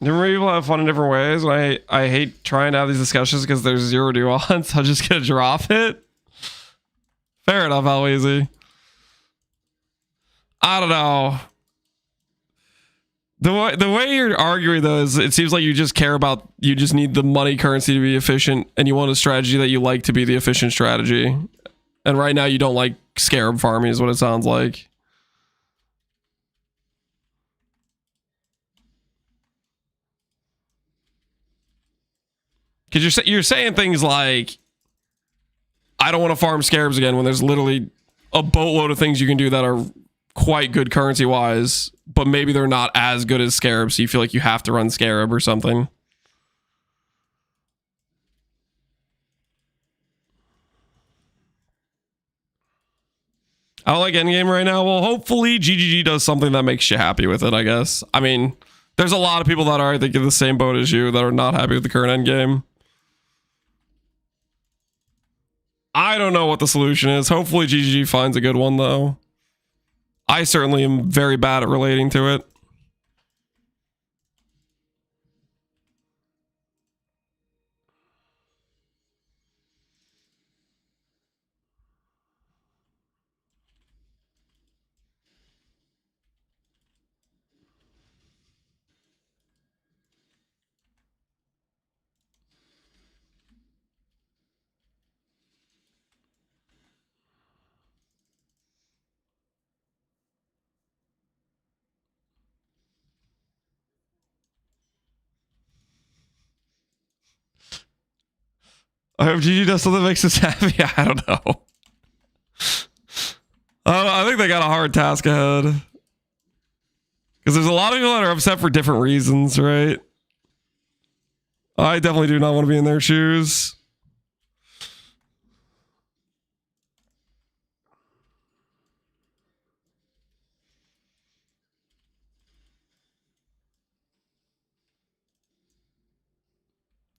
S1: Different people have fun in different ways, and I hate trying to have these discussions because there's 0 nuance. I'm just gonna drop it. Fair enough, how easy. I don't know. The way you're arguing though is it seems like you just care about, you just need the money currency to be efficient, and you want a strategy that you like to be the efficient strategy. And right now you don't like scarab farming is what it sounds like. Because you're saying things like, I don't want to farm scarabs again, when there's literally a boatload of things you can do that are quite good currency wise, but maybe they're not as good as scarab, so you feel like you have to run scarab or something. I don't like endgame right now. Well, hopefully GGG does something that makes you happy with it, I guess. I mean, there's a lot of people that are, I think, in the same boat as you that are not happy with the current endgame. I don't know what the solution is. Hopefully GGG finds a good one, though. I certainly am very bad at relating to it. I hope GG does something that makes us happy. I don't know. I think they got a hard task ahead. Because there's a lot of people that are upset for different reasons, right? I definitely do not want to be in their shoes.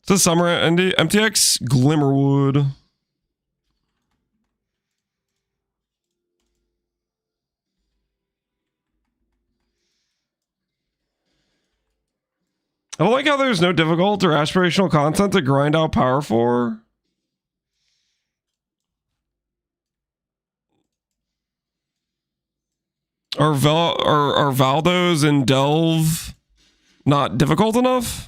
S1: It's a summer MTX Glimmerwood. I don't like how there's no difficult or aspirational content to grind out power for. Are Valdos and Delve not difficult enough?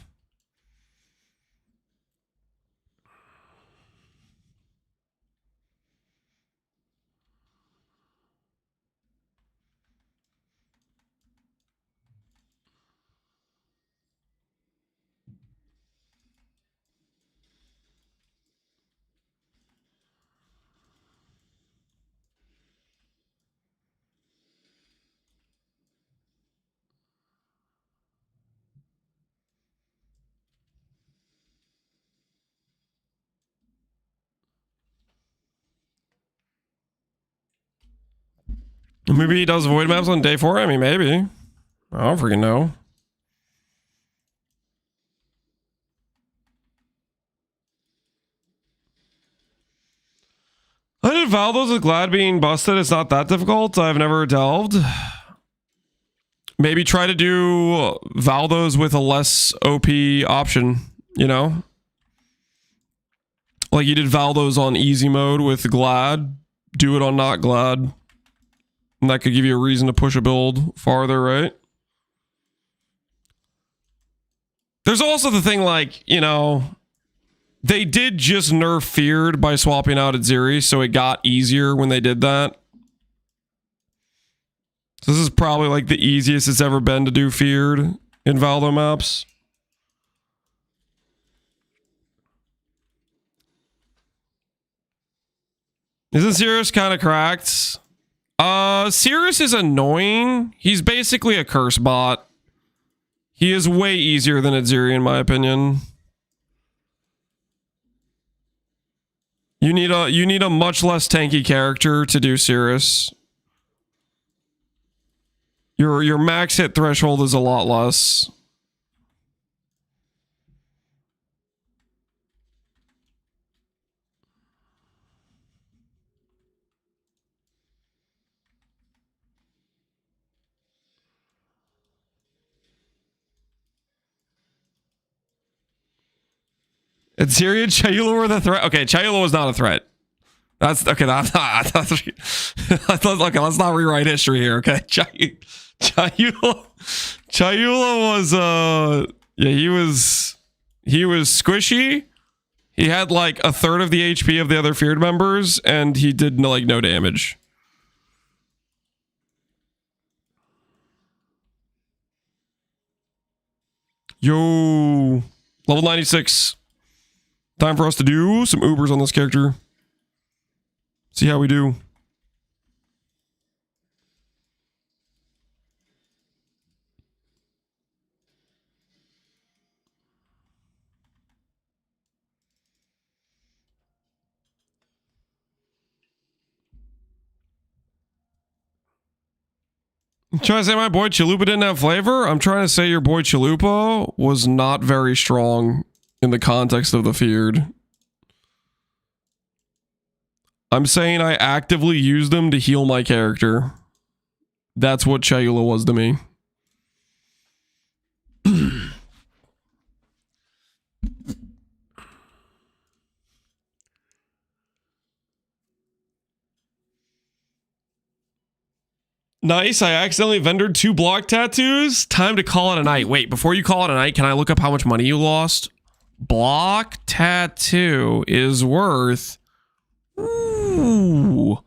S1: Maybe he does void maps on day 4. I mean, maybe. I don't freaking know. I did Valdos with Glad being busted. It's not that difficult. I've never delved. Maybe try to do Valdos with a less OP option, you know? Like you did Valdos on easy mode with Glad. Do it on not Glad. And that could give you a reason to push a build farther, right? There's also the thing like, you know, they did just nerf feared by swapping out Aziri, so it got easier when they did that. So this is probably like the easiest it's ever been to do feared in Valdo maps. Isn't Sirius kind of cracked? Sirius is annoying. He's basically a curse bot. He is way easier than Aziri in my opinion. You need a much less tanky character to do Sirius. Your max hit threshold is a lot less. It's Syria, Chayula were the threat. Okay, Chayula was not a threat. That's okay. That's not. Okay, let's not rewrite history here. Okay, Chayula was yeah, he was squishy. He had like a third of the HP of the other feared members, and he did no damage. Yo, level 96. Time for us to do some Ubers on this character. See how we do. I'm trying to say my boy Chalupa didn't have flavor? I'm trying to say your boy Chalupa was not very strong in the context of the feared. I'm saying I actively used them to heal my character. That's what Chayula was to me. Nice, I accidentally vendored 2 block tattoos. Time to call it a night. Wait, before you call it a night, can I look up how much money you lost? Block tattoo is worth... Ooh.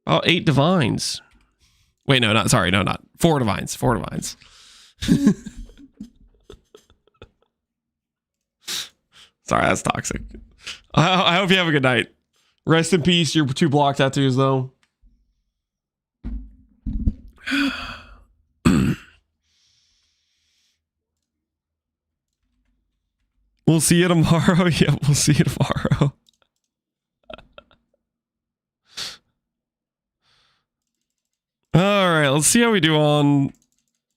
S1: Oh, 8 divines. Wait, no, not... Sorry, no, not. 4 divines. 4 divines. Sorry, that's toxic. I hope you have a good night. Rest in peace, your 2 block tattoos, though. We'll see you tomorrow. Yeah, we'll see you tomorrow. All right, let's see how we do on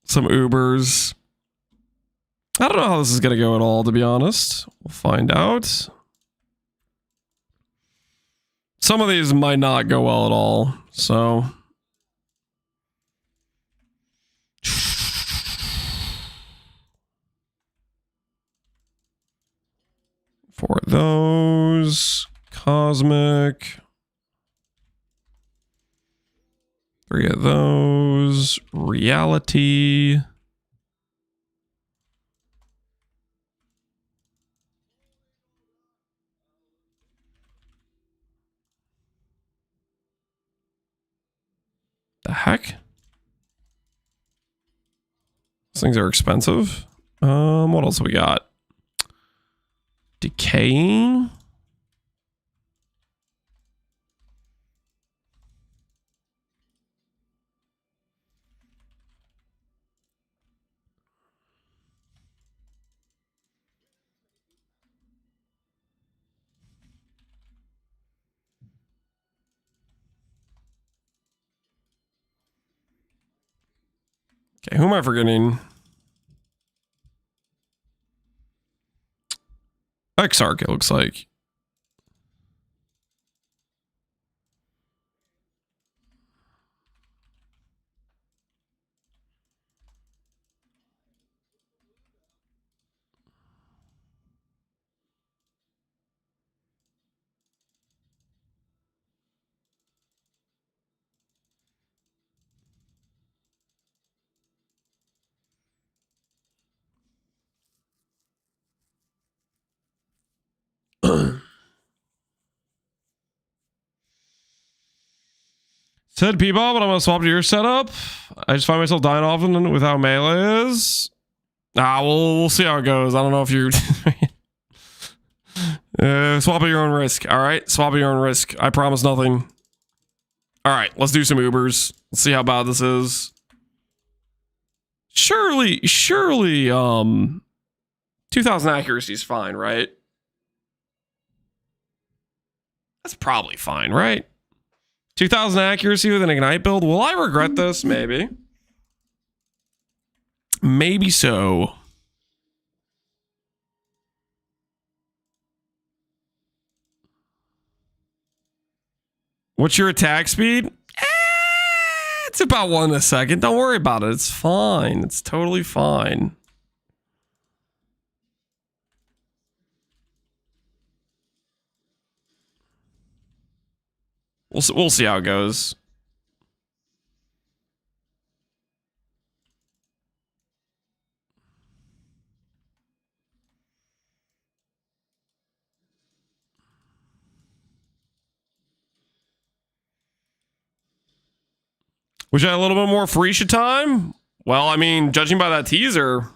S1: some Ubers. I don't know how this is going to go at all, to be honest. We'll find out. Some of these might not go well at all, so... For those, cosmic, 3 of those, reality, the heck? These things are expensive. What else we got? Decaying. Okay, who am I forgetting? Exarch, it looks like. Said Peebop, but I'm gonna swap to your setup. I just find myself dying often with how melee is. We'll see how it goes. I don't know if you're swap at your own risk. All right, swap at your own risk. I promise nothing. All right, let's do some Ubers. Let's see how bad this is. Surely, 2000 accuracy is fine, right? That's probably fine, right? 2000 accuracy with an Ignite build. Will I regret this? Maybe. Maybe so. What's your attack speed? It's about 1 a second. Don't worry about it. It's fine. It's totally fine. We'll see how it goes. Wish I had a little bit more Ficia time? Well, I mean, judging by that teaser,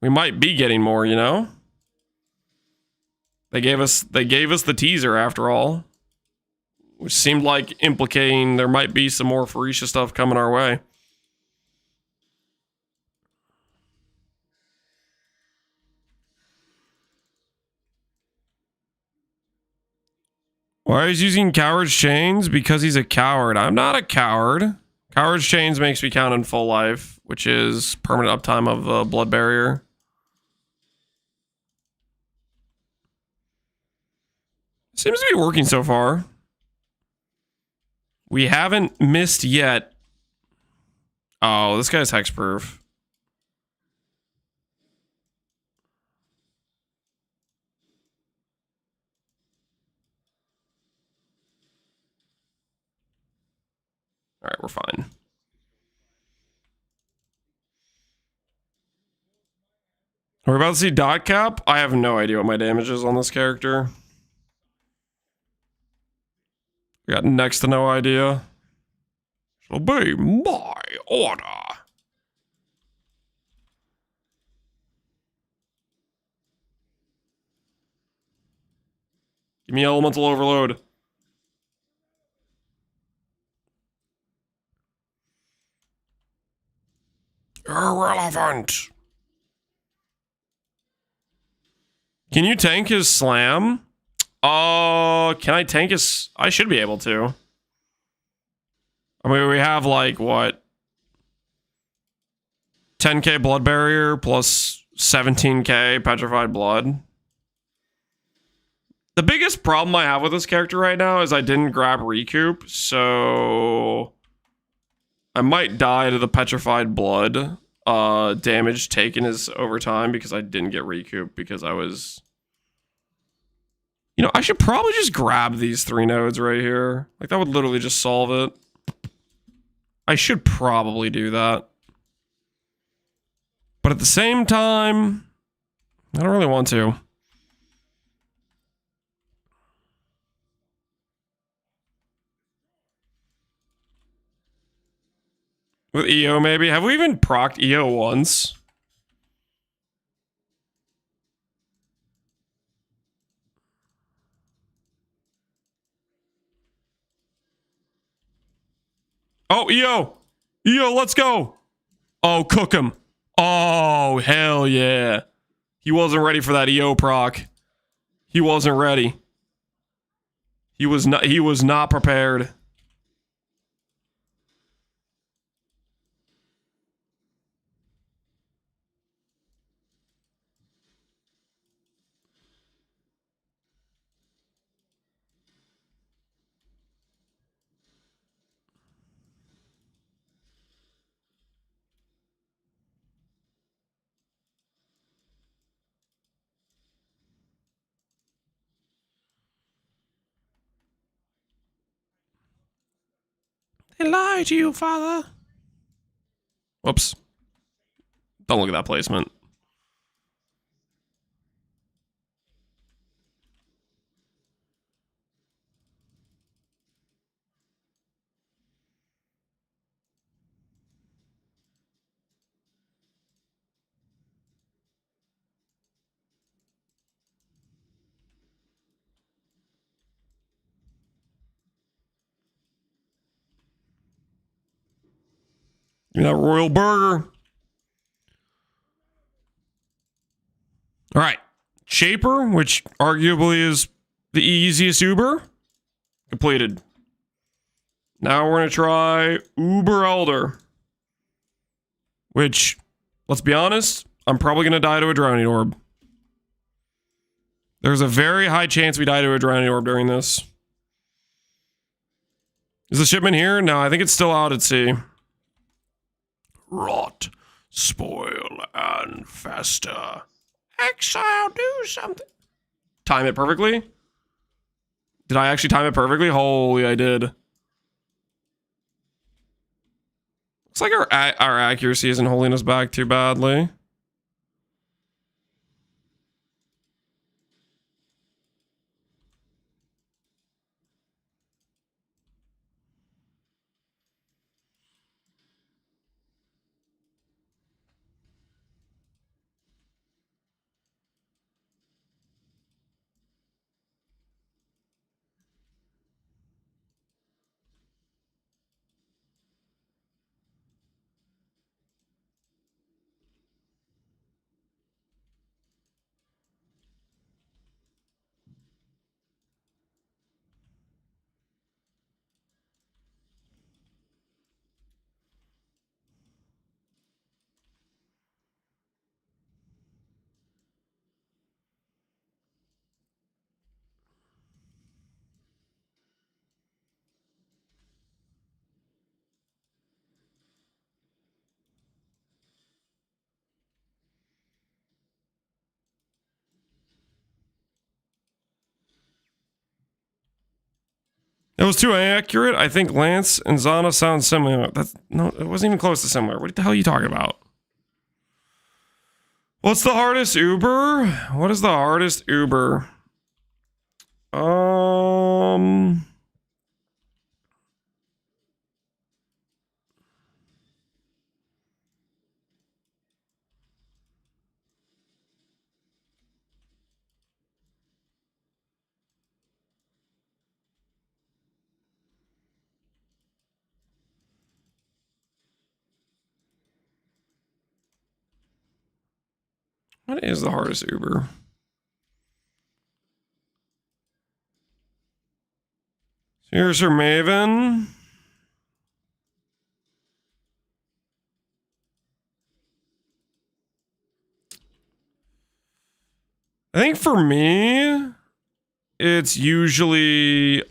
S1: we might be getting more, you know? They gave us the teaser after all, which seemed like implicating there might be some more Ficia stuff coming our way. Why is he using coward's chains? Because he's a coward. I'm not a coward. Coward's chains makes me count in full life, which is permanent uptime of the blood barrier. Seems to be working so far. We haven't missed yet. Oh, this guy's hexproof. All right, we're fine. We're about to see dot cap. I have no idea what my damage is on this character. We got next to no idea. Shall be my order. Give me elemental overload. Irrelevant. Can you tank his slam? Can I tank his... I should be able to. I mean, we have like, what? 10k blood barrier plus 17k petrified blood. The biggest problem I have with this character right now is I didn't grab recoup, so... I might die to the petrified blood. Damage taken is over time because I didn't get recoup because I was... You know, I should probably just grab these 3 nodes right here. Like, that would literally just solve it. I should probably do that. But at the same time, I don't really want to. With EO, maybe? Have we even procced EO once? Oh, EO! EO, let's go! Oh, cook him. Oh, hell yeah. He wasn't ready for that EO proc. He wasn't ready. He was not prepared. They lied to you, father. Whoops. Don't look at that placement. Give me that royal burger. All right. Shaper, which arguably is the easiest Uber, completed. Now we're going to try Uber Elder, which, let's be honest, I'm probably going to die to a drowning orb. There's a very high chance we die to a drowning orb during this. Is the shipment here? No, I think it's still out at sea. Rot, spoil, and fester. Exile, do something. Time it perfectly? Did I actually time it perfectly? Holy, I did. Looks like our accuracy isn't holding us back too badly. That was too accurate. I think Lance and Zana sound similar. That's no, it wasn't even close to similar. What the hell are you talking about? What's the hardest Uber? What is the hardest Uber? What is the hardest Uber? Here's her Maven. I think for me, it's usually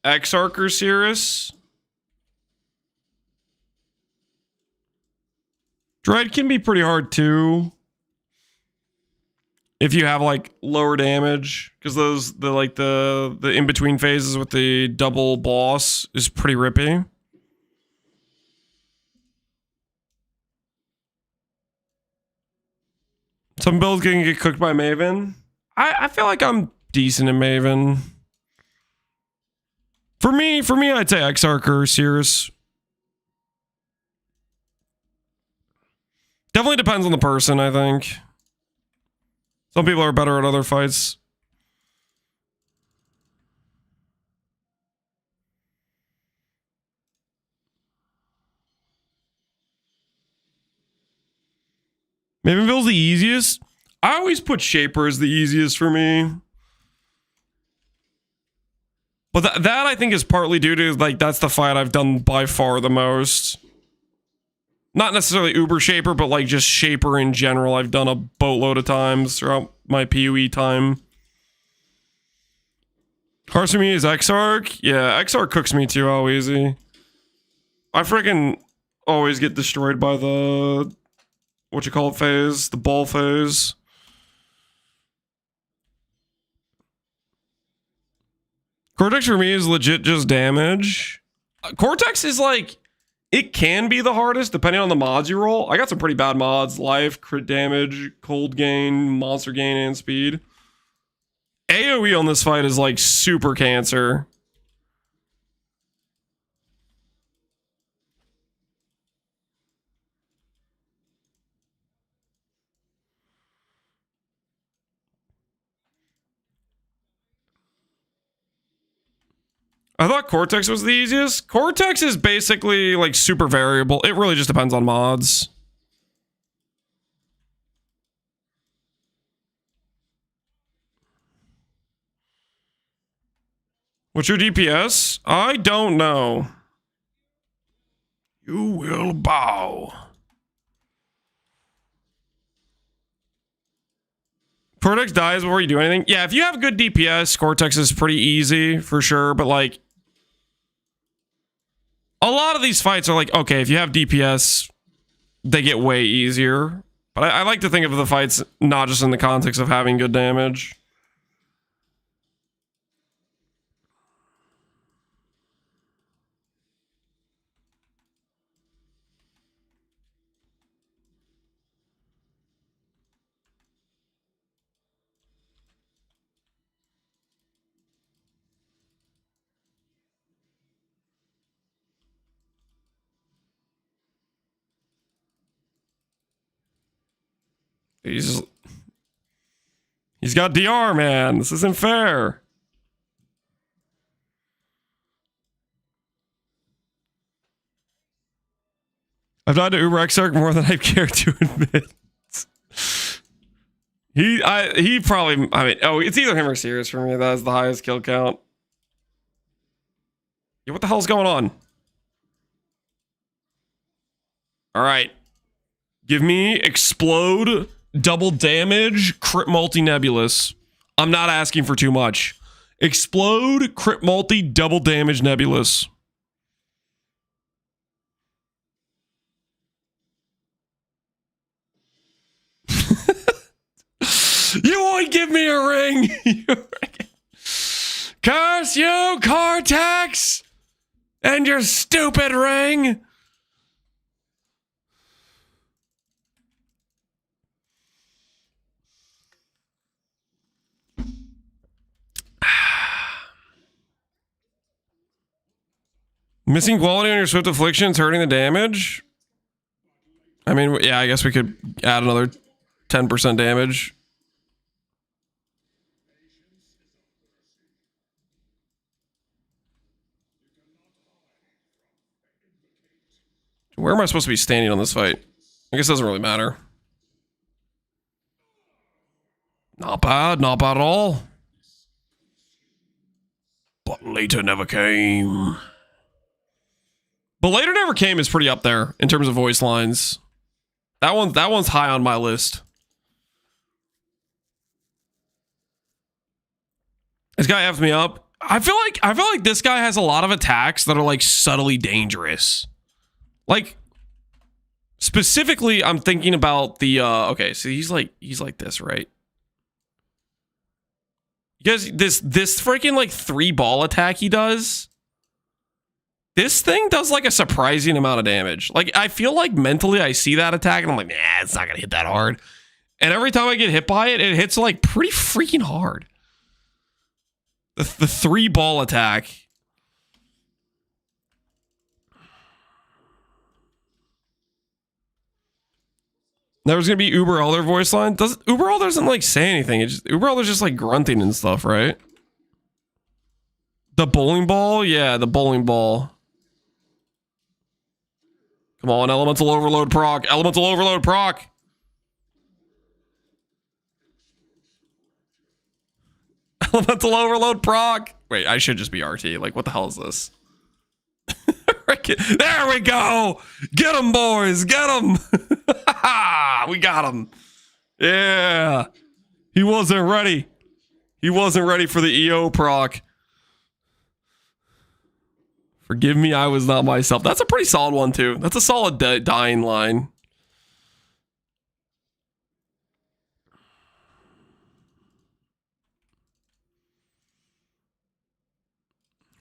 S1: Exarch or Cirrus. Dread can be pretty hard too. If you have like lower damage, because the in-between phases with the double boss is pretty rippy. Some builds can get cooked by Maven. I feel like I'm decent in Maven. For me, I'd say Exarch or Cirrus. Definitely depends on the person, I think. Some people are better at other fights. Mavenville's the easiest. I always put Shaper as the easiest for me. But that I think is partly due to, like, that's the fight I've done by far the most. Not necessarily Uber Shaper, but like just Shaper in general. I've done a boatload of times throughout my PoE time. Hardest for me is Exarch. Yeah, Exarch cooks me too, how easy. I freaking always get destroyed by the... phase? The ball phase. Cortex for me is legit just damage. Cortex is like... It can be the hardest depending on the mods you roll. I got some pretty bad mods. Life, crit damage, cold gain, monster gain, and speed. AoE on this fight is like super cancer. I thought Cortex was the easiest. Cortex is basically like super variable. It really just depends on mods. What's your DPS? I don't know. You will bow. Cortex dies before you do anything. Yeah, if you have good DPS, Cortex is pretty easy for sure. But like, a lot of these fights are like, okay, if you have DPS, they get way easier. But I like to think of the fights not just in the context of having good damage. He's got DR, man. This isn't fair. I've died to Uber Exarch more than I care to admit. He probably, I mean, oh, it's either him or Sirius for me. That is the highest kill count. Yeah, what the hell's going on? All right. Give me explode, double damage, crit multi nebulous. I'm not asking for too much. Explode, crit multi, double damage nebulous. You won't give me a ring. Curse Yes, you, Cortex! And your stupid ring! Missing quality on your Swift Afflictions hurting the damage? I mean, yeah, I guess we could add another 10% damage. Where am I supposed to be standing on this fight? I guess it doesn't really matter. Not bad at all. But later never came. But later never came is pretty up there in terms of voice lines. That one's high on my list. This guy F'd me up. I feel like this guy has a lot of attacks that are like subtly dangerous. Like specifically, I'm thinking about the okay, so he's like this, right? You guys, this freaking like 3-ball attack he does. This thing does like a surprising amount of damage. Like I feel like mentally I see that attack and I'm like, nah, it's not gonna hit that hard. And every time I get hit by it, it hits like pretty freaking hard. The 3-ball attack. There's gonna be Uber Elder voice line. Uber Elder doesn't like say anything. Uber Elder's just like grunting and stuff, right? The bowling ball? Yeah, the bowling ball. Come on, elemental overload proc. Elemental overload proc. Elemental overload proc. Wait, I should just be RT. Like, what the hell is this? There we go. Get him, boys. Get him. We got him. Yeah. He wasn't ready. He wasn't ready for the EO proc. Forgive me, I was not myself. That's a pretty solid one, too. That's a solid dying line.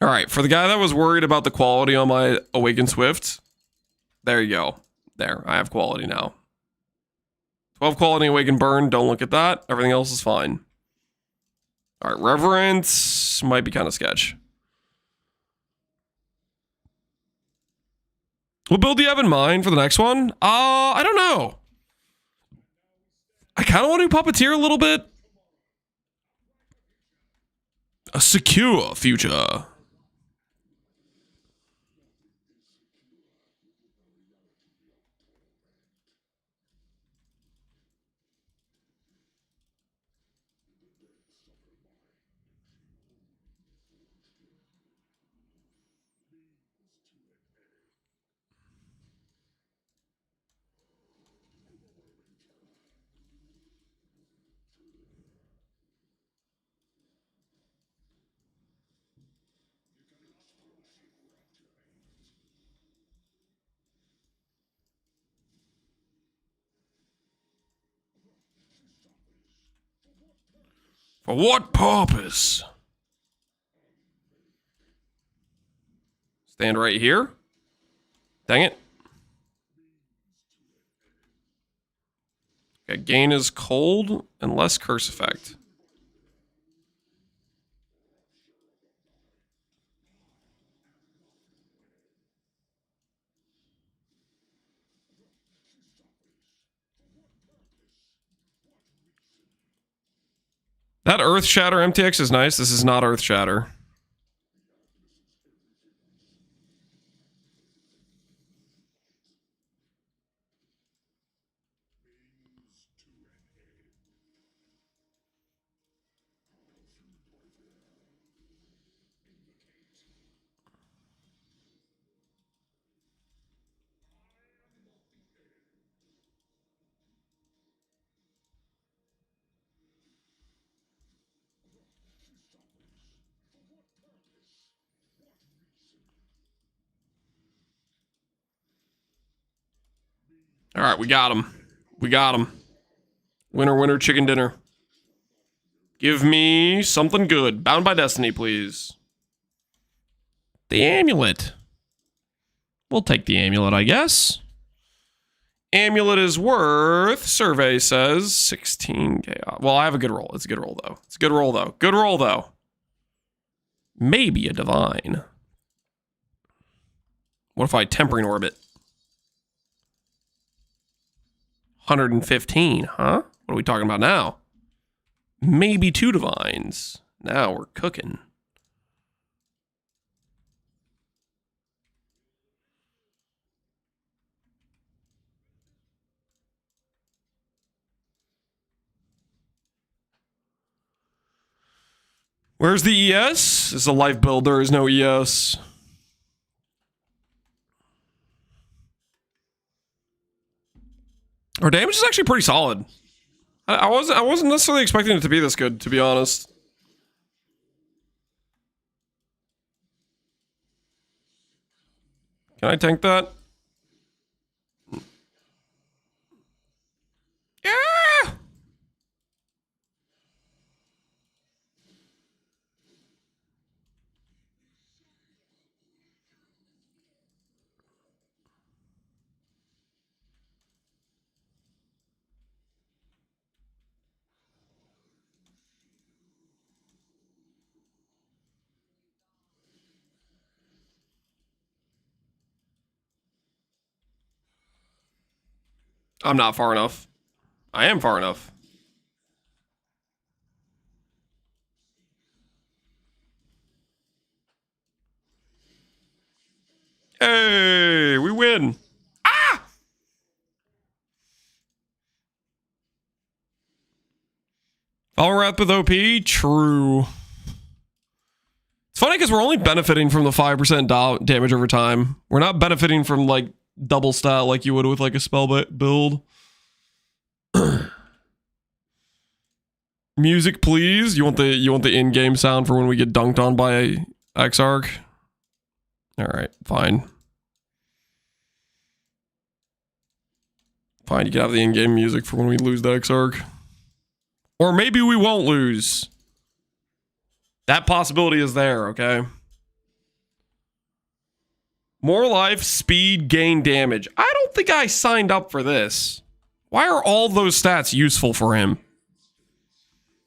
S1: All right, for the guy that was worried about the quality on my Awaken Swift, there you go. There, I have quality now. 12 quality Awaken Burn, don't look at that. Everything else is fine. All right, Reverence might be kind of sketch. What build do you have in mind for the next one? I don't know. I kind of want to puppeteer a little bit. A secure future. For what purpose? Stand right here. Dang it. Okay, gain is cold and less curse effect. That Earth Shatter MTX is nice. This is not Earth Shatter. All right, we got him. We got him. Winner, winner, chicken dinner. Give me something good. Bound by Destiny, please. The amulet. We'll take the amulet, I guess. Amulet is worth, survey says, 16k. Well, I have a good roll. It's a good roll, though. It's a good roll, though. Good roll, though. Maybe a divine. What if I tempering orbit? 115, huh? What are we talking about now? Maybe 2 divines. Now we're cooking. Where's the ES? It's a life build. There is no ES. Our damage is actually pretty solid. I wasn't necessarily expecting it to be this good, to be honest. Can I tank that? Yeah! I'm not far enough. I am far enough. Hey, we win. Ah! Valorant with OP? True. It's funny because we're only benefiting from the 5% damage over time. We're not benefiting from like double stat like you would with like a spell build. Music, please. You want the in-game sound for when we get dunked on by a Exarch? All right, fine. Fine, you can have the in-game music for when we lose the Exarch. Or maybe we won't lose. That possibility is there, okay? More life, speed, gain damage. I don't think I signed up for this. Why are all those stats useful for him?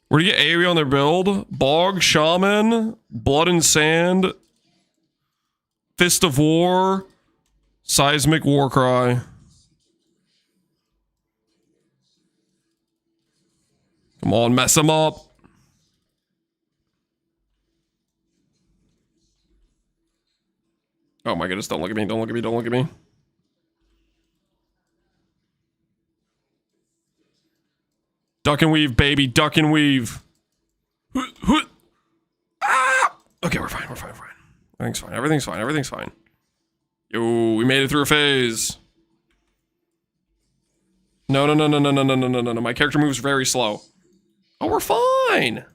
S1: Where do you get AoE on their build? Bog, Shaman, Blood and Sand, Fist of War, Seismic Warcry. Come on, mess him up. Oh my goodness, don't look at me, don't look at me, don't look at me. Duck and weave, baby, duck and weave. Ah! Okay, we're fine, we're fine, we're fine. Everything's fine, everything's fine, everything's fine. Yo, we made it through a phase. No, no, no, no, no, no, no, no, no, no, no. My character moves very slow. Oh, we're fine.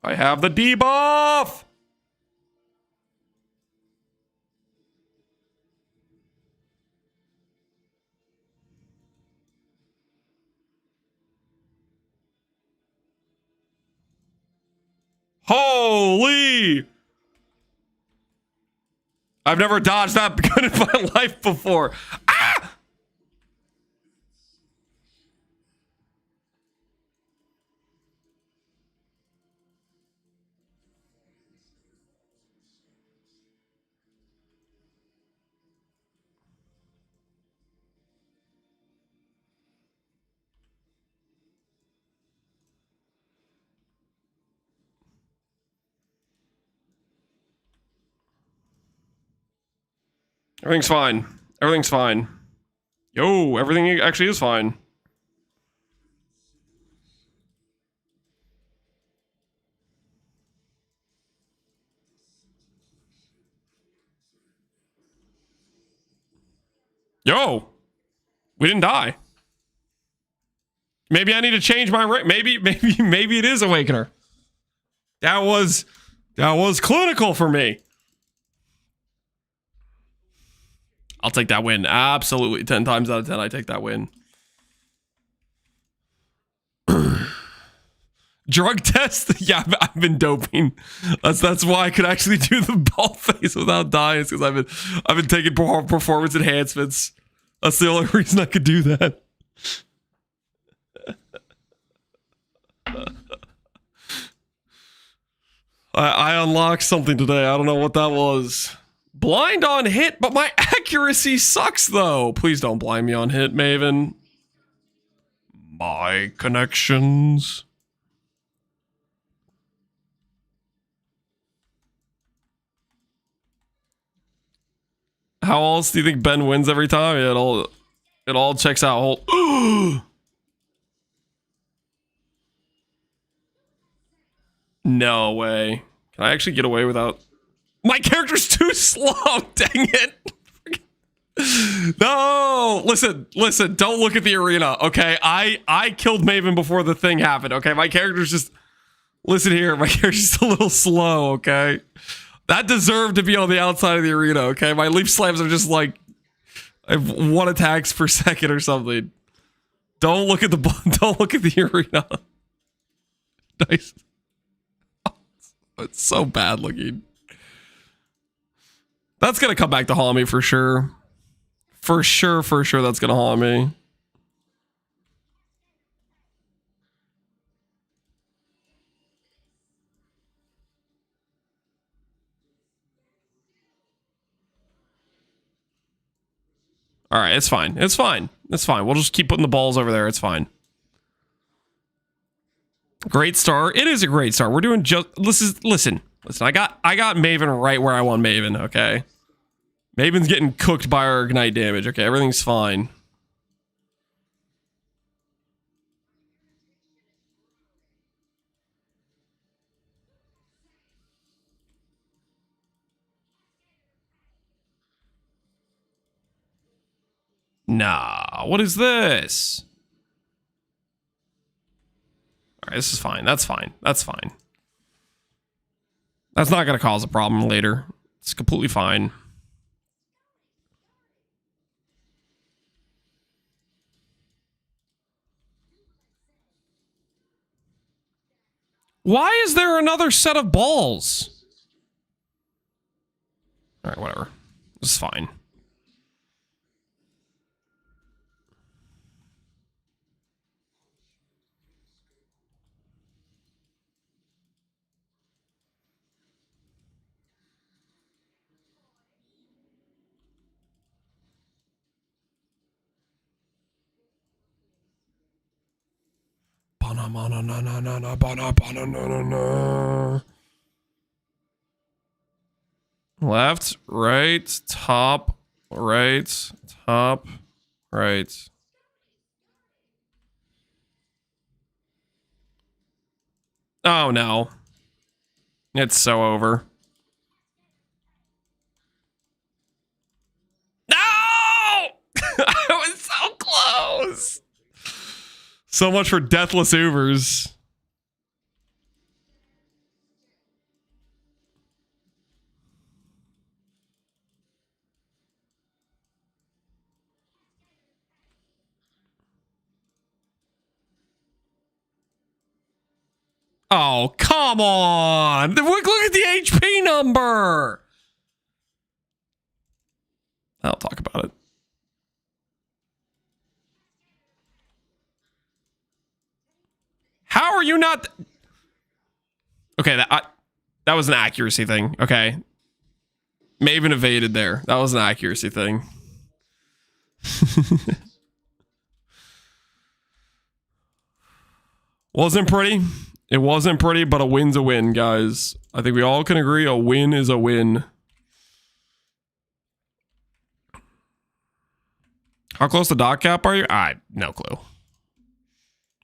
S1: I have the debuff. Holy! I've never dodged that good in my life before. Ah! Everything's fine. Everything's fine. Yo, everything actually is fine. Yo, we didn't die. Maybe I need to change my rate. Maybe it is Awakener. That was clinical for me. I'll take that win. Absolutely. 10 times out of 10, I take that win. Drug test? Yeah, I've been doping. That's why I could actually do the ball face without dying. Because I've been taking performance enhancements. That's the only reason I could do that. I unlocked something today. I don't know what that was. Blind on hit, but my accuracy sucks though. Please don't blind me on hit, Maven. My connections. How else do you think Ben wins every time? Yeah, it all checks out. No way. Can I actually get away without... My character's too slow. Dang it. No. Listen. Don't look at the arena. Okay. I killed Maven before the thing happened. Okay. My character's just... Listen here. My character's just a little slow. Okay. That deserved to be on the outside of the arena. Okay. My leap slams are just like... I have 1 attacks per second or something. Don't look at the arena. Nice. It's so bad looking. That's gonna come back to haunt me for sure. For sure, that's gonna haunt me. Alright, it's fine. It's fine. It's fine. We'll just keep putting the balls over there. It's fine. Great start. It is a great start. We're doing just... Listen. I got Maven right where I want Maven, okay? Maven's getting cooked by our ignite damage. Okay, everything's fine. Nah, what is this? Alright, this is fine. That's fine. That's fine. That's not going to cause a problem later. It's completely fine. Why is there another set of balls? Alright, whatever. This is fine. Left, right, top, right, top, right. Oh no. It's so over. No! I was so close. So much for deathless Ubers. Oh, come on. Look at the HP number. I'll talk about it. How are you not... Okay, that was an accuracy thing. Okay. Maven evaded there. That was an accuracy thing. Wasn't pretty. It wasn't pretty, but a win's a win, guys. I think we all can agree a win is a win. How close to dot cap are you? No clue.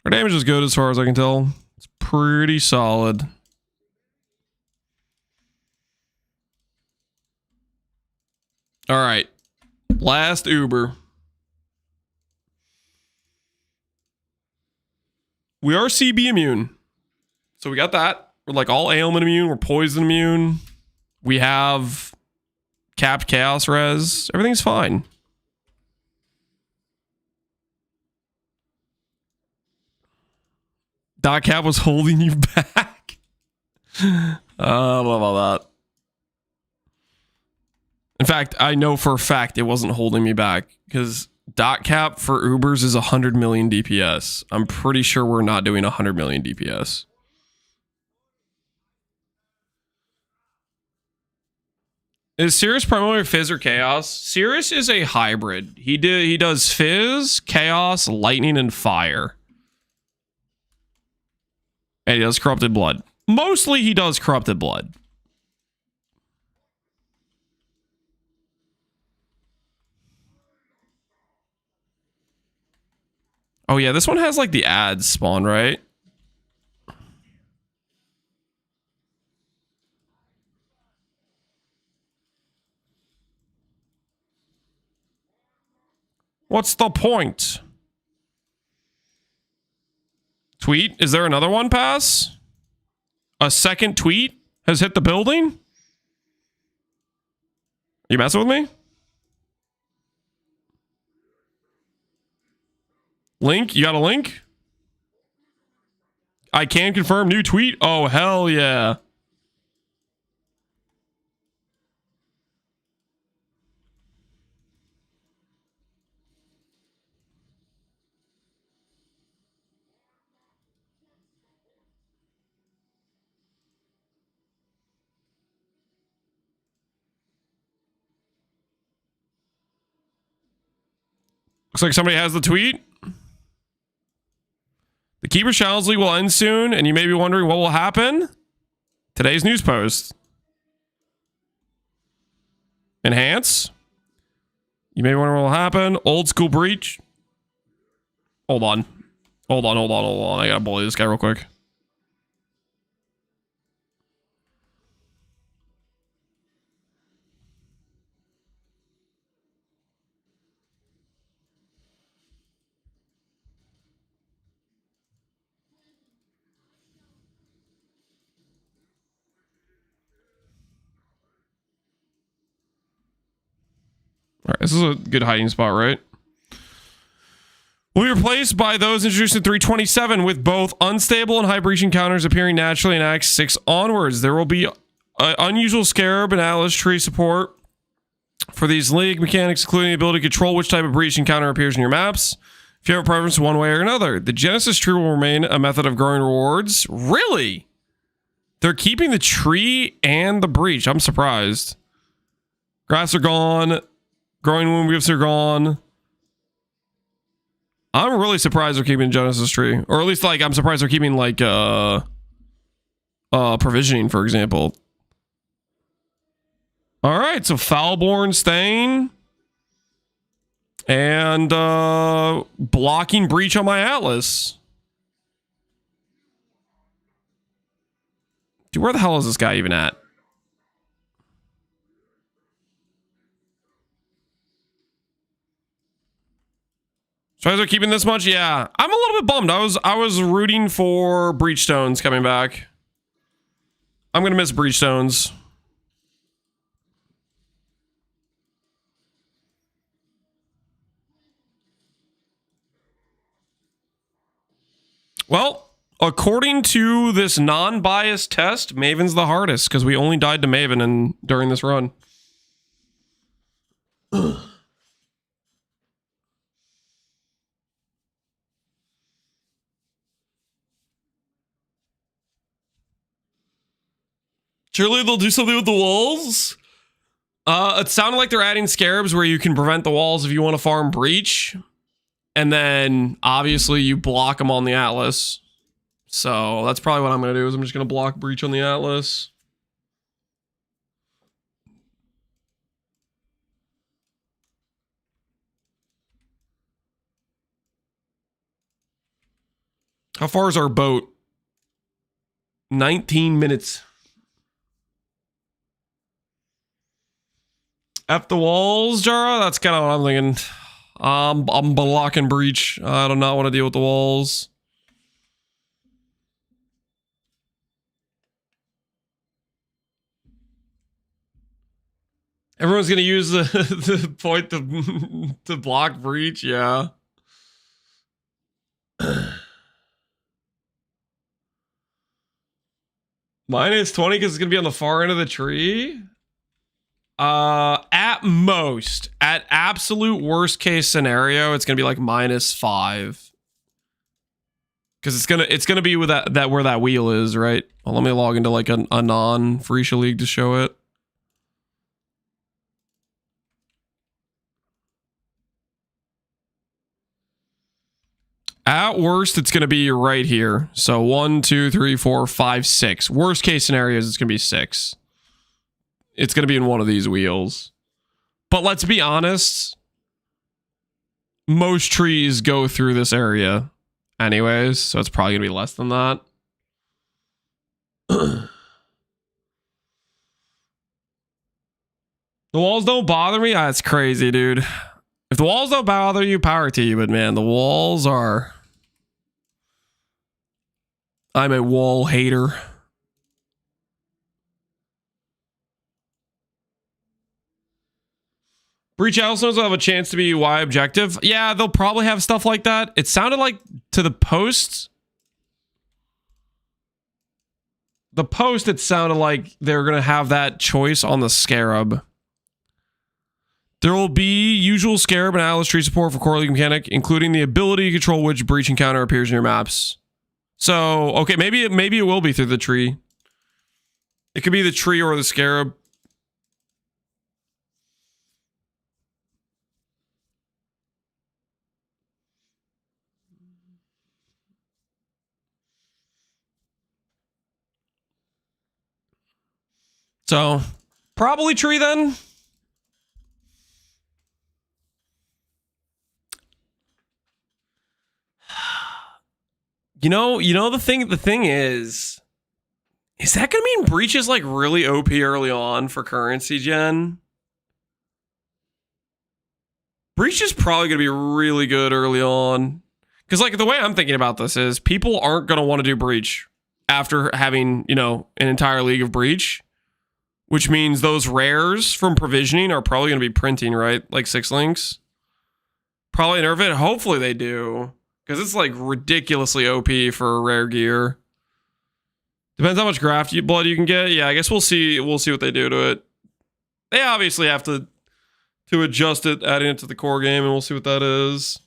S1: Our damage is good as far as I can tell. It's pretty solid. All right. Last Uber. We are CB immune. So we got that. We're like all ailment immune. We're poison immune. We have capped chaos res. Everything's fine. Doc Cap was holding you back. I don't know about that. In fact, I know for a fact it wasn't holding me back because Doc Cap for Ubers is 100 million DPS. I'm pretty sure we're not doing 100 million DPS. Is Cirrus primarily Fizz or Chaos? Cirrus is a hybrid. He does Fizz, Chaos, Lightning, and Fire. And he does Corrupted Blood. Mostly he does Corrupted Blood. Oh yeah, this one has like the ads spawn, right? What's the point? Tweet? Is there another one pass? A second tweet has hit the building? You messing with me? Link? You got a link? I can confirm new tweet. Oh, hell yeah. Looks like somebody has the tweet. The Keeper Challenge League will end soon, and you may be wondering what will happen. Today's news post. Enhance. You may wonder what will happen. Old school breach. Hold on. Hold on. I gotta bully this guy real quick. All right, this is a good hiding spot, right? Will be replaced by those introduced in 327 with both unstable and high breach encounters appearing naturally in Act 6 onwards. There will be unusual scarab and atlas tree support for these league mechanics, including the ability to control which type of breach encounter appears in your maps. If you have a preference one way or another, the Genesis tree will remain a method of growing rewards. Really? They're keeping the tree and the breach. I'm surprised. Grass are gone. Growing wound gifts are gone. I'm really surprised they're keeping Genesis tree. Or at least, like, I'm surprised they're keeping, like, provisioning, for example. Alright, so Foulborn staying. And, blocking breach on my Atlas. Dude, where the hell is this guy even at? So guys are keeping this much? Yeah. I'm a little bit bummed. I was rooting for Breachstones coming back. I'm gonna miss Breachstones. Well, according to this non-biased test, Maven's the hardest because we only died to Maven during this run. Surely they'll do something with the walls? It sounded like they're adding scarabs where you can prevent the walls if you want to farm breach. And then, obviously, you block them on the Atlas. So, that's probably what I'm going to do, is I'm just going to block breach on the Atlas. How far is our boat? 19 minutes. F the walls, Jara? That's kind of what I'm thinking. I'm blocking breach. I do not want to deal with the walls. Everyone's going to use the point to block breach, yeah. Minus 20 because it's going to be on the far end of the tree. At most, at absolute worst case scenario, it's going to be like -5. Because it's gonna be with that where that wheel is, right? Well, let me log into like a non-Ficia league to show it. At worst, it's gonna be right here. So 1, 2, 3, 4, 5, 6. Worst case scenarios, it's gonna be 6. It's gonna be in one of these wheels. But let's be honest, most trees go through this area anyways, so it's probably gonna be less than that. The walls don't bother me. That's crazy, dude. If the walls don't bother you, power to you, but man, the walls are... I'm a wall hater. Breach Hellstones will have a chance to be Y objective. Yeah, they'll probably have stuff like that. It sounded like to the post. The post, it sounded like they're going to have that choice on the scarab. There will be usual scarab and Atlas tree support for core league mechanic, including the ability to control which breach encounter appears in your maps. So, okay, maybe it will be through the tree. It could be the tree or the scarab. So, probably tree then. You know the thing is that gonna mean breach is like really OP early on for currency gen? Breach is probably gonna be really good early on. Because like the way I'm thinking about this is people aren't gonna want to do breach after having, an entire league of breach. Which means those rares from provisioning are probably gonna be printing, right? Like 6 links. Probably nerf it. Hopefully they do. Because it's like ridiculously OP for rare gear. Depends how much graft blood you can get. Yeah, I guess we'll see what they do to it. They obviously have to adjust it, adding it to the core game, and we'll see what that is.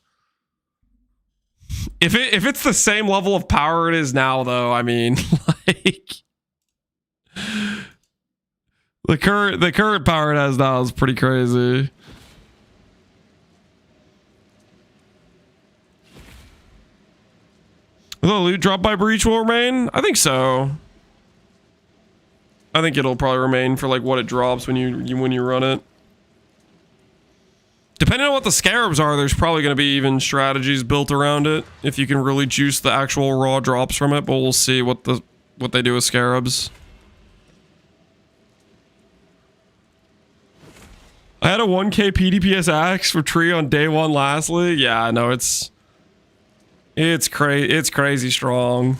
S1: If it's the same level of power it is now, though, I mean, like the current power it has now is pretty crazy. Will the loot drop by breach will remain? I think so. I think it'll probably remain for like what it drops when you run it. Depending on what the scarabs are, there's probably going to be even strategies built around it if you can really juice the actual raw drops from it. But we'll see what they do with scarabs. I had a 1k PDPS axe for tree on day 1 lastly. Yeah, I know it's crazy strong.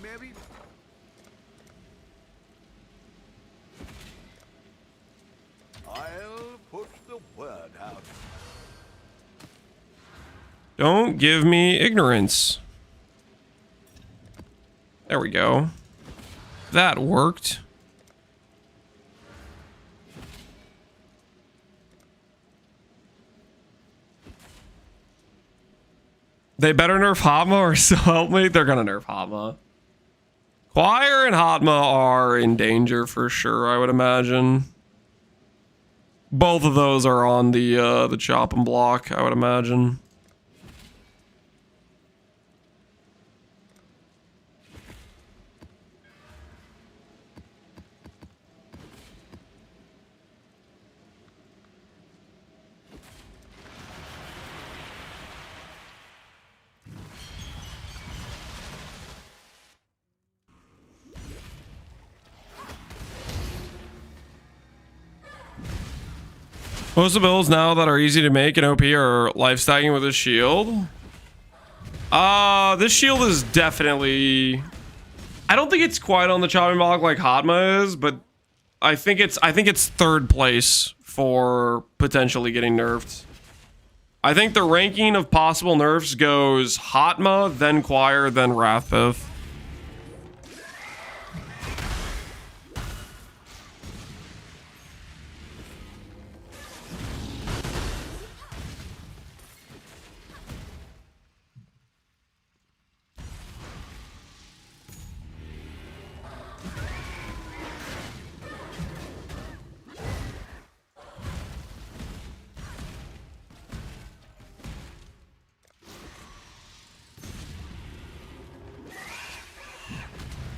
S2: Maybe. I'll put the word out.
S1: Don't give me ignorance. There we go. That worked. They better nerf Hatma or so help me. They're gonna nerf Hatma. Choir and Hatma are in danger for sure, I would imagine. Both of those are on the chopping block, I would imagine. Most of the builds now that are easy to make in OP are life stacking with a shield. This shield is definitely... I don't think it's quite on the chopping block like Hatma is, but I think it's third place for potentially getting nerfed. I think the ranking of possible nerfs goes Hotma, then Choir, then Wrathpith.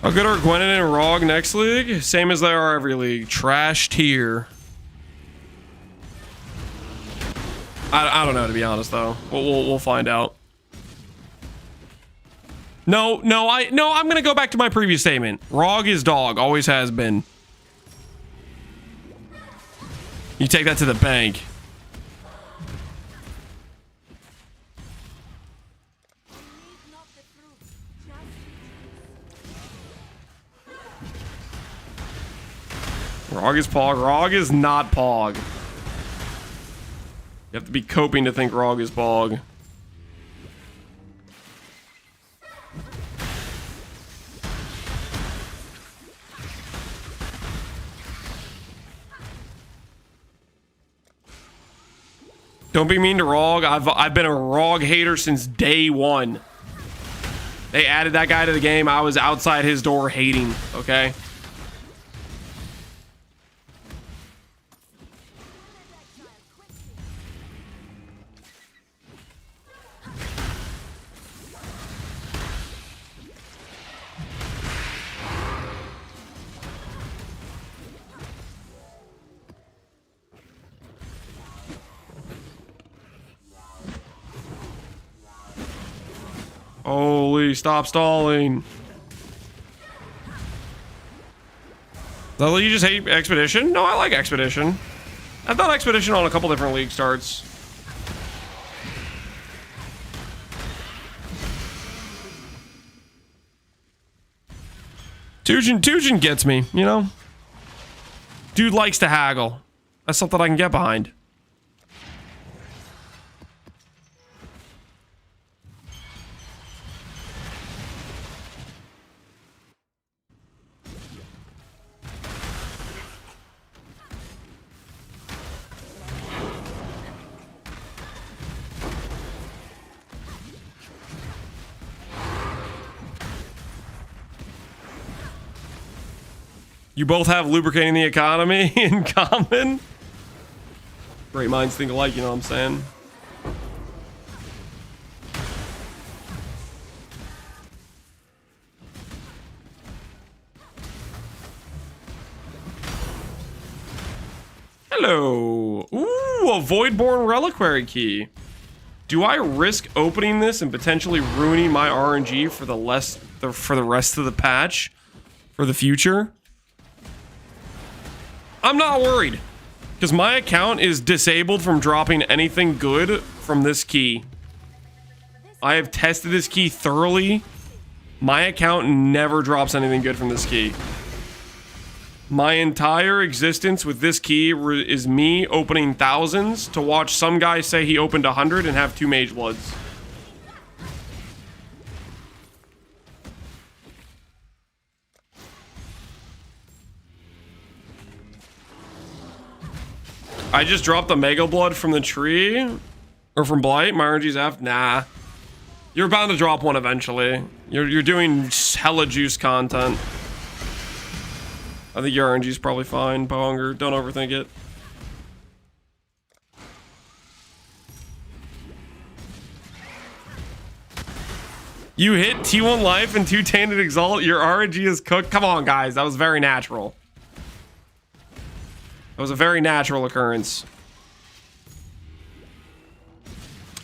S1: How good are Gwenin and Rog next league? Same as they are every league. Trash tier. I don't know, to be honest, though. We'll find out. No, I'm gonna go back to my previous statement. Rog is dog, always has been. You take that to the bank. Rog is Pog. Rog is not Pog. You have to be coping to think Rog is Pog. Don't be mean to Rog. I've been a Rog hater since day one. They added that guy to the game. I was outside his door hating, okay? Holy, stop stalling. Lily, you just hate Expedition? No, I like Expedition. I've done Expedition on a couple different league starts. Tujin gets me, you know? Dude likes to haggle. That's something I can get behind. You both have lubricating the economy in common. Great minds think alike, you know what I'm saying? Hello. Ooh, a Voidborn Reliquary Key. Do I risk opening this and potentially ruining my RNG for the rest of the patch for the future? I'm not worried, because my account is disabled from dropping anything good from this key. I have tested this key thoroughly. My account never drops anything good from this key. My entire existence with this key is me opening thousands to watch some guy say he opened 100 and have 2 Mage Bloods. I just dropped the Mega Blood from the tree? Or from Blight? My RNG's F? Nah. You're bound to drop one eventually. You're doing hella juice content. I think your RNG's probably fine, Pohunger. Don't overthink it. You hit T1 Life and 2 Tainted Exalt. Your RNG is cooked. Come on, guys. That was very natural. It was a very natural occurrence.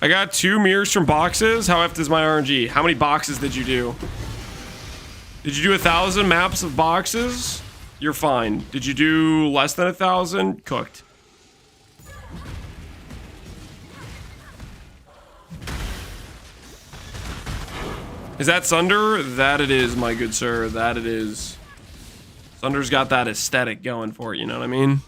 S1: I got 2 mirrors from boxes. How effed is my RNG? How many boxes did you do? Did you do 1,000 maps of boxes? You're fine. Did you do less than 1,000? Cooked. Is that Sunder? That it is, my good sir. That it is. Sunder's got that aesthetic going for it, you know what I mean?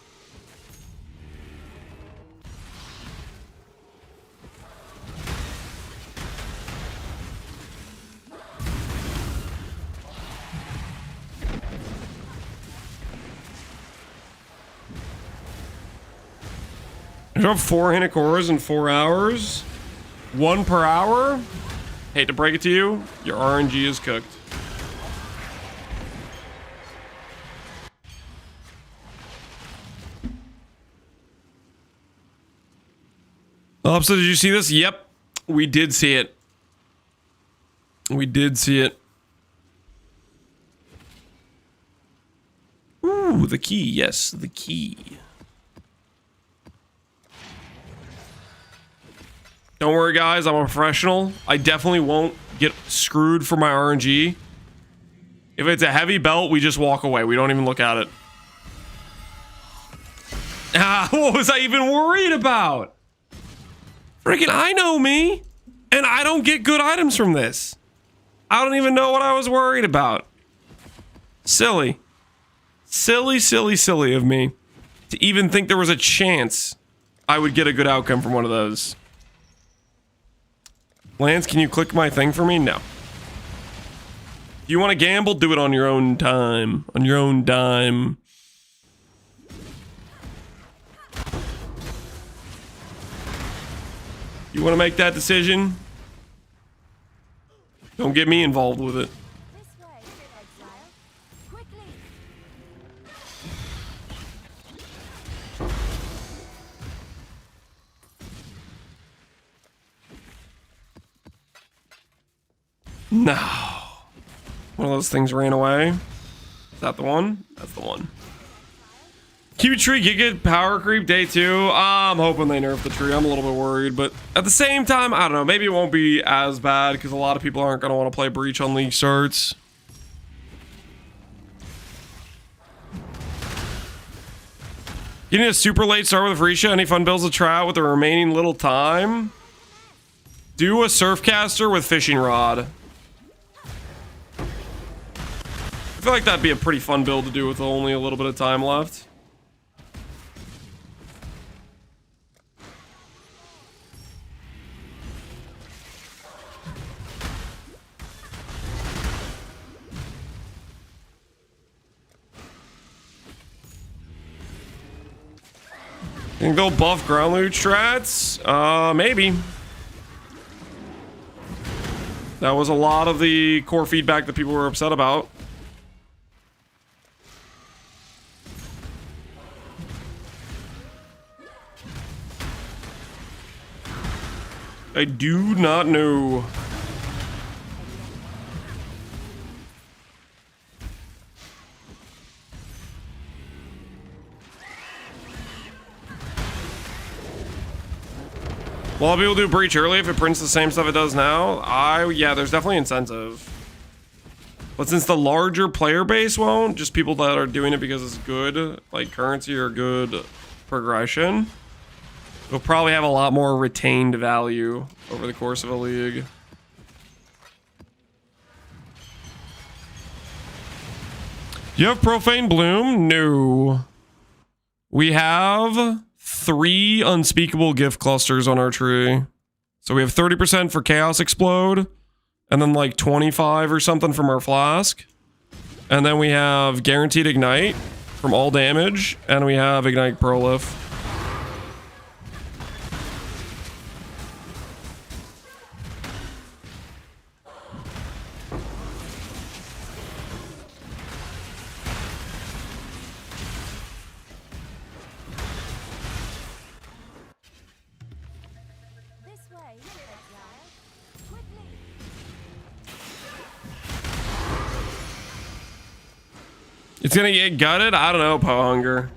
S1: I have 4 Hinakoras in 4 hours. 1 per hour. Hate to break it to you, your RNG is cooked. Oh, so did you see this? Yep, we did see it. We did see it. Ooh, the key. Yes, the key. Don't worry, guys. I'm a professional. I definitely won't get screwed for my RNG. If it's a heavy belt, we just walk away. We don't even look at it. Ah, what was I even worried about? Freaking, I know me. And I don't get good items from this. I don't even know what I was worried about. Silly. Silly, silly, silly of me to even think there was a chance I would get a good outcome from one of those. Lance, can you click my thing for me? No. If you want to gamble, do it on your own time. On your own dime. You want to make that decision? Don't get me involved with it.
S4: This way, Exile. Quickly.
S1: No. One of those things ran away. Is that the one? That's the one. Cute tree, Giga, power creep, day 2. I'm hoping they nerf the tree. I'm a little bit worried, but at the same time, I don't know. Maybe it won't be as bad because a lot of people aren't going to want to play Breach on League starts. Getting a super late start with Ficia. Any fun builds to try out with the remaining little time? Do a Surfcaster with fishing rod. I feel like that'd be a pretty fun build to do with only a little bit of time left. Can go buff ground loot strats? Maybe. That was a lot of the core feedback that people were upset about. I do not know. A lot of people do Breach early if it prints the same stuff it does now. Yeah, there's definitely incentive. But since the larger player base won't, just people that are doing it because it's good, like currency or good progression, it'll probably have a lot more retained value over the course of a league. You have Profane Bloom? No. We have 3 unspeakable gift clusters on our tree. So we have 30% for Chaos Explode, and then like 25 or something from our flask. And then we have Guaranteed Ignite from all damage, and we have Ignite Prolif.
S4: This way, Exile. Quickly.
S1: It's gonna get gutted? I don't know, Pohunger.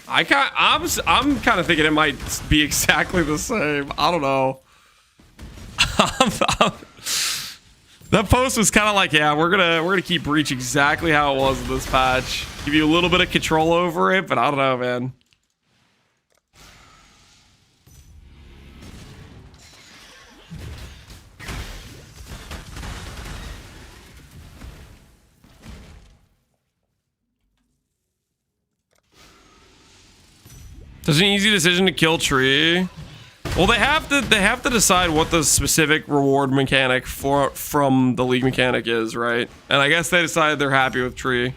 S1: I'm kind of thinking it might be exactly the same. I don't know. That post was kind of like, yeah, we're gonna keep Breach exactly how it was in this patch. Give you a little bit of control over it, but I don't know, man. Such an easy decision to kill tree. Well, they have to decide what the specific reward mechanic from the league mechanic is, right? And I guess they decided they're happy with tree.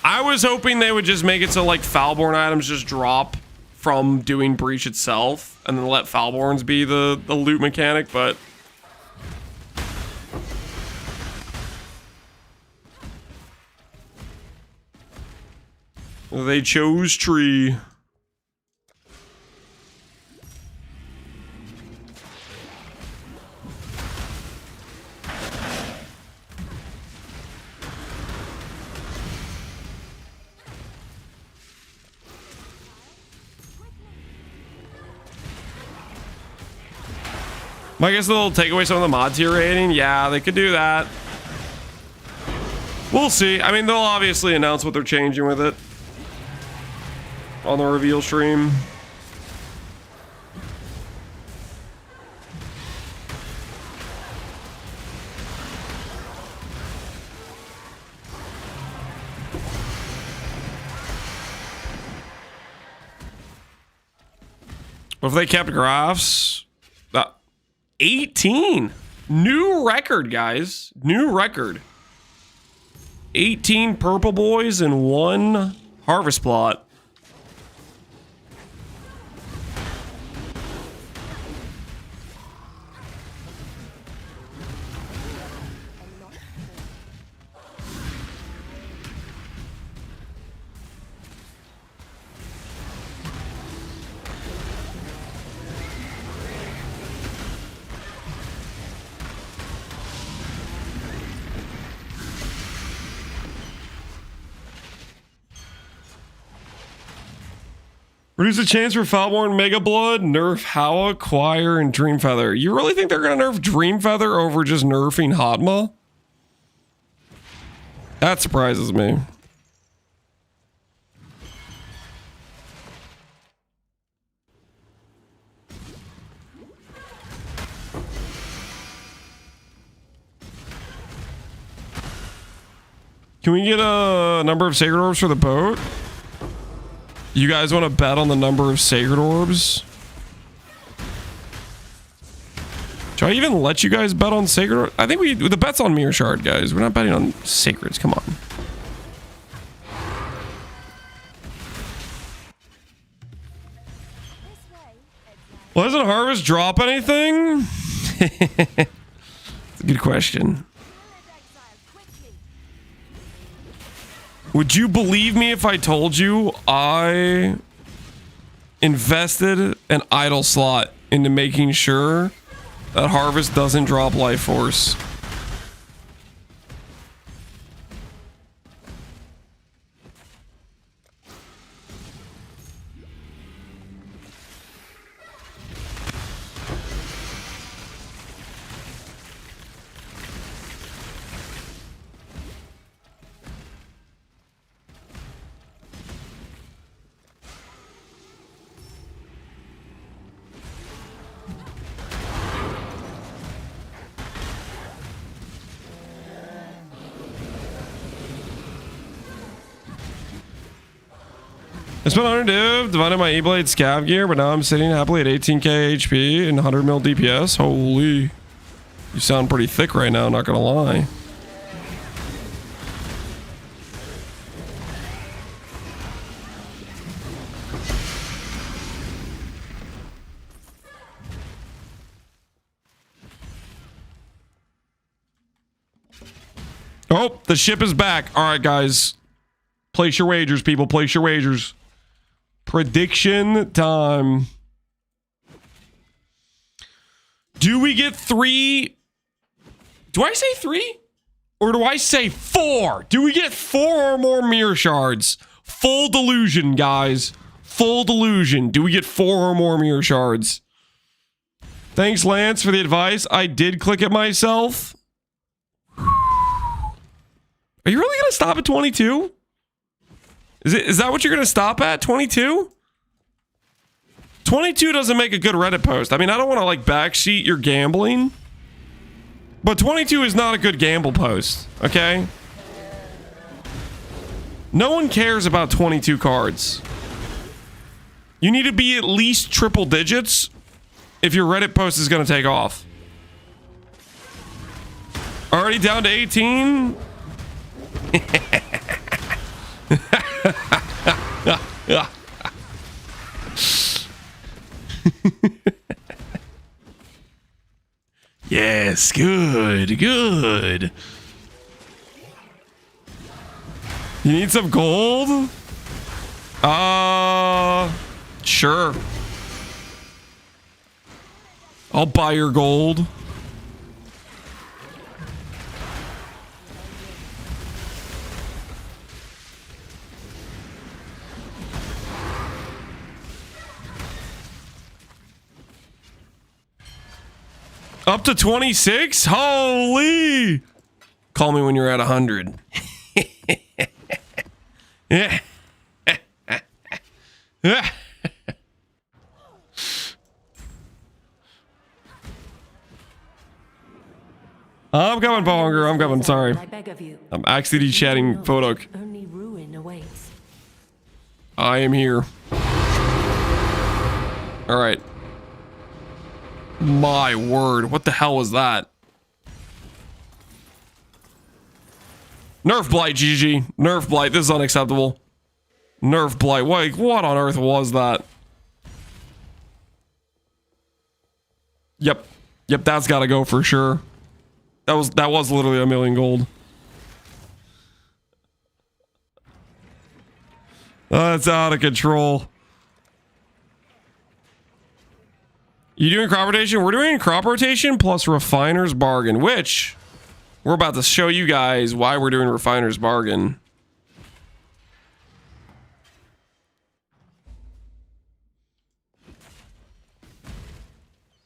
S1: I was hoping they would just make it so like Foulborn items just drop from doing breach itself, and then let Foulborns be the loot mechanic, but they chose tree. I guess they'll take away some of the mod tier rating. Yeah, they could do that. We'll see. I mean, they'll obviously announce what they're changing with it on the reveal stream. What if they kept graphs? 18. New record, guys. New record. 18 purple boys and 1 harvest plot. Reduce the chance for Foulborn, Mega Blood, nerf Howa, Choir, and Dreamfeather. You really think they're going to nerf Dreamfeather over just nerfing Hotma? That surprises me. Can we get a number of Sacred Orbs for the boat? You guys want to bet on the number of Sacred Orbs? Should I even let you guys bet on Sacred Orbs? I think the bet's on Mirror Shard, guys. We're not betting on Sacreds. Come on. Well, doesn't Harvest drop anything? It's a good question. Would you believe me if I told you I invested an idle slot into making sure that Harvest doesn't drop Life Force? I spent 100 div, divided my E-Blade scav gear, but now I'm sitting happily at 18k HP and 100 mil DPS. Holy. You sound pretty thick right now, not gonna lie. Oh, the ship is back. All right, guys. Place your wagers, people. Place your wagers. Prediction time. Do we get 3? Do I say 3? Or do I say 4? Do we get 4 or more mirror shards? Full delusion, guys. Full delusion. Do we get 4 or more mirror shards? Thanks, Lance, for the advice. I did click it myself. Are you really going to stop at 22? Is that what you're going to stop at? 22? 22 doesn't make a good Reddit post. I mean, I don't want to like backseat your gambling, but 22 is not a good gamble post, okay? No one cares about 22 cards. You need to be at least triple digits if your Reddit post is going to take off. Already down to 18? Yes, good, good. You need some gold? Sure. I'll buy your gold. Up to 26? Holy! Call me when you're at 100. Yeah. I'm coming, Bonger. I'm coming. Sorry.
S4: I beg of you.
S1: I'm actually chatting photo.
S4: Only ruin awaits.
S1: I am here. All right. My word. What the hell was that? Nerf Blight, GG. Nerf Blight. This is unacceptable. Nerf Blight. What on earth was that? Yep. Yep, that's got to go for sure. That was literally a million gold. That's out of control. You doing crop rotation? We're doing crop rotation plus refiner's bargain, which we're about to show you guys why we're doing refiner's bargain.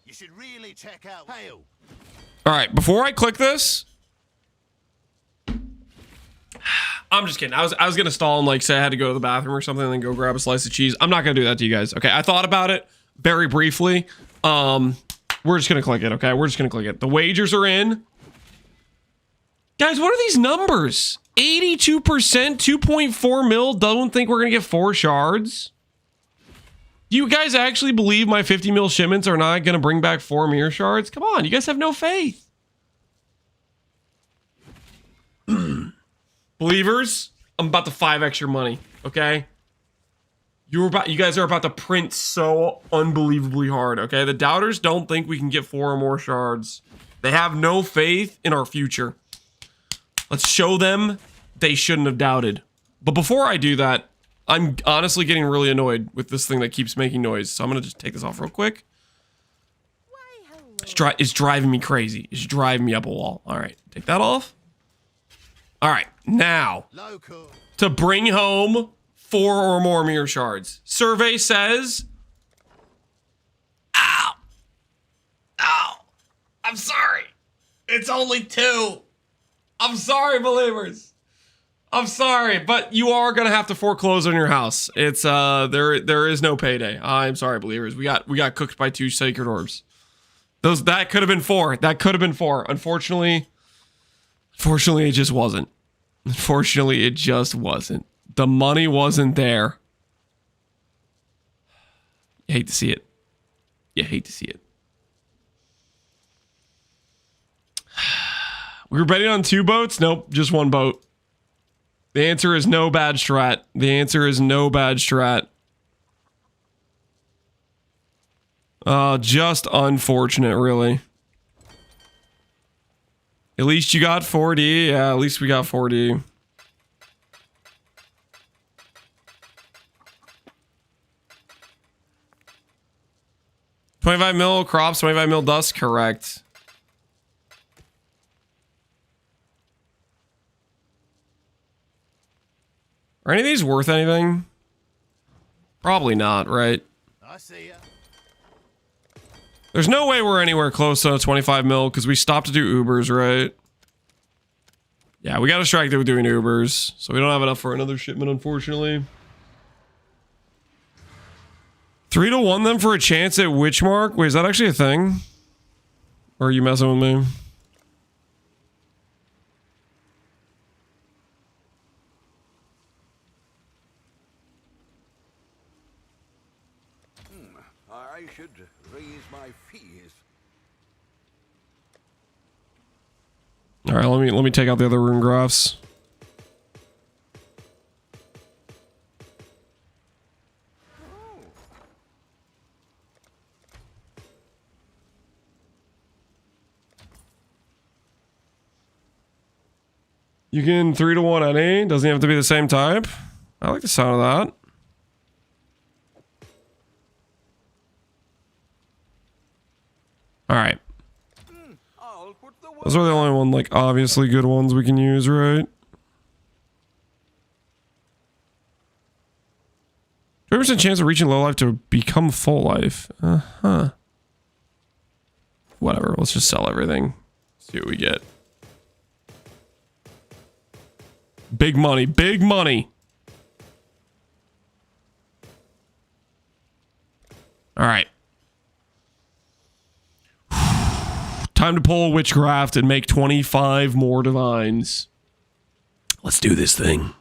S7: You should really check out Hail.
S1: All right, before I click this, I'm just kidding. I was gonna stall and like say I had to go to the bathroom or something and then go grab a slice of cheese. I'm not gonna do that to you guys. Okay, I thought about it very briefly. We're just gonna click it. Okay, we're just gonna click it. The wagers are in. Guys, what are these numbers? 82%, 2.4 mil. Don't think we're gonna get 4 shards. Do you guys actually believe my 50 mil shipments are not gonna bring back 4 mirror shards? Come on, you guys have no faith. Believers, I'm about to 5x your money. Okay. You guys are about to print so unbelievably hard, okay? The doubters don't think we can get 4 or more shards. They have no faith in our future. Let's show them they shouldn't have doubted. But before I do that, I'm honestly getting really annoyed with this thing that keeps making noise. So I'm going to just take this off real quick. It's driving me crazy. It's driving me up a wall. All right, take that off. All right, now to bring home 4 or more mirror shards. Survey says, ow, ow, I'm sorry. It's only 2. I'm sorry, believers. I'm sorry, but you are gonna have to foreclose on your house. It's there is no payday. I'm sorry, believers. We got cooked by 2 sacred orbs. That could have been 4. That could have been 4. Unfortunately, it just wasn't. Unfortunately, it just wasn't. The money wasn't there. You hate to see it. You hate to see it. We were betting on 2 boats? Nope, just 1 boat. The answer is no bad strat. The answer is no bad strat. Just unfortunate, really. At least you got 4D. Yeah, at least we got 4D. $25 mil crops, 25 mil dust, correct. Are any of these worth anything? Probably not, right?
S7: I see ya.
S1: There's no way we're anywhere close to 25 mil because we stopped to do Ubers, right? Yeah, we got distracted with doing Ubers, so we don't have enough for another shipment, unfortunately. 3 to 1 them for a chance at Witchmark? Wait, is that actually a thing? Or are you messing with me?
S2: I should raise my fees.
S1: All right, let me take out the other rune graphs. You can 3-to-1 any. Doesn't have to be the same type. I like the sound of that. All right.
S2: I'll put the
S1: Those are the only one, like, obviously good ones we can use, right? 20% chance of reaching low life to become full life. Uh-huh. Whatever, let's just sell everything. See what we get. Big money, big money. All right. Time to pull witchcraft and make 25 more divines. Let's do this thing.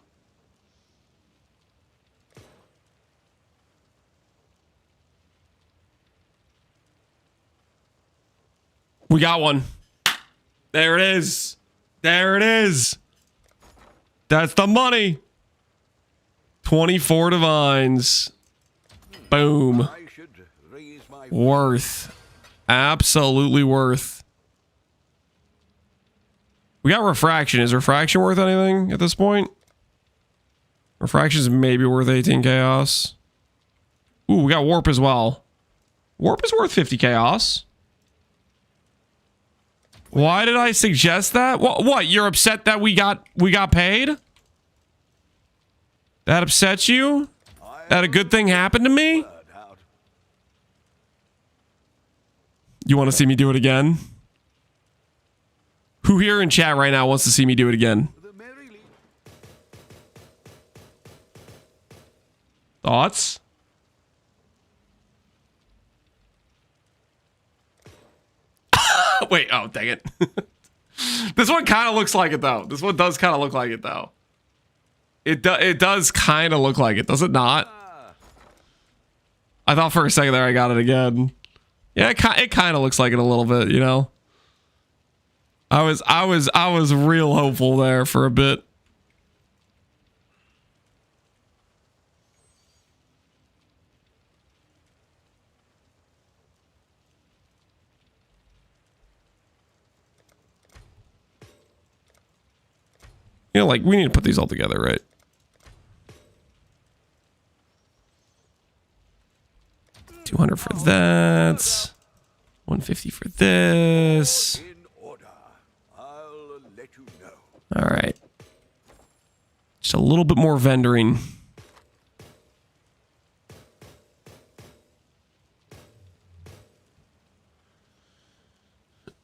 S1: We got one. There it is. There it is. That's the money. 24 divines. Boom.
S2: I should raise my
S1: Worth. Absolutely worth. We got refraction. Is refraction worth anything at this point? Refraction's maybe worth 18 chaos. Ooh, we got warp as well. Warp is worth 50 chaos. Why did I suggest that? What? You're upset that we got paid? That upsets you? That a good thing happened to me? You want to see me do it again? Who here in chat right now wants to see me do it again? Thoughts? Wait, oh, dang it. This one kind of looks like it, though. This one does kind of look like it, though. It does kind of look like it, does it not? I thought for a second there I got it again. Yeah, it kind of looks like it a little bit, you know? I was real hopeful there for a bit. You know, like, we need to put these all together, right? $200 for that. $150 for this. All right. Just a little bit more vendoring.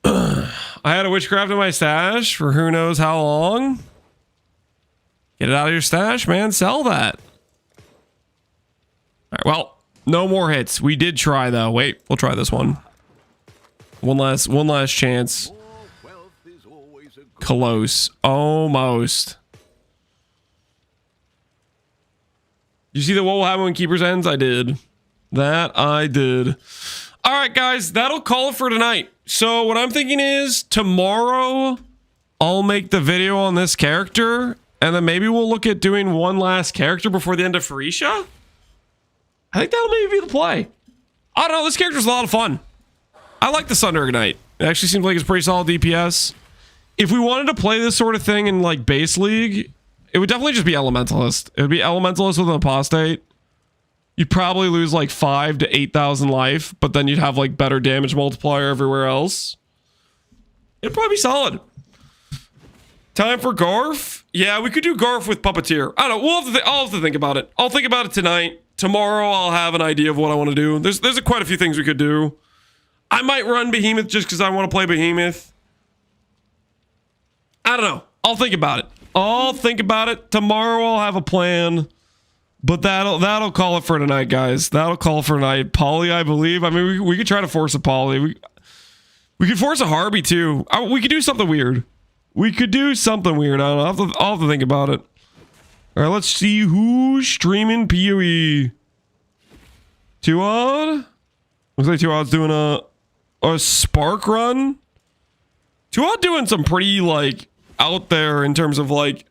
S1: I had a witchcraft in my stash for who knows how long. Get it out of your stash, man. Sell that. All right, well, no more hits. We did try, though. Wait, we'll try this one. One last chance. Close. Almost. You see the what will happen when Keepers ends? I did. That I did. All right, guys, that'll call it for tonight. So what I'm thinking is tomorrow I'll make the video on this character, and then maybe we'll look at doing one last character before the end of Ficia. I think that'll maybe be the play. I don't know. This character's a lot of fun. I like the Sunder Ignite. It actually seems like it's pretty solid DPS. If we wanted to play this sort of thing in like base league, it would definitely just be Elementalist. It would be Elementalist with an Apostate. You'd probably lose like 5,000 to 8,000 life, but then you'd have like better damage multiplier everywhere else. It'd probably be solid. Time for Garf? Yeah, we could do Garf with Puppeteer. I don't know. I'll have to think about it. I'll think about it tonight. Tomorrow I'll have an idea of what I want to do. There's quite a few things we could do. I might run Behemoth just because I want to play Behemoth. I don't know. I'll think about it. I'll think about it. Tomorrow I'll have a plan. But that'll call it for tonight, guys. That'll call it for tonight. Poly, I believe. I mean, we could try to force a Poly. We could force a Harby, too. We could do something weird. We could do something weird. I don't know. I'll have to think about it. All right, let's see who's streaming PoE. 2 odd? Looks like 2 Odd's doing a spark run. 2 Odd doing some pretty like out there in terms of like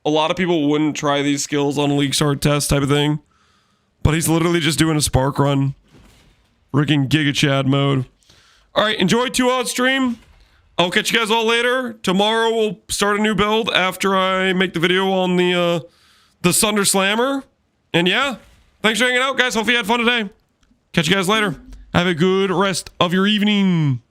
S1: a lot of people wouldn't try these skills on a League Start test type of thing. But he's literally just doing a spark run. Freaking Giga Chad mode. Alright, enjoy 2 Odd stream. I'll catch you guys all later. Tomorrow we'll start a new build after I make the video on the Sunder Slammer. And yeah, thanks for hanging out, guys. Hopefully you had fun today. Catch you guys later. Have a good rest of your evening.